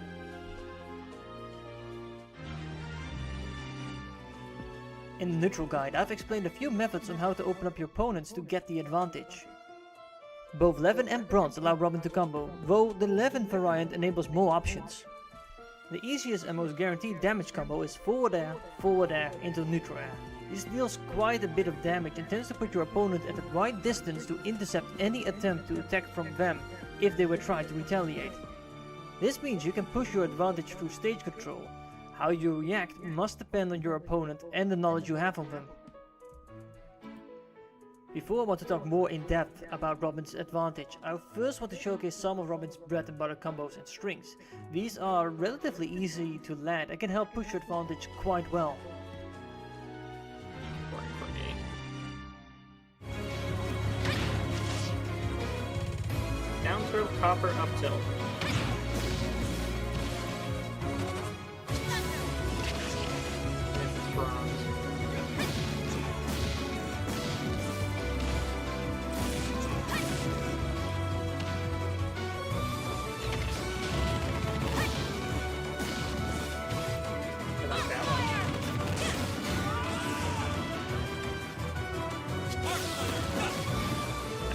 In the neutral guide, I've explained a few methods on how to open up your opponents to get the advantage. Both Levin and Bronze allow Robin to combo, though the Levin variant enables more options. The easiest and most guaranteed damage combo is forward air into neutral air. This deals quite a bit of damage and tends to put your opponent at the right distance to intercept any attempt to attack from them if they were trying to retaliate. This means you can push your advantage through stage control. How you react must depend on your opponent and the knowledge you have of them. Before I want to talk more in depth about Robin's advantage, I first want to showcase some of Robin's bread and butter combos and strings. These are relatively easy to land and can help push your advantage quite well. Down throw, copper, up tilt.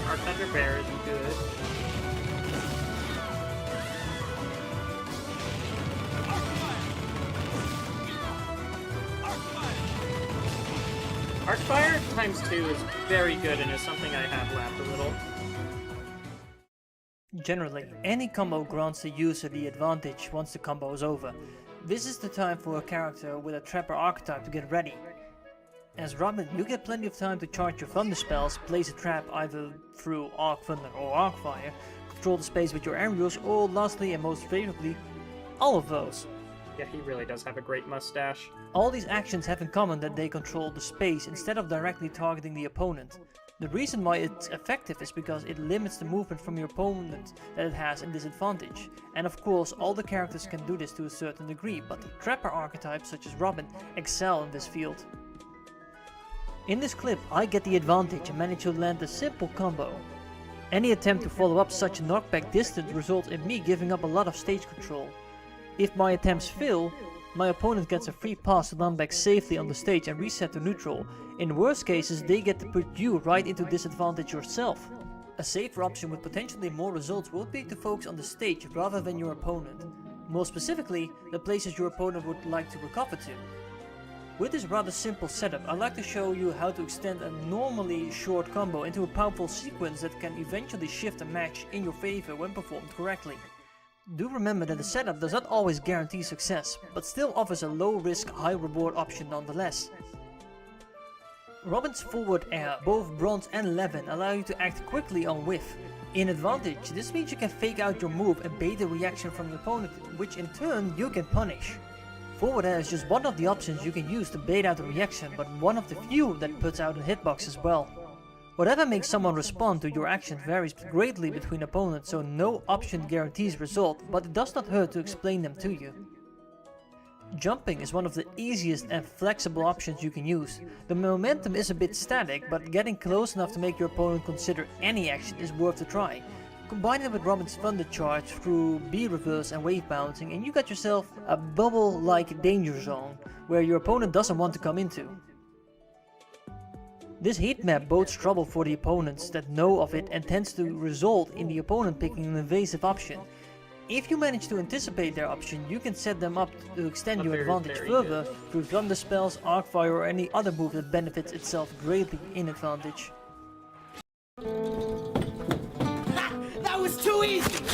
Our Thunder Bear is good. Arcfire ×2 is very good and is something I have lapped a little. Generally, any combo grants the user the advantage once the combo is over. This is the time for a character with a Trapper archetype to get ready. As Robin, you get plenty of time to charge your thunder spells, place a trap either through Arc Thunder or Arcfire, control the space with your aerials, or lastly and most favorably, all of those. Yeah, he really does have a great mustache. All these actions have in common that they control the space instead of directly targeting the opponent. The reason why it's effective is because it limits the movement from your opponent that it has in disadvantage. And of course, all the characters can do this to a certain degree, but the Trapper archetypes such as Robin excel in this field. In this clip, I get the advantage and manage to land a simple combo. Any attempt to follow up such a knockback distance results in me giving up a lot of stage control. If my attempts fail, my opponent gets a free pass to land back safely on the stage and reset to neutral. In worst cases, they get to put you right into disadvantage yourself. A safer option with potentially more results would be to focus on the stage rather than your opponent. More specifically, the places your opponent would like to recover to. With this rather simple setup, I'd like to show you how to extend a normally short combo into a powerful sequence that can eventually shift a match in your favor when performed correctly. Do remember that the setup does not always guarantee success, but still offers a low risk, high reward option nonetheless. Robin's forward air, both Bronze and Levin, allow you to act quickly on whiff. In advantage, this means you can fake out your move and bait a reaction from your opponent, which in turn you can punish. Forward air is just one of the options you can use to bait out a reaction, but one of the few that puts out a hitbox as well. Whatever makes someone respond to your action varies greatly between opponents, so no option guarantees result, but it does not hurt to explain them to you. Jumping is one of the easiest and flexible options you can use. The momentum is a bit static, but getting close enough to make your opponent consider any action is worth a try. Combine it with Robin's Thunder Charge through B reverse and wave bouncing and you got yourself a bubble-like danger zone, where your opponent doesn't want to come into. This heat map bodes trouble for the opponents that know of it and tends to result in the opponent picking an evasive option. If you manage to anticipate their option, you can set them up to extend your advantage further through Thunder Spells, Arcfire or any other move that benefits itself greatly in advantage. That was too easy!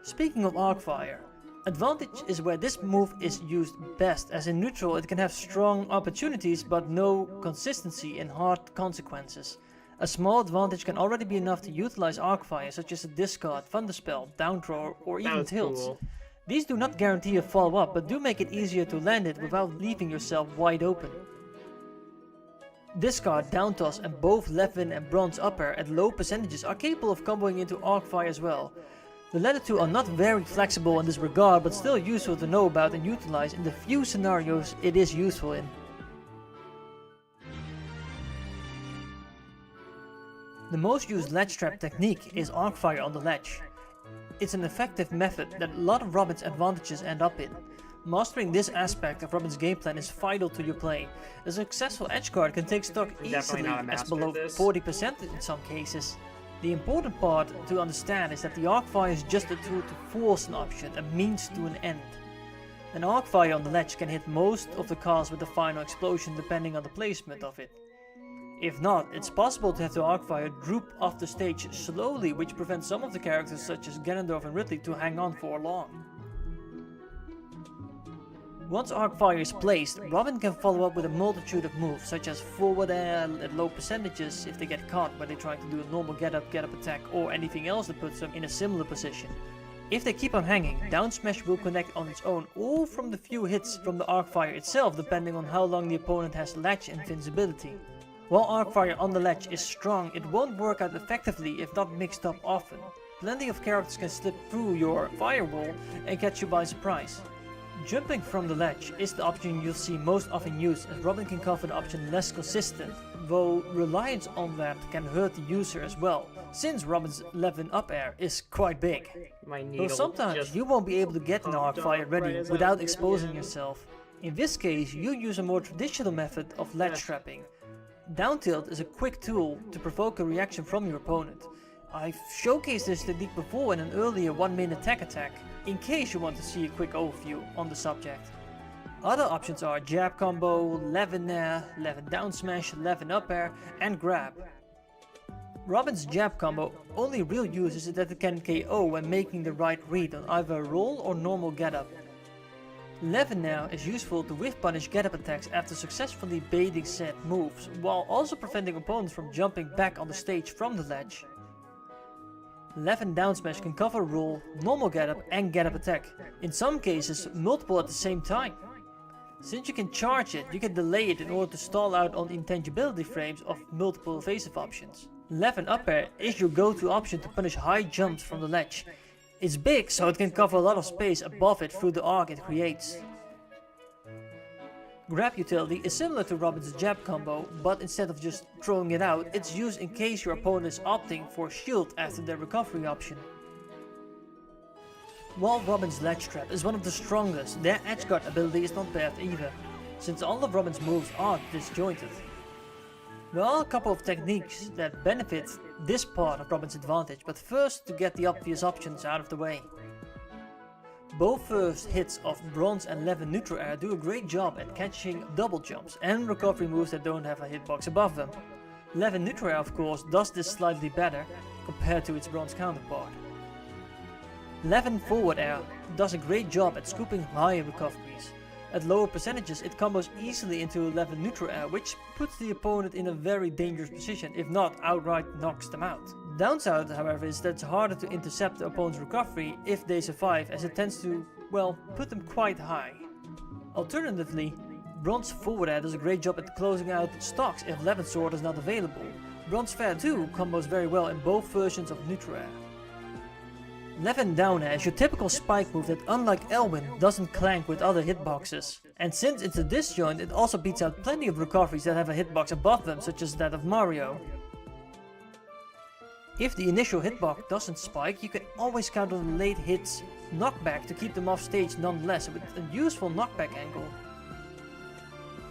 Speaking of Arcfire, advantage is where this move is used best, as in neutral it can have strong opportunities but no consistency and hard consequences. A small advantage can already be enough to utilize Arcfire, such as a discard, Thunderspell, downthrow or even tilts. Cool. These do not guarantee a follow-up, but do make it easier to land it without leaving yourself wide open. Discard, down toss and both Levin and Bronze upper at low percentages are capable of comboing into Arcfire as well. The latter two are not very flexible in this regard, but still useful to know about and utilize in the few scenarios it is useful in. The most used ledge trap technique is arc fire on the ledge. It's an effective method that a lot of Robin's advantages end up in. Mastering this aspect of Robin's game plan is vital to your play. A successful edgeguard can take stock easily as below 40% in some cases. The important part to understand is that the arc fire is just a tool to force an option, a means to an end. An arc fire on the ledge can hit most of the cars with the final explosion depending on the placement of it. If not, it's possible to have the arc fire droop off the stage slowly, which prevents some of the characters such as Ganondorf and Ridley to hang on for long. Once arc fire is placed, Robin can follow up with a multitude of moves, such as forward air at low percentages if they get caught when they try to do a normal get up attack, or anything else that puts them in a similar position. If they keep on hanging, down smash will connect on its own or from the few hits from the arc fire itself, depending on how long the opponent has ledge invincibility. While arc fire on the ledge is strong, it won't work out effectively if not mixed up often. Plenty of characters can slip through your firewall and catch you by surprise. Jumping from the ledge is the option you'll see most often used, as Robin can cover the option less consistent, though reliance on that can hurt the user as well, since Robin's 11 up air is quite big. Though sometimes you won't be able to get an arc fire ready without exposing yourself. In this case, you use a more traditional method of ledge trapping. Down tilt is a quick tool to provoke a reaction from your opponent. I've showcased this technique before in an earlier 1-minute attack, in case you want to see a quick overview on the subject. Other options are jab combo, 11 air, 11 down smash, 11 up air and grab. Robin's jab combo only real use is that it can KO when making the right read on either a roll or normal get up. 11 now is useful to whiff punish get up attacks after successfully baiting said moves, while also preventing opponents from jumping back on the stage from the ledge. 11 down smash can cover roll, normal get up and get up attack, in some cases multiple at the same time. Since you can charge it, you can delay it in order to stall out on the intangibility frames of multiple evasive options. 11 up air is your go-to option to punish high jumps from the ledge. It's big, so it can cover a lot of space above it through the arc it creates. Grab utility is similar to Robin's jab combo, but instead of just throwing it out, it's used in case your opponent is opting for shield after their recovery option. While Robin's ledge trap is one of the strongest, their edgeguard ability is not bad either, since all of Robin's moves are disjointed. There are a couple of techniques that benefit this part of Robin's advantage, but first to get the obvious options out of the way. Both first hits of Bronze and 11 neutral air do a great job at catching double jumps and recovery moves that don't have a hitbox above them. 11 neutral air of course does this slightly better compared to its Bronze counterpart. 11 forward air does a great job at scooping higher recoveries. At lower percentages it combos easily into 11 neutral air, which puts the opponent in a very dangerous position, if not outright knocks them out. Downside however is that it's harder to intercept the opponent's recovery if they survive, as it tends to, well, put them quite high. Alternatively, Bronze forward air does a great job at closing out stocks if 11 sword is not available. Bronze fair 2 combos very well in both versions of neutral air. 11 down air is your typical spike move that, unlike Elwyn, doesn't clank with other hitboxes. And since it's a disjoint, it also beats out plenty of recoveries that have a hitbox above them, such as that of Mario. If the initial hitbox doesn't spike, you can always counter the late hits knockback to keep them off stage nonetheless, with a useful knockback angle.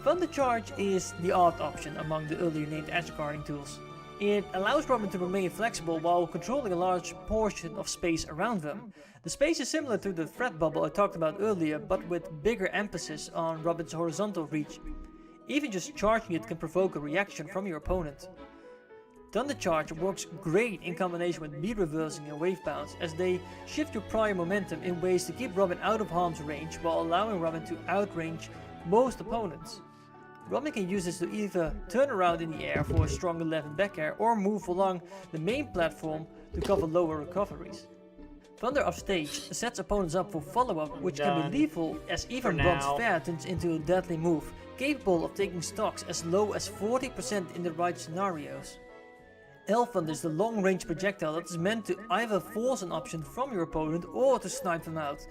Thunder Charge is the odd option among the earlier named edgeguarding tools. It allows Robin to remain flexible while controlling a large portion of space around them. The space is similar to the threat bubble I talked about earlier, but with bigger emphasis on Robin's horizontal reach. Even just charging it can provoke a reaction from your opponent. Thunder Charge works great in combination with beat reversing and wave bounce, as they shift your prior momentum in ways to keep Robin out of harm's range while allowing Robin to outrange most opponents. Robin can use this to either turn around in the air for a strong 11 back air or move along the main platform to cover lower recoveries. Thunder off stage sets opponents up for follow-up, which can be lethal, as even Bronze fair turns into a deadly move, capable of taking stocks as low as 40% in the right scenarios. Elfund is the long-range projectile that is meant to either force an option from your opponent or to snipe them out.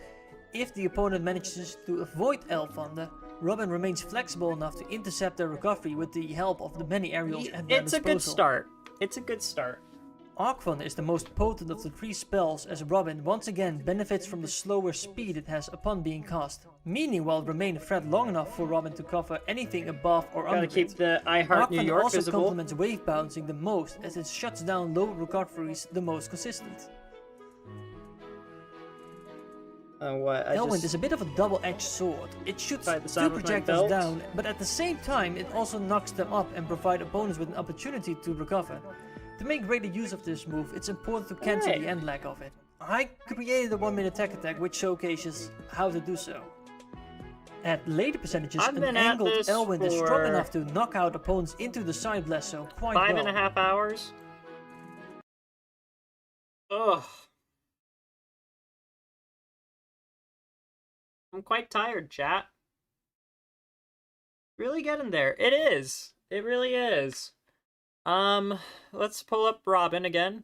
If the opponent manages to avoid Elfund, Robin remains flexible enough to intercept their recovery with the help of the many aerials at their It's a disposal. good start. It's a good start. Arc Thunder is the most potent of the 3 spells, as Robin once again benefits from the slower speed it has upon being cast, meaning while remain a threat long enough for Robin to cover anything above or under Gotta keep it. the I Heart Arc New Thunder York also visible. complements wave bouncing the most, as it shuts down low recoveries the most consistent. What? Elwind is a bit of a double-edged sword. It shoots By the 2 sound of my projectiles belt. down, but at the same time it also knocks them up and provides opponents with an opportunity to recover. To make greater use of this move, it's important to cancel the end lag of it. I created a 1-minute tech attack which showcases how to do so. At later percentages, I've an been at angled this Elwind is strong for enough to knock out opponents into the side blast zone quite 5.5 hours. Ugh. I'm quite tired, chat. Really getting there. It is. It really is. Let's pull up Robin again.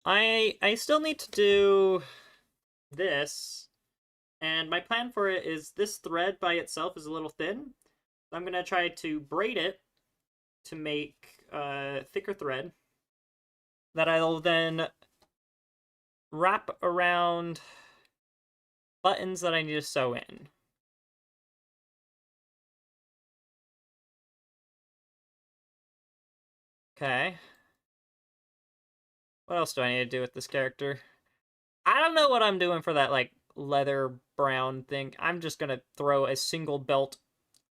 I still need to do this, and my plan for it is this thread by itself is a little thin. I'm gonna try to braid it to make thicker thread that I'll then wrap around buttons that I need to sew in. Okay. What else do I need to do with this character? I don't know what I'm doing for that, like, leather brown thing. I'm just gonna throw a single belt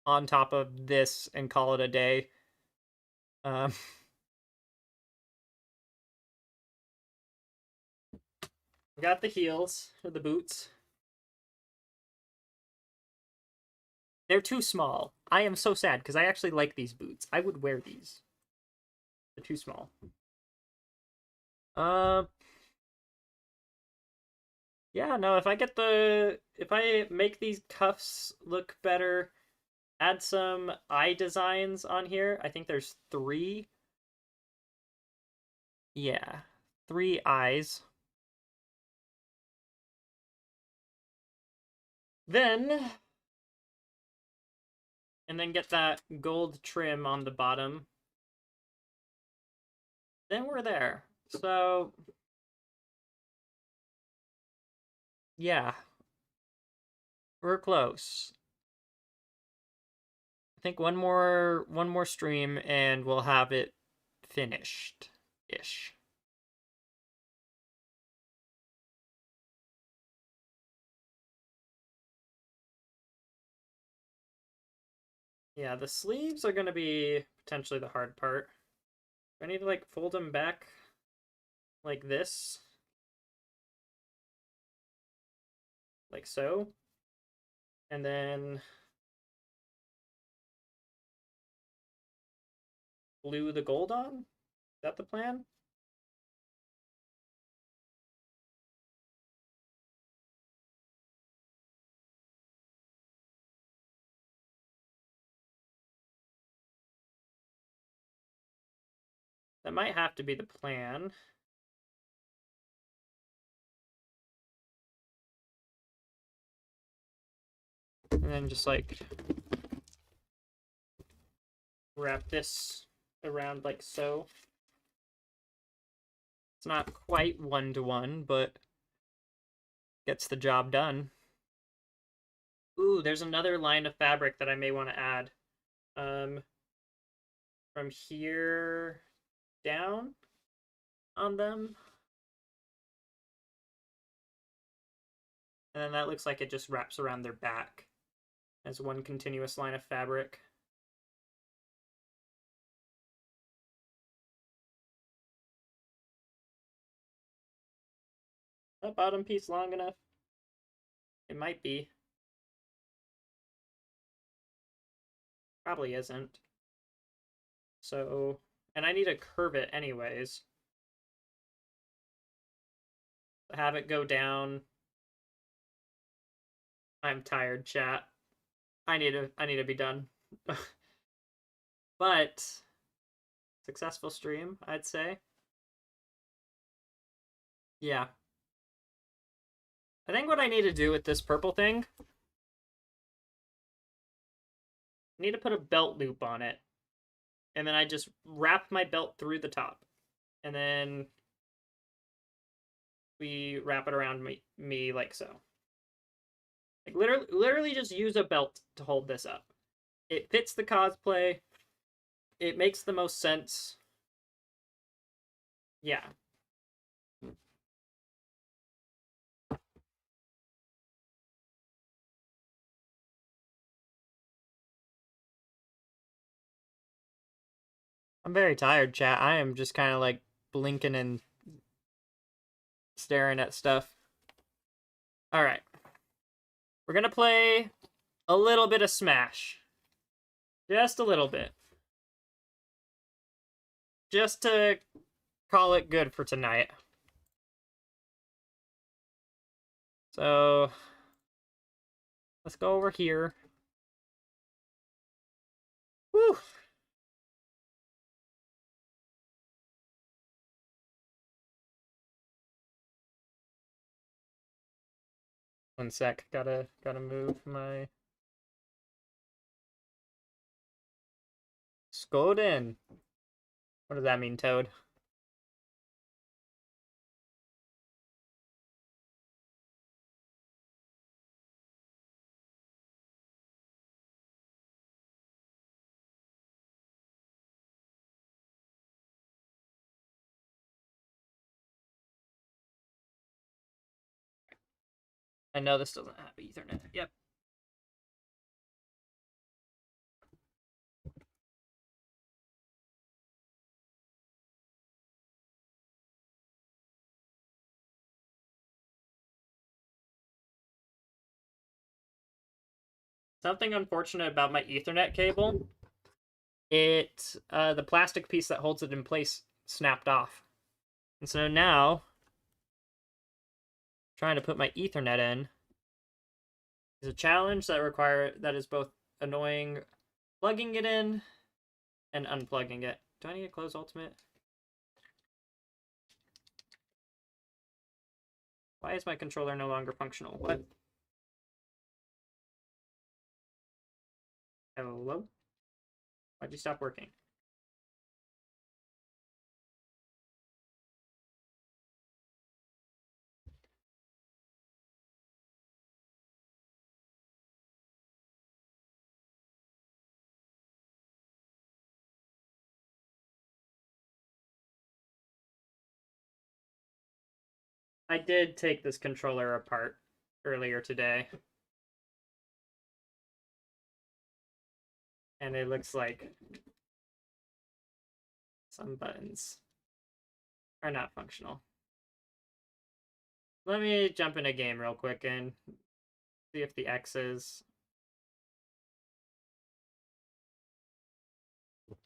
on top of this and call it a day. Got the heels, or the boots. They're too small. I am so sad, because I actually like these boots. I would wear these. They're too small. Yeah, no, if I make these cuffs look better, add some eye designs on here. I think there's 3. Yeah, 3 eyes. And then get that gold trim on the bottom. Then we're there. So, yeah. We're close. I think one more stream and we'll have it finished-ish. Yeah, the sleeves are going to be potentially the hard part. I need to, like, fold them back like this. Like so. And then glue the gold on? Is that the plan? That might have to be the plan. And then just, like, wrap this around like so. It's not quite 1-to-1, but gets the job done. Ooh, there's another line of fabric that I may want to add. From here down on them. And then that looks like it just wraps around their back as one continuous line of fabric. That bottom piece long enough? It might be. Probably isn't. So, and I need to curve it anyways. Have it go down. I'm tired, chat. I need to be done. But Successful stream, I'd say. Yeah. I think what I need to do with this purple thing, I need to put a belt loop on it. And then I just wrap my belt through the top. And then we wrap it around me like so. Like literally just use a belt to hold this up. It fits the cosplay. It makes the most sense. Yeah. I'm very tired, chat. I am just kind of like blinking and staring at stuff. Alright. We're gonna play a little bit of Smash. Just a little bit. Just to call it good for tonight. So, let's go over here. Whew. One sec, gotta move my Skoden. What does that mean, Toad? I know this doesn't have Ethernet. Yep. Something unfortunate about my Ethernet cable, the plastic piece that holds it in place snapped off. And so now, trying to put my Ethernet in is a challenge that is both annoying plugging it in and unplugging it. Do I need to close Ultimate? Why is my controller no longer functional? What? Hello? Why'd you stop working? I did take this controller apart earlier today. And it looks like some buttons are not functional. Let me jump in a game real quick and see if the X is.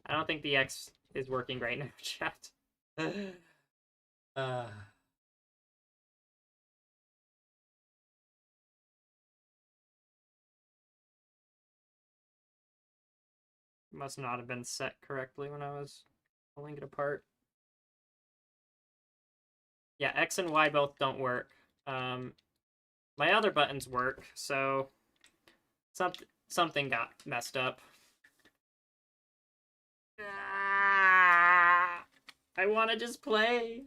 I don't think the X is working right now, chat. Must not have been set correctly when I was pulling it apart. Yeah, X and Y both don't work. My other buttons work, so something got messed up. I want to just play.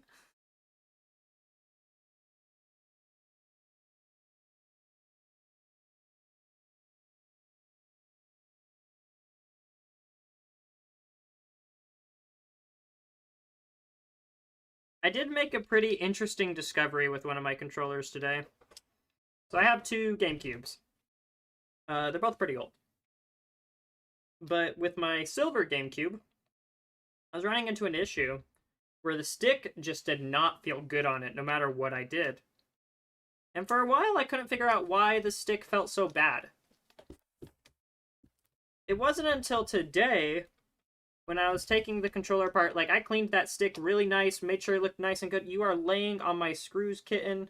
I did make a pretty interesting discovery with one of my controllers today. So I have two GameCubes. They're both pretty old. But with my silver GameCube, I was running into an issue where the stick just did not feel good on it no matter what I did. And for a while, I couldn't figure out why the stick felt so bad. It wasn't until today, when I was taking the controller apart, like, I cleaned that stick really nice, made sure it looked nice and good. You are laying on my screws, kitten.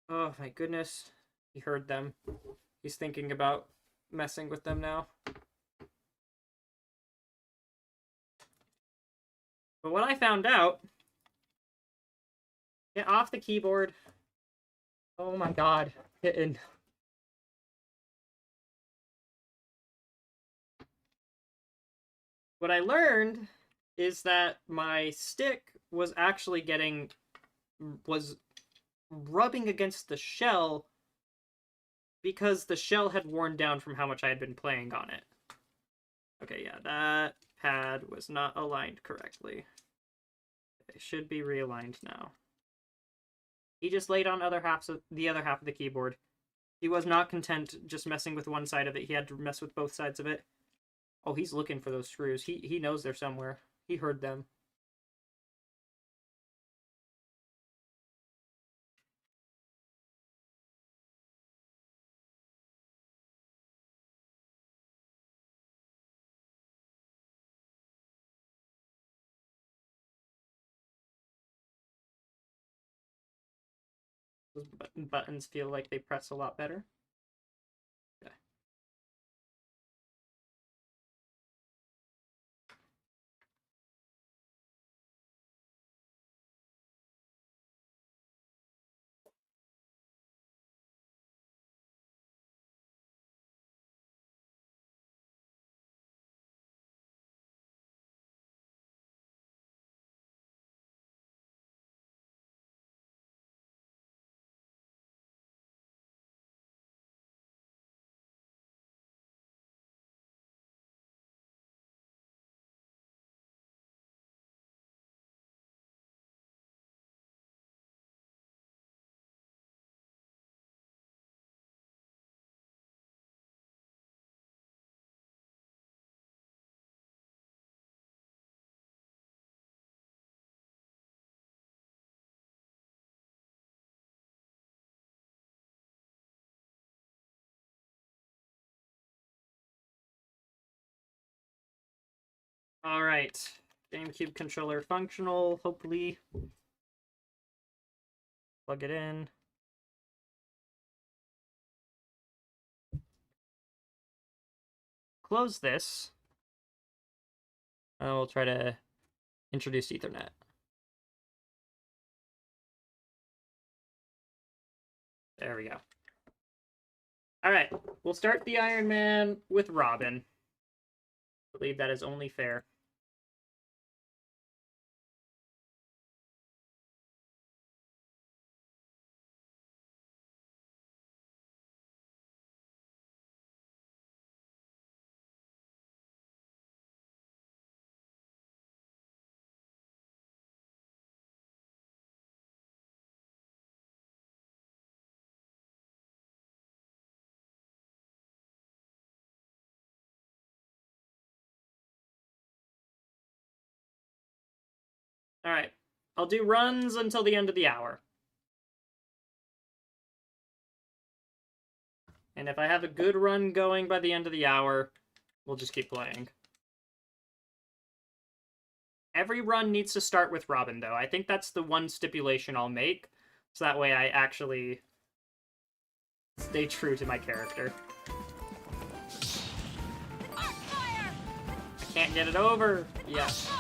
Oh, my goodness. He heard them. He's thinking about messing with them now. But what I found out... Get off the keyboard. Oh my god. Hitting. What I learned is that my stick was actually was rubbing against the shell because the shell had worn down from how much I had been playing on it. Okay, yeah, that pad was not aligned correctly. It should be realigned now. He just laid on the other half of the keyboard. He was not content just messing with one side of it. He had to mess with both sides of it. Oh, he's looking for those screws. He knows they're somewhere. He heard them. Those buttons feel like they press a lot better. Okay. All right. GameCube controller functional, hopefully. Plug it in. Close this. We'll try to introduce Ethernet. There we go. All right, we'll start the Iron Man with Robin. I believe that is only fair. All right, I'll do runs until the end of the hour. And if I have a good run going by the end of the hour, we'll just keep playing. Every run needs to start with Robin, though. I think that's the one stipulation I'll make, so that way I actually stay true to my character. I can't get it over. Yes.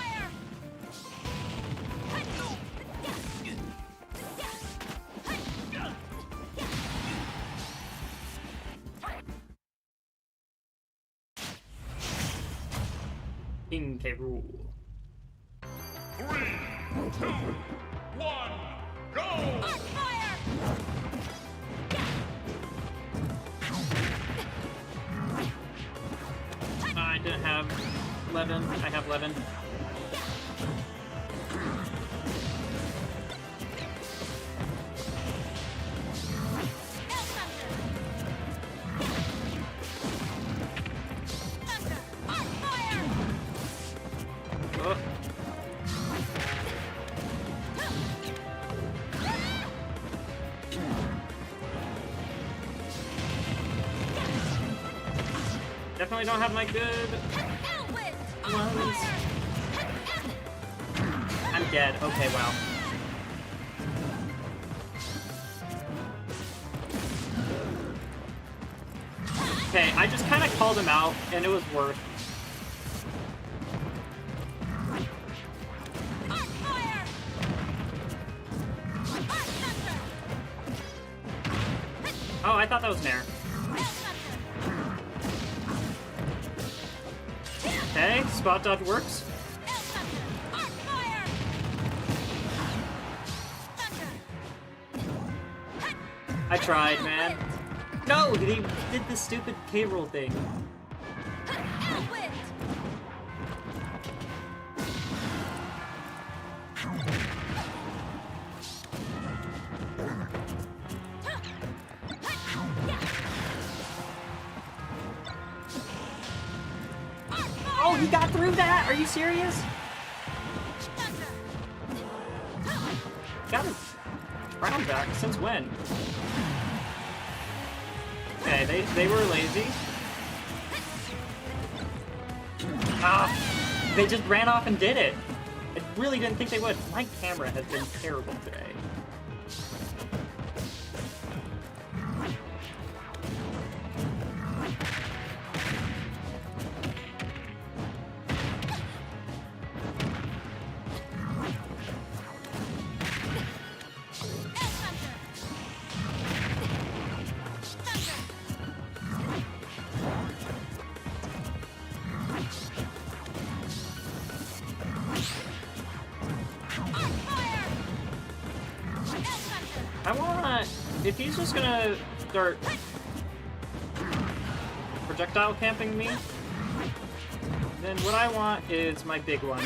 King K. Rool. 3, 2, 1, go! I didn't have Levin. I have Levin. Oh. Definitely don't have my good ones. I'm dead. Okay, wow. Okay, I just kind of called him out, and it was worth. Oh, I thought that was an air. Okay, spot dodge works. I tried, man. No, he did the stupid K-roll thing. Oh, he got through that? Are you serious? Got his round back. Since when? Okay, they were lazy. Ah, they just ran off and did it. I really didn't think they would. My camera has been terrible today. If he's just gonna start projectile camping me, then what I want is my big one.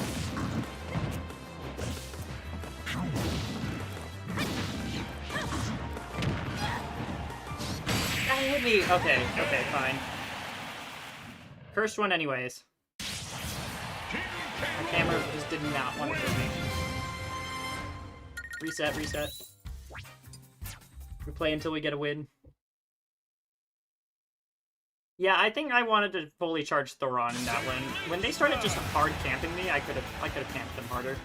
That hit me! Okay, okay, fine. Cursed one anyways. My camera just did not want to hit me. Reset, reset. We play until we get a win. Yeah, I think I wanted to fully charge Thoron in that one. When they started just hard camping me, I could have camped them harder.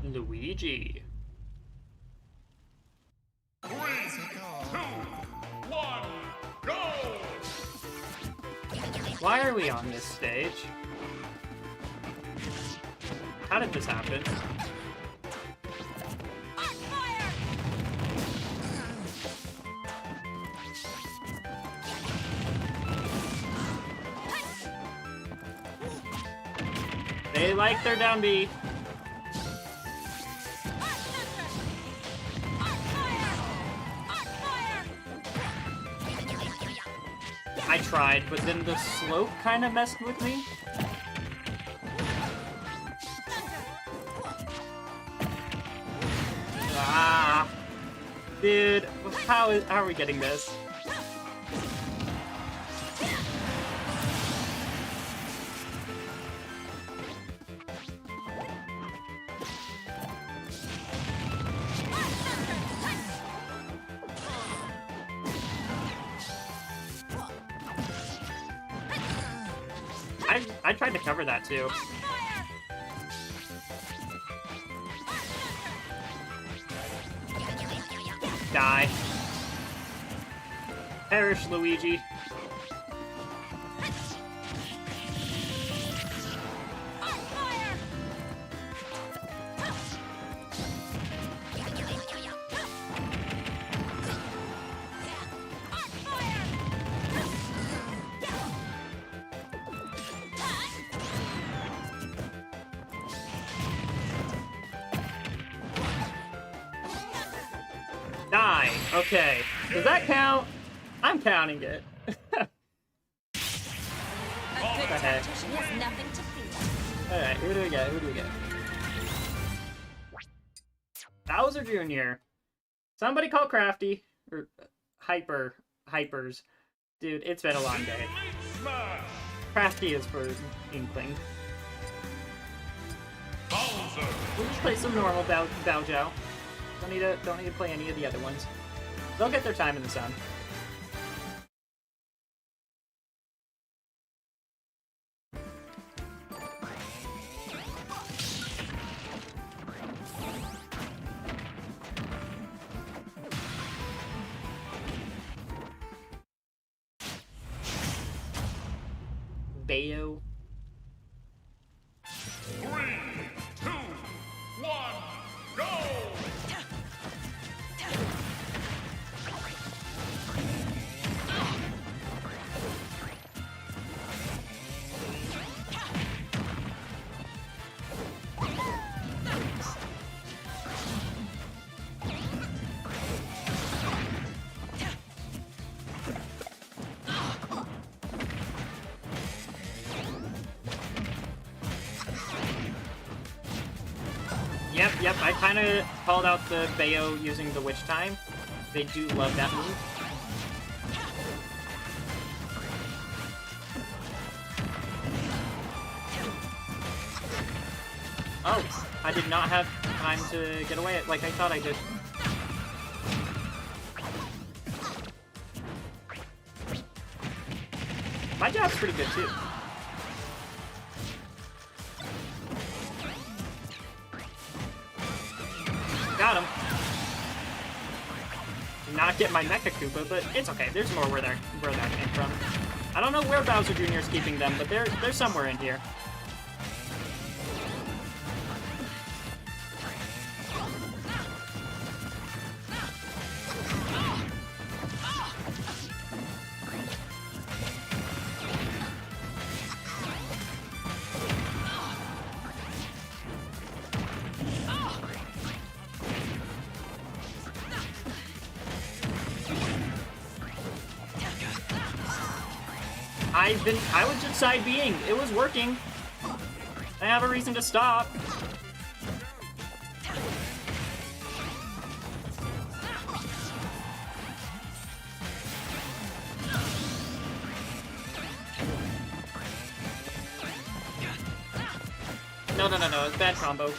Luigi. 3, 2, 1, go! Why are we on this stage? How did this happen? They like their down B. I tried, but then the slope kind of messed with me. Ah, dude, how are we getting this? I tried to cover that too. Die. Perish, Luigi. Die. Okay. Does that count? I'm counting it. A good tactician has nothing to fear. Alright, who do we get? Who do we get? Bowser Jr. Somebody call Crafty. Or Hypers. Dude, it's been a long day. Crafty is for Inkling. We'll just play some normal Baojiao. Don't need to play any of the other ones. They'll get their time in the sun. Bayo. 3, 2, 1, go! Yep, I kind of called out the Bayo using the Witch Time. They do love that move. Oh, I did not have time to get away like I thought I did. My jab's pretty good too. Got him. Did not get my Mecha Koopa, but it's okay. There's more where that came from. I don't know where Bowser Jr. is keeping them, but they're somewhere in here. I was just side B'ing. It was working. I have a reason to stop. No, it's bad combo.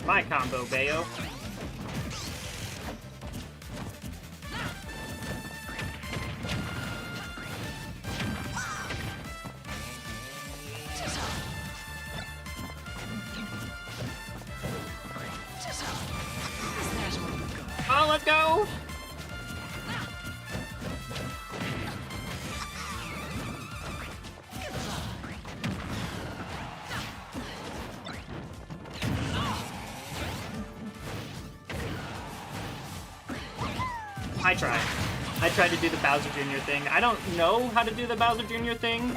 My combo, Bayo. Oh, let's go! I tried to do the Bowser Jr. thing. I don't know how to do the Bowser Jr. thing.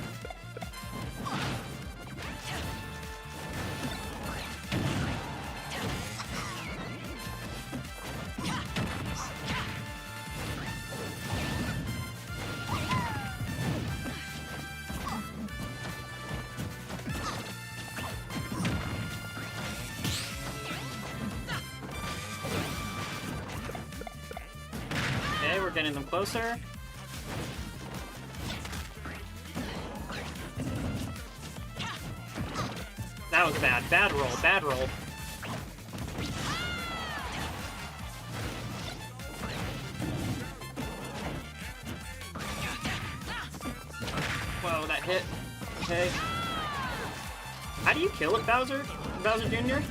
We're getting them closer. That was bad. Bad roll. Bad roll. Whoa, that hit. Okay. How do you kill it, Bowser? Bowser Jr.?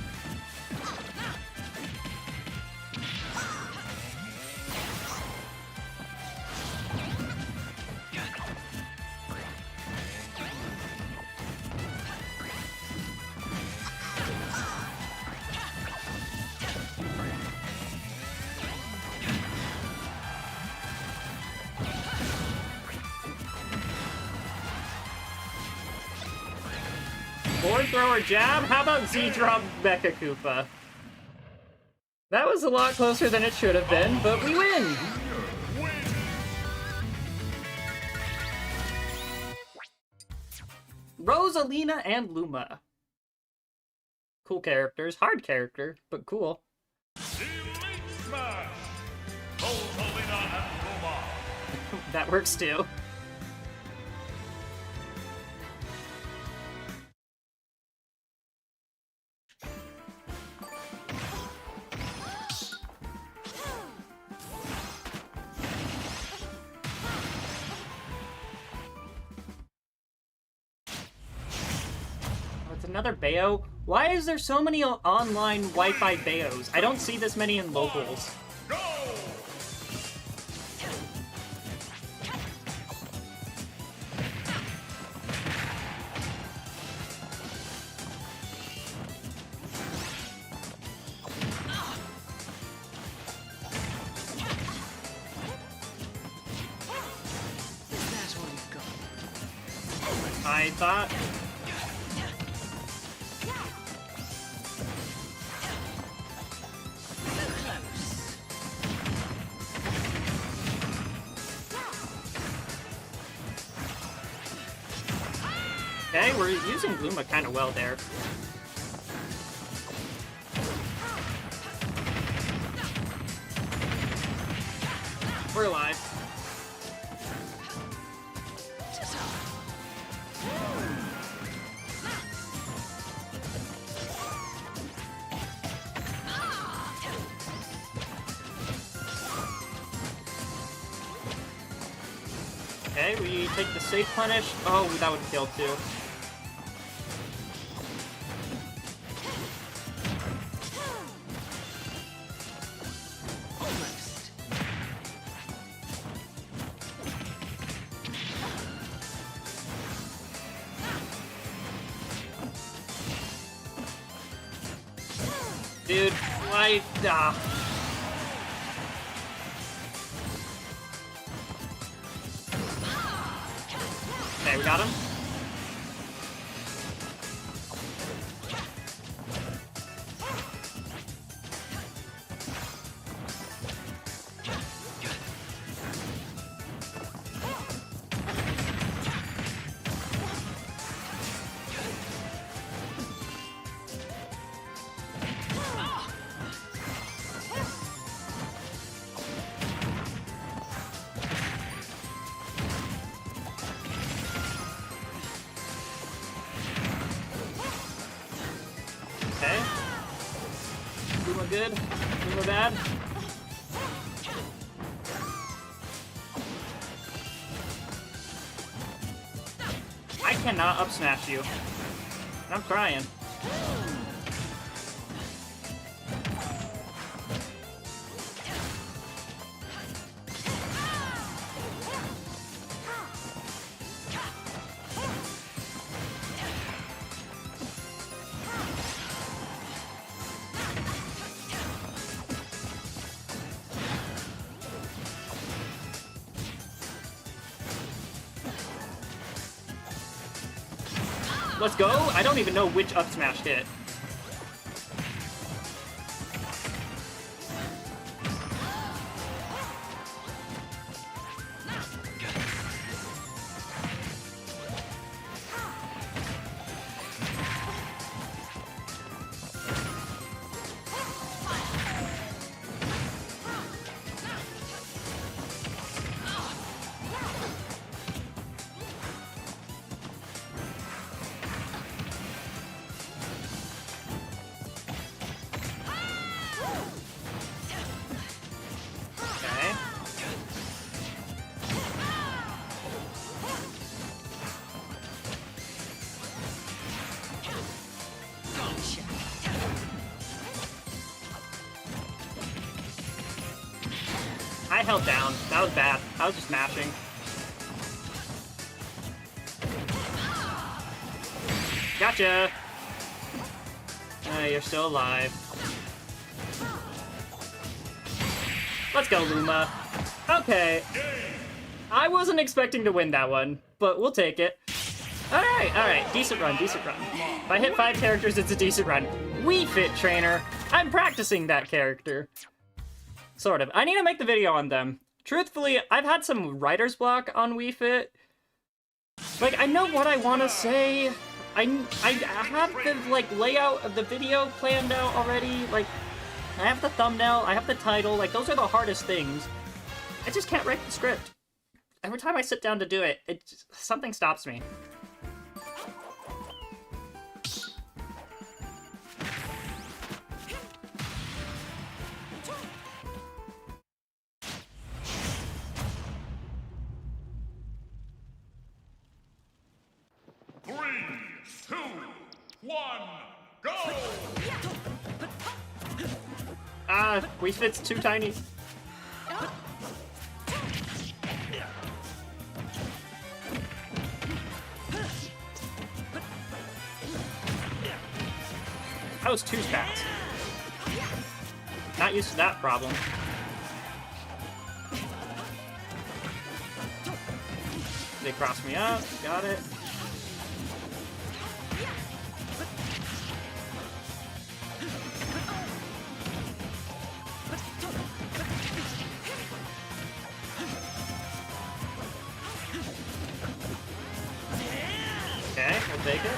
Forward thrower jab? How about Z-drop Mecha Koopa? That was a lot closer than it should have been, but we win! Rosalina and Luma. Cool characters. Hard character, but cool. Smash! Rosalina and Luma. That works too. another Bayo? Why is there so many online Wi-Fi Bayos? I don't see this many in locals. I thought... Okay, we're using Luma kind of well there. We're alive. Okay, we take the safe punish. Oh, that would kill too. Dude, why? Okay, we got him. Okay. Luma good. Luma bad. I cannot up smash you. I'm crying. Let's go. I don't even know which up smash hit. I held down. That was bad. I was just mashing. Gotcha! You're still alive. Let's go, Luma. Okay. I wasn't expecting to win that one, but we'll take it. Alright. Decent run, decent run. If I hit 5 characters, it's a decent run. Wii Fit Trainer. I'm practicing that character. Sort of. I need to make the video on them. Truthfully, I've had some writer's block on Wii Fit. Like, I know what I want to say. I have the, like, layout of the video planned out already. Like, I have the thumbnail, I have the title. Like, those are the hardest things. I just can't write the script. Every time I sit down to do it, something stops me. go! Ah, Wii Fit's too tiny. That was 2 stacks. Not used to that problem. They crossed me up. Got it. Okay, we'll take it.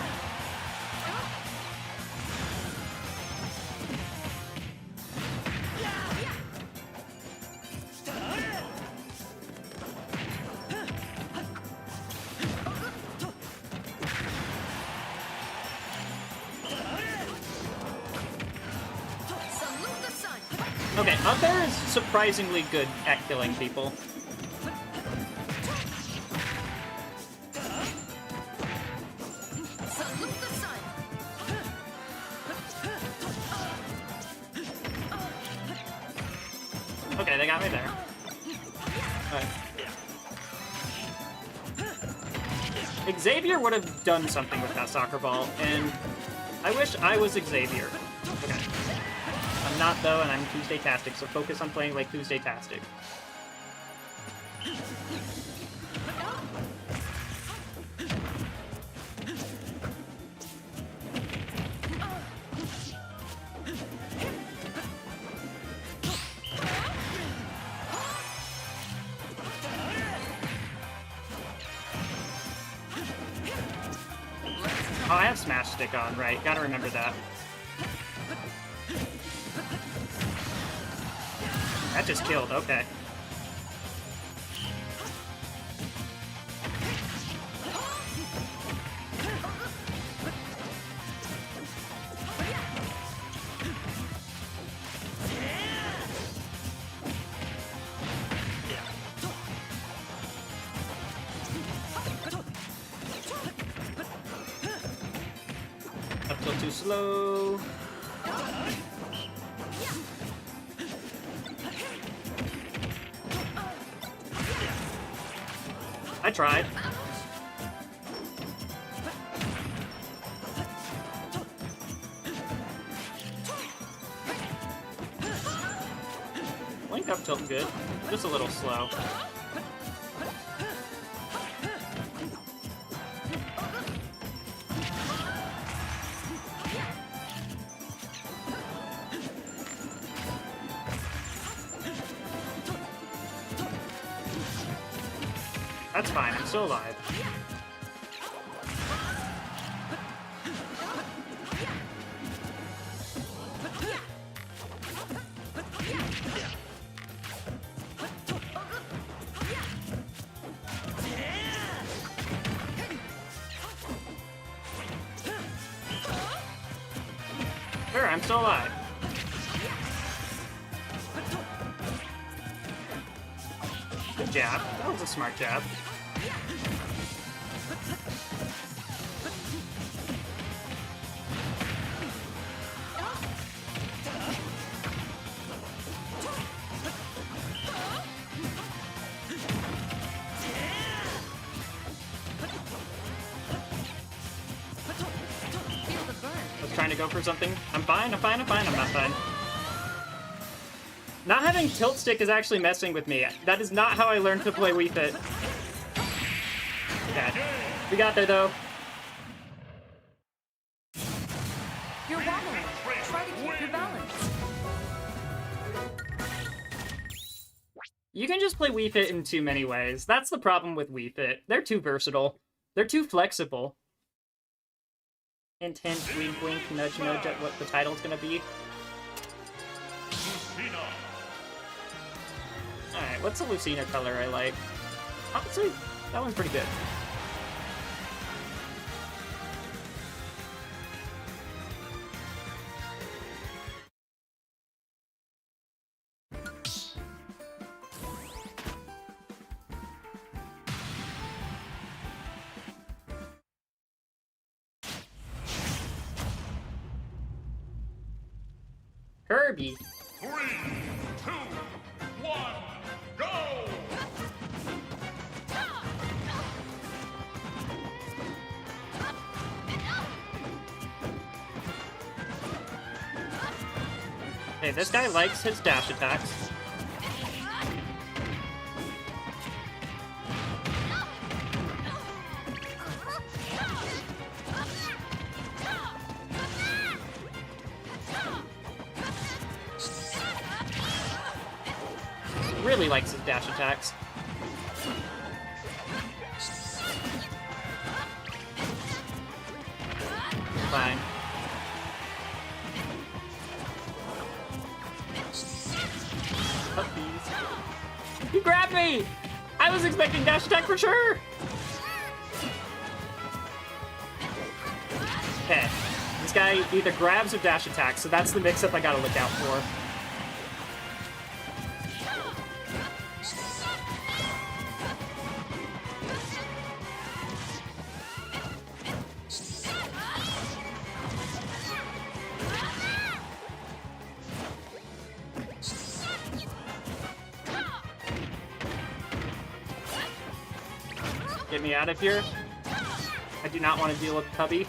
Okay, up there is surprisingly good at killing people. Okay, they got me there. Xavier would have done something with that soccer ball, and I wish I was Xavier. Okay. I'm not, though, and I'm Tuesday-tastic, so focus on playing like Tuesday-tastic. Oh, I have Smash Stick on, right? Gotta remember that. That just killed, okay. Up till too slow. I tried. Link up tilt good, just a little slow. That's fine, I'm still alive. Sure, I'm still alive. Good jab. That was a smart jab. Trying to go for something. I'm fine, I'm fine, I'm fine, I'm not fine. Not having tilt stick is actually messing with me. That is not how I learned to play Wii Fit. Okay. We got there though. You're wobbling. Try to keep your balance. You can just play Wii Fit in too many ways. That's the problem with Wii Fit. They're too versatile. They're too flexible. Hint, hint, wink, wink, nudge, nudge at what the title's gonna be. Alright, what's the Lucina color I like? Honestly, that one's pretty good. Kirby. 3, 2, 1, go! Hey, this guy likes his dash attacks. Really likes his dash attacks. Fine. Puppies. He grabbed me! I was expecting dash attack for sure! Okay. This guy either grabs or dash attacks, so that's the mix-up I gotta look out for. Get me out of here. I do not want to deal with Cubby.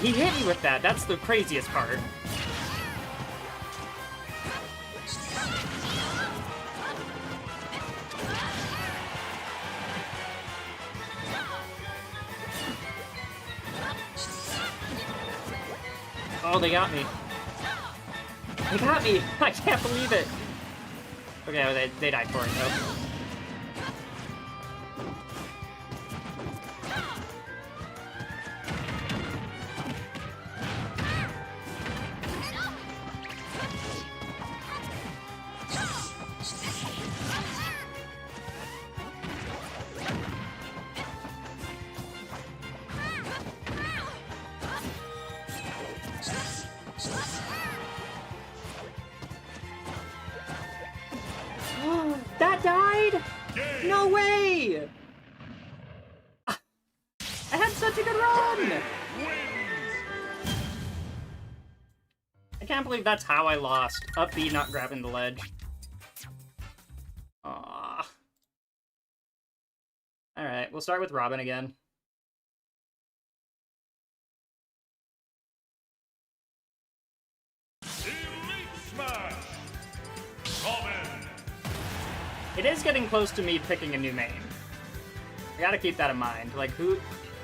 He hit me with that. That's the craziest part. Oh, they got me. They got me! I can't believe it! Okay, well, they died for it, though. That died? No way! I had such a good run! I can't believe that's how I lost. Up B, not grabbing the ledge. Aww. Alright, we'll start with Robin again. It is getting close to me picking a new main. I gotta keep that in mind. Like, who...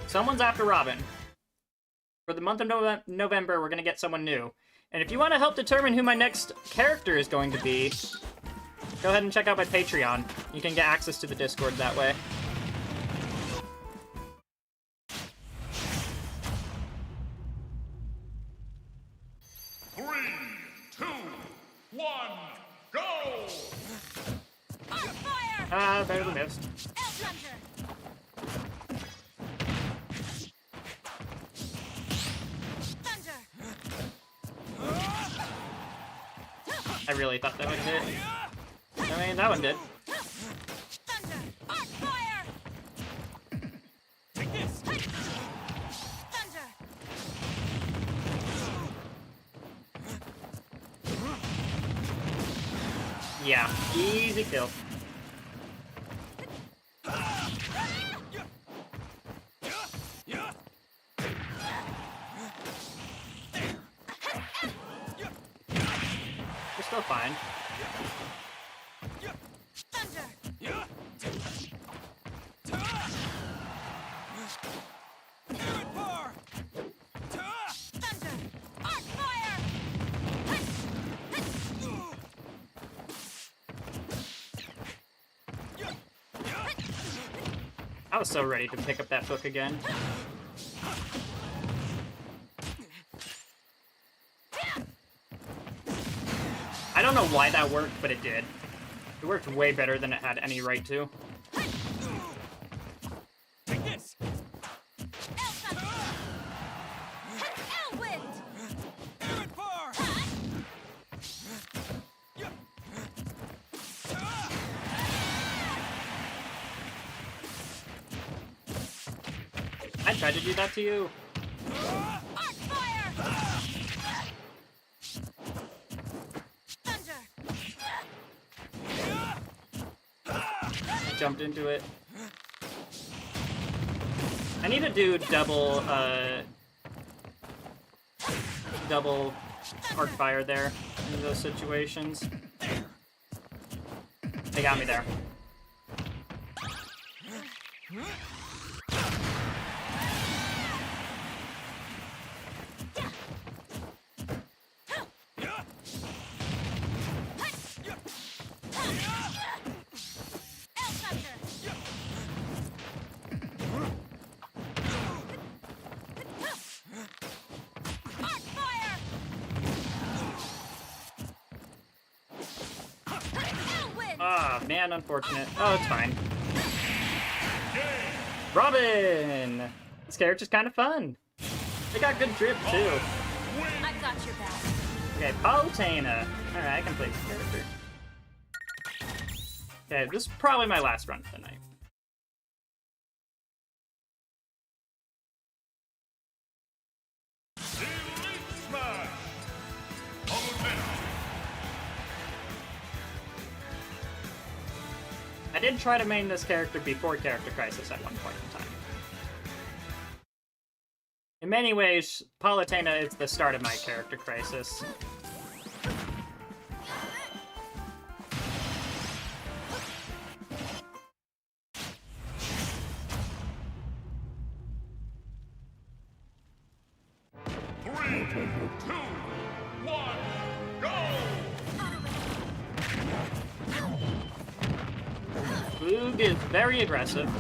Someone's after Robin. For the month of November, we're gonna get someone new. And if you want to help determine who my next character is going to be, go ahead and check out my Patreon. You can get access to the Discord that way. Three, two, one, go! Ah, barely missed. I really thought that would hit. I mean, that one did. Yeah, easy kill. We're still fine. I was so ready to pick up that book again. I don't know why that worked, but it did. It worked way better than it had any right to. Take this! I tried to do that to you. I jumped into it. I need to do double arc fire there in those situations. They got me there. Ah, man, unfortunate. Oh, it's fine. Robin! This character's kind of fun. They got good drip, too. I got your back. Okay, Palutena. Alright, I can play this character. Okay, this is probably my last run for the night. I did try to main this character before Character Crisis at one point in time. In many ways, Palutena is the start of my Character Crisis. Three, two, one, go! Boog is very aggressive.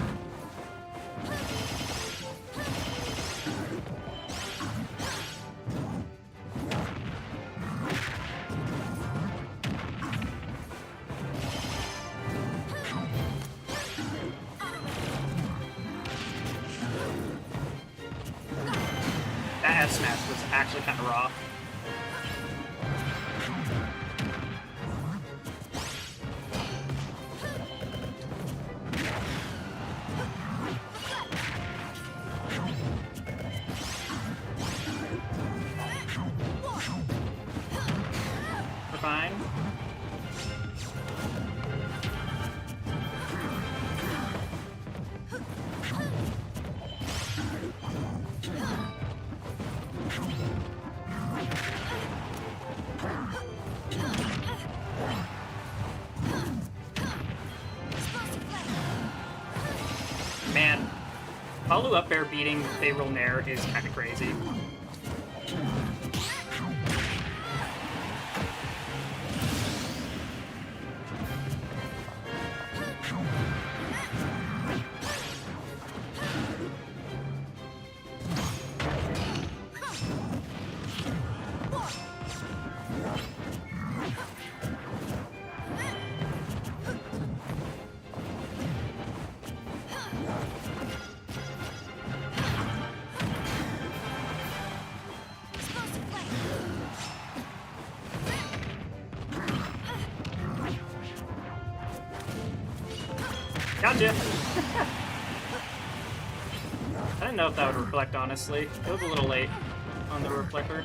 That F smash was actually kind of raw. We're fine. Man, Palu up air beating Favorable Nair is kind of crazy. Gotcha! I didn't know if that would reflect, honestly. It was a little late on the reflector.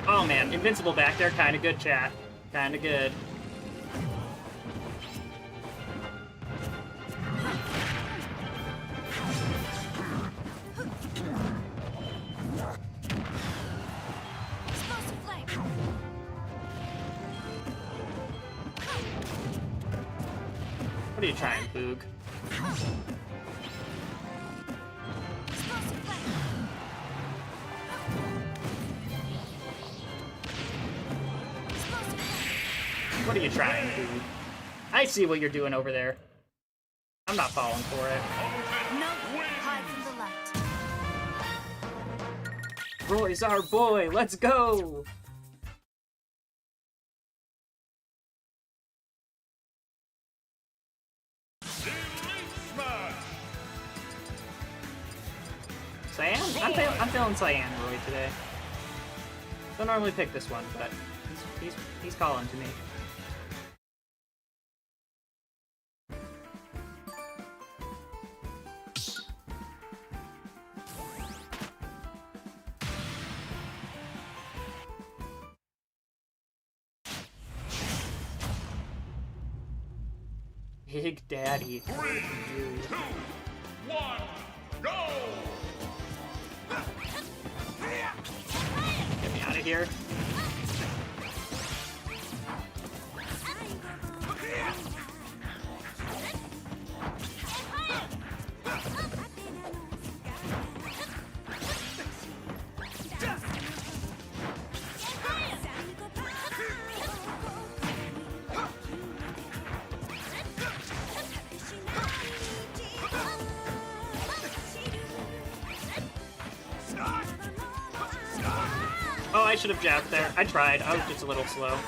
Oh man, invincible back there, kinda good, chat. Kinda good. What are you trying, Boog? What are you trying, dude? I see what you're doing over there. I'm not falling for it. No, hide from the light. Roy's our boy, let's go! I'm feeling Cyan Roy today. Don't normally pick this one, but he's calling to me. Big Daddy. 3, 2, 1, go! Get me out of here. Oh, I should have jabbed there. I tried. I was just a little slow.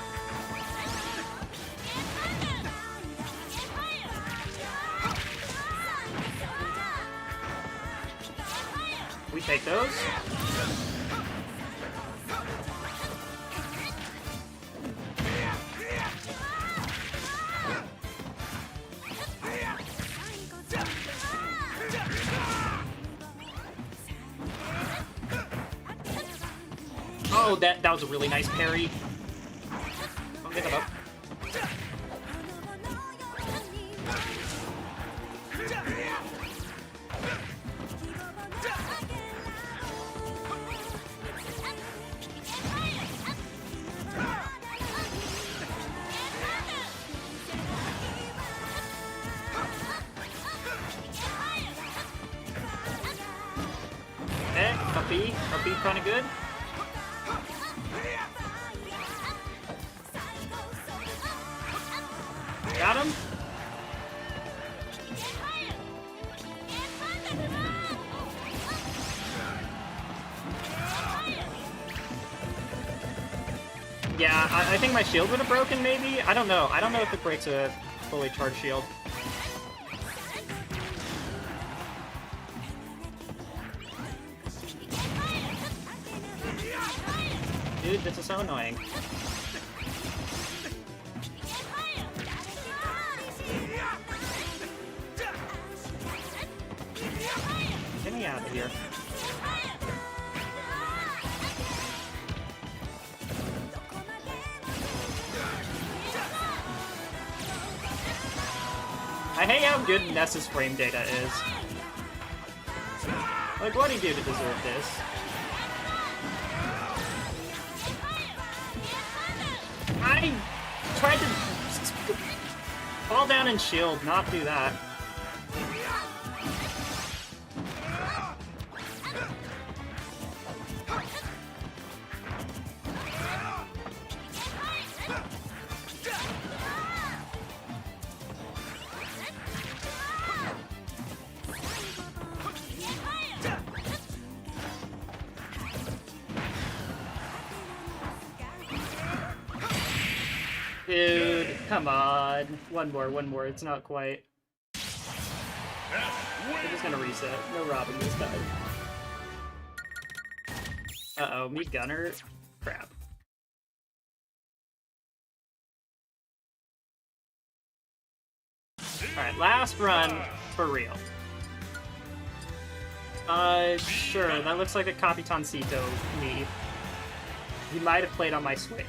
We take those. Oh, that was a really nice parry. Don't give it up. Okay, up B kind of good. Got him. Yeah, I think my shield would have broken, maybe? I don't know. I don't know if it breaks a fully charged shield. Dude, this is so annoying. Get me out of here. I hate how good Ness's frame data is. Like, what do you do to deserve this? I tried to fall down and shield, not do that. Dude, come on. One more. It's not quite. We're just gonna reset. No Robin this time. Uh-oh, meat gunner. Crap. Alright, last run for real. Sure, that looks like a Capitancito me. He might have played on my Switch.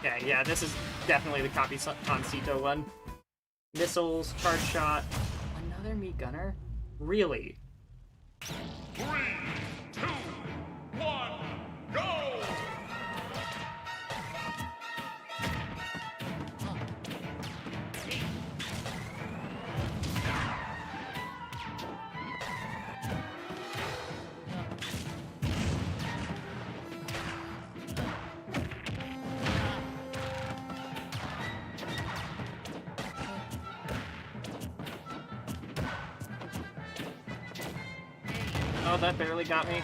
Okay, yeah, this is definitely the Capitancito one. Missiles, charge shot. Another meat gunner? Really? 3, 2, 1, go! Oh, that barely got me.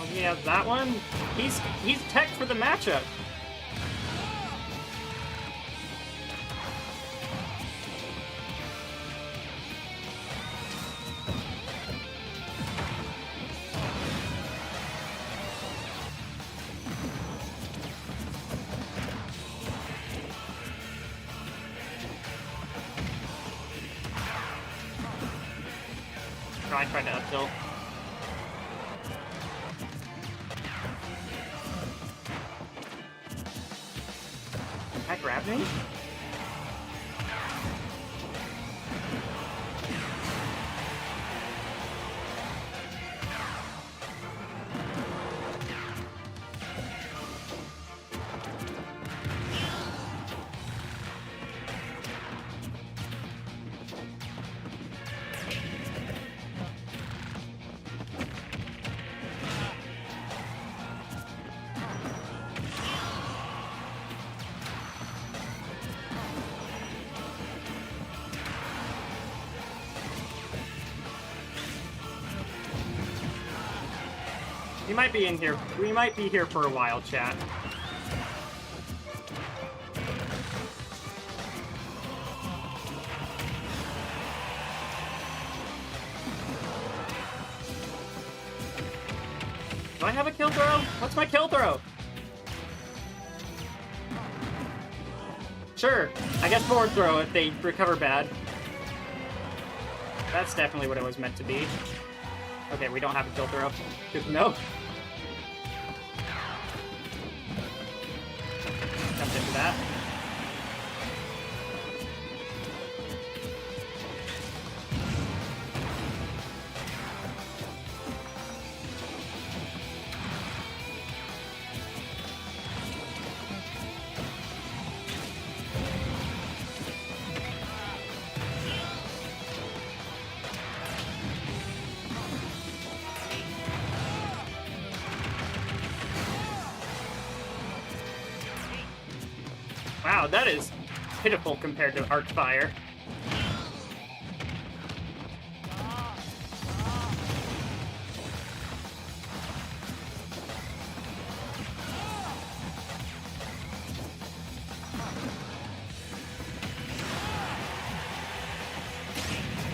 Oh yeah, that one? He's tech for the matchup. Try to up tilt. That grabbed me? We might be in here. We might be here for a while, chat. Do I have a kill throw? What's my kill throw? Sure. I guess forward throw if they recover bad. That's definitely what it was meant to be. Okay, we don't have a kill throw. Good to know. Jumped into that. Wow, that is pitiful compared to Arcfire.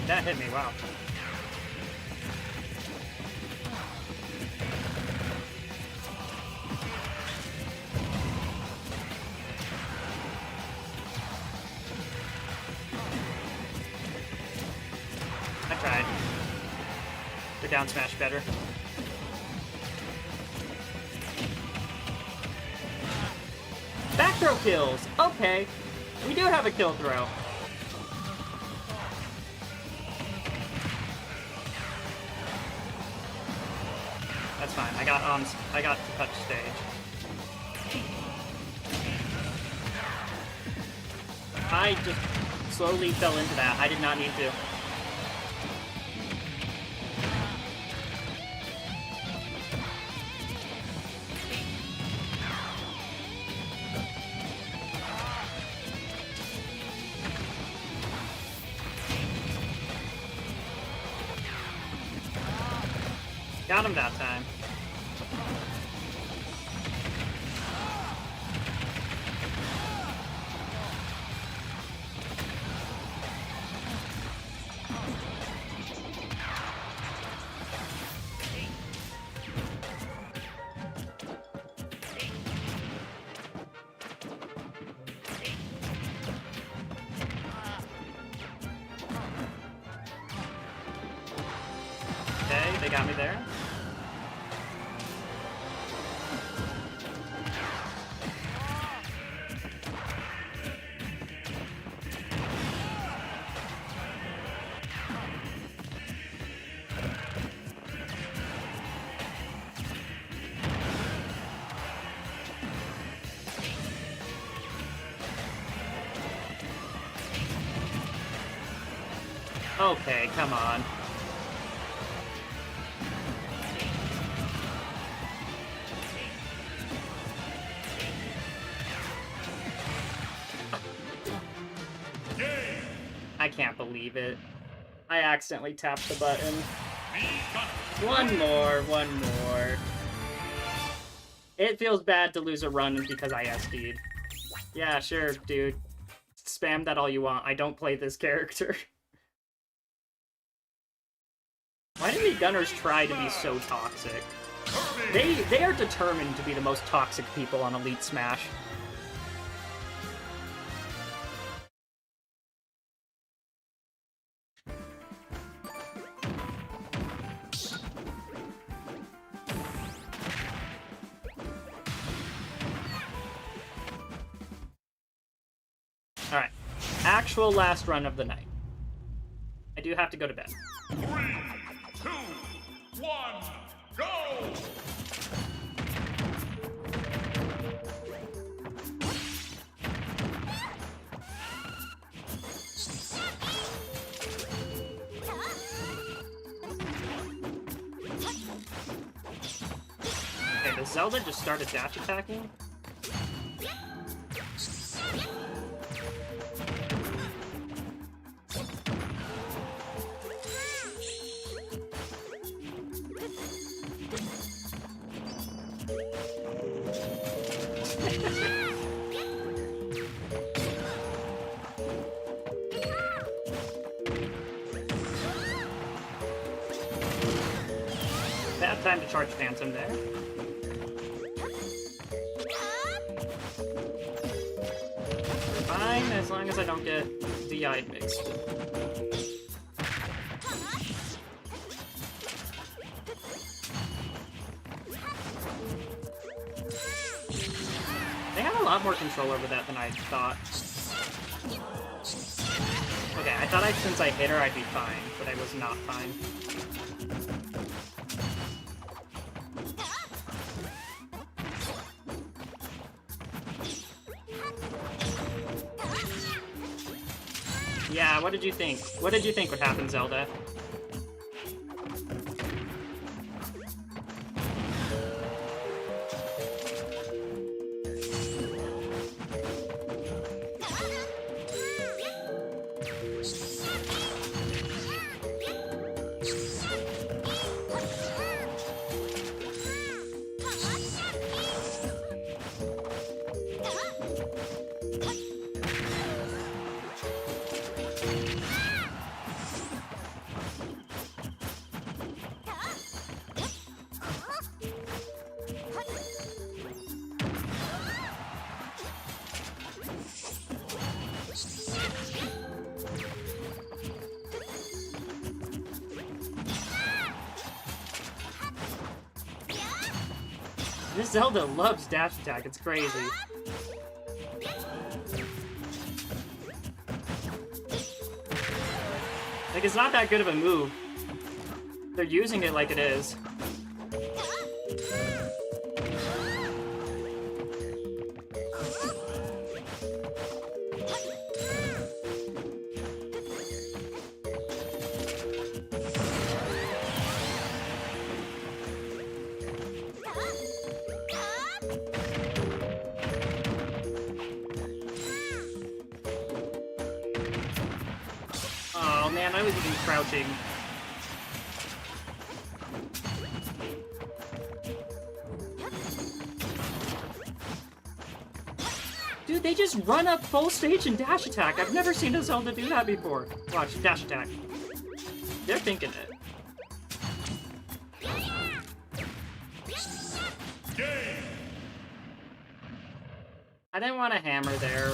That hit me, wow. The down smash better. Back throw kills! Okay. We do have a kill throw. That's fine. I got to touch stage. I just slowly fell into that. I did not need to. Got him that time. Okay, they got me there. Okay, come on. I can't believe it. I accidentally tapped the button. One more. It feels bad to lose a run because I SD'd. Yeah, sure, dude. Spam that all you want. I don't play this character. Why do the Gunners try to be so toxic? They are determined to be the most toxic people on Elite Smash. Alright. Actual last run of the night. I do have to go to bed. 3, 2, 1, go! Okay, does Zelda just start a dash attacking? Bad time to charge Phantom there. Fine, as long as I don't get DI'd mixed. They have a lot more control over that than I thought. Okay, I thought since I hit her I'd be fine, but I was not fine. Yeah, what did you think? What did you think would happen, Zelda? This Zelda loves dash attack, it's crazy. Like, it's not that good of a move. They're using it like it is. Oh man, I was even crouching. Dude, they just run up full stage and dash attack. I've never seen a Zelda do that before. Watch, dash attack. They're thinking it. I didn't want to hammer there.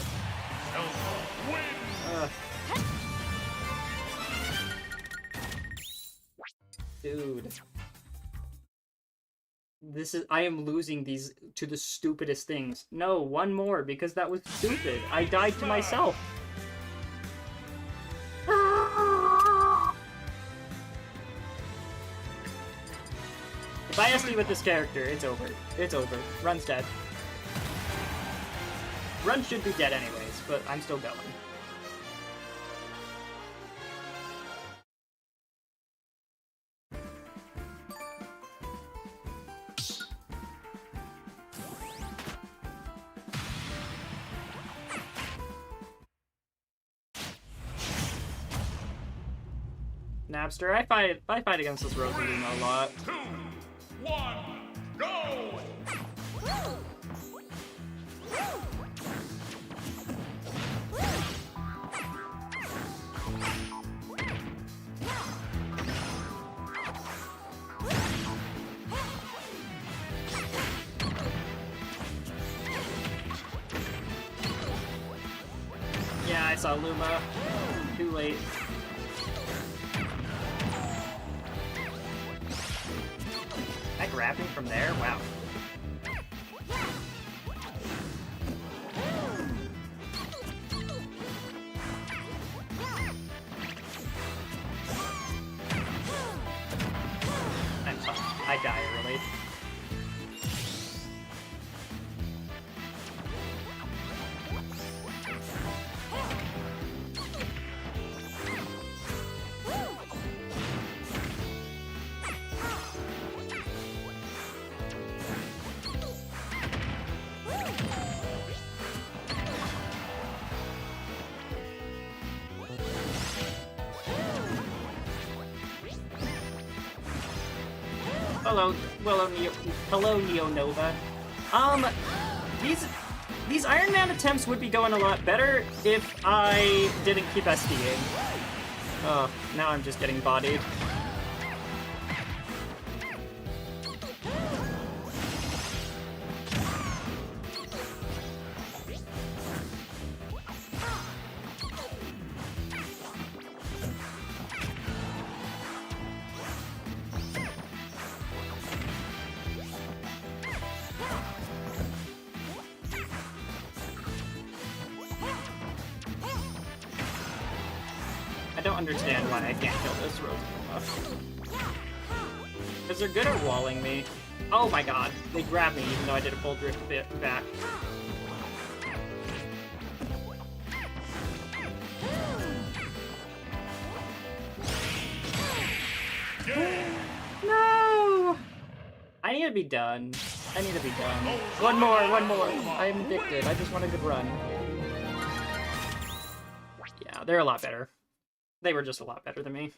Ugh. Dude. I am losing these to the stupidest things. No, one more, because that was stupid. I died to myself. If I SD with this character, it's over. It's over. Run's dead. Run should be dead anyways, but I'm still going. Napster, I fight against this Rosalina a lot. 2, 1, go! I saw Luma. Too late. Am I grabbing from there? Wow. I'm fine. I die early. Hello, Neo Nova. These Iron Man attempts would be going a lot better if I didn't keep SDing. Oh, now I'm just getting bodied. I don't understand why I can't kill this Rosebud. Because they're good at walling me. Oh my god, they grabbed me even though I did a full drift bit back. No! I need to be done. I need to be done. One more. I am addicted. I just want a good run. Yeah, they're a lot better. They were just a lot better than me.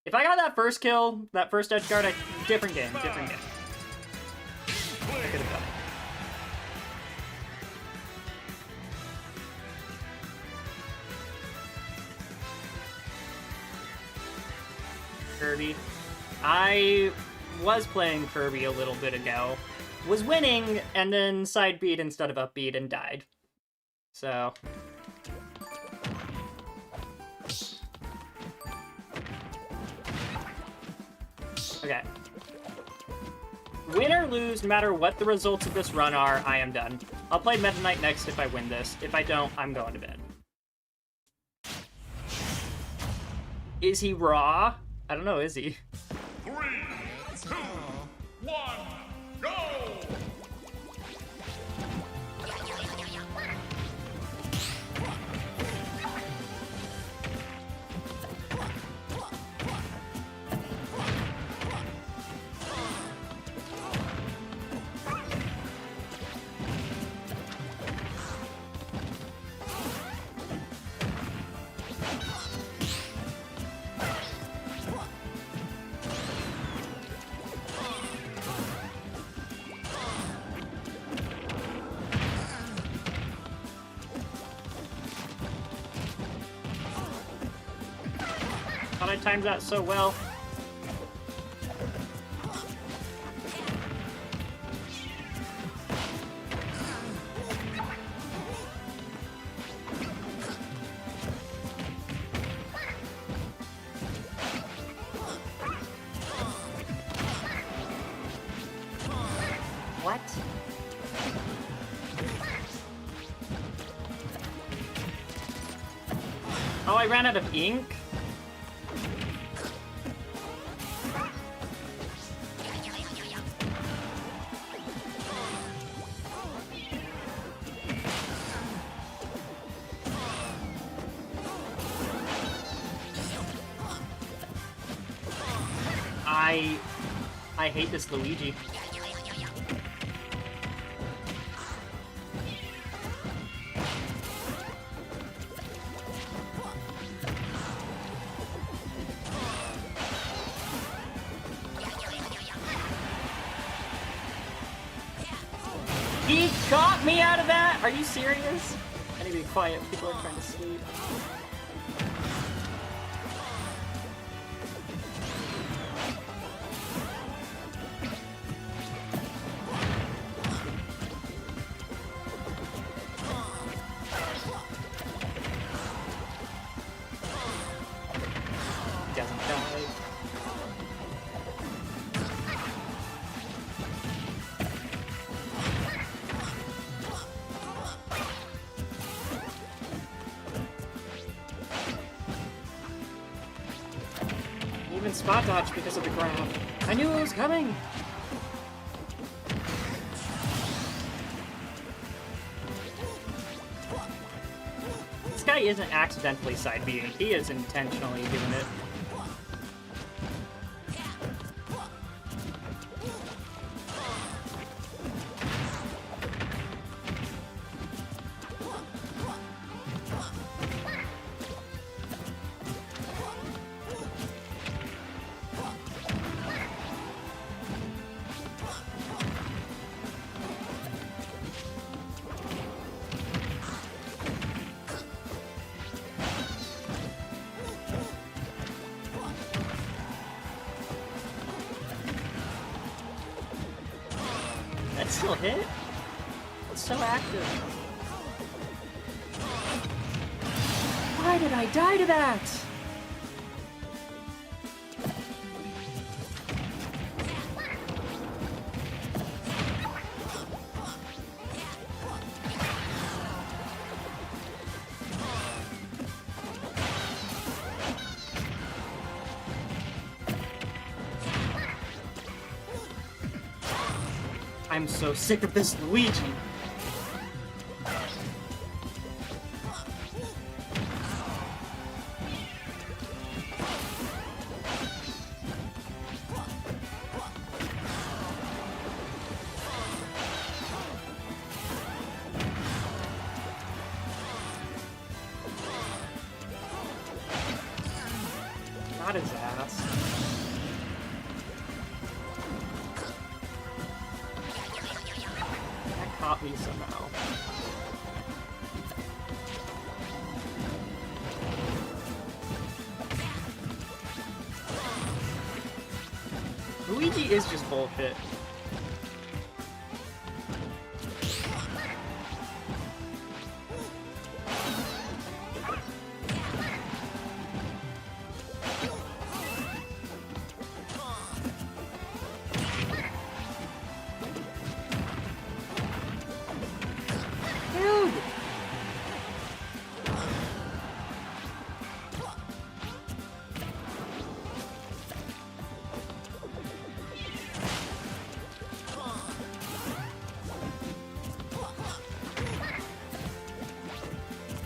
If I got that first kill, that first edge guard, different game. I could have done it. Kirby. I was playing Kirby a little bit ago. Was winning, and then side beat instead of up beat and died. So... Okay. Win or lose, no matter what the results of this run are, I am done. I'll play Meta Knight next if I win this. If I don't, I'm going to bed. Is he raw? I don't know, is he? 3, 2, 1, go! Thought I timed that so well. What? Oh, I ran out of ink? I hate this Luigi. He got me out of that? Are you serious? I need to be quiet. People are trying to sleep. spot dodge because of the grab. I knew it was coming! This guy isn't accidentally side B'ing, he is intentionally doing it. That still hit? It's so active. Why did I die to that? I'm so sick of this Luigi. Not his ass. Caught me somehow. Luigi is just bullshit.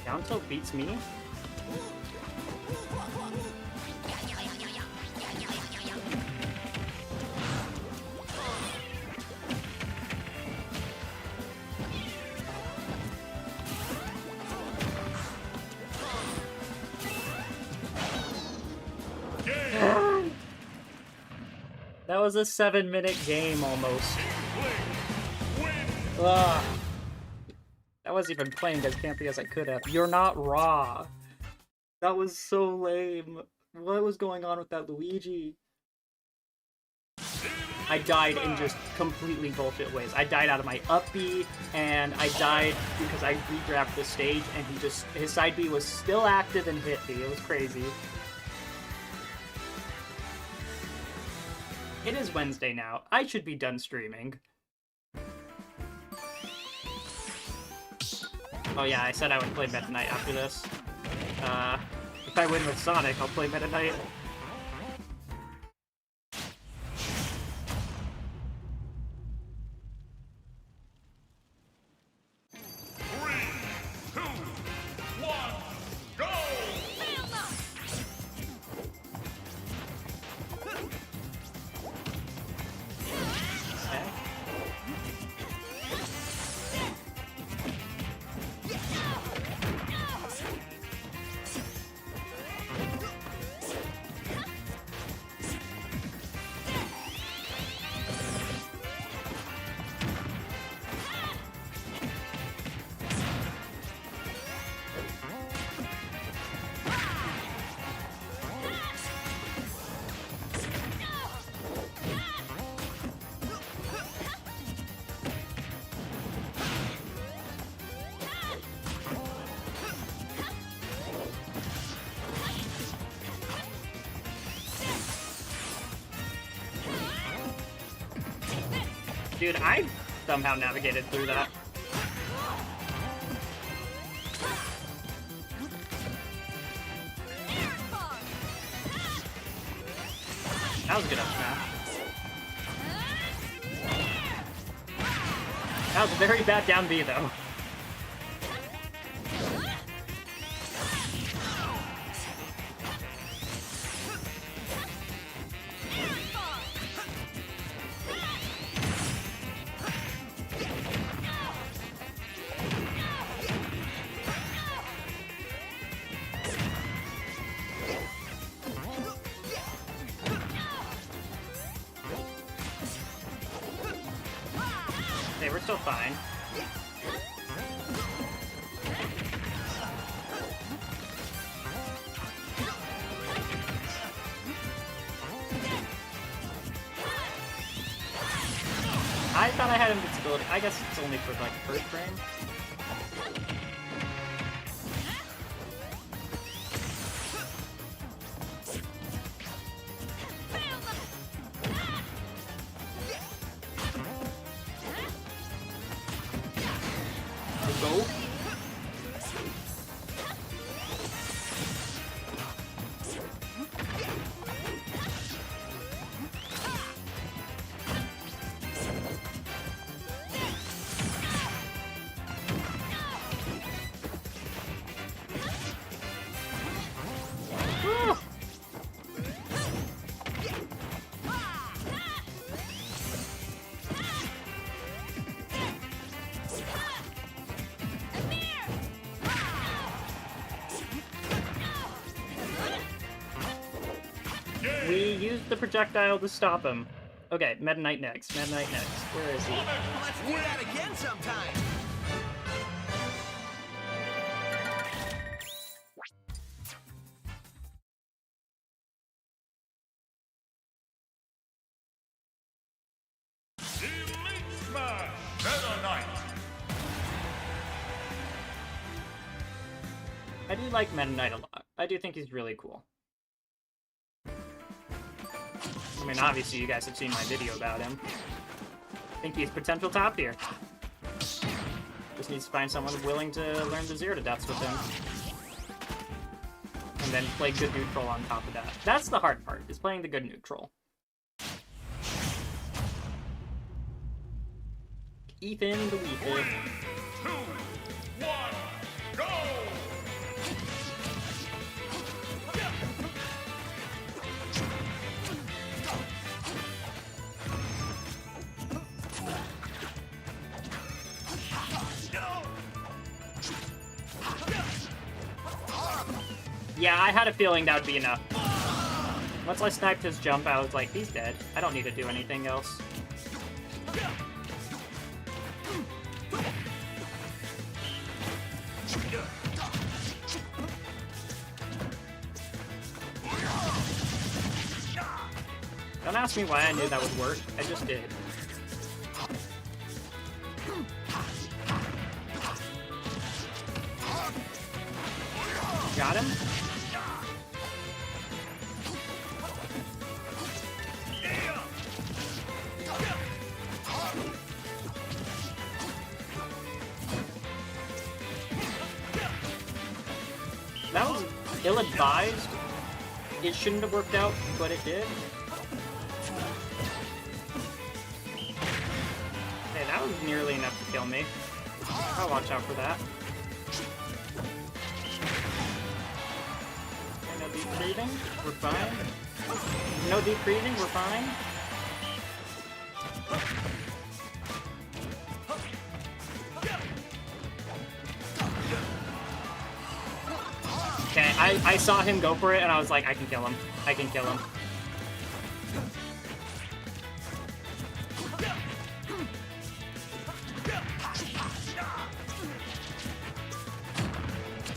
Down tilt beats me? That was a 7-minute game almost. Ugh. I wasn't even playing as campy as I could have. You're not raw. That was so lame. What was going on with that Luigi? I died in just completely bullshit ways. I died out of my up B, and I died because I re-grabbed the stage, and his side B was still active and hit me. It was crazy. It is Wednesday now. I should be done streaming. Oh yeah, I said I would play Meta Knight after this. If I win with Sonic, I'll play Meta Knight. Dude, I somehow navigated through that. That was a good up smash. That was a very bad down B, though. Okay, we're still fine. I thought I had invincibility. I guess it's only for like first frame. Go. We used the projectile to stop him. Okay, Meta Knight next. Meta Knight next. Where is he? Let's do that again sometime. Elite Smash Meta Knight. I do like Meta Knight a lot. I do think he's really cool. I mean, obviously you guys have seen my video about him. I think he's potential top tier. Just needs to find someone willing to learn the 0 to deaths with him. And then play good neutral on top of that. That's the hard part, is playing the good neutral. Ethan the Weethan. 3, 2, 1, go! Yeah, I had a feeling that would be enough. Once I sniped his jump, I was like, he's dead. I don't need to do anything else. Don't ask me why I knew that would work. I just did. Got him? That was ill-advised. It shouldn't have worked out, but it did. Okay, that was nearly enough to kill me. I'll watch out for that. Okay, no deep breathing, we're fine. No deep breathing, we're fine. Okay, I saw him go for it and I was like, I can kill him. I can kill him.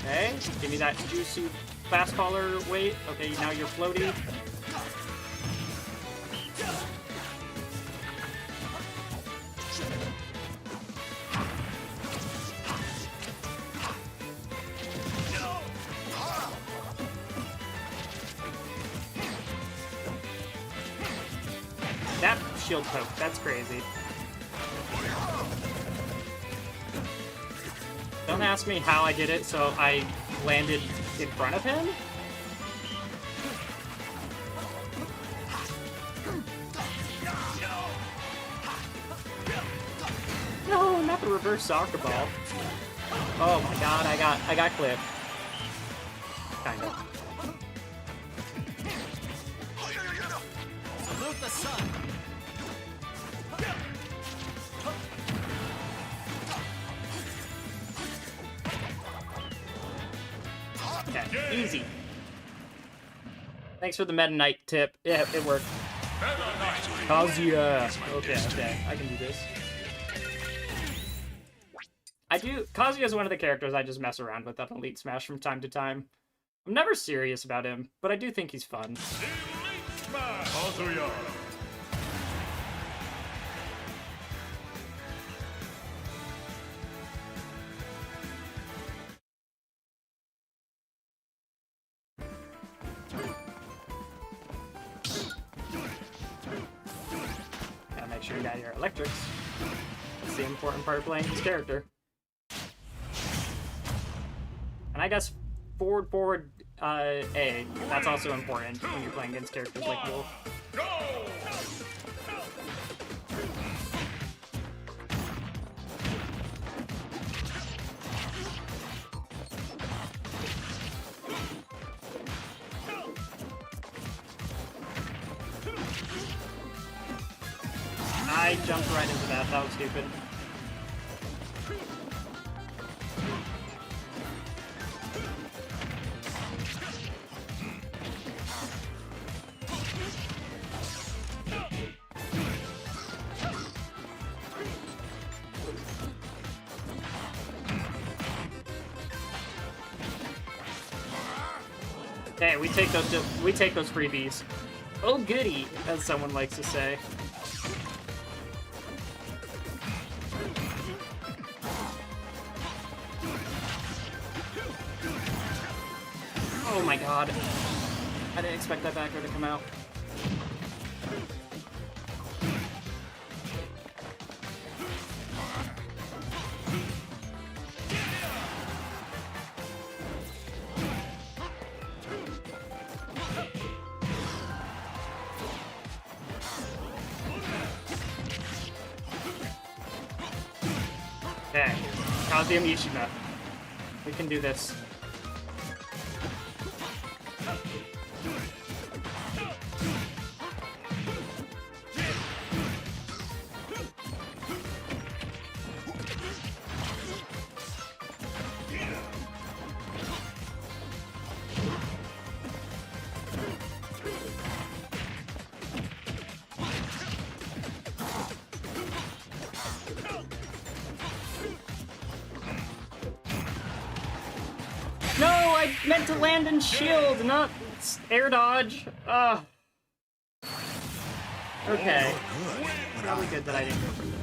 Okay, give me that juicy fast caller weight. Okay, now you're floaty. That shield poke, that's crazy. Don't ask me how I did it, so I landed in front of him? a reverse soccer ball. Oh my god, I got clipped. Kind of. Salute the sun. Okay, easy. Thanks for the Meta Knight tip. Yeah, it worked. Kazuya. Okay, I can do this. Kazuya is one of the characters I just mess around with on Elite Smash from time to time. I'm never serious about him, but I do think he's fun. Kazuya. Gotta make sure you got your electrics. That's the important part of playing this character. And I guess forward, A. That's also important when you're playing against characters like Wolf. I jumped right into that. That was stupid. Hey, we take those freebies. Oh goody, as someone likes to say. Oh my god. I didn't expect that backer to come out. Okay, Kazuya Mishima. We can do this. No, I meant to land and shield, not air dodge. Ugh. Okay. Probably good that I didn't go for that.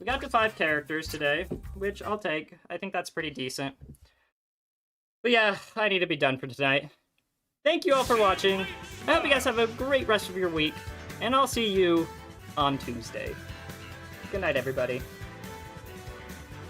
We got to 5 characters today, which I'll take. I think that's pretty decent. But yeah, I need to be done for tonight. Thank you all for watching. I hope you guys have a great rest of your week, and I'll see you on Tuesday. Good night, everybody.